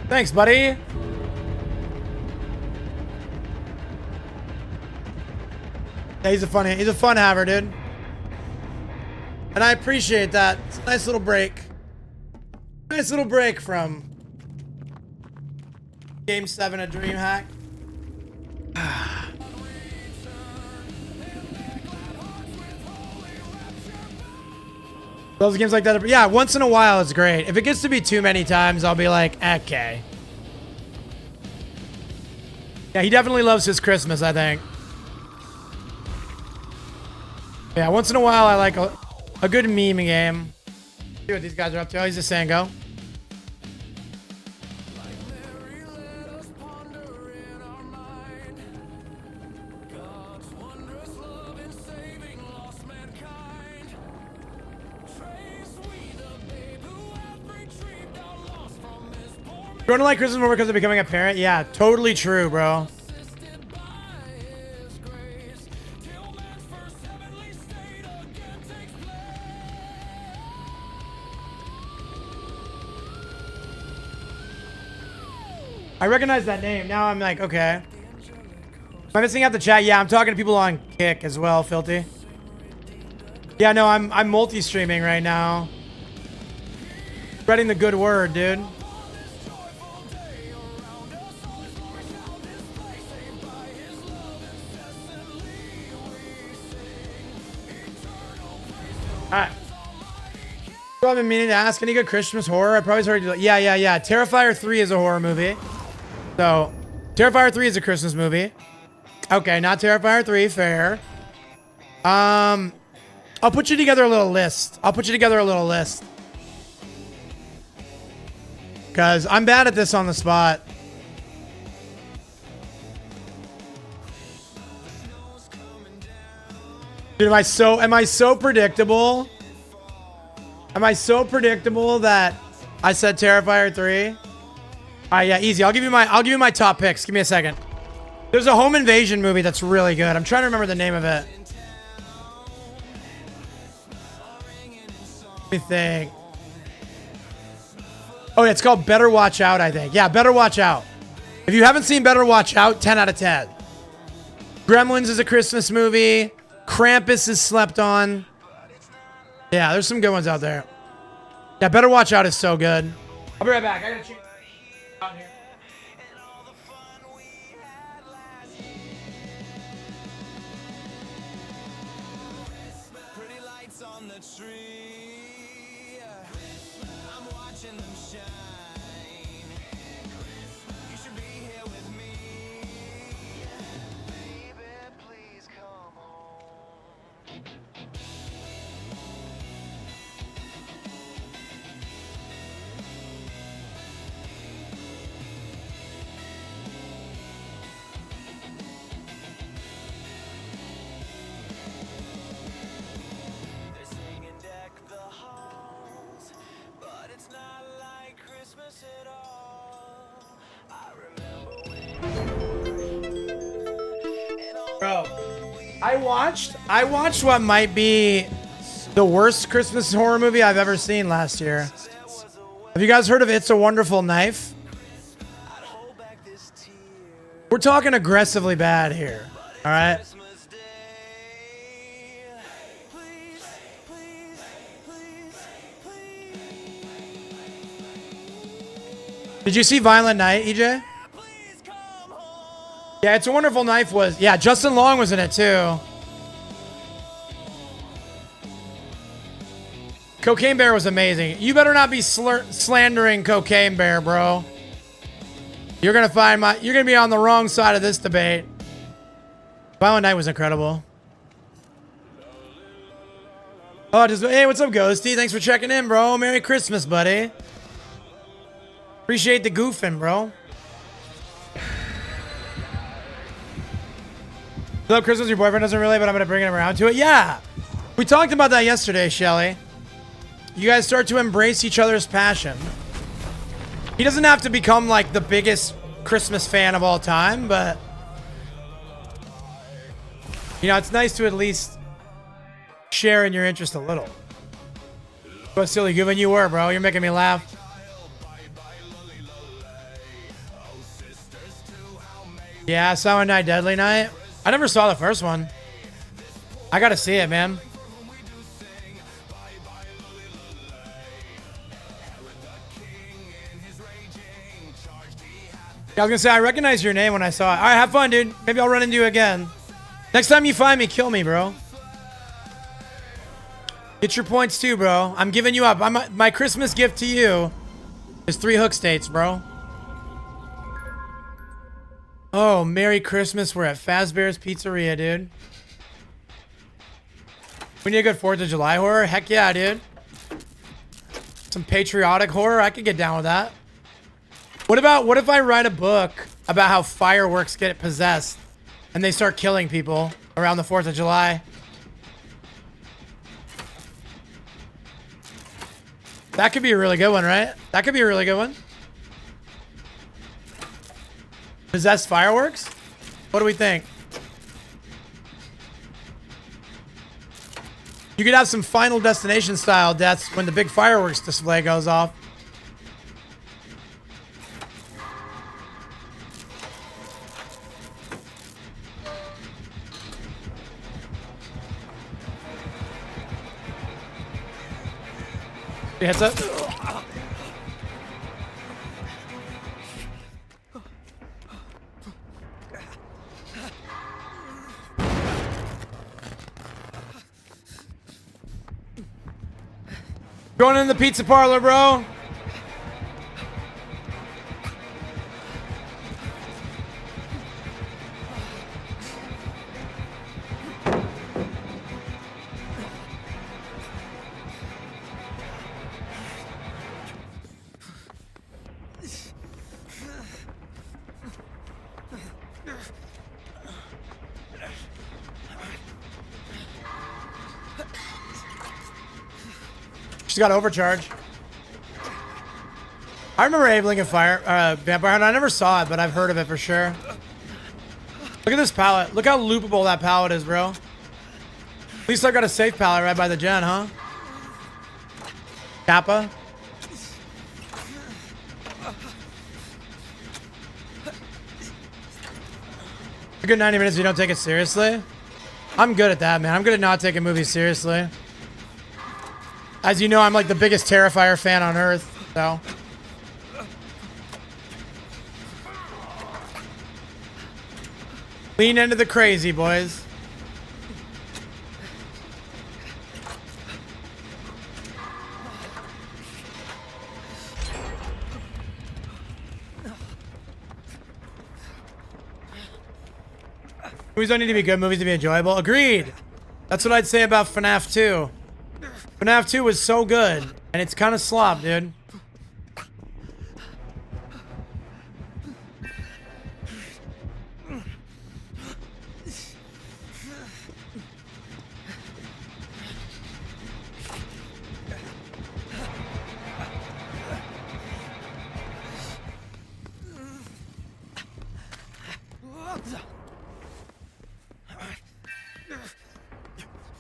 Speaker 2: Thanks, buddy. Yeah, he's a fun haver, dude. And I appreciate that. It's a nice little break. Nice little break from Game 7 of DreamHack. Those games like that, yeah, once in a while it's great. If it gets to be too many times, I'll be like, okay. Yeah, he definitely loves his Christmas, I think. Yeah, once in a while I like a good meme game. See what these guys are up to. Oh, he's a Sango. You want to like Christmas more because of becoming a parent? Yeah, totally true, bro. I recognize that name. Now I'm like, okay. Am I missing out the chat? Yeah, I'm talking to people on Kick as well, Filthy. Yeah, no, I'm multi-streaming right now. Spreading the good word, dude. Alright. So I've been meaning to ask, any good Christmas horror? I probably heard you. Yeah. Terrifier 3 is a horror movie. So, Terrifier 3 is a Christmas movie. Okay, not Terrifier 3, fair. I'll put you together a little list. Because I'm bad at this on the spot. Dude, am I so predictable? Am I so predictable that I said Terrifier 3? Alright, yeah, easy. I'll give you my top picks. Give me a second. There's a home invasion movie that's really good. I'm trying to remember the name of it. Let me think. Oh, yeah, it's called Better Watch Out, I think. Yeah, Better Watch Out. If you haven't seen Better Watch Out, 10 out of 10. Gremlins is a Christmas movie. Krampus is slept on. Yeah, there's some good ones out there. Yeah, Better Watch Out is so good. I'll be right back. I gotta change out here.
Speaker 1: Pretty lights on the tree. I'm watching them shine. You should be here with me. Baby, please come home. They're singing deck the halls, but it's not like Christmas at all. I remember when
Speaker 2: Bro, I watched what might be the worst Christmas horror movie I've ever seen last year. Have you guys heard of It's a Wonderful Knife? We're talking aggressively bad here. All right.
Speaker 1: Christmas Day. Please, please, please, please.
Speaker 2: Did you see Violent Night, EJ? Yeah, It's a Wonderful Knife was... Yeah, Justin Long was in it, too. Cocaine Bear was amazing. You better not be slandering Cocaine Bear, bro. You're gonna find you're gonna be on the wrong side of this debate. Violent Night was incredible. Oh, hey, what's up, Ghosty? Thanks for checking in, bro. Merry Christmas, buddy. Appreciate the goofing, bro. Love Christmas, your boyfriend doesn't relate, but I'm gonna bring him around to it. Yeah, we talked about that yesterday, Shelly. You guys start to embrace each other's passion. He doesn't have to become like the biggest Christmas fan of all time, but you know, it's nice to at least share in your interest a little. What silly goofing you were, bro. You're making me laugh. Yeah, Silent Night, Deadly Night. I never saw the first one. I gotta see it, man. I was gonna say, I recognize your name when I saw it. All right, have fun, dude. Maybe I'll run into you again. Next time you find me, kill me, bro. Get your points too, bro. I'm giving you up. My Christmas gift to you is 3 hook states, bro. Oh, Merry Christmas. We're at Fazbear's Pizzeria, dude. We need a good 4th of July horror? Heck yeah, dude. Some patriotic horror? I could get down with that. What if I write a book about how fireworks get possessed and they start killing people around the 4th of July? That could be a really good one, right? That could be a really good one. Possessed fireworks? What do we think? You could have some Final Destination style deaths when the big fireworks display goes off. Heads up. Going in the pizza parlor, bro. She's got overcharge. I remember Abeling and Vampire Hunter. I never saw it, but I've heard of it for sure. Look at this pallet. Look how loopable that pallet is, bro. At least I got a safe pallet right by the gen, huh? Kappa. A good 90 minutes if you don't take it seriously. I'm good at that, man. I'm good at not taking movies seriously. As you know, I'm like the biggest Terrifier fan on earth, so. Lean into the crazy, boys. Movies don't need to be good, movies to be enjoyable. Agreed. That's what I'd say about FNAF 2. FNAF 2 was so good, and it's kind of slop, dude.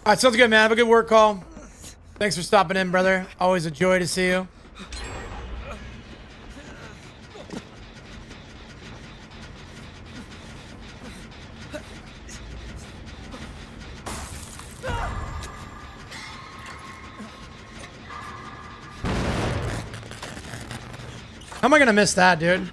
Speaker 2: All right, sounds good, man. Have a good work call. Thanks for stopping in, brother. Always a joy to see you. How am I gonna miss that, dude?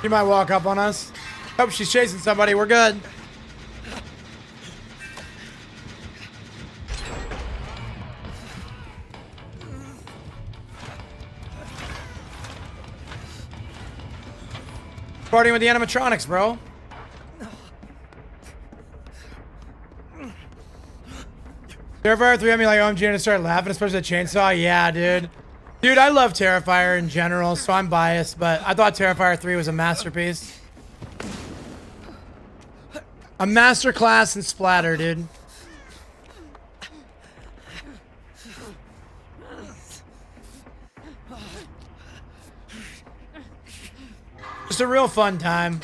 Speaker 2: She might walk up on us. Hope she's chasing somebody. We're good. Partying with the animatronics, bro. Terrifier 3 had me like, OMG, and I started laughing, especially the chainsaw. Yeah, dude. Dude, I love Terrifier in general, so I'm biased, but I thought Terrifier 3 was a masterpiece. A masterclass in splatter, dude. Just a real fun time.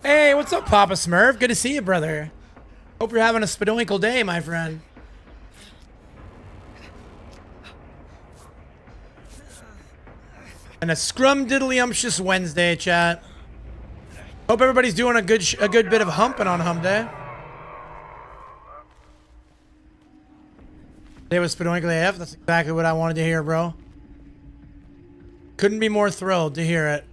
Speaker 2: Hey, what's up, Papa Smurf? Good to see you, brother. Hope you're having a spadoinkle day, my friend. And a scrum-diddly-umptious Wednesday, chat. Hope everybody's doing a good bit of humping on hump day. Today was spadoinkly AF. That's exactly what I wanted to hear, bro. Couldn't be more thrilled to hear it.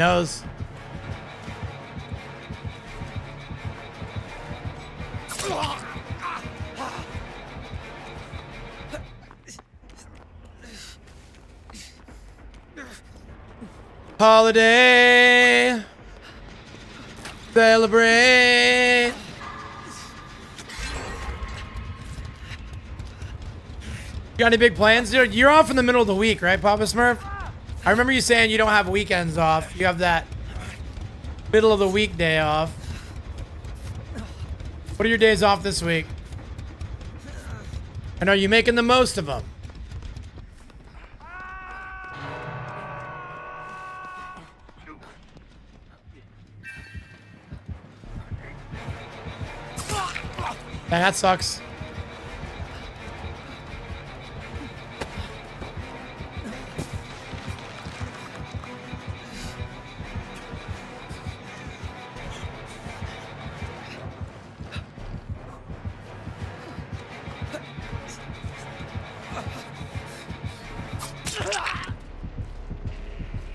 Speaker 2: Nose. Holiday. Celebrate. Got any big plans? Dude, you're off in the middle of the week, right, Papa Smurf? I remember you saying you don't have weekends off. You have that middle of the week day off. What are your days off this week? And are you making the most of them? Man, that sucks.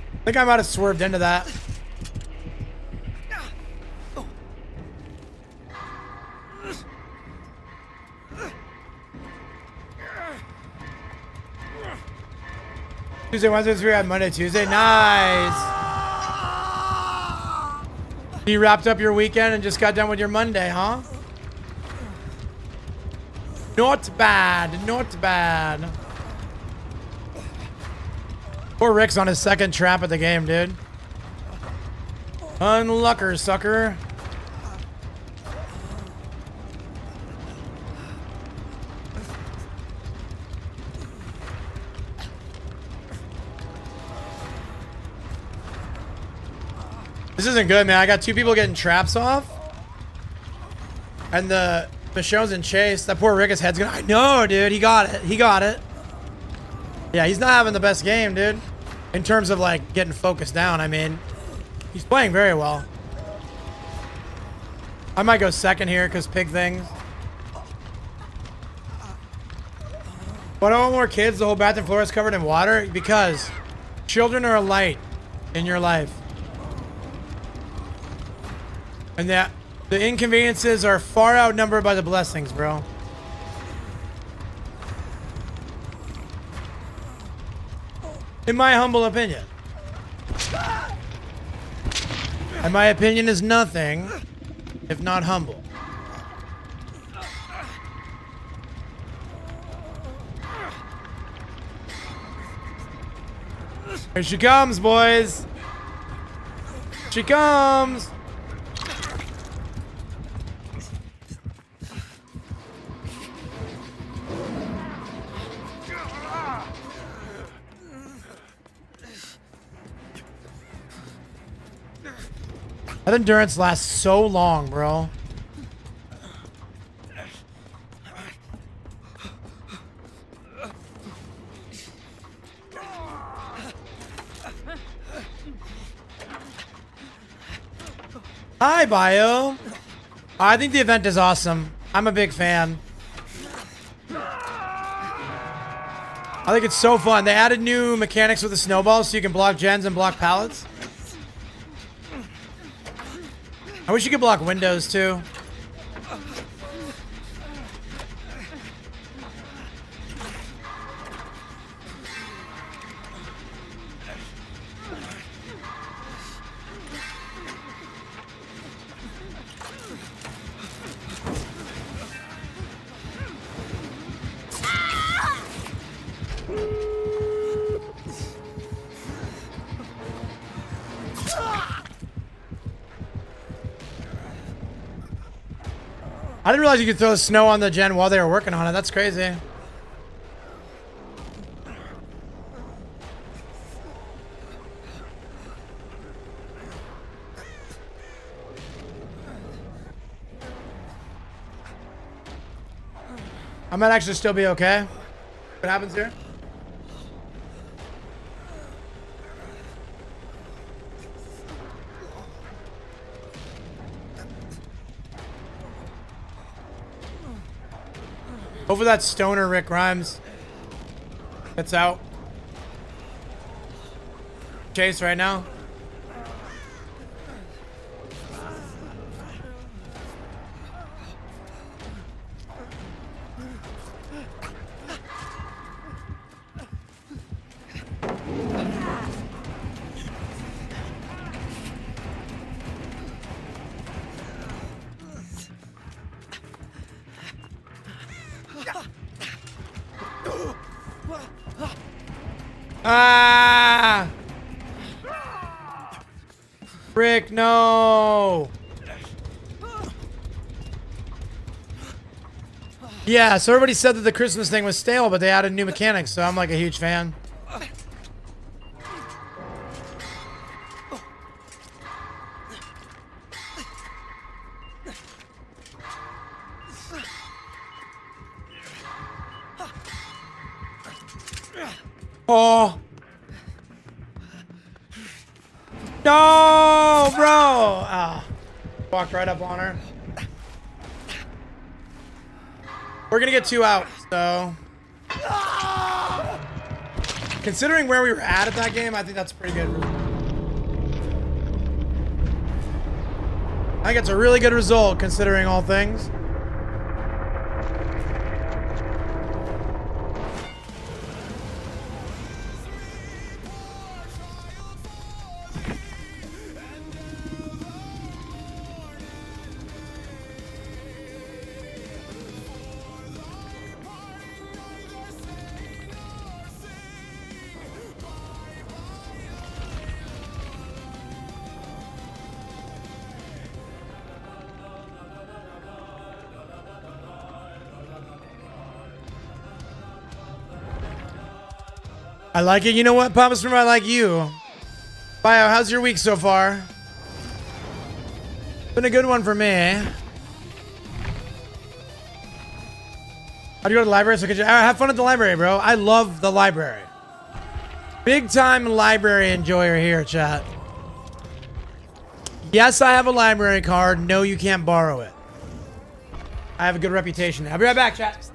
Speaker 2: I think I might have swerved into that. Tuesday, Wednesday, Thursday, on Monday, Tuesday. Nice. You wrapped up your weekend and just got done with your Monday, huh? Not bad. Not bad. Poor Rick's on his second trap at the game, dude. Unlucker, sucker. This isn't good, man. I got two people getting traps off. And the Michonne's in chase. That poor Rick's head's gonna... I know, dude. He got it. He got it. Yeah, he's not having the best game, dude. In terms of, like, getting focused down. I mean, he's playing very well. I might go second here because pig things. But I want more kids. The whole bathroom floor is covered in water because children are a light in your life. And that the inconveniences are far outnumbered by the blessings, bro. In my humble opinion. And my opinion is nothing. if not humble. Here she comes, boys. She comes. That endurance lasts so long, bro. Hi, Bio. I think the event is awesome. I'm a big fan. I think it's so fun. They added new mechanics with the snowballs so you can block gens and block pallets. I wish you could block windows too. I didn't realize you could throw snow on the gen while they were working on it. That's crazy. I might actually still be okay. What happens here? Hopefully that stoner Rick Grimes gets out. Chase right now. Ah! Rick, no! Yeah, so everybody said that the Christmas thing was stale, but they added new mechanics, so I'm like a huge fan. Oh. No, bro. Ah. Walked right up on her. We're going to get 2 out, so. Considering where we were at that game, I think that's pretty good. I think it's a really good result considering all things. I like it. You know what, Papa Smurf? I like you. Bio, how's your week so far? Been a good one for me. How'd you go to the library? So could you have fun at the library, bro? I love the library. Big time library enjoyer here, chat. Yes, I have a library card. No, you can't borrow it. I have a good reputation. I'll be right back, chat.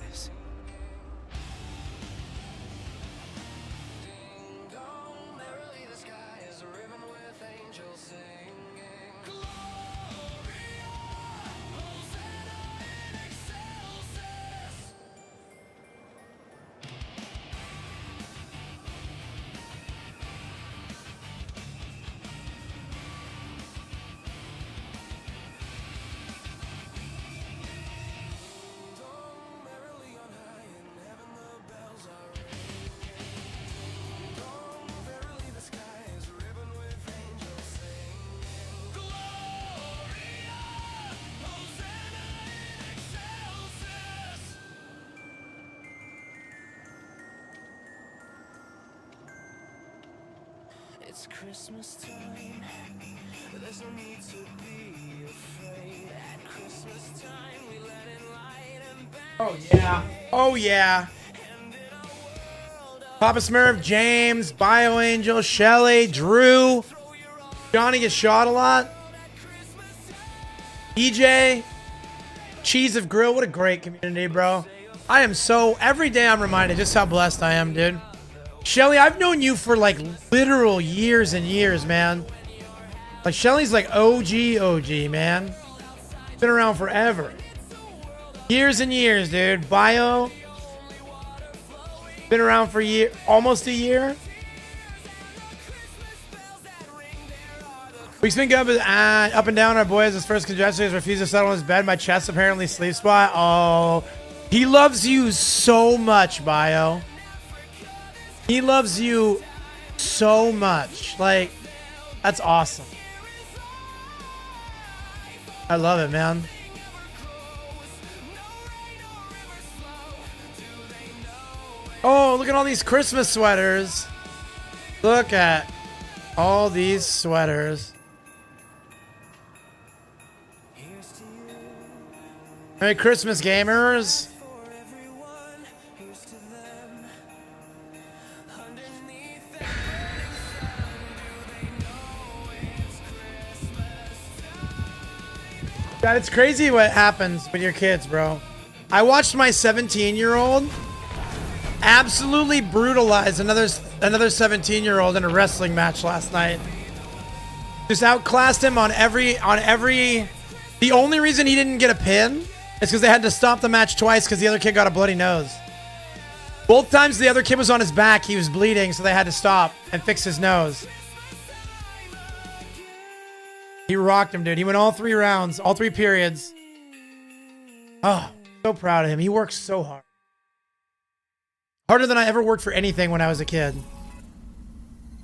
Speaker 2: Oh yeah. Oh yeah. Papa Smurf, James, Bio Angel, Shelly, Drew. Johnny gets shot a lot. EJ. Cheese of Grill. What a great community, bro. I am so... Every day I'm reminded just how blessed I am, dude. Shelly, I've known you for like literal years and years, man. Like Shelly's like OG, man. Been around forever. Years and years, dude. Bio. Been around for almost a year. We've been good, up and down. Our boy has his first congestion. He's refused to settle in his bed. My chest apparently sleep spot. Oh, he loves you so much, Bio. He loves you so much. Like, that's awesome. I love it, man. Oh, look at all these Christmas sweaters. Look at all these sweaters. Merry Christmas, gamers. God, it's crazy what happens with your kids, bro. I watched my 17-year-old absolutely brutalize another 17-year-old in a wrestling match last night. Just outclassed him on every. The only reason he didn't get a pin is because they had to stop the match twice because the other kid got a bloody nose. Both times the other kid was on his back, he was bleeding, so they had to stop and fix his nose. He rocked him, dude. He went all 3 rounds, all 3 periods. Oh, so proud of him. He works so hard. Harder than I ever worked for anything when I was a kid.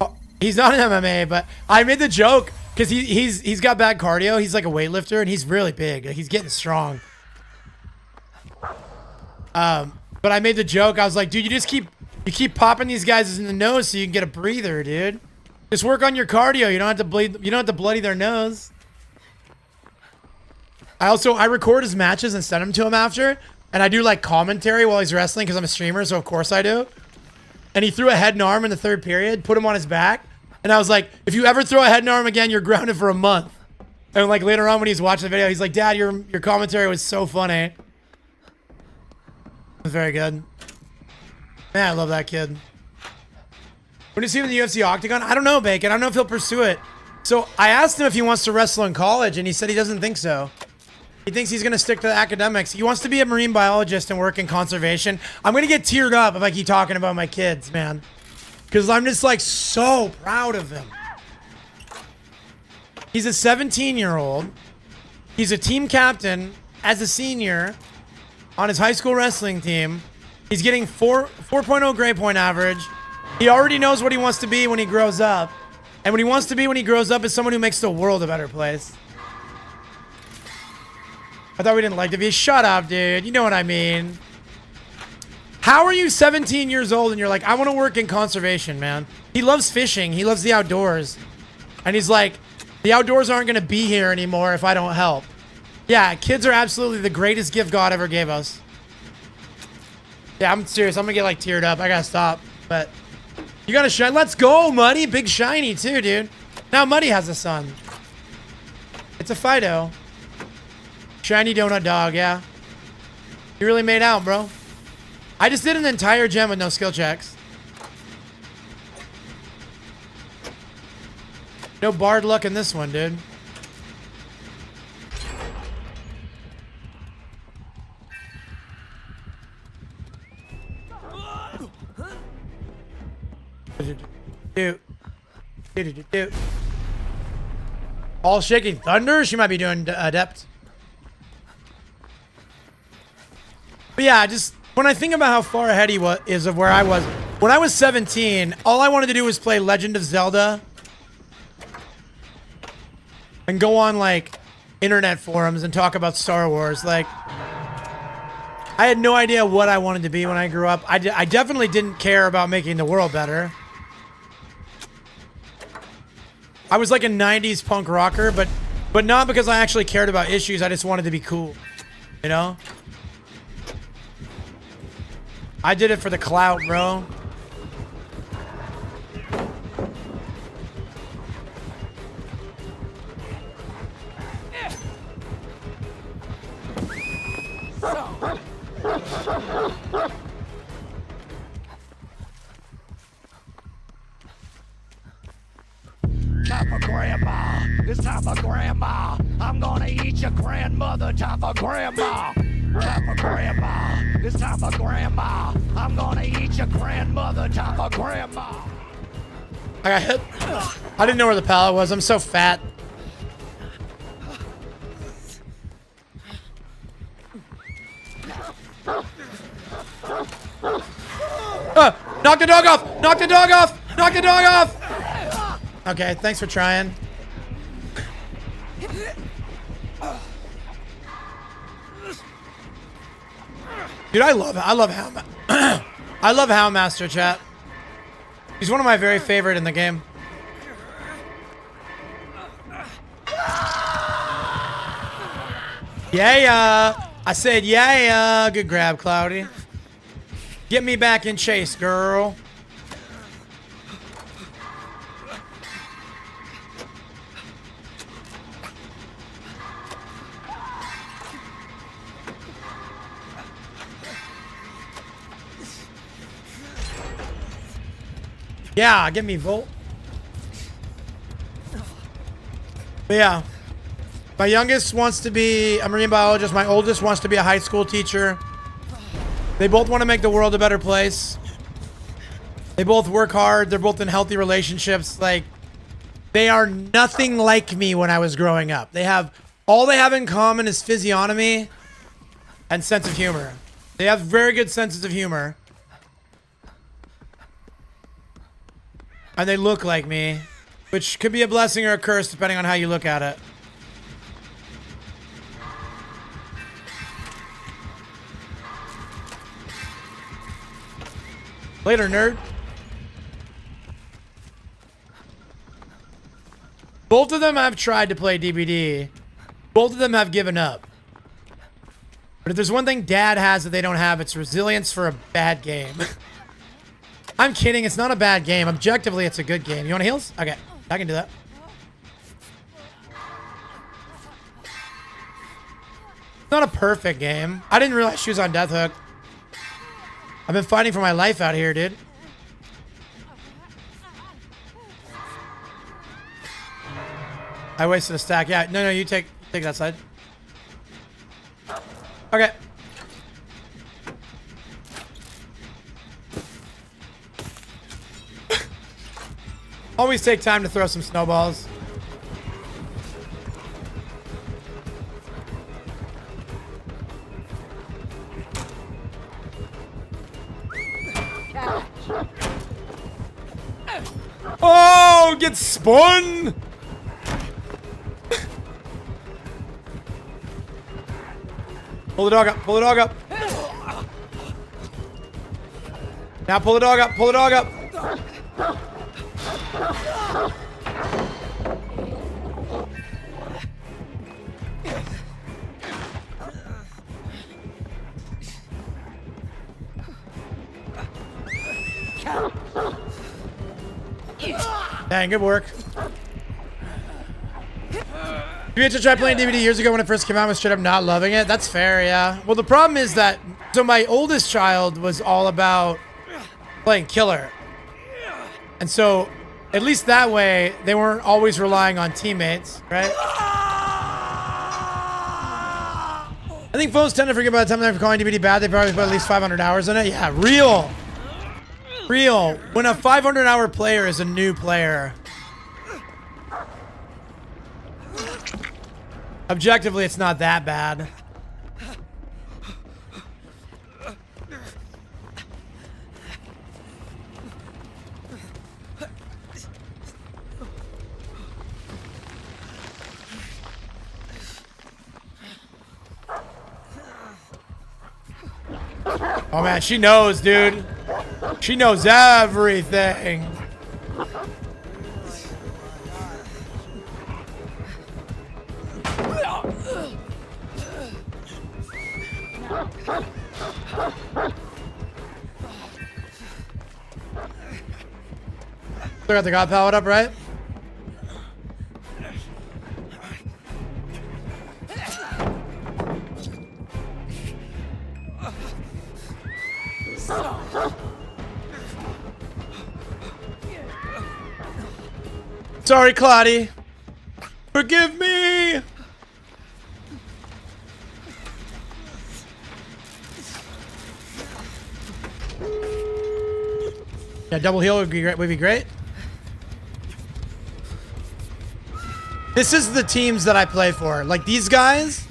Speaker 2: Oh, he's not in MMA, but I made the joke because he's got bad cardio. He's like a weightlifter, and he's really big. Like, he's getting strong. But I made the joke. I was like, dude, you keep popping these guys in the nose so you can get a breather, dude. Just work on your cardio. You don't have to bleed. You don't have to bloody their nose. I record his matches and send them to him after, and I do like commentary while he's wrestling because I'm a streamer, so of course I do. And he threw a head and arm in the 3rd period, put him on his back, and I was like, if you ever throw a head and arm again, you're grounded for a month. And like later on when he's watching the video, he's like, Dad, your commentary was so funny. It was very good. Man, I love that kid. When you see him in the UFC Octagon, I don't know, Bacon. I don't know if he'll pursue it. So I asked him if he wants to wrestle in college, and he said he doesn't think so. He thinks he's going to stick to the academics. He wants to be a marine biologist and work in conservation. I'm going to get teared up if I keep talking about my kids, man. Because I'm just like so proud of him. He's a 17-year-old. He's a team captain as a senior on his high school wrestling team. He's getting 4.0 grade point average. He already knows what he wants to be when he grows up. And what he wants to be when he grows up is someone who makes the world a better place. I thought we didn't like to be. Shut up, dude. You know what I mean. How are you 17 years old and you're like, I want to work in conservation, man? He loves fishing. He loves the outdoors. And he's like, the outdoors aren't going to be here anymore if I don't help. Yeah, kids are absolutely the greatest gift God ever gave us. Yeah, I'm serious. I'm going to get like teared up. I got to stop. But you got to shine. Let's go, Muddy. Big shiny too, dude. Now Muddy has a son. It's a Fido. Shiny donut dog, yeah. You really made out, bro. I just did an entire gem with no skill checks. No barred luck in this one, dude. All shaking thunder? She might be doing adept. But yeah, just when I think about how far ahead he is of where I was. When I was 17, all I wanted to do was play Legend of Zelda. And go on like internet forums and talk about Star Wars. Like, I had no idea what I wanted to be when I grew up. I definitely didn't care about making the world better. I was like a 90s punk rocker, but not because I actually cared about issues. I just wanted to be cool, you know? I did it for the clout, bro.
Speaker 7: Time for grandma. It's time for grandma. I'm gonna eat your grandmother. Time for grandma. Time for grandma. It's time for grandma. I'm gonna eat your grandmother. Time for grandma.
Speaker 2: I got hit. I didn't know where the pallet was. I'm so fat. Knock the dog off! Knock the dog off! Knock the dog off! Okay, thanks for trying. Dude, I love Hound. I love Houndmaster, chat. He's one of my very favorite in the game. Yeah, I said yeah. Good grab, Cloudy. Get me back in chase, girl. Yeah, give me Volt. But yeah. My youngest wants to be a marine biologist. My oldest wants to be a high school teacher. They both want to make the world a better place. They both work hard. They're both in healthy relationships. Like, they are nothing like me when I was growing up. All they have in common is physiognomy and sense of humor. They have very good senses of humor. And they look like me, which could be a blessing or a curse depending on how you look at it. Later, nerd. Both of them have tried to play DBD. Both of them have given up. But if there's one thing Dad has that they don't have, it's resilience for a bad game. I'm kidding. It's not a bad game. Objectively, it's a good game. You want heals? Okay. I can do that. It's not a perfect game. I didn't realize she was on Death Hook. I've been fighting for my life out here, dude. I wasted a stack. Yeah, no, you take that side. Okay. Always take time to throw some snowballs. Oh, get spun! Pull the dog up, pull the dog up. Now pull the dog up, pull the dog up. Dang, good work. You had to try playing DVD years ago when it first came out. I was straight up not loving it. That's fair, yeah. Well, the problem is that, so my oldest child was all about playing killer. And so, at least that way, they weren't always relying on teammates, right? I think folks tend to forget by the time they're calling DVD bad, they probably put at least 500 hours in it. Yeah, real. When a 500-hour player is a new player, objectively, it's not that bad. Oh man, she knows, dude. She knows everything. Still got the God palette up, right? Sorry, Claudie. Forgive me. Yeah, double heal would be great. Would be great. This is the teams that I play for. Like these guys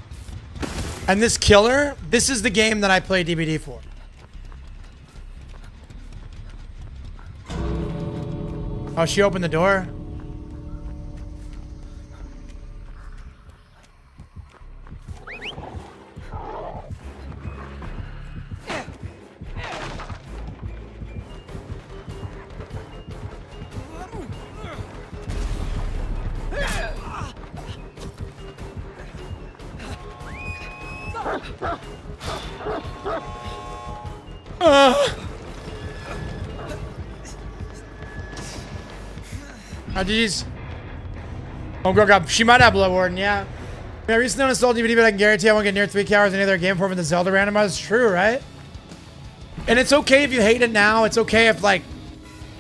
Speaker 2: and this killer. This is the game that I play DBD for. Oh, she opened the door. Oh, geez. Oh, girl, God, she might have Blood Warden, yeah. I recently uninstalled DVD, but I can guarantee I won't get near 3 hours in any other game form in the Zelda randomized. True, right? And it's okay if you hate it now. It's okay if, like,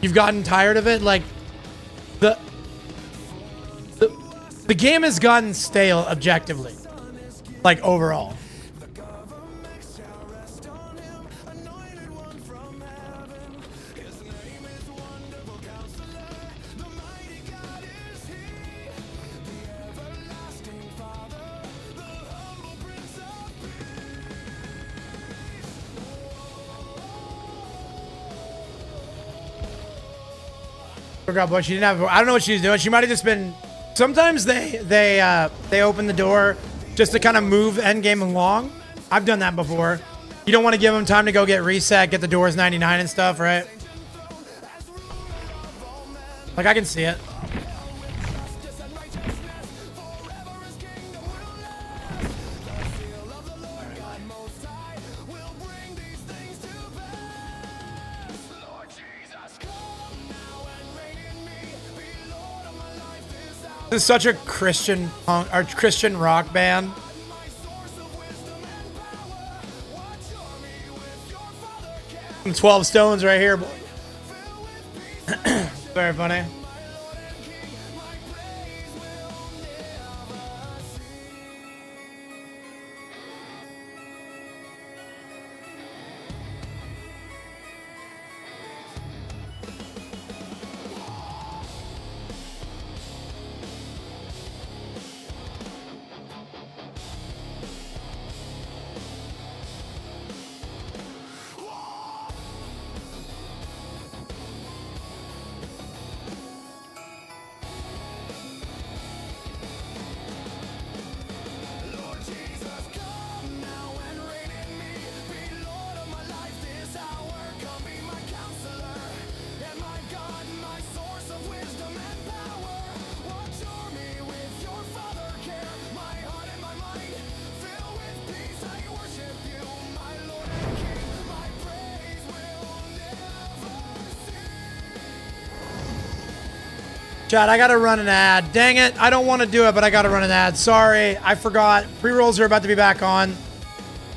Speaker 2: you've gotten tired of it. Like, the game has gotten stale objectively. Like, overall. Forgot what she didn't have. I don't know what she's doing. She might have just been. Sometimes they open the door just to kind of move end game along. I've done that before. You don't want to give them time to go get reset, get the doors 99 and stuff, right? Like I can see it. This is such a Christian punk or Christian rock band. Some 12 Stones right here, boy. Very funny. Chad, I gotta run an ad. Dang it, I don't want to do it, but I gotta run an ad. Sorry, I forgot. Pre-rolls are about to be back on.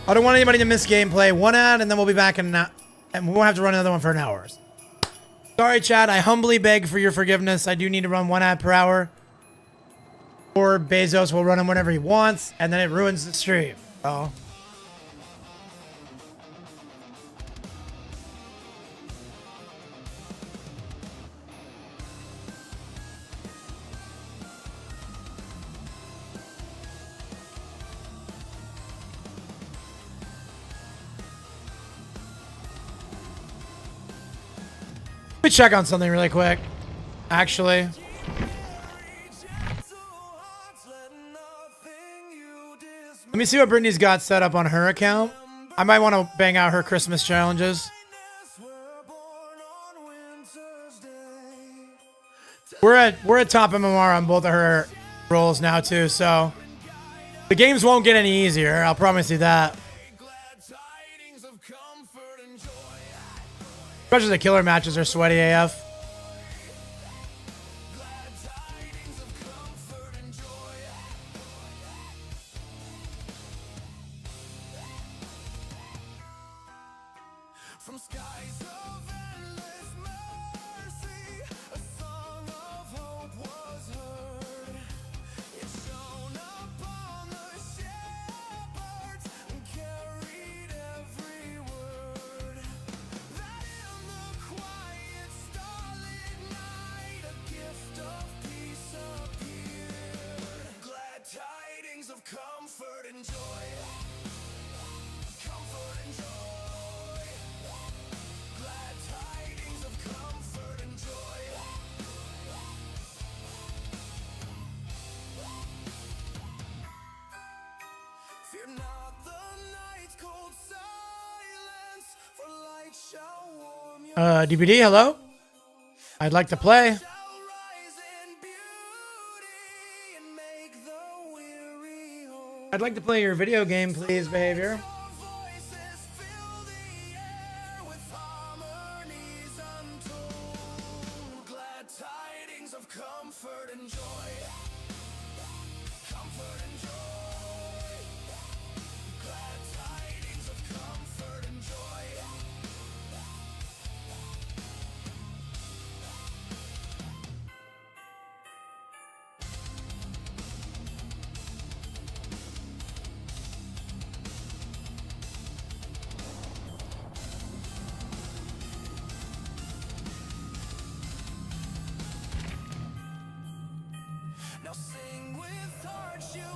Speaker 2: I don't want anybody to miss gameplay. One ad, and then we'll be back in and we won't have to run another one for an hour. Sorry, Chad, I humbly beg for your forgiveness. I do need to run one ad per hour. Or Bezos will run him whenever he wants, and then it ruins the stream. Oh. Let me check on something really quick. Actually. Let me see what Brittany's got set up on her account. I might want to bang out her Christmas challenges. We're at top MMR on both of her roles now too, so the games won't get any easier. I'll promise you that. Especially the killer matches are sweaty AF. DVD, hello? I'd like to play. I'd like to play your video game, please, behavior.
Speaker 1: Now sing with hearts you know.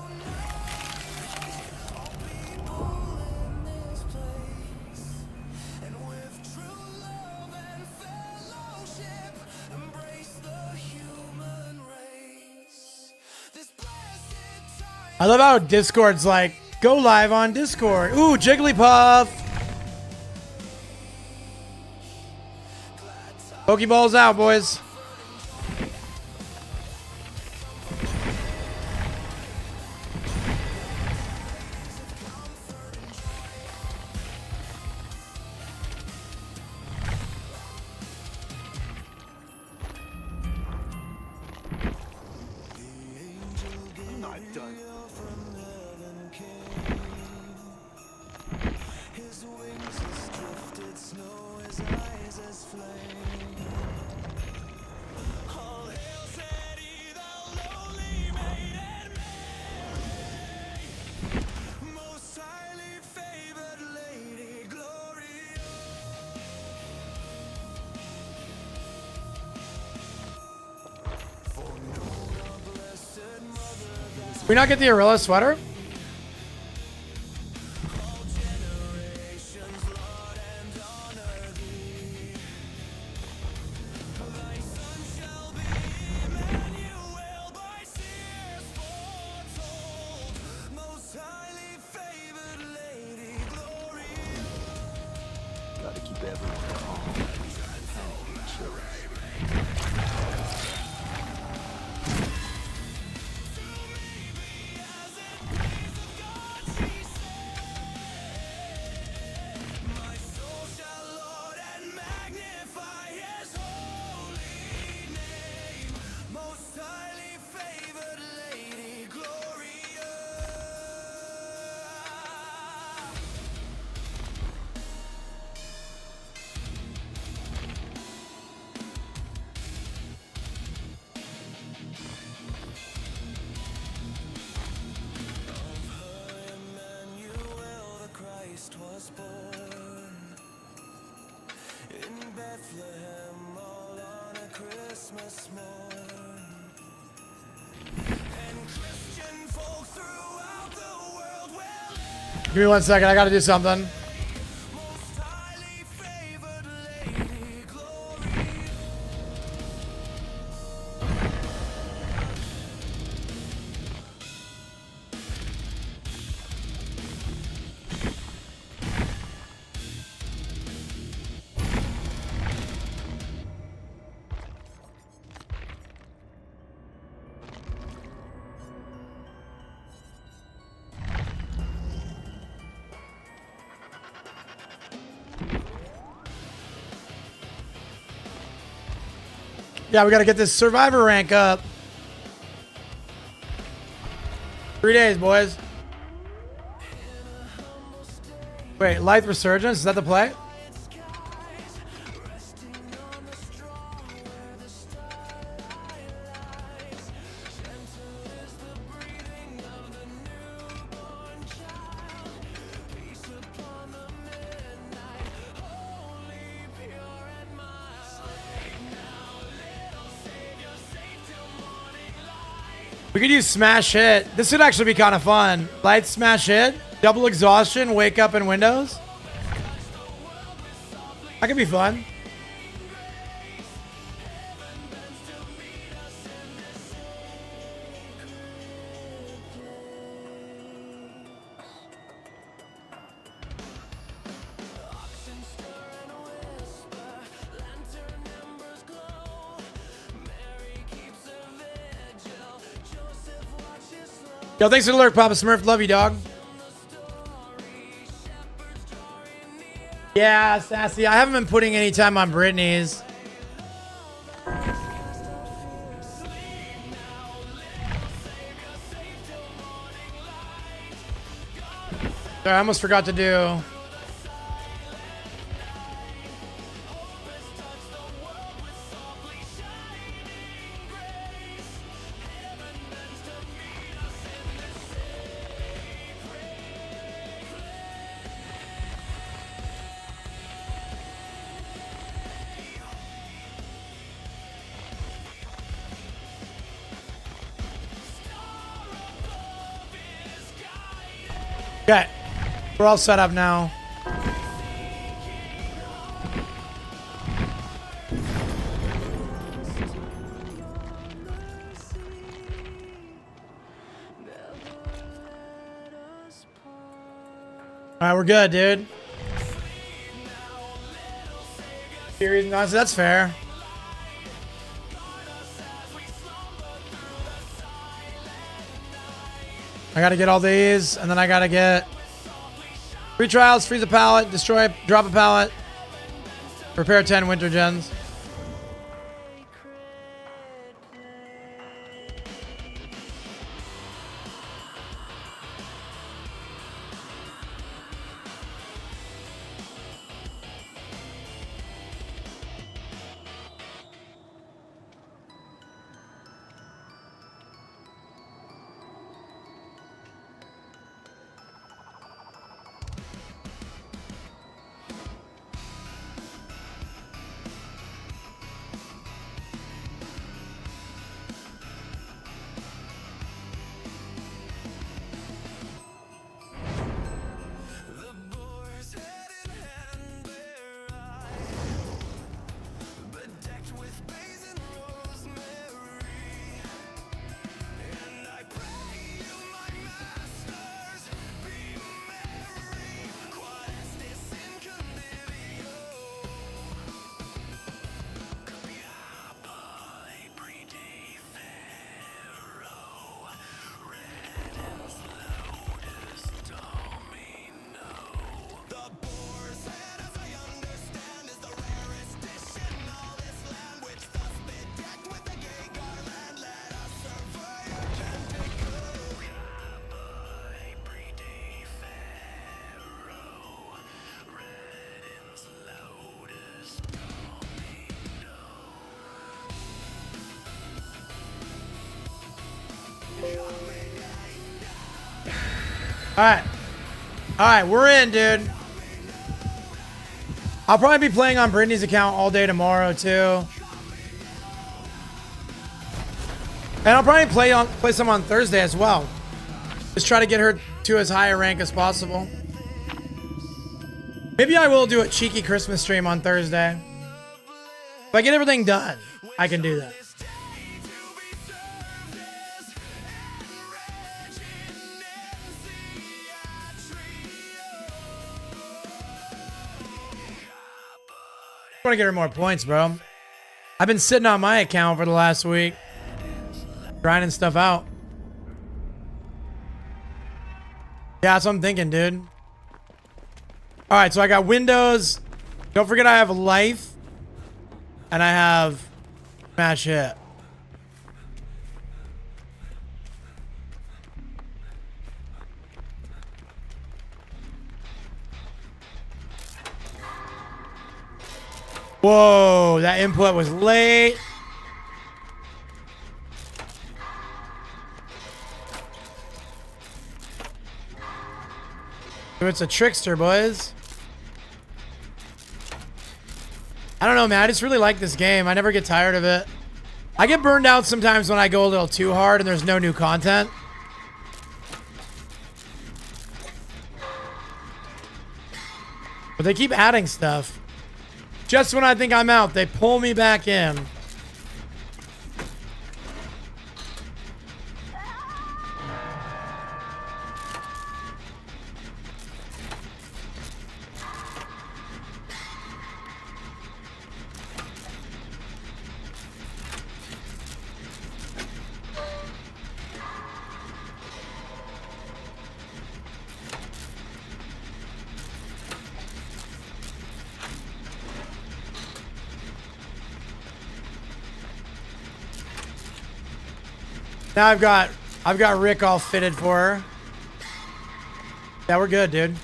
Speaker 1: All people in this place, and with true love and fellowship, embrace the human race. This blessed time.
Speaker 2: I love how Discord's like, go live on Discord. Ooh, Jigglypuff. Pokeballs out, boys.
Speaker 5: I'm not done.
Speaker 1: His wings as drifted snow, his eyes as flame. All hail Teddy, the lowly maiden Mary, most highly favored Lady Gloria. For no the blessed mother that
Speaker 2: We not get the Arilla sweater?
Speaker 1: all generations laud and honor thee. Thy son shall be Emmanuel, by seers foretold, most highly favored Lady Gloria.
Speaker 5: Gotta keep everyone calm and chill.
Speaker 1: My soul shall laud and magnify his holy name, most highly favored Lady Gloria. Of her Emmanuel the Christ was born in Bethlehem all on a Christmas morn. And Christian folk throughout the world will
Speaker 2: Give me 1 second, I gotta do something.
Speaker 1: most highly favored Lady Gloria.
Speaker 2: Yeah, we gotta get this survivor rank up. 3 days, boys. Wait, Life Resurgence, is that the play? We could use Smash Hit. This would actually be kind of fun. Light Smash Hit, double exhaustion, wake up in Windows. That could be fun. Yo, thanks for the lurk, Papa Smurf. Love you, dog. Yeah, Sassy. I haven't been putting any time on Britney's. Sorry, I almost forgot to do. Okay, we're all set up now. All right, we're good, dude. Series, no, so that's fair. I gotta get all these, and then I gotta get free trials, freeze a pallet, destroy, drop a pallet, repair 10 winter gens. All right, we're in, dude. I'll probably be playing on Brittany's account all day tomorrow too, and I'll probably play some on Thursday as well. Just try to get her to as high a rank as possible. Maybe I will do a cheeky Christmas stream on Thursday. If I get everything done, I can do that. I want to get her more points, bro. I've been sitting on my account for the last week, grinding stuff out. Yeah, that's what I'm thinking, dude. All right, so I got Windows. Don't forget I have Life, and I have Smash Hit. Whoa, that input was late. It's a trickster, boys. I don't know, man. I just really like this game. I never get tired of it. I get burned out sometimes when I go a little too hard and there's no new content. But they keep adding stuff. Just when I think I'm out, they pull me back in. Now I've got Rick all fitted for her. Yeah, we're good, dude.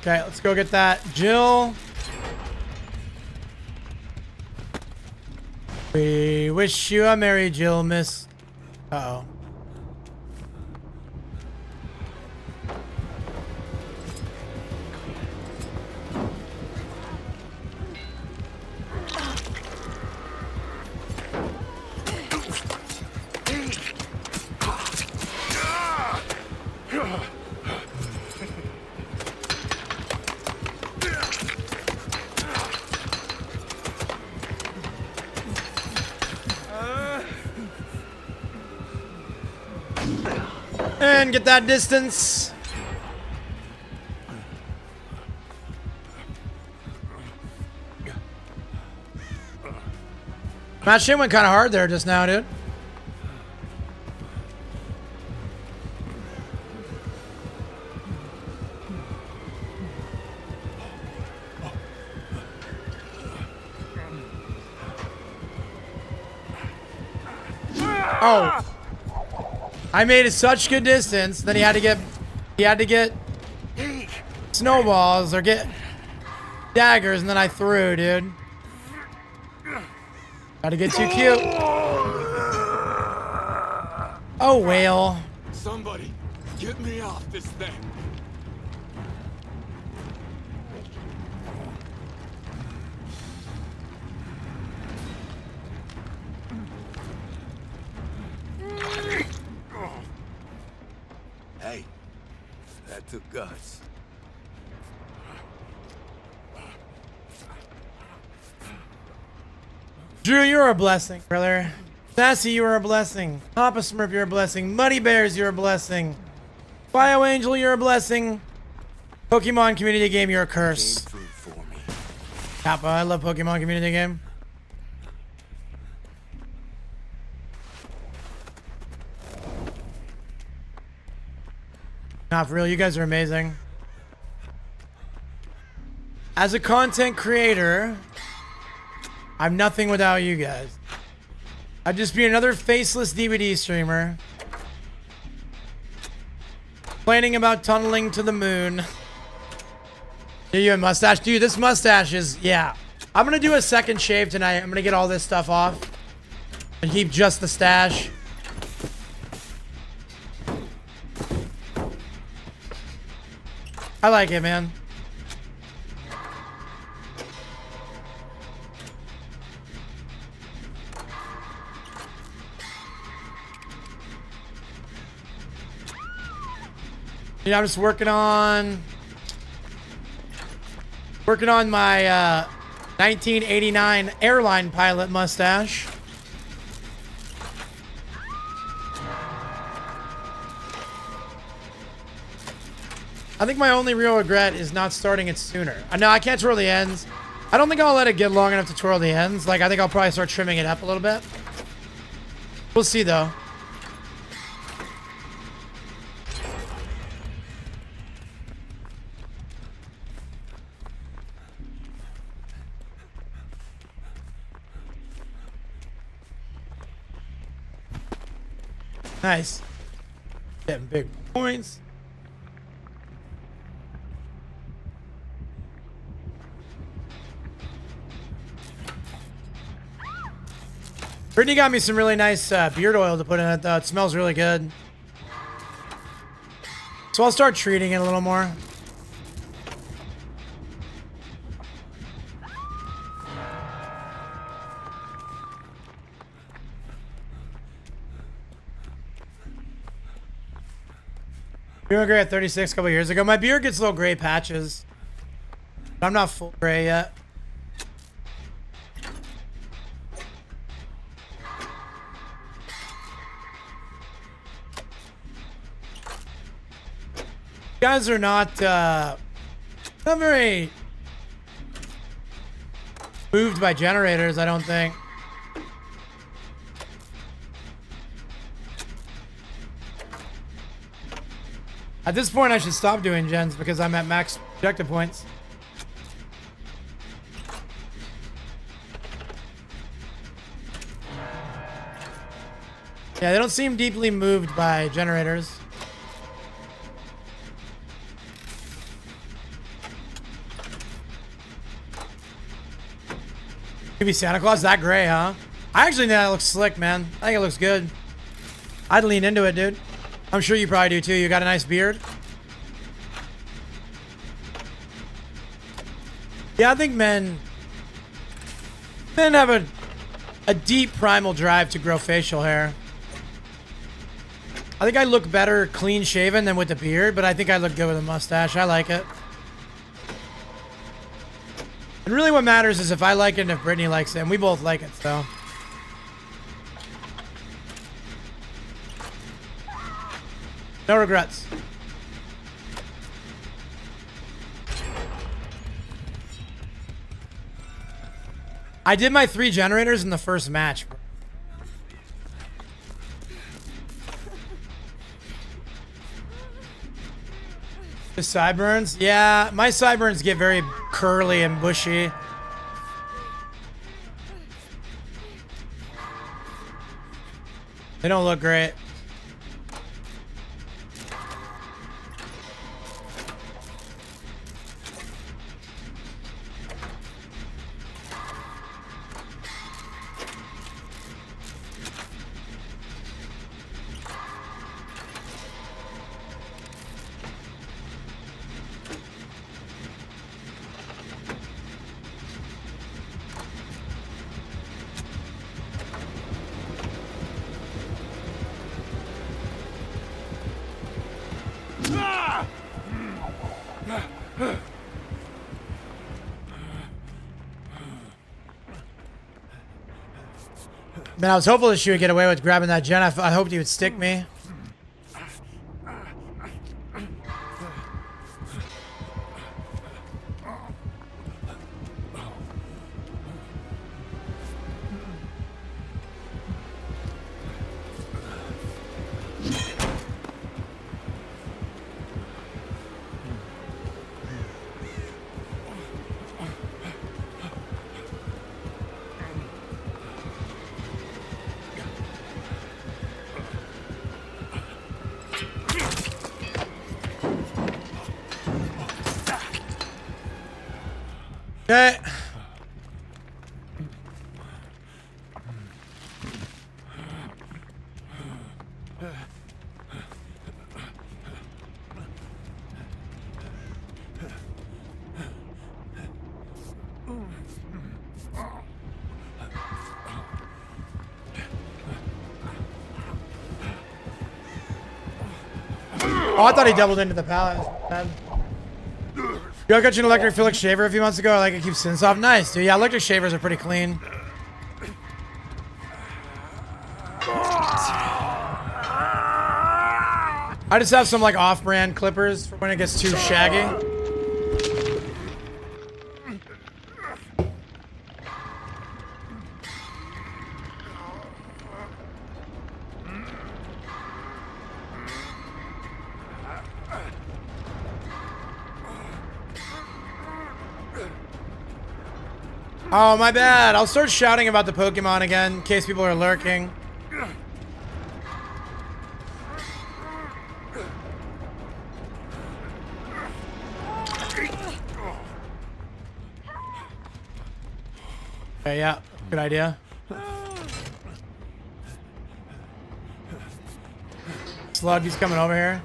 Speaker 2: Okay, let's go get that. Jill. We wish you a merry Jill, miss. Uh-oh. And get that distance. That shit went kind of hard there just now, dude. Oh. I made it such good distance. Then he had to get snowballs or get daggers, and then I threw, dude. Gotta get too cute. Oh, whale.
Speaker 1: Somebody, get me off this thing.
Speaker 5: Hey, that took guts.
Speaker 2: Drew, you're a blessing, brother. Sassy, you are a blessing. Papa Smurf, you're a blessing. Muddy Bears, you're a blessing. Bio Angel, you're a blessing. Pokemon community game, you're a curse.
Speaker 5: Came through for me.
Speaker 2: Kappa, I love Pokemon community game. Nah, for real, you guys are amazing. As a content creator, I'm nothing without you guys. I'd just be another faceless DVD streamer. Complaining about tunneling to the moon. Do you have a mustache? Dude, this mustache is, yeah. I'm gonna do a second shave tonight. I'm gonna get all this stuff off. And keep just the stash. I like it, man. Yeah, I'm just working on my 1989 airline pilot mustache. I think my only real regret is not starting it sooner. No, I can't twirl the ends. I don't think I'll let it get long enough to twirl the ends. Like, I think I'll probably start trimming it up a little bit. We'll see, though. Nice. Getting big points. Brittany got me some really nice beard oil to put in it, though. It smells really good. So I'll start treating it a little more. You were gray at 36 a couple years ago. My beard gets little gray patches. I'm not full gray yet. You guys are not very moved by generators, I don't think. At this point, I should stop doing gens because I'm at max objective points. Yeah, they don't seem deeply moved by generators. Maybe Santa Claus that gray, huh? I actually think that looks slick, man. I think it looks good. I'd lean into it, dude. I'm sure you probably do too. You got a nice beard. Yeah, I think men have a deep primal drive to grow facial hair. I think I look better clean shaven than with the beard, but I think I look good with a mustache. I like it. And really what matters is if I like it and if Brittany likes it, and we both like it, so. No regrets. I did my 3 generators in the first match. The sideburns? Yeah, my sideburns get very curly and bushy. They don't look great. Man, I was hopeful that she would get away with grabbing that gen. I hoped he would stick me. Okay. Oh, I thought he doubled into the pallet. Yo, I got you an electric Felix shaver a few months ago. I like it keeps skin soft. Nice, dude. Yeah, electric shavers are pretty clean. I just have some like off-brand clippers for when it gets too shaggy. Oh, my bad. I'll start shouting about the Pokemon again in case people are lurking. Okay, yeah. Good idea. Slug, he's coming over here.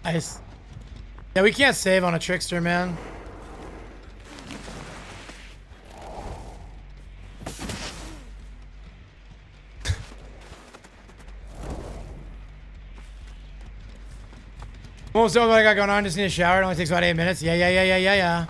Speaker 2: Nice. Yeah, we can't save on a trickster, man. Almost done what I got going on. Just need a shower. It only takes about 8 minutes. Yeah.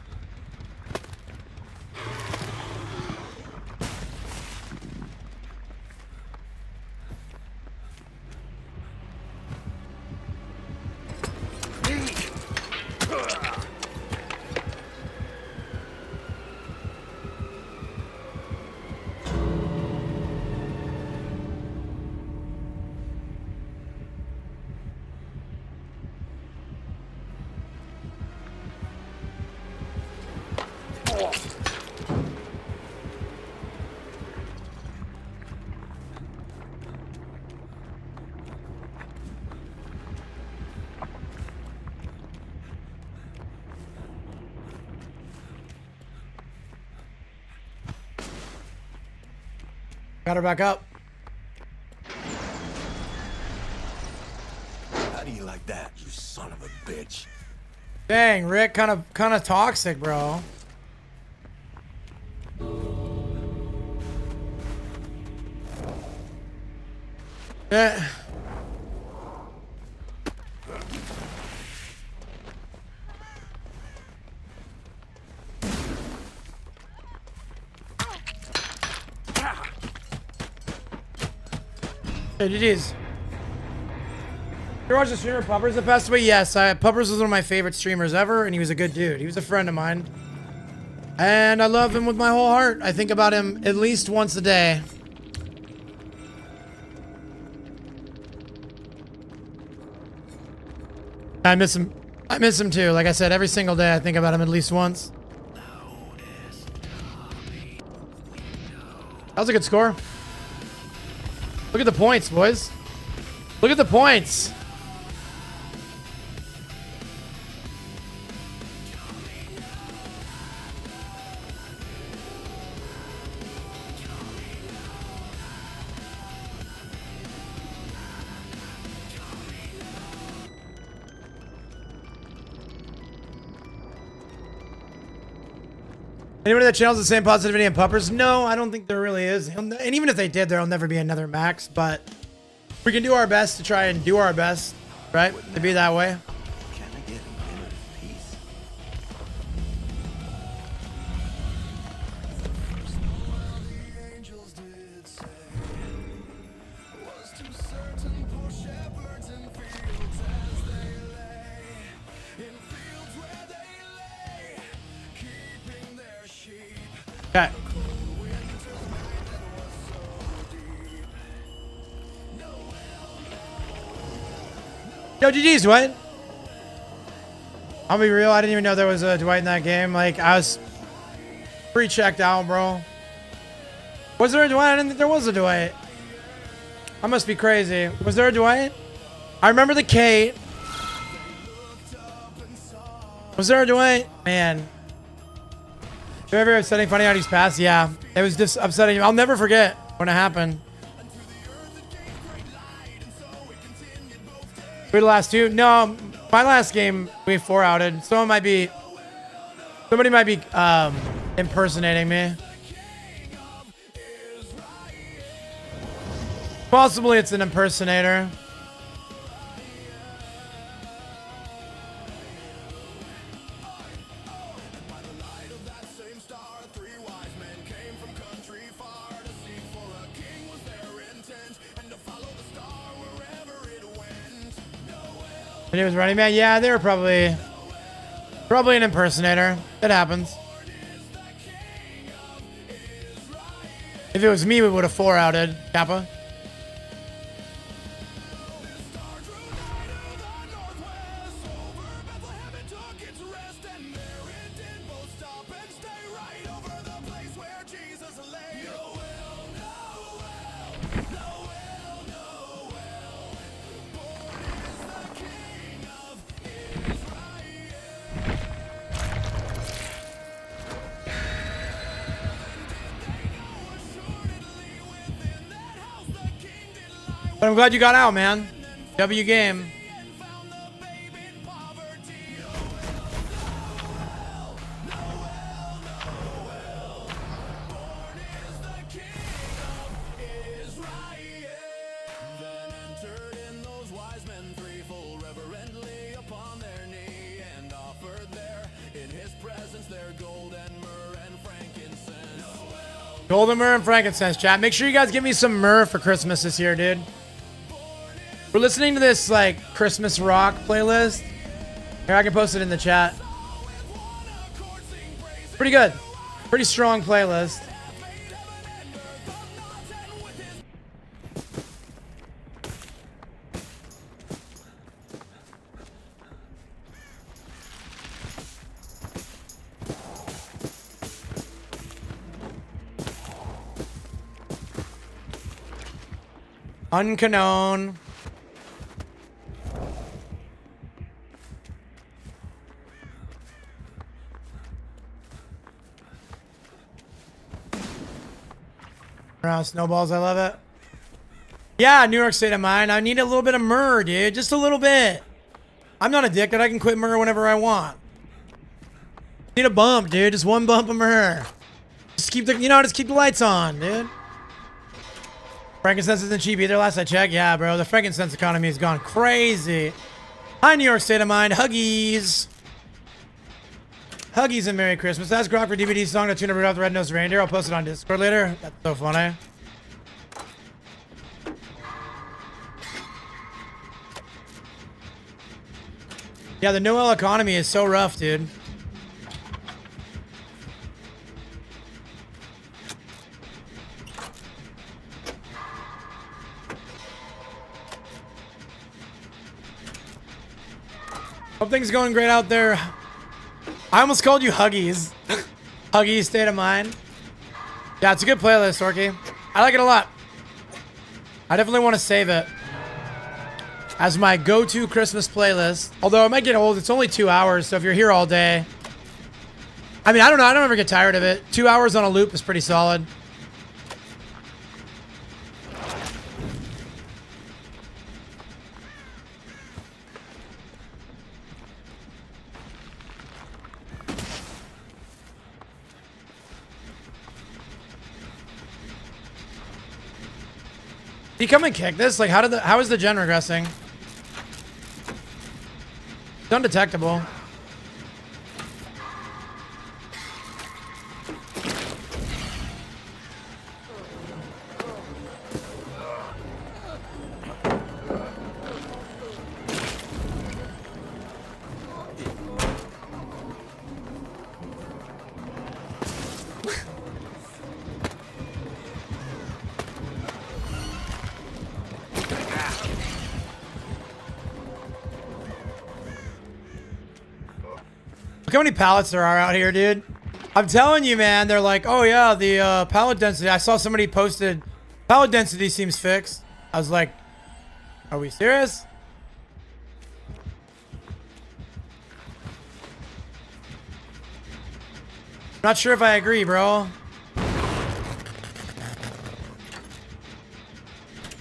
Speaker 2: Got her back up.
Speaker 5: How do you like that, you son of a bitch?
Speaker 2: Dang, Rick, kind of toxic, bro. Yeah. Hey, GG's. You watch the streamer Puppers that passed away? Yes, Puppers was one of my favorite streamers ever, and he was a good dude. He was a friend of mine. And I love him with my whole heart. I think about him at least once a day. I miss him. I miss him too. Like I said, every single day I think about him at least once. That was a good score. Look at the points, boys. Look at the points. Anybody that channels the same positivity and Puppers? No, I don't think there really is. And even if they did, there'll never be another Max, but we can do our best to try and do our best, right? To be that way.
Speaker 5: Can I get a minute of peace?
Speaker 2: Okay. Yo, GG's, Dwight. I'll be real, I didn't even know there was a Dwight in that game. Like, I was pre-checked out, bro. Was there a Dwight? I didn't think there was a Dwight. I must be crazy. Was there a Dwight? I remember the Kate. Was there a Dwight? Man. Very upsetting, funny how he's passed. Yeah, it was just upsetting. I'll never forget when it happened. We the last two? No, my last game we 4-outed. Somebody might be impersonating me. Possibly it's an impersonator. And he was Running Man? Yeah, they were probably an impersonator. It happens. If it was me, we would have 4-outed Kappa. But I'm glad you got out, man. W game. Golden myrrh and frankincense, chat. Make sure you guys give me some myrrh for Christmas this year, dude. We're listening to this, like, Christmas rock playlist. Here, I can post it in the chat. Pretty good. Pretty strong playlist. Uncanon. Around snowballs, I love it. Yeah, New York State of Mind. I need a little bit of myrrh, dude. Just a little bit. I'm not addicted. I can quit myrrh whenever I want. Need a bump, dude. Just one bump of myrrh. Just keep the, just keep the lights on, dude. Frankincense isn't cheap either. Last I checked, yeah, bro. The frankincense economy has gone crazy. Hi, New York State of Mind. Huggies. Huggies and Merry Christmas. Ask Grok for DVD song to tune up Rudolph the Red-Nosed Reindeer. I'll post it on Discord later. That's so funny. Yeah, the Noel economy is so rough, dude. Hope things are going great out there. I almost called you Huggies. Huggies State of Mind. Yeah, it's a good playlist, Orky. I like it a lot. I definitely want to save it as my go-to Christmas playlist. Although it might get old. It's only 2 hours, so if you're here all day. I mean, I don't know. I don't ever get tired of it. 2 hours on a loop is pretty solid. Did he come and kick this? Like, how is the gen regressing? It's undetectable. Look how many pallets there are out here, dude. I'm telling you, man. They're like, oh, yeah, the pallet density. I saw somebody posted, pallet density seems fixed. I was like, are we serious? Not sure if I agree, bro.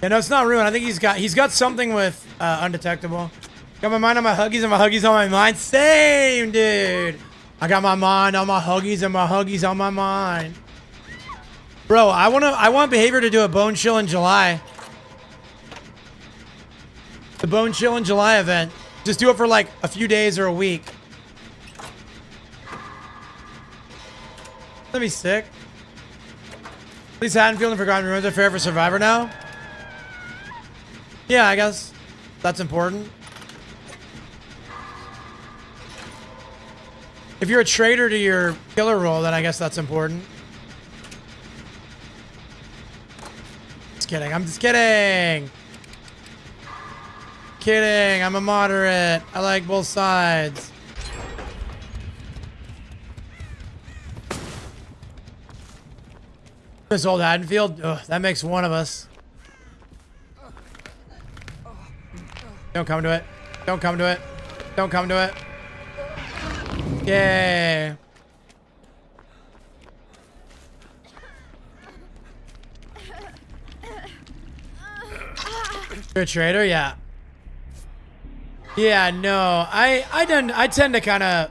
Speaker 2: Yeah, no, it's not ruined. I think he's got something with undetectable. Got my mind on my Huggies and my Huggies on my mind. Same, dude. I got my mind on my Huggies and my Huggies on my mind. Bro, I want Behavior to do a Bone Chill in July. The Bone Chill in July event. Just do it for like a few days or a week. That'd be sick. At least Haddonfield and Forgotten Ruins are fair for Survivor now. Yeah, I guess that's important. If you're a traitor to your killer role, then I guess that's important. Just kidding. I'm just kidding. Kidding. I'm a moderate. I like both sides. This old Haddonfield. Ugh, that makes one of us. Don't come to it. Don't come to it. Don't come to it. Yay. You're a traitor? Yeah. Yeah, no. I tend to kind of,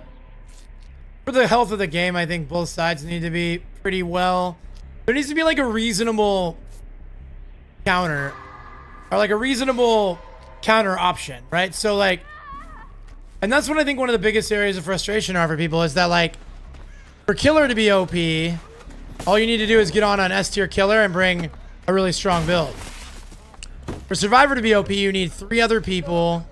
Speaker 2: for the health of the game, I think both sides need to be pretty well. There needs to be like a reasonable counter. Or like a reasonable counter option, right? So like, and that's what I think one of the biggest areas of frustration are for people is that like, for killer to be OP, all you need to do is get on an S tier killer and bring a really strong build. For survivor to be OP, you need 3 other people.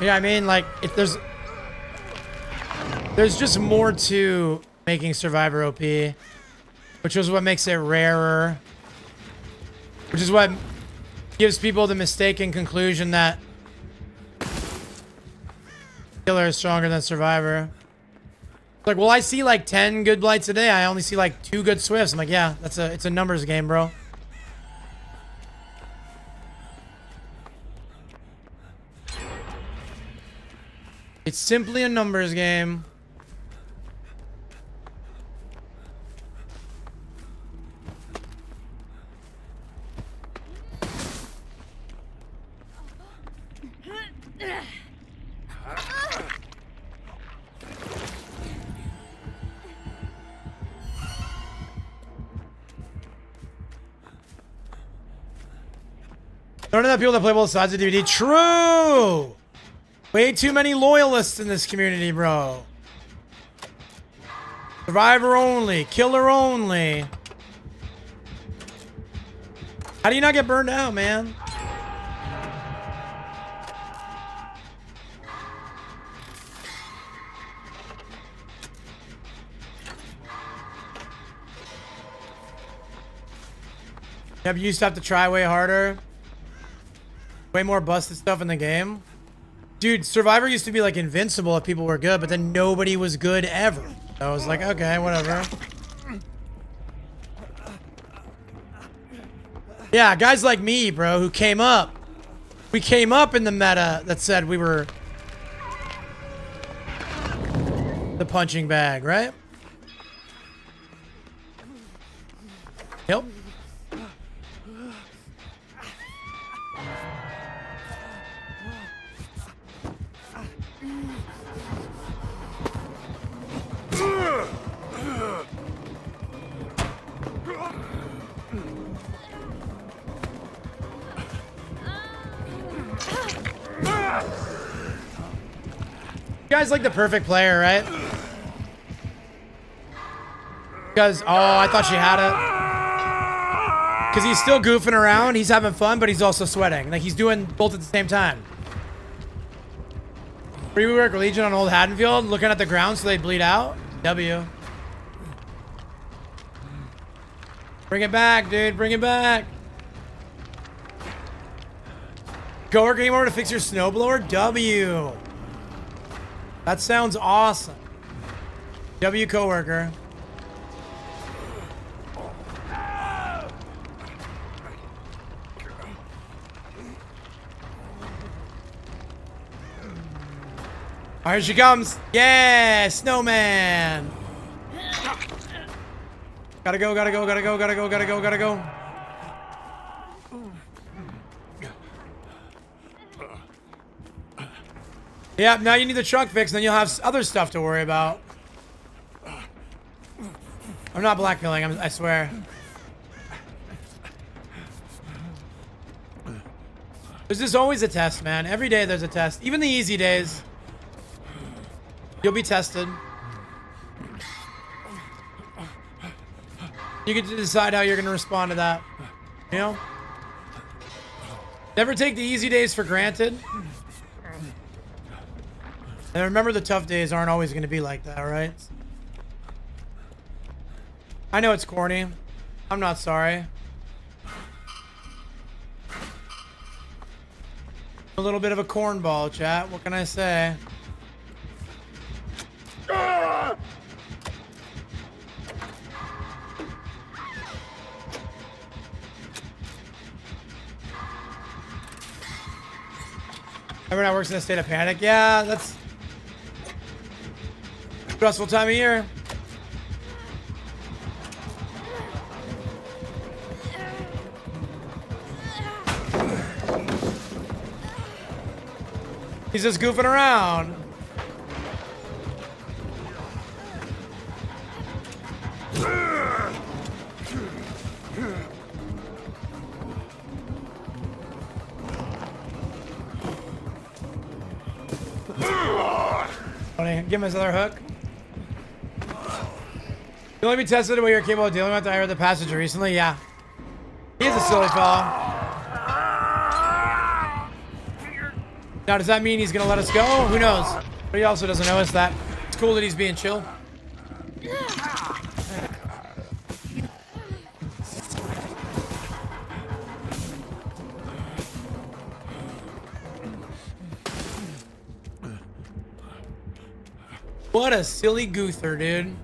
Speaker 2: Yeah, I mean, like, if there's just more to making survivor OP, which is what makes it rarer, which is what gives people the mistaken conclusion that killer is stronger than survivor. Like, well, I see like 10 good blights a day. I only see like 2 good swifts. I'm like, yeah, it's a numbers game, bro. It's simply a numbers game. None of that people that play both sides of DVD. True. Way too many loyalists in this community, bro. Survivor only. Killer only. How do you not get burned out, man? Yep, you used to have to try way harder. Way more busted stuff in the game. Dude, Survivor used to be like invincible if people were good, but then nobody was good ever. So I was like, okay, whatever. Yeah, guys like me, bro, who came up. We came up in the meta that said we were the punching bag, right? Yep. You guys like the perfect player, right? Because, oh, I thought she had it. Because he's still goofing around, he's having fun, but he's also sweating. Like, he's doing both at the same time. Rework Legion on Old Haddonfield, looking at the ground so they bleed out. W. Bring it back, dude, bring it back. Coworker came over to fix your snowblower? W. That sounds awesome. W coworker. Oh, here she comes. Yeah, snowman. Gotta go, gotta go, gotta go, gotta go, gotta go, gotta go. Yeah, now you need the truck fixed, then you'll have other stuff to worry about. I'm not blackmailing, I swear. There's just always a test, man. Every day there's a test. Even the easy days. You'll be tested. You get to decide how you're going to respond to that. You know? Never take the easy days for granted. And remember, the tough days aren't always going to be like that, right? I know it's corny. I'm not sorry. A little bit of a cornball, chat. What can I say? Everyone works in a state of panic. Yeah, that's stressful time of year. He's just goofing around. Give him his other hook. You only be tested what you're capable of dealing with. I heard the passenger recently. Yeah. He's a silly fella. Now, does that mean he's going to let us go? Who knows? But he also doesn't know us that. It's cool that he's being chill. What a silly goother, dude.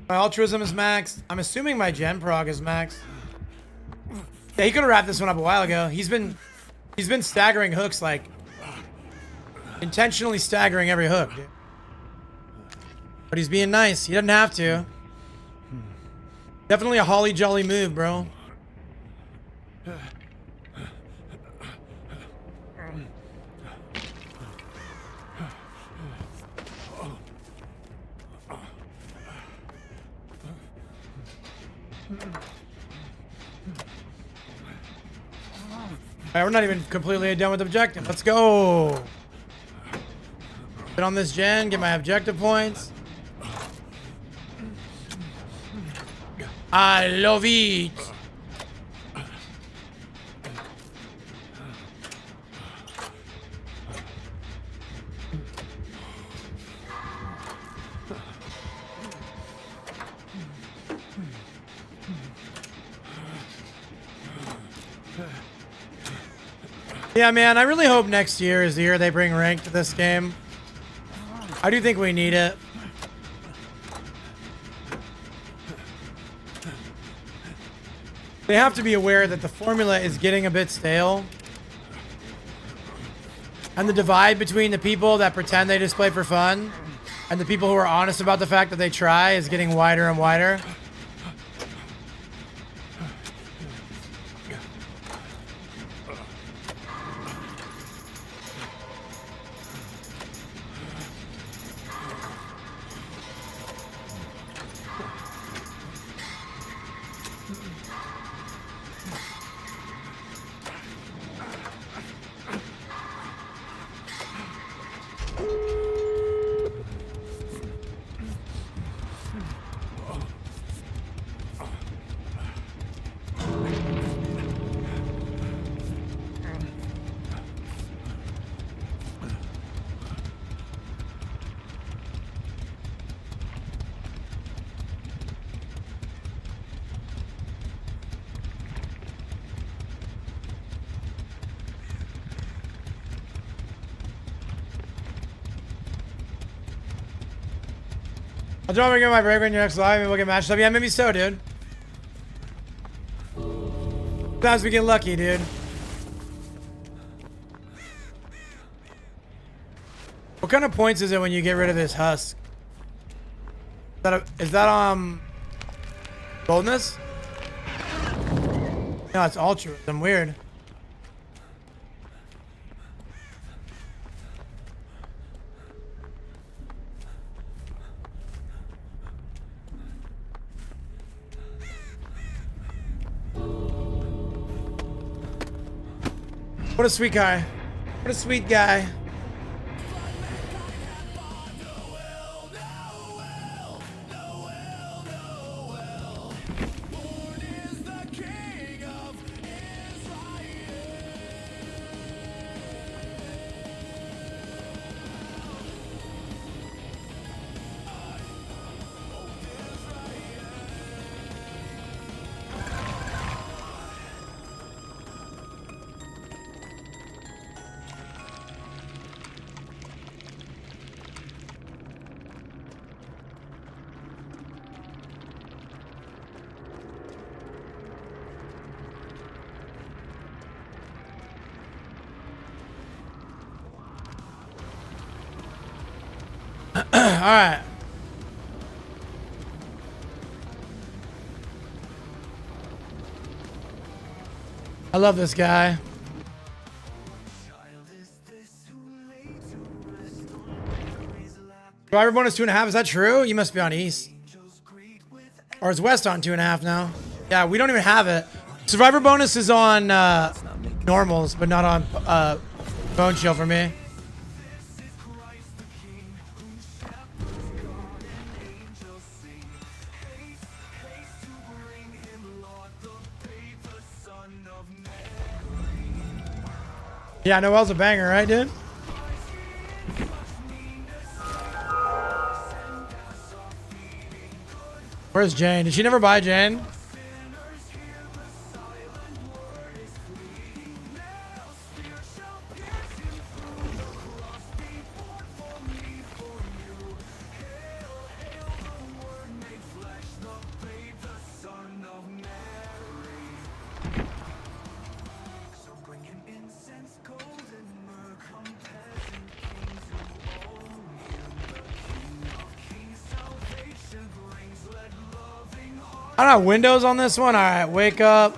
Speaker 2: My altruism is maxed. I'm assuming my gen prog is maxed. Yeah, he could have wrapped this one up a while ago. He's been staggering hooks, like intentionally staggering every hook, dude. But he's being nice. He doesn't have to. Definitely a holly jolly move, bro. Alright, we're not even completely done with the objective. Let's go. Get on this gen, get my objective points. I love it. Yeah, man, I really hope next year is the year they bring rank to this game. I do think we need it. They have to be aware that the formula is getting a bit stale. And the divide between the people that pretend they just play for fun and the people who are honest about the fact that they try is getting wider and wider. I'll drop again my break when you're next live and we'll get matched up. Yeah, maybe so, dude. Sometimes we get lucky, dude. What kind of points is it when you get rid of this husk? Is that boldness? No, it's altruism. Weird. What a sweet guy. What a sweet guy. All right. I love this guy. Survivor bonus 2.5. Is that true? You must be on East. Or is West on 2.5 now? Yeah, we don't even have it. Survivor bonus is on normals, but not on Bone Chill for me. Yeah, Noel's a banger, right, dude? Where's Jane? Did she never buy Jane? I don't have windows on this one. All right, wake up.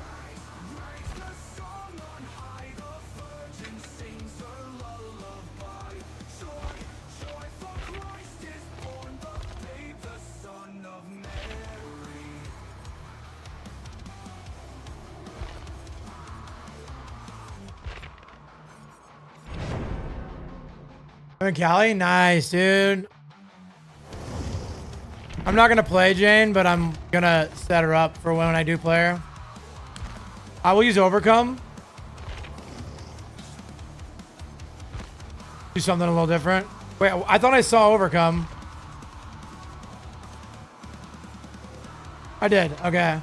Speaker 2: I'm in Cali? Nice, dude. I'm not gonna play Jane, but I'm gonna set her up for when I do play her. I will use Overcome. Do something a little different. Wait, I thought I saw Overcome. I did, okay.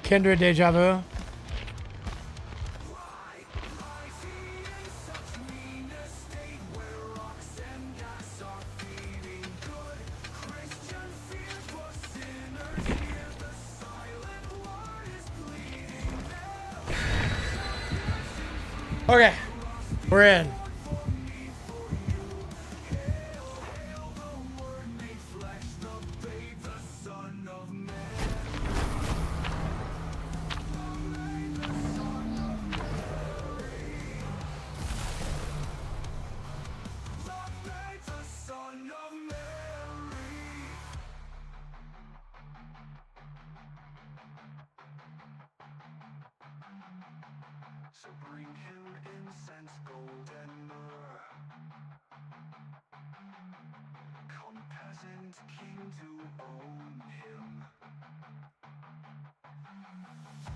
Speaker 2: Kindred Deja Vu. Okay, we're in.
Speaker 1: So bring him incense, gold, and myrrh. Come peasant king to own him.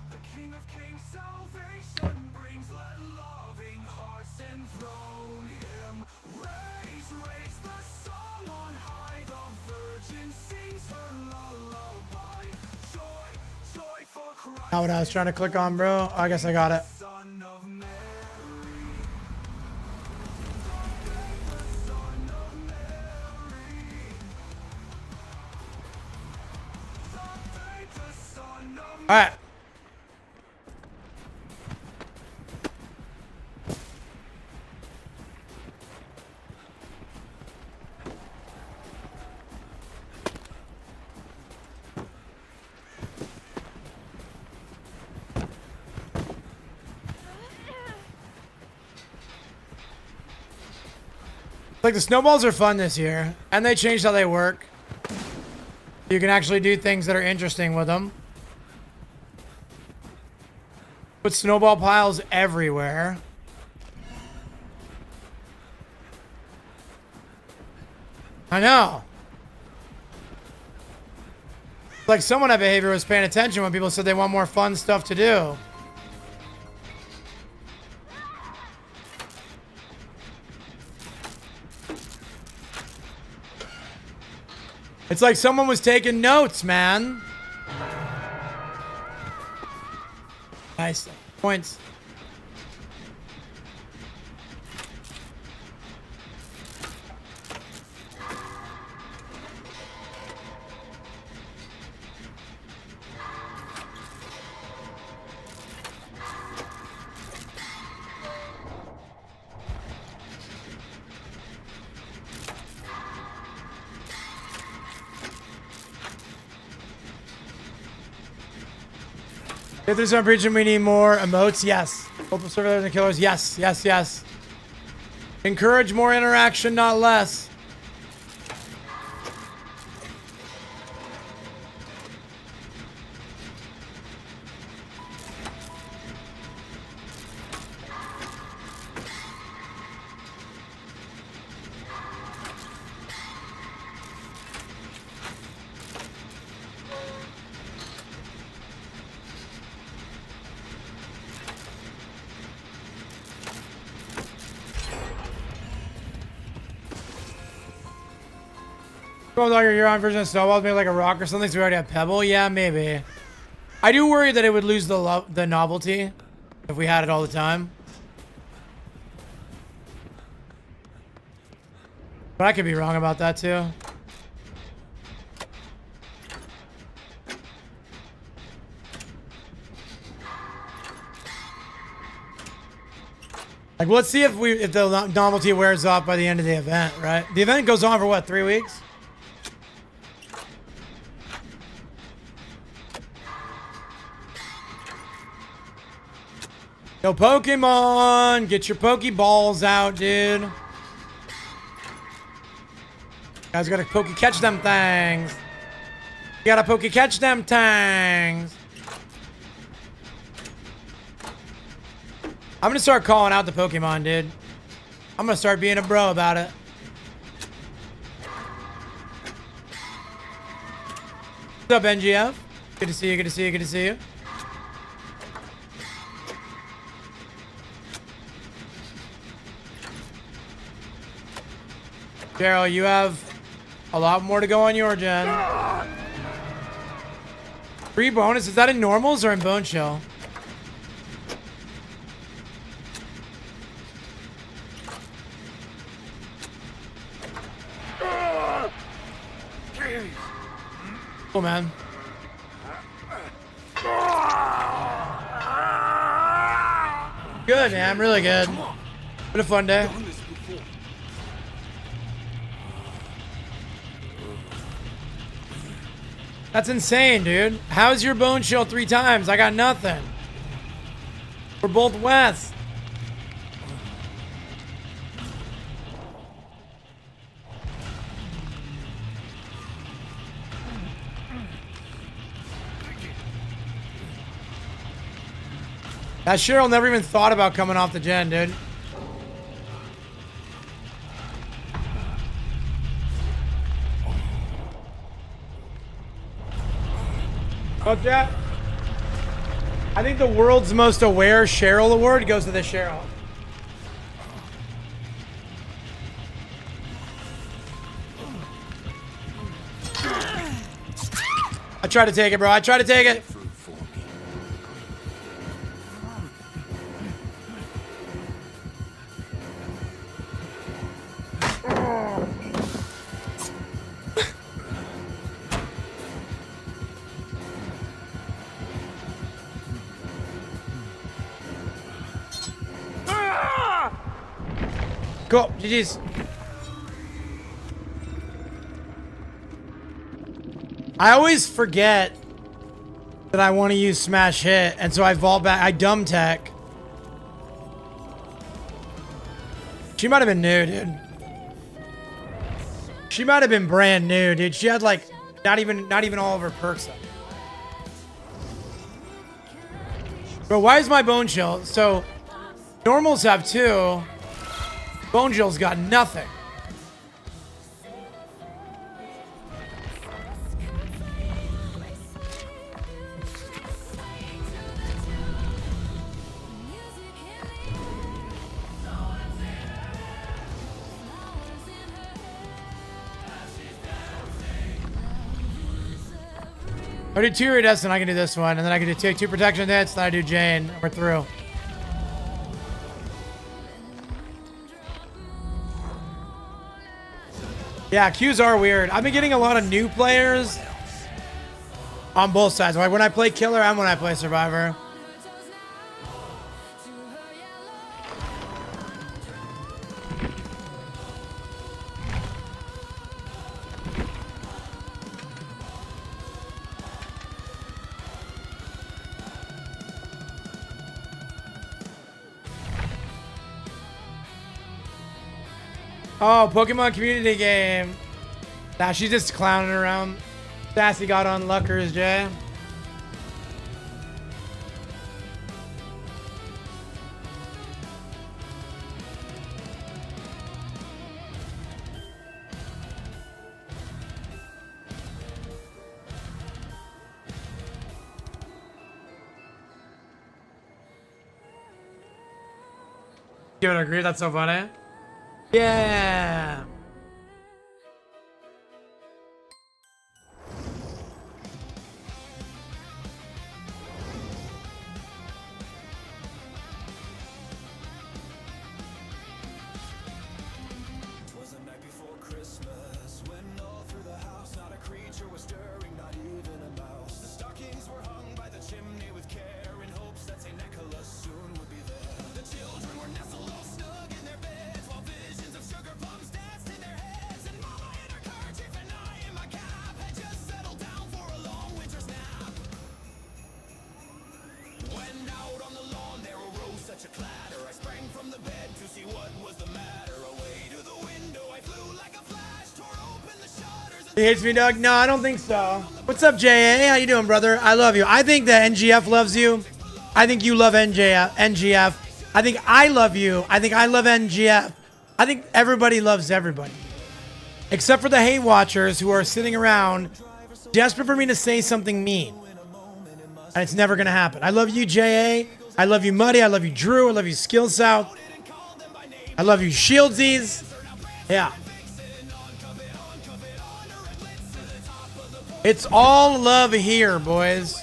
Speaker 1: The King of Kings salvation brings, let loving hearts enthrone him. Raise the song on high, the virgin sings her lullaby. Joy for Christ.
Speaker 2: Not what I was trying to click on, bro. I guess I got it. All right. Like the snowballs are fun this year, and they changed how they work. You can actually do things that are interesting with them. Put snowball piles everywhere. I know. Like someone at Behavior was paying attention when people said they want more fun stuff to do. It's like someone was taking notes, man. Nice. Points. If there's some preaching, we need more emotes. Yes. Multiple survivors and killers. Yes, yes, yes. Encourage more interaction, not less. Well, like your on version of Snowballs, maybe like a rock or something, so we already have Pebble? Yeah, maybe. I do worry that it would lose the novelty if we had it all the time. But I could be wrong about that too. Like, let's see if the novelty wears off by the end of the event, right? The event goes on for what, 3 weeks? Yo, Pokemon! Get your Pokeballs out, dude. You guys gotta catch them things. You gotta catch them things. I'm gonna start calling out the Pokemon, dude. I'm gonna start being a bro about it. What's up, NGF? Good to see you, good to see you, good to see you. Daryl, you have a lot more to go on your gen. Free bonus, is that in normals or in Bone Chill? Cool, man. Good, man. Really good. Been a fun day. That's insane, dude. How's your bone chill 3 times? I got nothing. We're both west. That Cheryl never even thought about coming off the gen, dude. Fuck that. I think the world's most aware Cheryl award goes to this Cheryl. I tried to take it, bro. I tried to take it. Cool. GG's. I always forget that I want to use Smash Hit, and so I vault back. I dumb tech. She might have been new, dude. She might have been brand new, dude. She had like not even all of her perks up. Bro, why is my Bone Chill? So normals have 2. Bone Chill's got nothing. I do 2 Iridescent, I can do this one, and then I can do 2 protection hits, then I do Jane. We're through. Yeah, Qs are weird. I've been getting a lot of new players on both sides. Like when I play Killer and when I play Survivor. Oh, Pokemon community game. Nah, she's just clowning around. Sassy got on Luckers, Jay. You would agree? That's so funny. Yeah. He hates me, Doug? No, I don't think so. What's up, JA? How you doing, brother? I love you. I think that NGF loves you. I think you love NGF. I think I love you. I think I love NGF. I think everybody loves everybody. Except for the hate watchers who are sitting around desperate for me to say something mean. And it's never going to happen. I love you, JA. I love you, Muddy. I love you, Drew. I love you, Skill South. I love you, Shieldsies. Yeah. It's all love here, boys.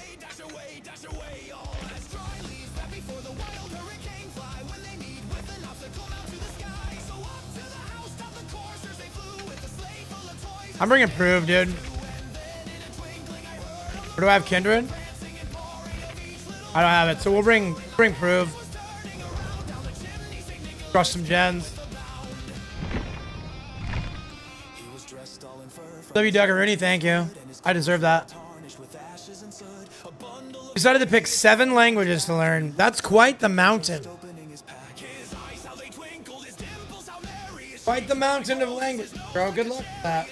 Speaker 2: I'm bringing Prove, dude. Or do I have Kindred? I don't have it, so we'll bring Prove. Crush some gens. W. Rooney, thank you. I deserve that. Decided to pick 7 languages to learn. That's quite the mountain. Quite the mountain of language, bro. Good luck with that.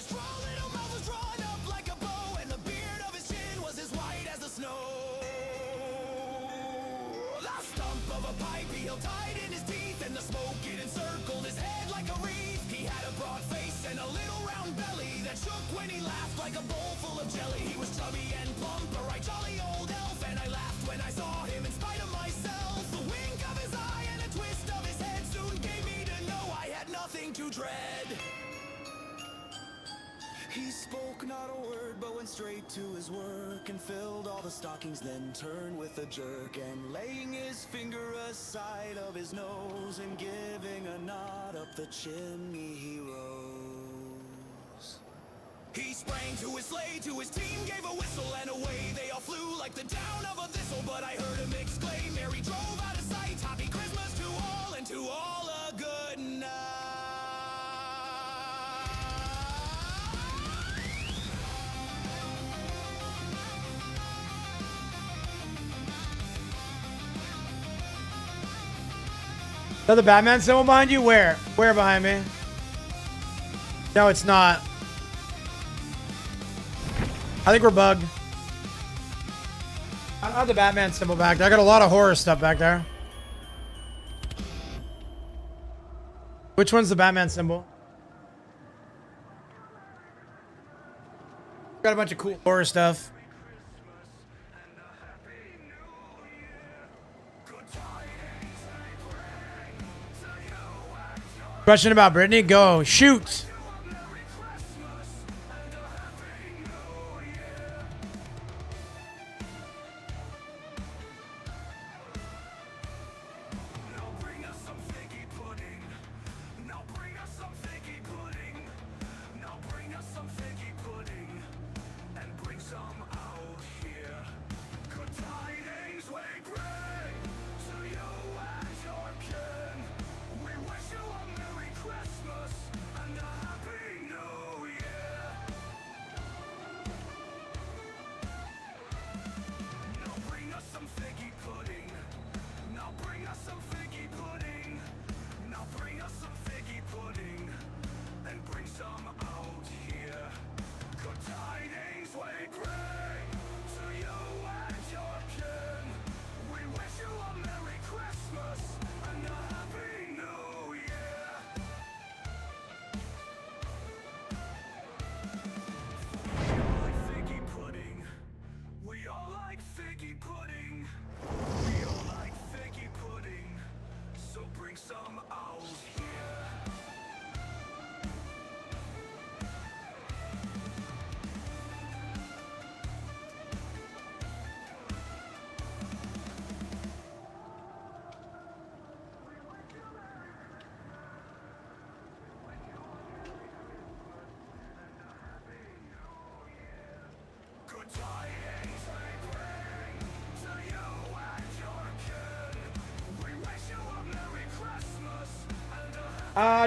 Speaker 1: He spoke not a word, but went straight to his work and filled all the stockings, then turned with a jerk and laying his finger aside of his nose and giving a nod up the chimney he rose. He sprang to his sleigh, to his team gave a whistle, and away they all flew like the down of a thistle. But I heard him exclaim, Mary drove out of sight, happy Christmas to all, and to all a good night.
Speaker 2: Is that the Batman symbol behind you? Where? Where behind me? No, it's not. I think we're bugged. I don't have the Batman symbol back there. I got a lot of horror stuff back there. Which one's the Batman symbol? Got a bunch of cool horror stuff. Question about Brittany? Go. Shoot.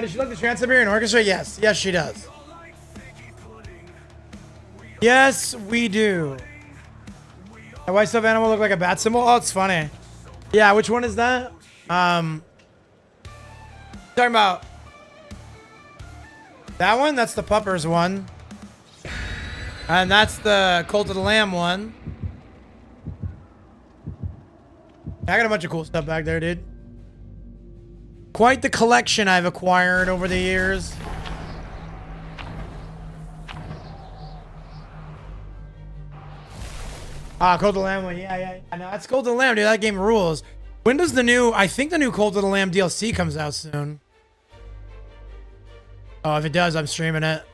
Speaker 2: Does she like the Trans-Siberian Orchestra? Yes. Yes, she does. Yes, we do. A white stuffed animal look like a bat symbol? Oh, it's funny. Yeah, which one is that? Talking about that one? That's the Puppers one. And that's the Cult of the Lamb one. I got a bunch of cool stuff back there, dude. Quite the collection I've acquired over the years. Ah, Cult of the Lamb one. Yeah. I know. That's Cult of the Lamb, dude. That game rules. When does the new... I think the new Cult of the Lamb DLC comes out soon. Oh, if it does, I'm streaming it.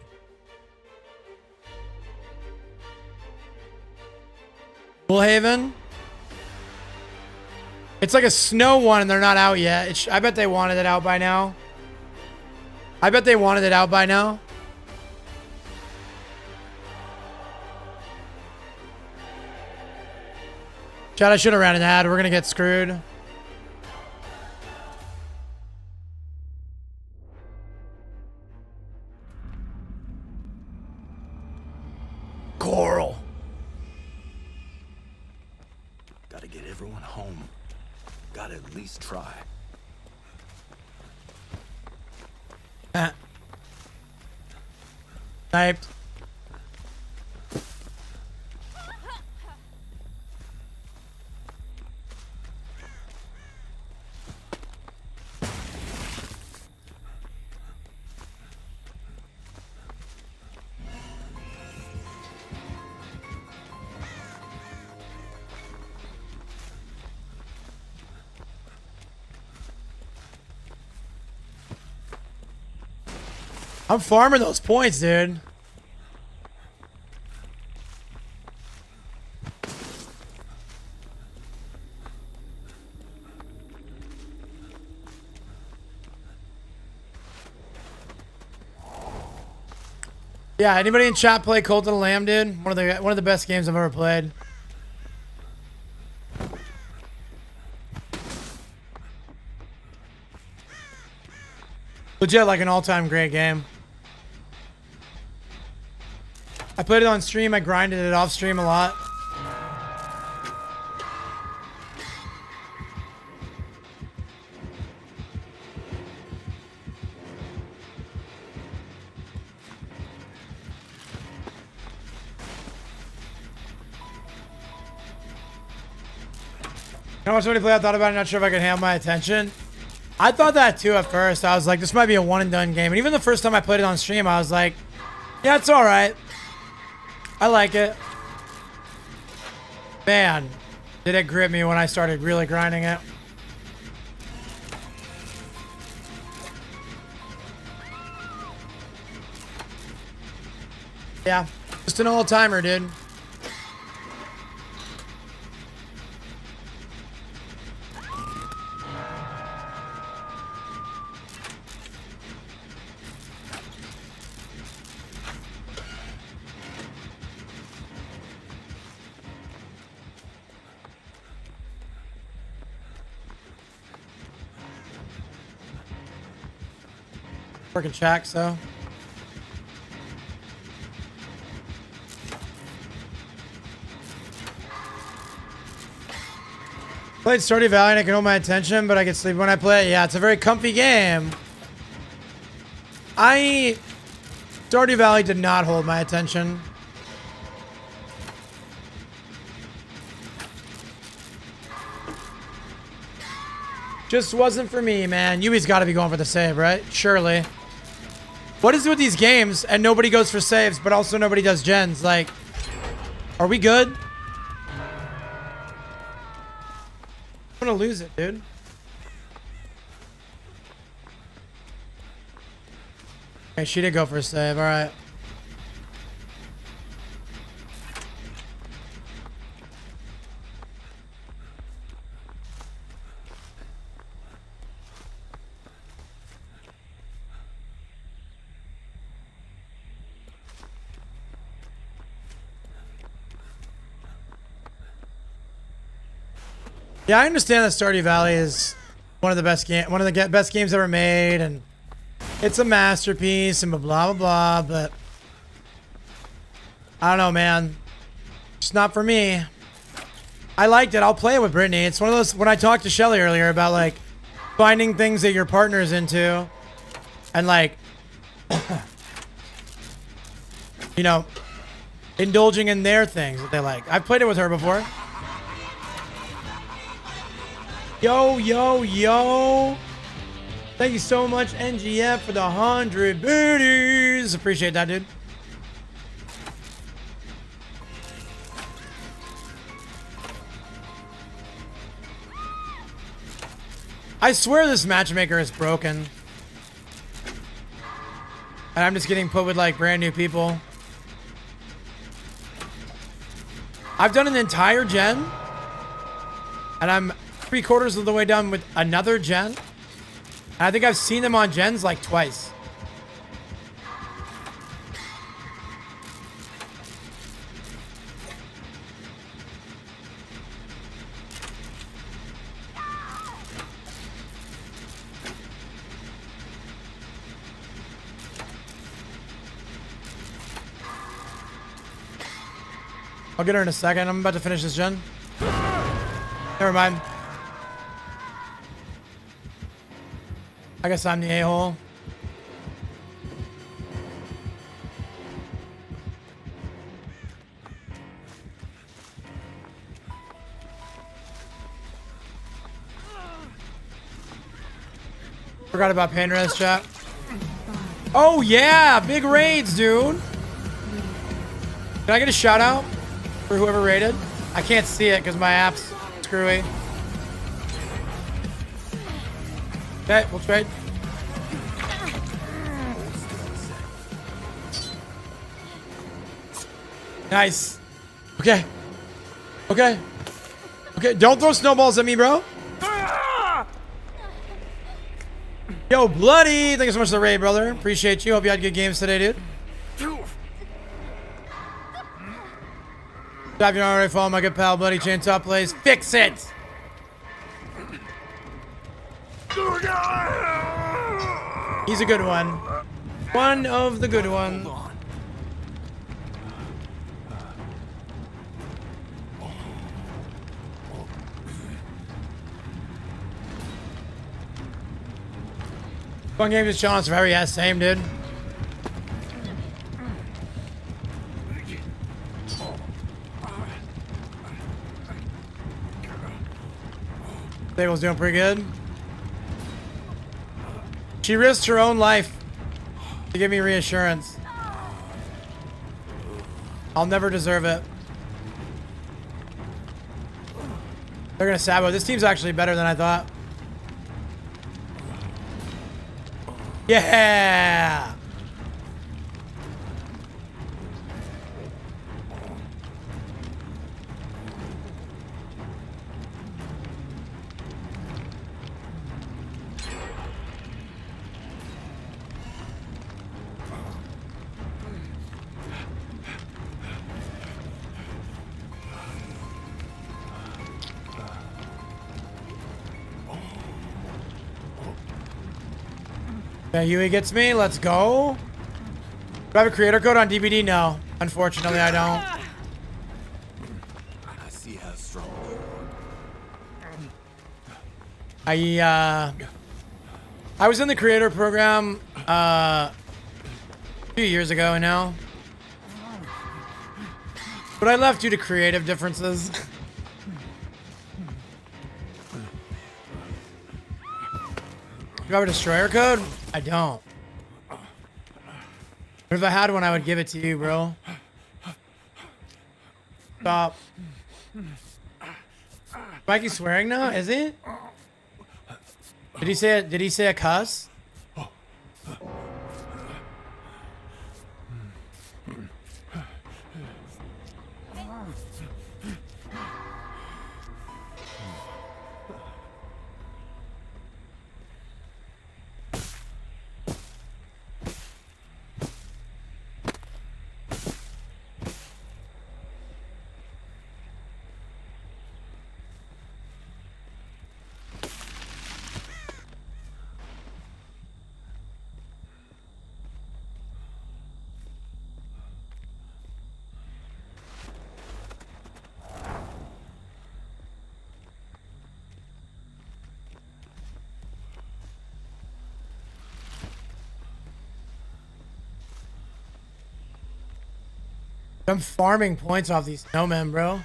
Speaker 2: Bullhaven? It's like a snow one and they're not out yet. I bet they wanted it out by now. Chad, I should have ran an ad. We're going to get screwed. Coral.
Speaker 5: Gotta get everyone home. Gotta at least try.
Speaker 2: Sniped. I'm farming those points, dude. Yeah, anybody in chat play Cult of the Lamb, dude? One of the best games I've ever played. Legit, like an all-time great game. I played it on stream. I grinded it off stream a lot. How much somebody play? I thought about it. Not sure if I could handle my attention. I thought that too at first. I was like, this might be a one and done game. And even the first time I played it on stream, I was like, yeah, it's all right. I like it. Man, did it grip me when I started really grinding it. Yeah, just an all-timer, dude. Working Shaq, so. Played Stardew Valley and I can hold my attention, but I can sleep when I play it. Yeah, it's a very comfy game. Stardew Valley did not hold my attention. Just wasn't for me, man. Yui's got to be going for the save, right? Surely. What is it with these games and nobody goes for saves, but also nobody does gens? Like, are we good? I'm gonna lose it, dude. Okay, she did go for a save. All right. Yeah, I understand that Stardew Valley is one of the best best games ever made, and it's a masterpiece, and blah blah blah. But I don't know, man. It's not for me. I liked it. I'll play it with Brittany. It's one of those when I talked to Shelly earlier about like finding things that your partner's into, and like you know, indulging in their things that they like. I've played it with her before. Yo, yo, yo. Thank you so much, NGF, for the 100 booties. Appreciate that, dude. I swear this matchmaker is broken. And I'm just getting put with like brand new people. I've done an entire gen. And I'm 3/4 of the way done with another gen. And I think I've seen them on gens like twice. I'll get her in a second. I'm about to finish this gen. Never mind. I guess I'm the a-hole. Forgot about pain res chat. Oh yeah, big raids, dude. Can I get a shout out for whoever raided? I can't see it because my app's screwy. Okay, we'll trade. Nice. Okay. Okay. Okay, don't throw snowballs at me, bro. Yo, Bloody! Thank you so much for the raid, brother. Appreciate you. Hope you had good games today, dude. If you're not already following my good pal, Bloody Chainsaw plays. Fix it! He's a good one. One of the good ones. Fun game just chilling on Survivor. Yeah, same, dude. Stable's doing pretty good. She risked her own life to give me reassurance. I'll never deserve it. They're gonna sabo. This team's actually better than I thought. Yeah! Okay, Huey gets me. Let's go. Do I have a creator code on DVD? No. Unfortunately, I don't.
Speaker 5: I see how strong
Speaker 2: I was in the creator program a few years ago now. But I left due to creative differences. Do I have a destroyer code? I don't. But if I had one, I would give it to you, bro. Stop. Mikey's swearing now, is he? Did he say a cuss? I'm farming points off these snowmen, bro.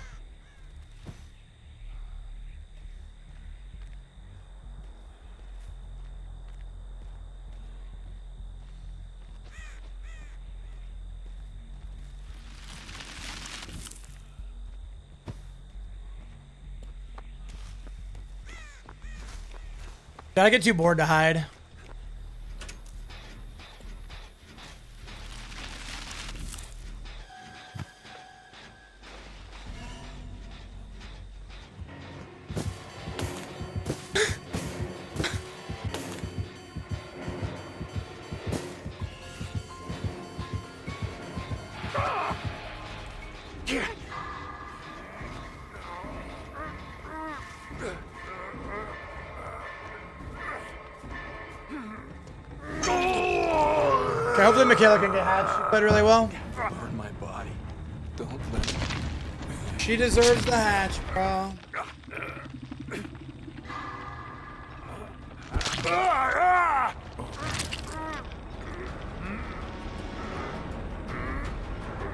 Speaker 2: Gotta get too bored to hide. Okay, hopefully Michaela can get hatched. She played really well.
Speaker 5: Burn my body. Don't let me.
Speaker 2: She deserves the hatch, bro.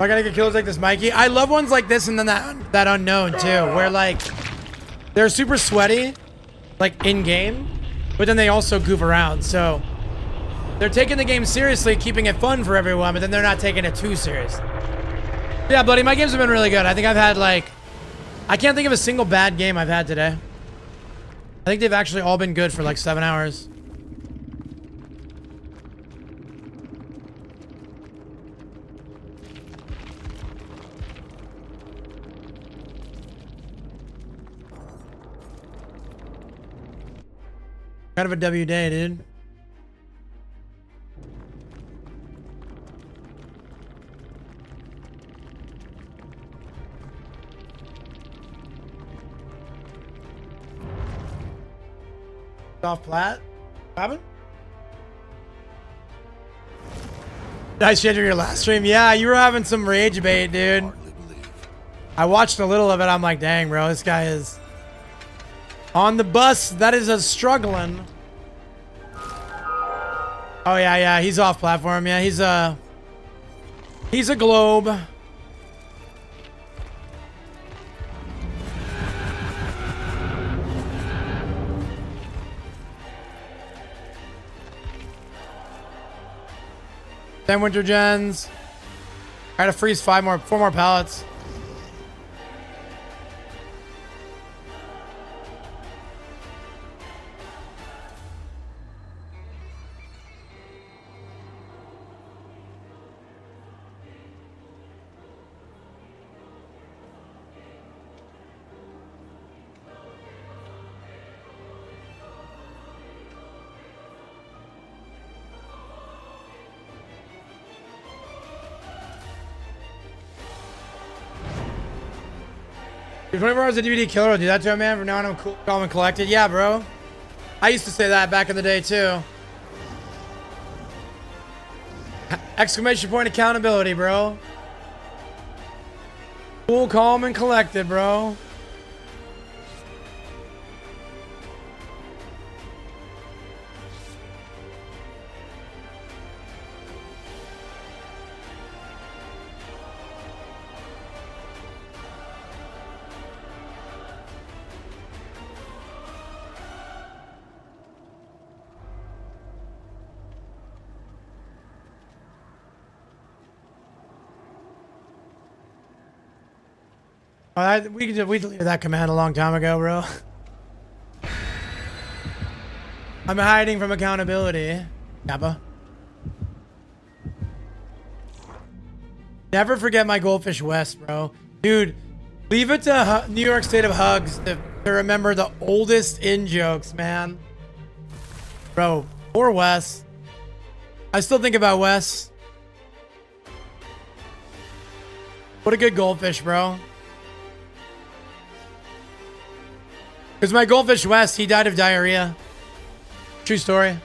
Speaker 2: I gotta get kills like this, Mikey. I love ones like this and then that unknown too, where like they're super sweaty, like in game, but then they also goof around. So they're taking the game seriously, keeping it fun for everyone, but then they're not taking it too serious. Yeah, buddy, my games have been really good. I think I've had like, I can't think of a single bad game I've had today. I think they've actually all been good for like 7 hours. Kind of a W day, dude. Off plat. Robin? Nice shit for your last stream. Yeah, you were having some rage bait, dude.
Speaker 5: Hardly believe.
Speaker 2: I watched a little of it. I'm like, dang, bro, this guy is on the bus. That is a struggling. Oh yeah, he's off platform. Yeah, he's a globe. Ten winter gens. I gotta freeze 4 more pallets. Your 24 hours of DVD killer will do that to a man. From now on, I'm cool, calm, and collected. Yeah, bro. I used to say that back in the day, too. Exclamation point accountability, bro. Cool, calm, and collected, bro. We deleted that command a long time ago, bro. I'm hiding from accountability. Kappa. Never forget my Goldfish West, bro. Dude, leave it to New York State of Hugs to remember the oldest in-jokes, man. Bro, poor Wes. I still think about Wes. What a good goldfish, bro. Because my Goldfish West, he died of diarrhea. True story.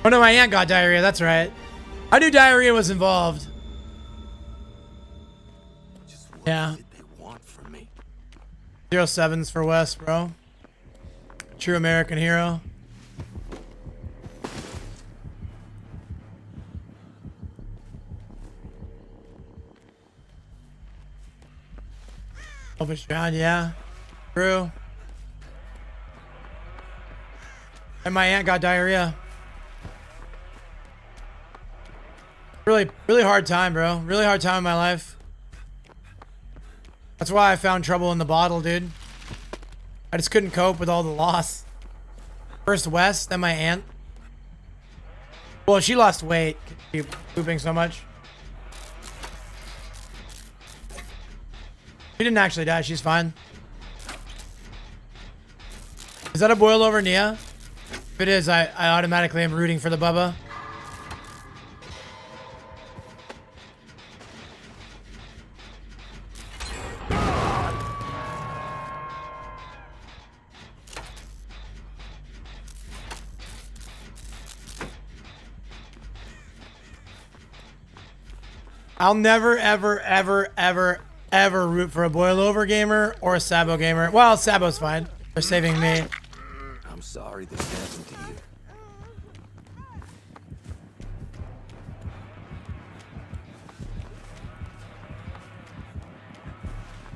Speaker 2: Oh no, my aunt got diarrhea, that's right. I knew diarrhea was involved.
Speaker 5: Just what
Speaker 2: Yeah.
Speaker 5: is it they want from me?
Speaker 2: 07s for West, bro. True American hero. Goldfish drowned, yeah. True. And my aunt got diarrhea. Really hard time, bro. Really hard time in my life. That's why I found trouble in the bottle, dude. I just couldn't cope with all the loss. First West, then my aunt. Well, she lost weight. Keep pooping so much. She didn't actually die. She's fine. Is that a boil over Nia? If it is, I automatically am rooting for the Bubba. I'll never, ever, ever, ever, ever root for a boil-over gamer or a Sabo gamer. Well, Sabo's fine. They're saving me.
Speaker 5: I'm sorry this happened to you.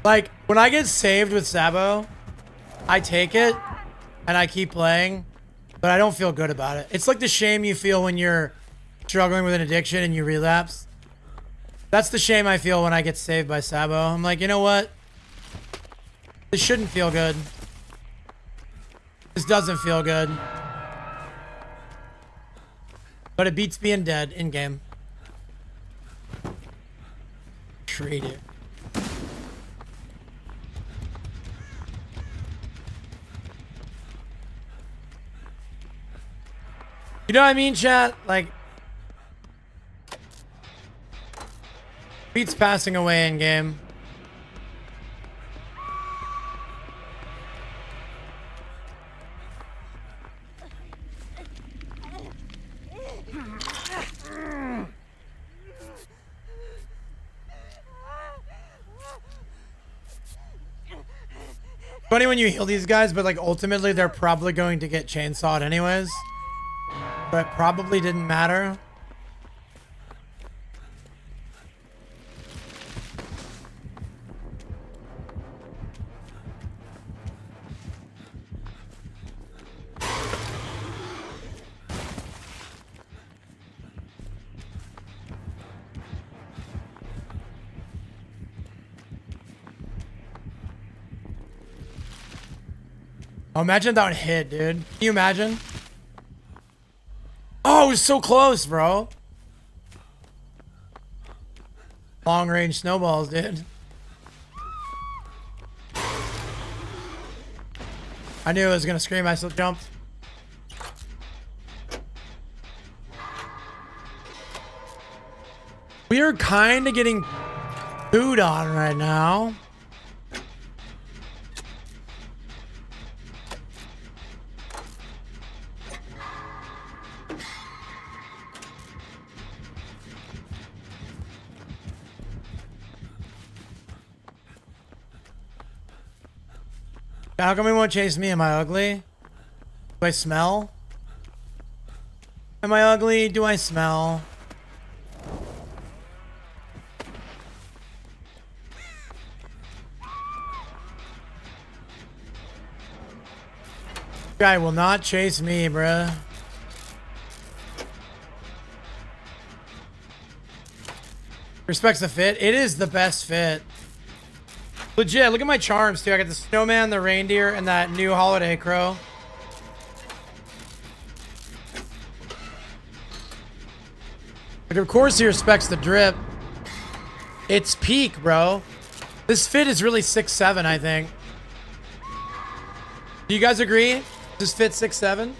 Speaker 2: Like, when I get saved with Sabo, I take it and I keep playing, but I don't feel good about it. It's like the shame you feel when you're struggling with an addiction and you relapse. That's the shame I feel when I get saved by Sabo. I'm like, you know what? This shouldn't feel good. This doesn't feel good. But it beats being dead in game. Treat it. You know what I mean, chat? Like, beats passing away in game. Funny when you heal these guys, but like ultimately they're probably going to get chainsawed anyways. But it probably didn't matter. Oh, imagine if that would hit, dude. Can you imagine? Oh, it was so close, bro. Long range snowballs, dude. I knew I was gonna scream, I still jumped. We are kind of getting food on right now. How come he won't chase me? Am I ugly? Do I smell? Am I ugly? Do I smell? Guy will not chase me, bruh. Respects the fit. It is the best fit. Legit, look at my charms too. I got the snowman, the reindeer, and that new holiday crow. Like, of course he respects the drip. It's peak, bro. This fit is really 6'7", I think. Do you guys agree? Does this fit 6'7"?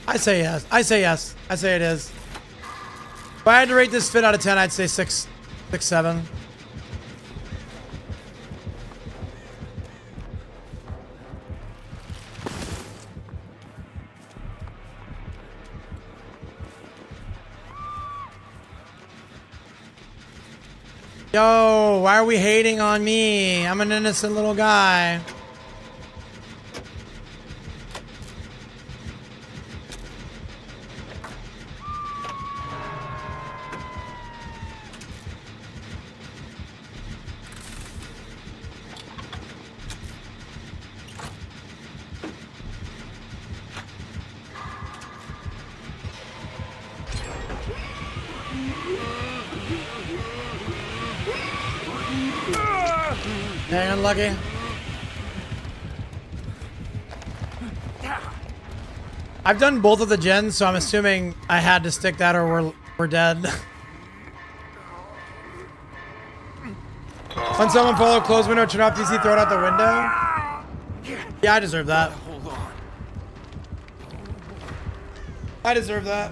Speaker 2: I say yes. I say yes. I say it is. If I had to rate this fit out of 10, I'd say 6, 7. Yo, why are we hating on me? I'm an innocent little guy. Dang, unlucky. I've done both of the gens, so I'm assuming I had to stick that or we're dead. When someone follow close window, turn off DC, throw it out the window. Yeah, I deserve that.
Speaker 5: Hold on.
Speaker 2: I deserve that.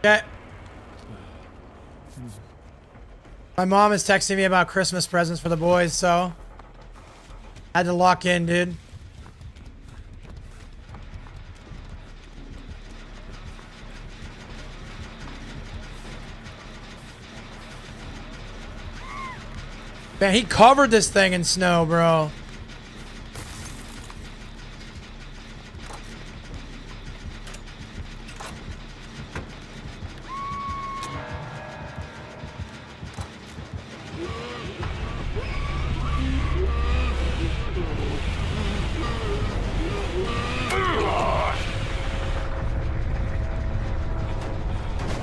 Speaker 2: Okay. My mom is texting me about Christmas presents for the boys, so I had to lock in, dude. Man, he covered this thing in snow, bro.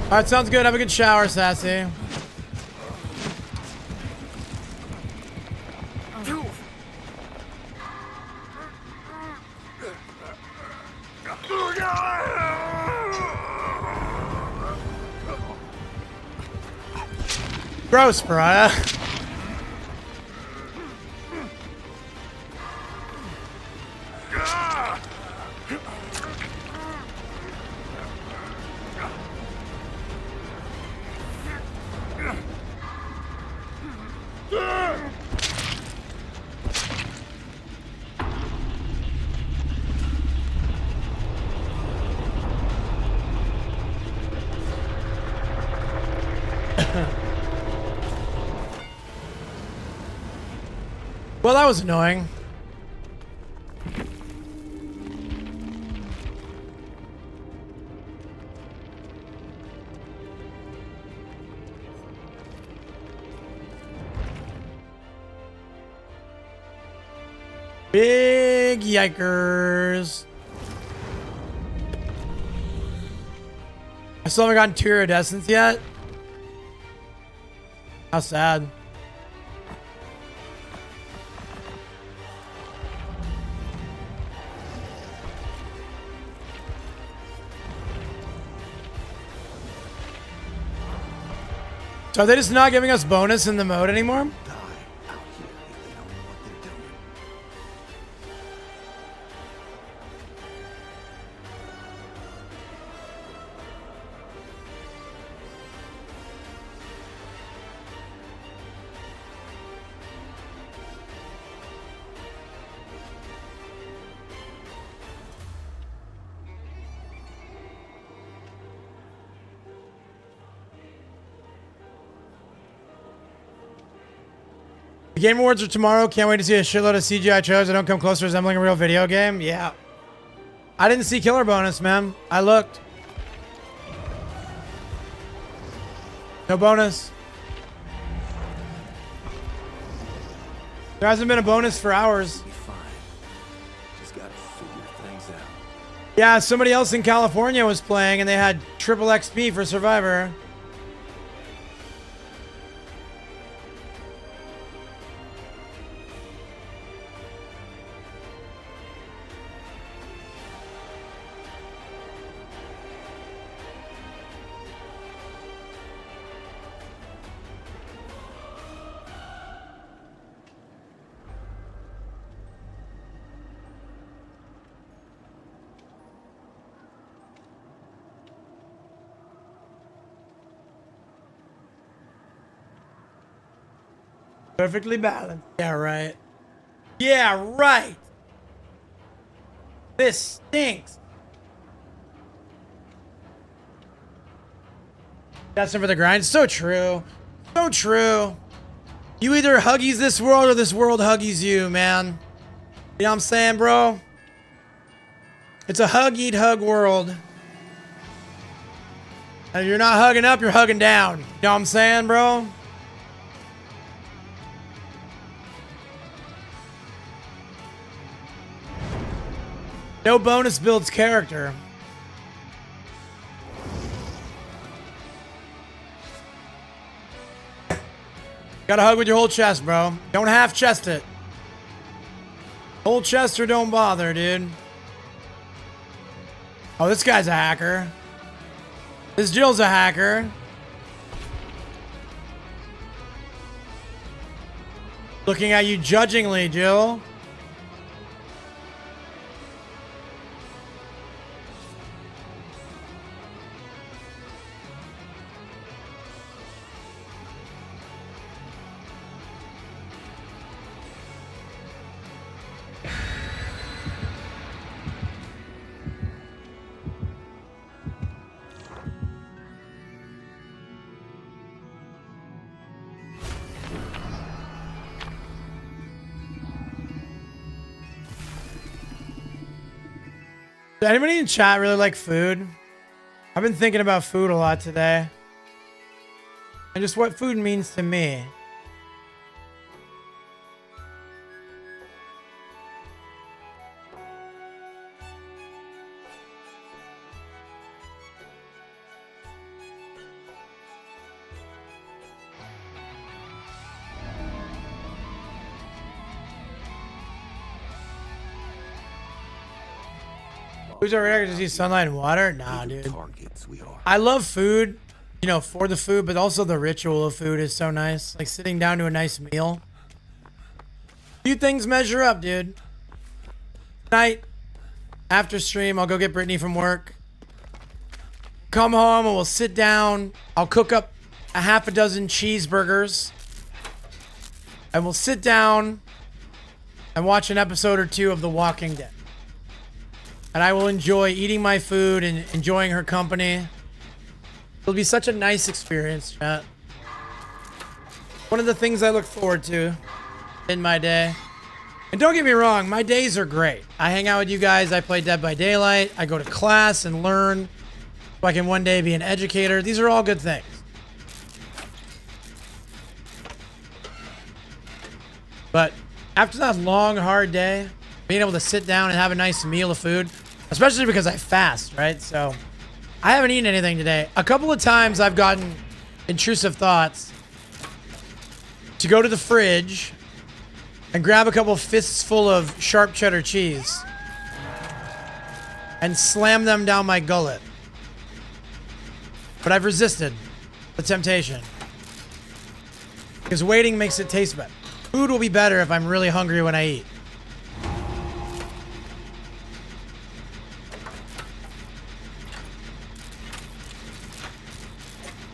Speaker 2: All right, sounds good. Have a good shower, Sassy. Gross, Pariah. Well, that was annoying. Big yikers. I still haven't gotten 2 iridescents yet. How sad. So are they just not giving us bonus in the mode anymore?
Speaker 5: Die out here if they don't know what they're doing.
Speaker 2: The Game Awards are tomorrow. Can't wait to see a shitload of CGI trailers that don't come close to resembling a real video game. Yeah. I didn't see killer bonus, man. I looked. No bonus. There hasn't been a bonus for hours.
Speaker 5: Be fine. Just gotta figure things out.
Speaker 2: Yeah, somebody else in California was playing and they had triple XP for Survivor. Perfectly balanced. Yeah, right. Yeah, right. This stinks. Destined for the grind. So true. So true. You either huggies this world or this world huggies you, man. You know what I'm saying, bro? It's a hug, eat, hug world. And if you're not hugging up, you're hugging down. You know what I'm saying, bro? No bonus builds character. Gotta hug with your whole chest, bro. Don't half chest it. Whole chest or don't bother, dude. Oh, this guy's a hacker. This Jill's a hacker. Looking at you judgingly, Jill. Does anybody in chat really like food? I've been thinking about food a lot today. And just what food means to me. Who's our reactor to see sunlight and water? Nah, dude.
Speaker 5: Targets we are.
Speaker 2: I love food, you know, for the food, but also the ritual of food is so nice. Like sitting down to a nice meal. Few things measure up, dude. Tonight, after stream, I'll go get Brittany from work. Come home and we'll sit down. I'll cook up a half a dozen cheeseburgers. And we'll sit down and watch an episode or two of The Walking Dead. And I will enjoy eating my food and enjoying her company. It'll be such a nice experience, chat. One of the things I look forward to in my day. And don't get me wrong, my days are great. I hang out with you guys. I play Dead by Daylight. I go to class and learn so I can one day be an educator. These are all good things. But after that long, hard day, being able to sit down and have a nice meal of food, especially because I fast, right? So I haven't eaten anything today. A couple of times I've gotten intrusive thoughts to go to the fridge and grab a couple fists full of sharp cheddar cheese and slam them down my gullet. But I've resisted the temptation because waiting makes it taste better. Food will be better if I'm really hungry when I eat.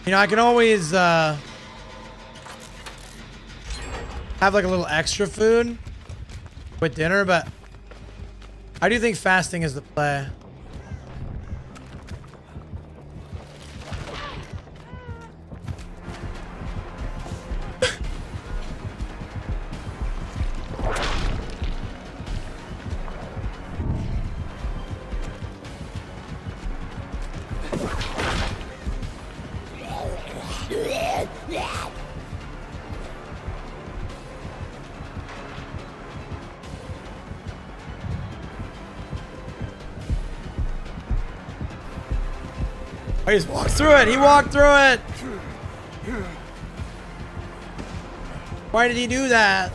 Speaker 2: You know, I can always have like a little extra food with dinner, but I do think fasting is the play. Oh, he just walked through it. He walked through it. Why did he do that?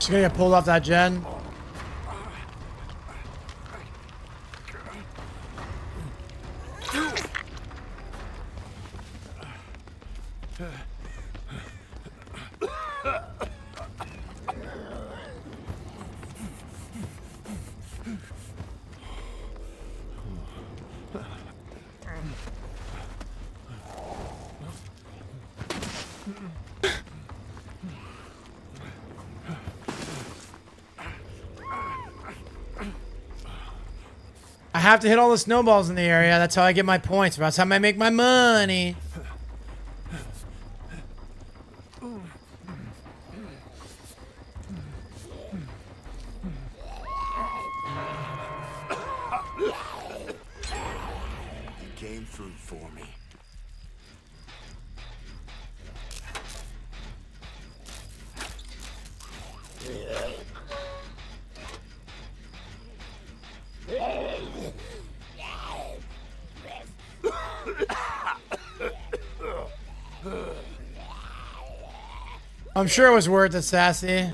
Speaker 2: She's gonna get pulled off that gen. I have to hit all the snowballs in the area. That's how I get my points. That's how I make my money.
Speaker 5: You came through for me.
Speaker 2: I'm sure it was worth it, Sassy.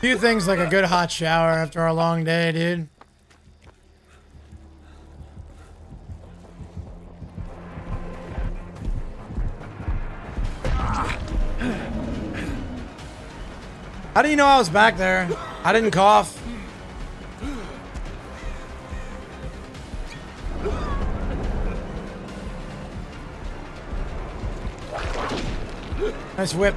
Speaker 2: Few things like a good hot shower after a long day, dude. How do you know I was back there? I didn't cough. Nice whip.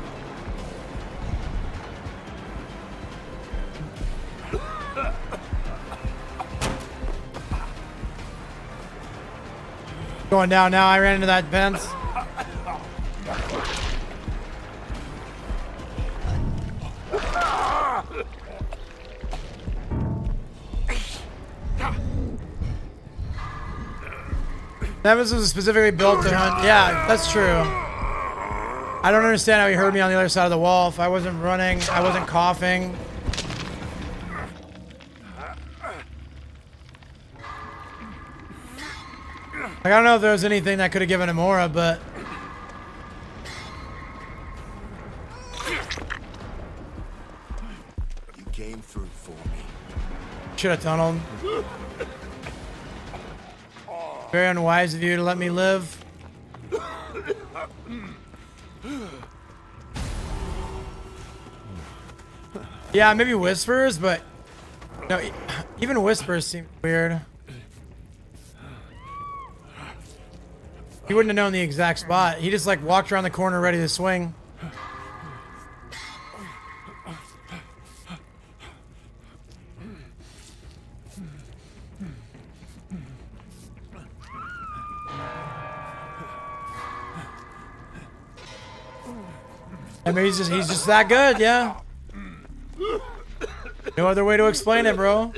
Speaker 2: Going down now. I ran into that fence. Nemesis was specifically built to hunt. Yeah, that's true. I don't understand how he heard me on the other side of the wall. If I wasn't running, I wasn't coughing. Like, I don't know if there was anything that could have given him aura, but
Speaker 5: You came through for me.
Speaker 2: should have tunneled. Very unwise of you to let me live. Yeah, maybe whispers, but no, even whispers seem weird. He wouldn't have known the exact spot. He just like walked around the corner ready to swing. I mean, he's just that good, yeah. No other way to explain it, bro.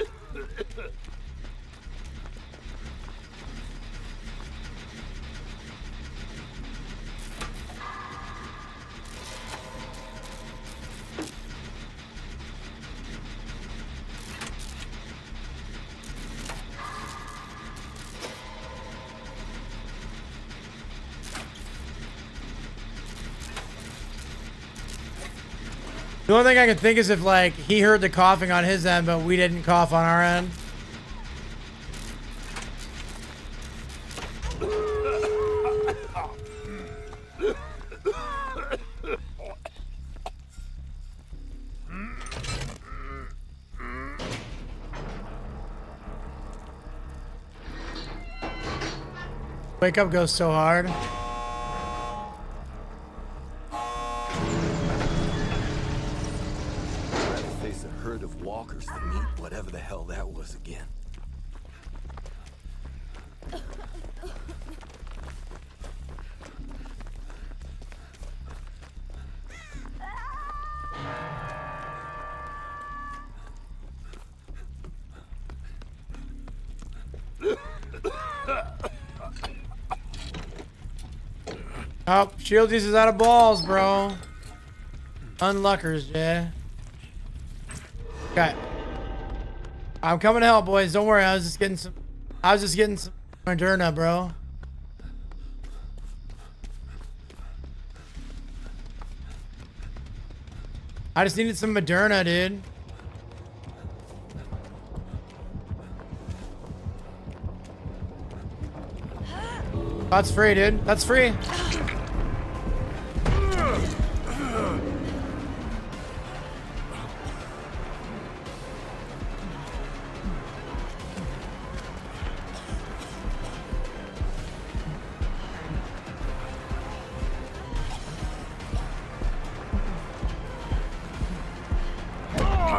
Speaker 2: The only thing I can think is if, like, he heard the coughing on his end, but we didn't cough on our end. Wake up goes so hard.
Speaker 5: Face a herd of walkers to meet whatever the hell that was again.
Speaker 2: Oh, Shieldies is out of balls, bro. Unluckers, yeah. Okay. I'm coming to help, boys. Don't worry. I was just getting some Moderna, bro. I just needed some Moderna, dude. That's free, dude. That's free.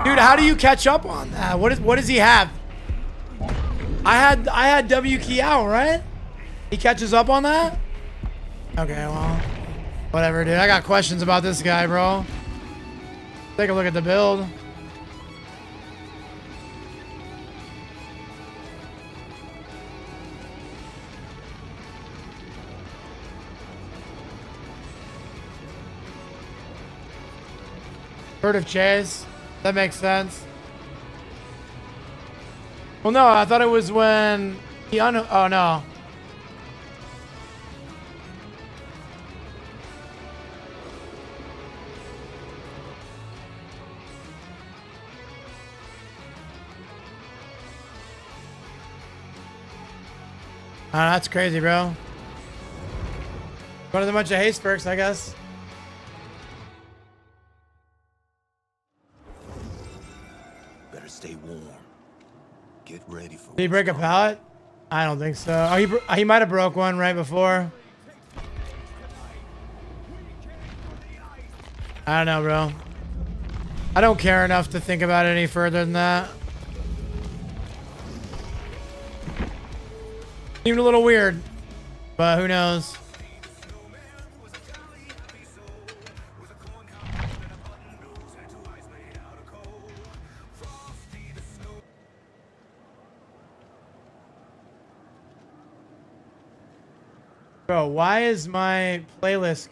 Speaker 2: Dude, how do you catch up on that? What does he have? I had W key out, right? He catches up on that? Okay, well, whatever, dude. I got questions about this guy, bro. Take a look at the build. Heard of Chase? That makes sense. Well, no, I thought it was when he oh no. Oh, that's crazy, bro. One of the bunch of haste perks, I guess.
Speaker 5: Better stay warm. Get ready for.
Speaker 2: Did he break a pallet? I don't think so. Oh, he might have broke one right before. I don't know, bro. I don't care enough to think about it any further than that. Seemed a little weird, but who knows? Bro, why is my playlist...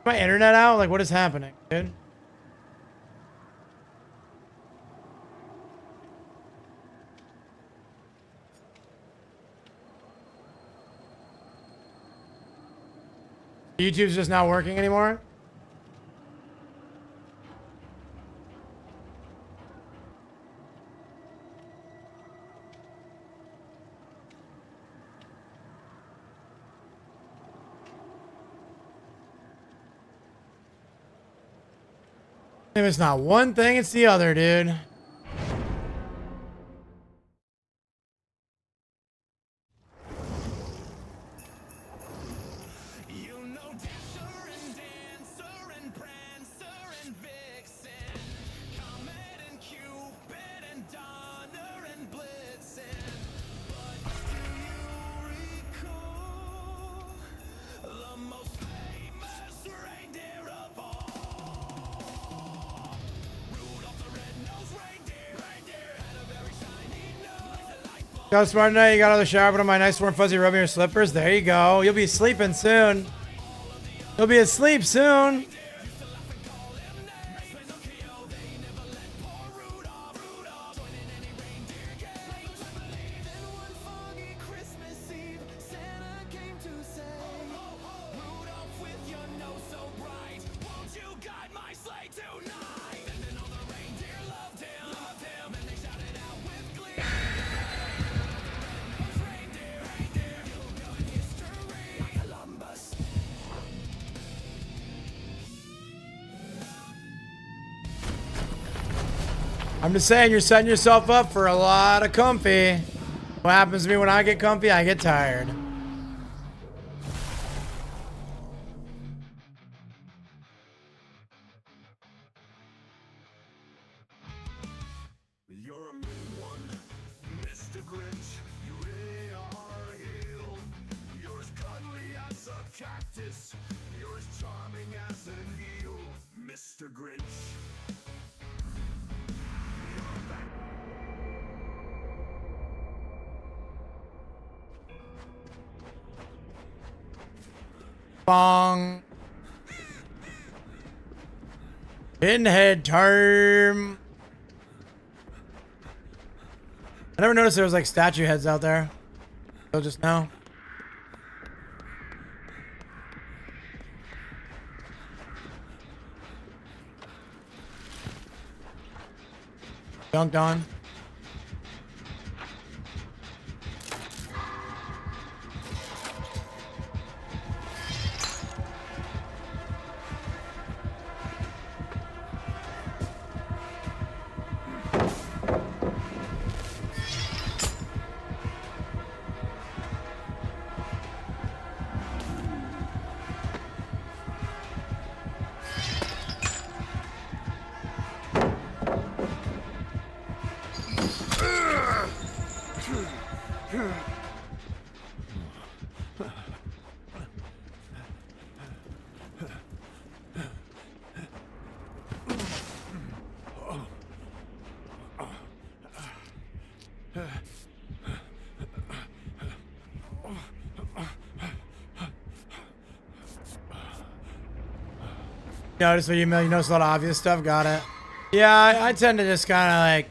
Speaker 2: my internet out? Like, what is happening, dude? YouTube's just not working anymore? If it's not one thing, it's the other, dude. Got smart tonight. You got out of the shower, put on my nice warm fuzzy rubbing your slippers. There you go. You'll be sleeping soon. You'll be asleep soon. I'm just saying, you're setting yourself up for a lot of comfy. What happens to me when I get comfy? I get tired.
Speaker 1: You're a mean one, Mr. Grinch. You really are healed. You're as cuddly as a cactus. You're as charming as an eel, Mr. Grinch.
Speaker 2: Bong. Pinhead term. I never noticed there was like statue heads out there. So just now. Dunked on. Notice what you notice a lot of obvious stuff. Got it. Yeah, I tend to just kind of like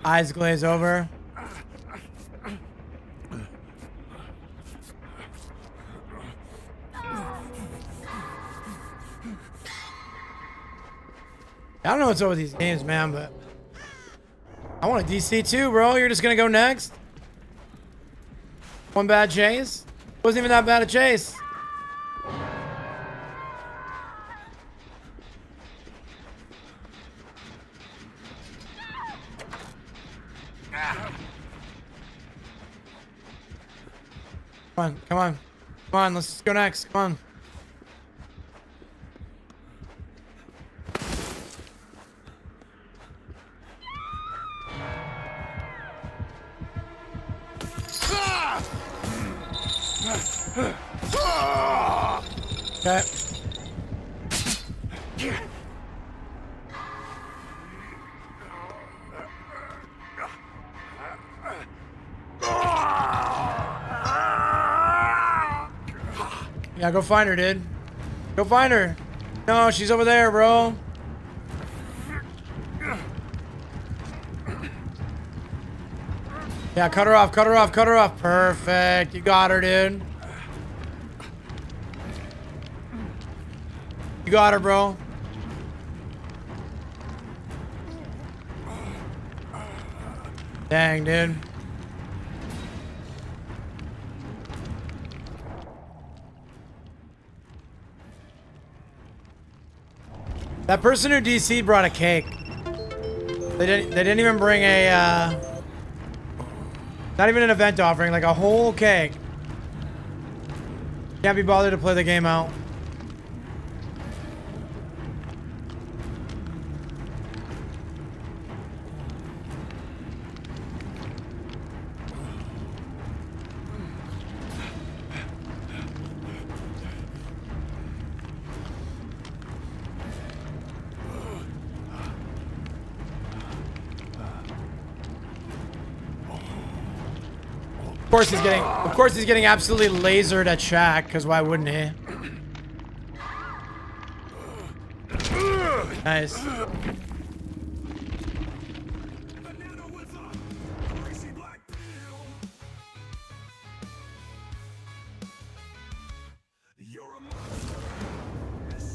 Speaker 2: eyes glaze over. I don't know what's up with these games, man, but I want a DC too, bro. You're just gonna go next? One bad chase? Wasn't even that bad a chase. Come on, come on. Come on, let's go next. Come on. Okay. Yeah, go find her, dude. Go find her. No, she's over there, bro. Yeah, cut her off, cut her off, cut her off. Perfect. You got her, dude. You got her, bro. Dang, dude. That person who DC brought a cake. They didn't even bring a not even an event offering, like a whole cake. Can't be bothered to play the game out. Of course he's getting absolutely lasered at Shaq, because why wouldn't he? Nice.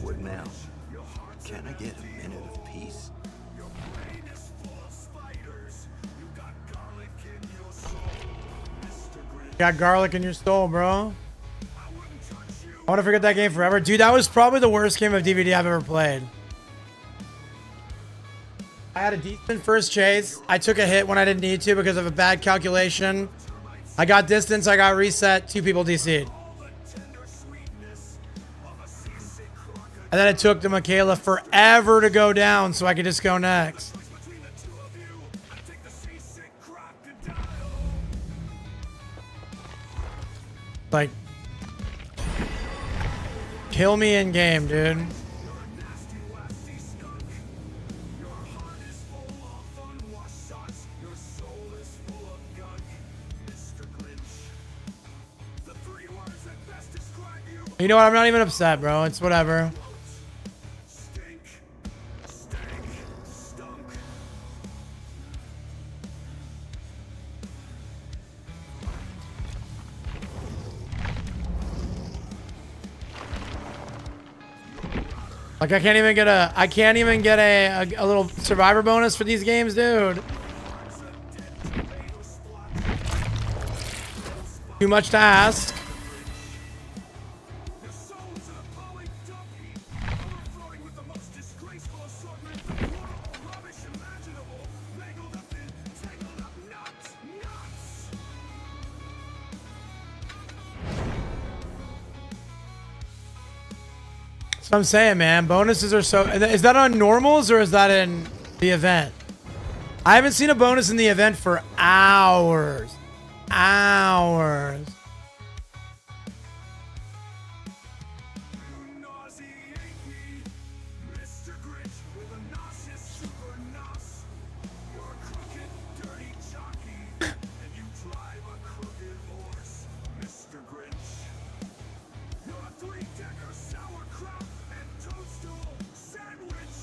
Speaker 5: What now? Can I get a minute of peace?
Speaker 2: Got garlic in your soul, bro. I want to forget that game forever. Dude, that was probably the worst game of DVD I've ever played. I had a decent first chase. I took a hit when I didn't need to because of a bad calculation. I got distance, I got reset, 2 people DC'd. And then it took the Michaela forever to go down so I could just go next. Like, kill me in game, dude. You know what? I'm not even upset, bro. It's whatever. Like I can't even get a little survivor bonus for these games, dude. Too much to ask. That's what I'm saying, man. Bonuses are so... Is that on normals or is that in the event? I haven't seen a bonus in the event for hours. Hours.
Speaker 1: Mr. Grinch with a nauseous super nos. You're a crooked, dirty jockey, and you drive a crooked horse, Mr. Grinch. You're a three-decker sauerkraut and toadstool sandwich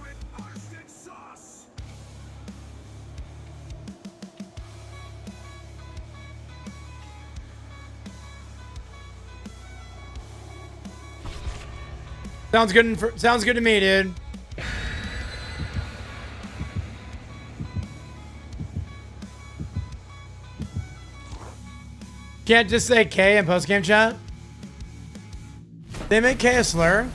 Speaker 1: with arsenic sauce.
Speaker 2: Sounds good to me, dude. Can't just say K in post-game chat. They make K a slur.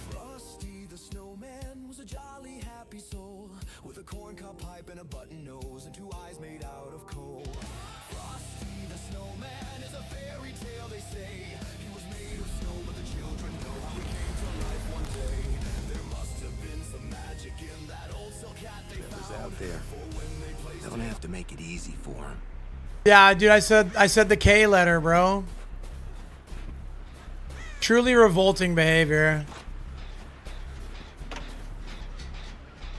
Speaker 1: Frosty the snowman was a jolly happy soul with a corncob pipe and a button nose and two eyes made out of coal. Frosty the snowman is a fairy tale, they say. He was made of snow, but the children know how he came to life one day. There must have been some magic in that old silk hat they found.
Speaker 5: Out there. Don't have to make it easy for him.
Speaker 2: Yeah, dude, I said the K letter, bro. Truly revolting behavior.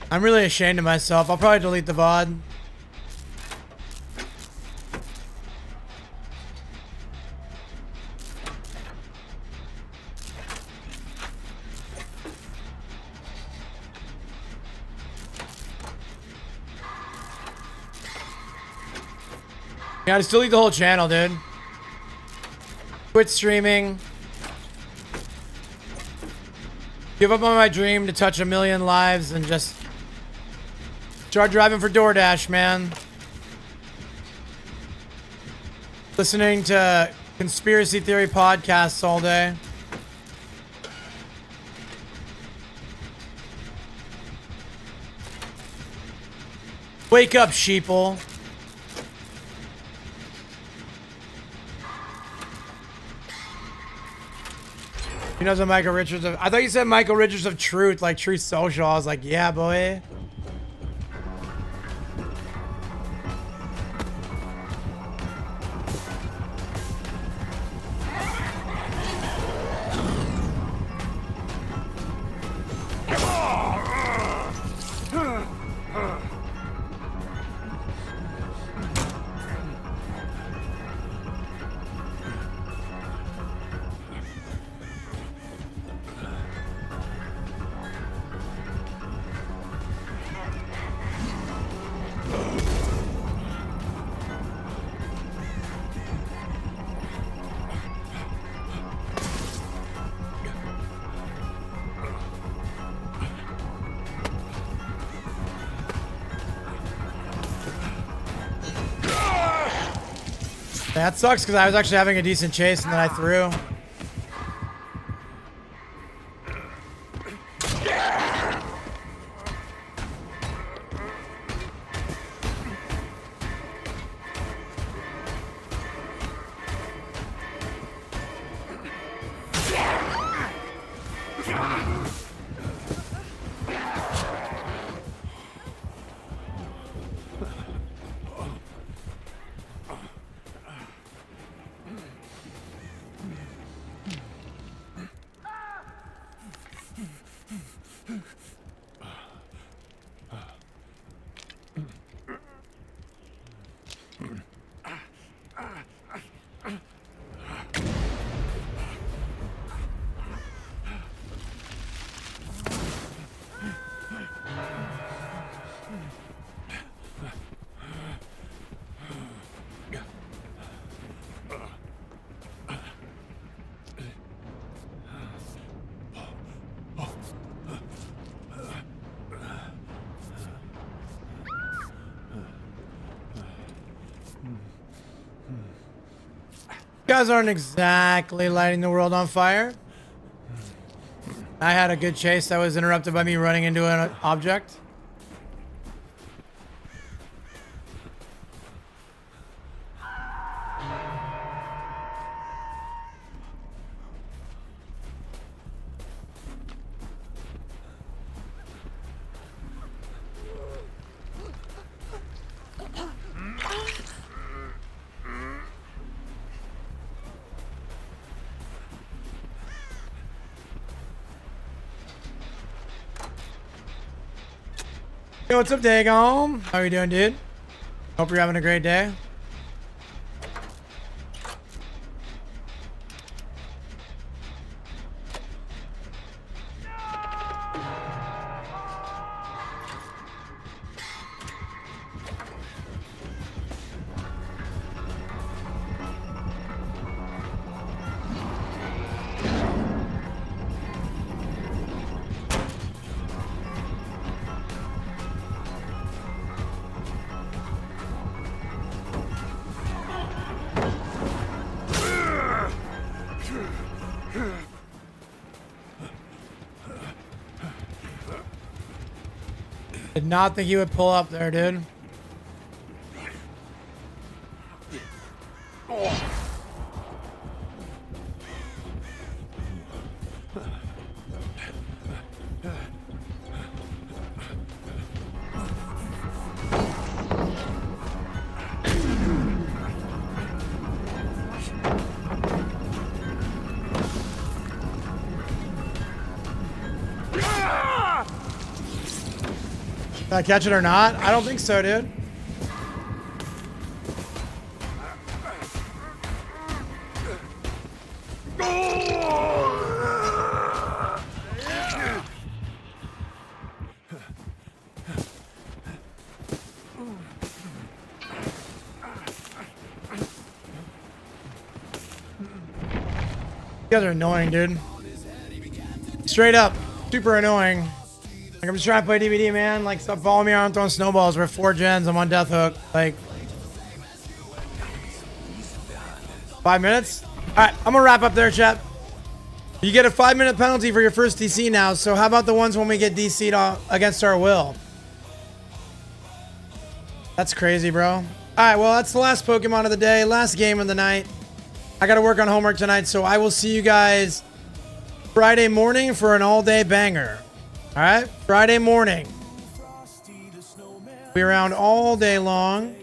Speaker 2: I'm really ashamed of myself. I'll probably delete the VOD. Yeah, just delete the whole channel, dude. Quit streaming. Give up on my dream to touch 1 million lives and just start driving for DoorDash, man. Listening to conspiracy theory podcasts all day. Wake up, sheeple. He knows a Michael Richards of... I thought you said Michael Richards of Truth, like Truth Social. I was like, yeah, boy. That sucks because I was actually having a decent chase and then I threw. guys aren't exactly lighting the world on fire. I had a good chase that was interrupted by me running into an object. Yo, what's up, Dagon? How are you doing, dude? Hope you're having a great day. Did not think you would pull up there, dude. Did I catch it or not? I don't think so, dude. You guys are annoying, dude. Straight up, super annoying. Like, I'm just trying to play DVD, man. Like, stop following me around throwing snowballs. We're at 4 gens. I'm on Death Hook. Like, 5 minutes? All right, I'm going to wrap up there, chat. You get a 5-minute penalty for your first DC now, so how about the ones when we get DC'd against our will? That's crazy, bro. All right, well, that's the last Pokemon of the day, last game of the night. I got to work on homework tonight, so I will see you guys Friday morning for an all-day banger. All right, Friday morning. Be around all day long.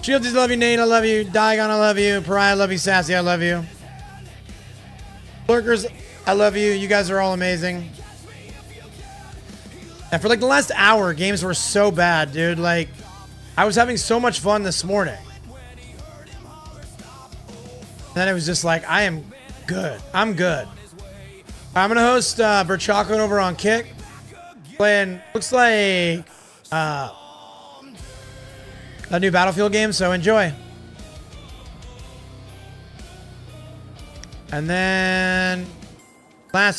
Speaker 2: Shields, I love you. Nate, I love you. Diagon, I love you. Pariah, I love you. Sassy, I love you. Lurkers, I love you. You guys are all amazing. And for like the last hour, games were so bad, dude. Like, I was having so much fun this morning. And then it was just like, I am good. I'm good. I'm going to host Berchocolate over on Kick. Playing, looks like a new Battlefield game, so enjoy. And then last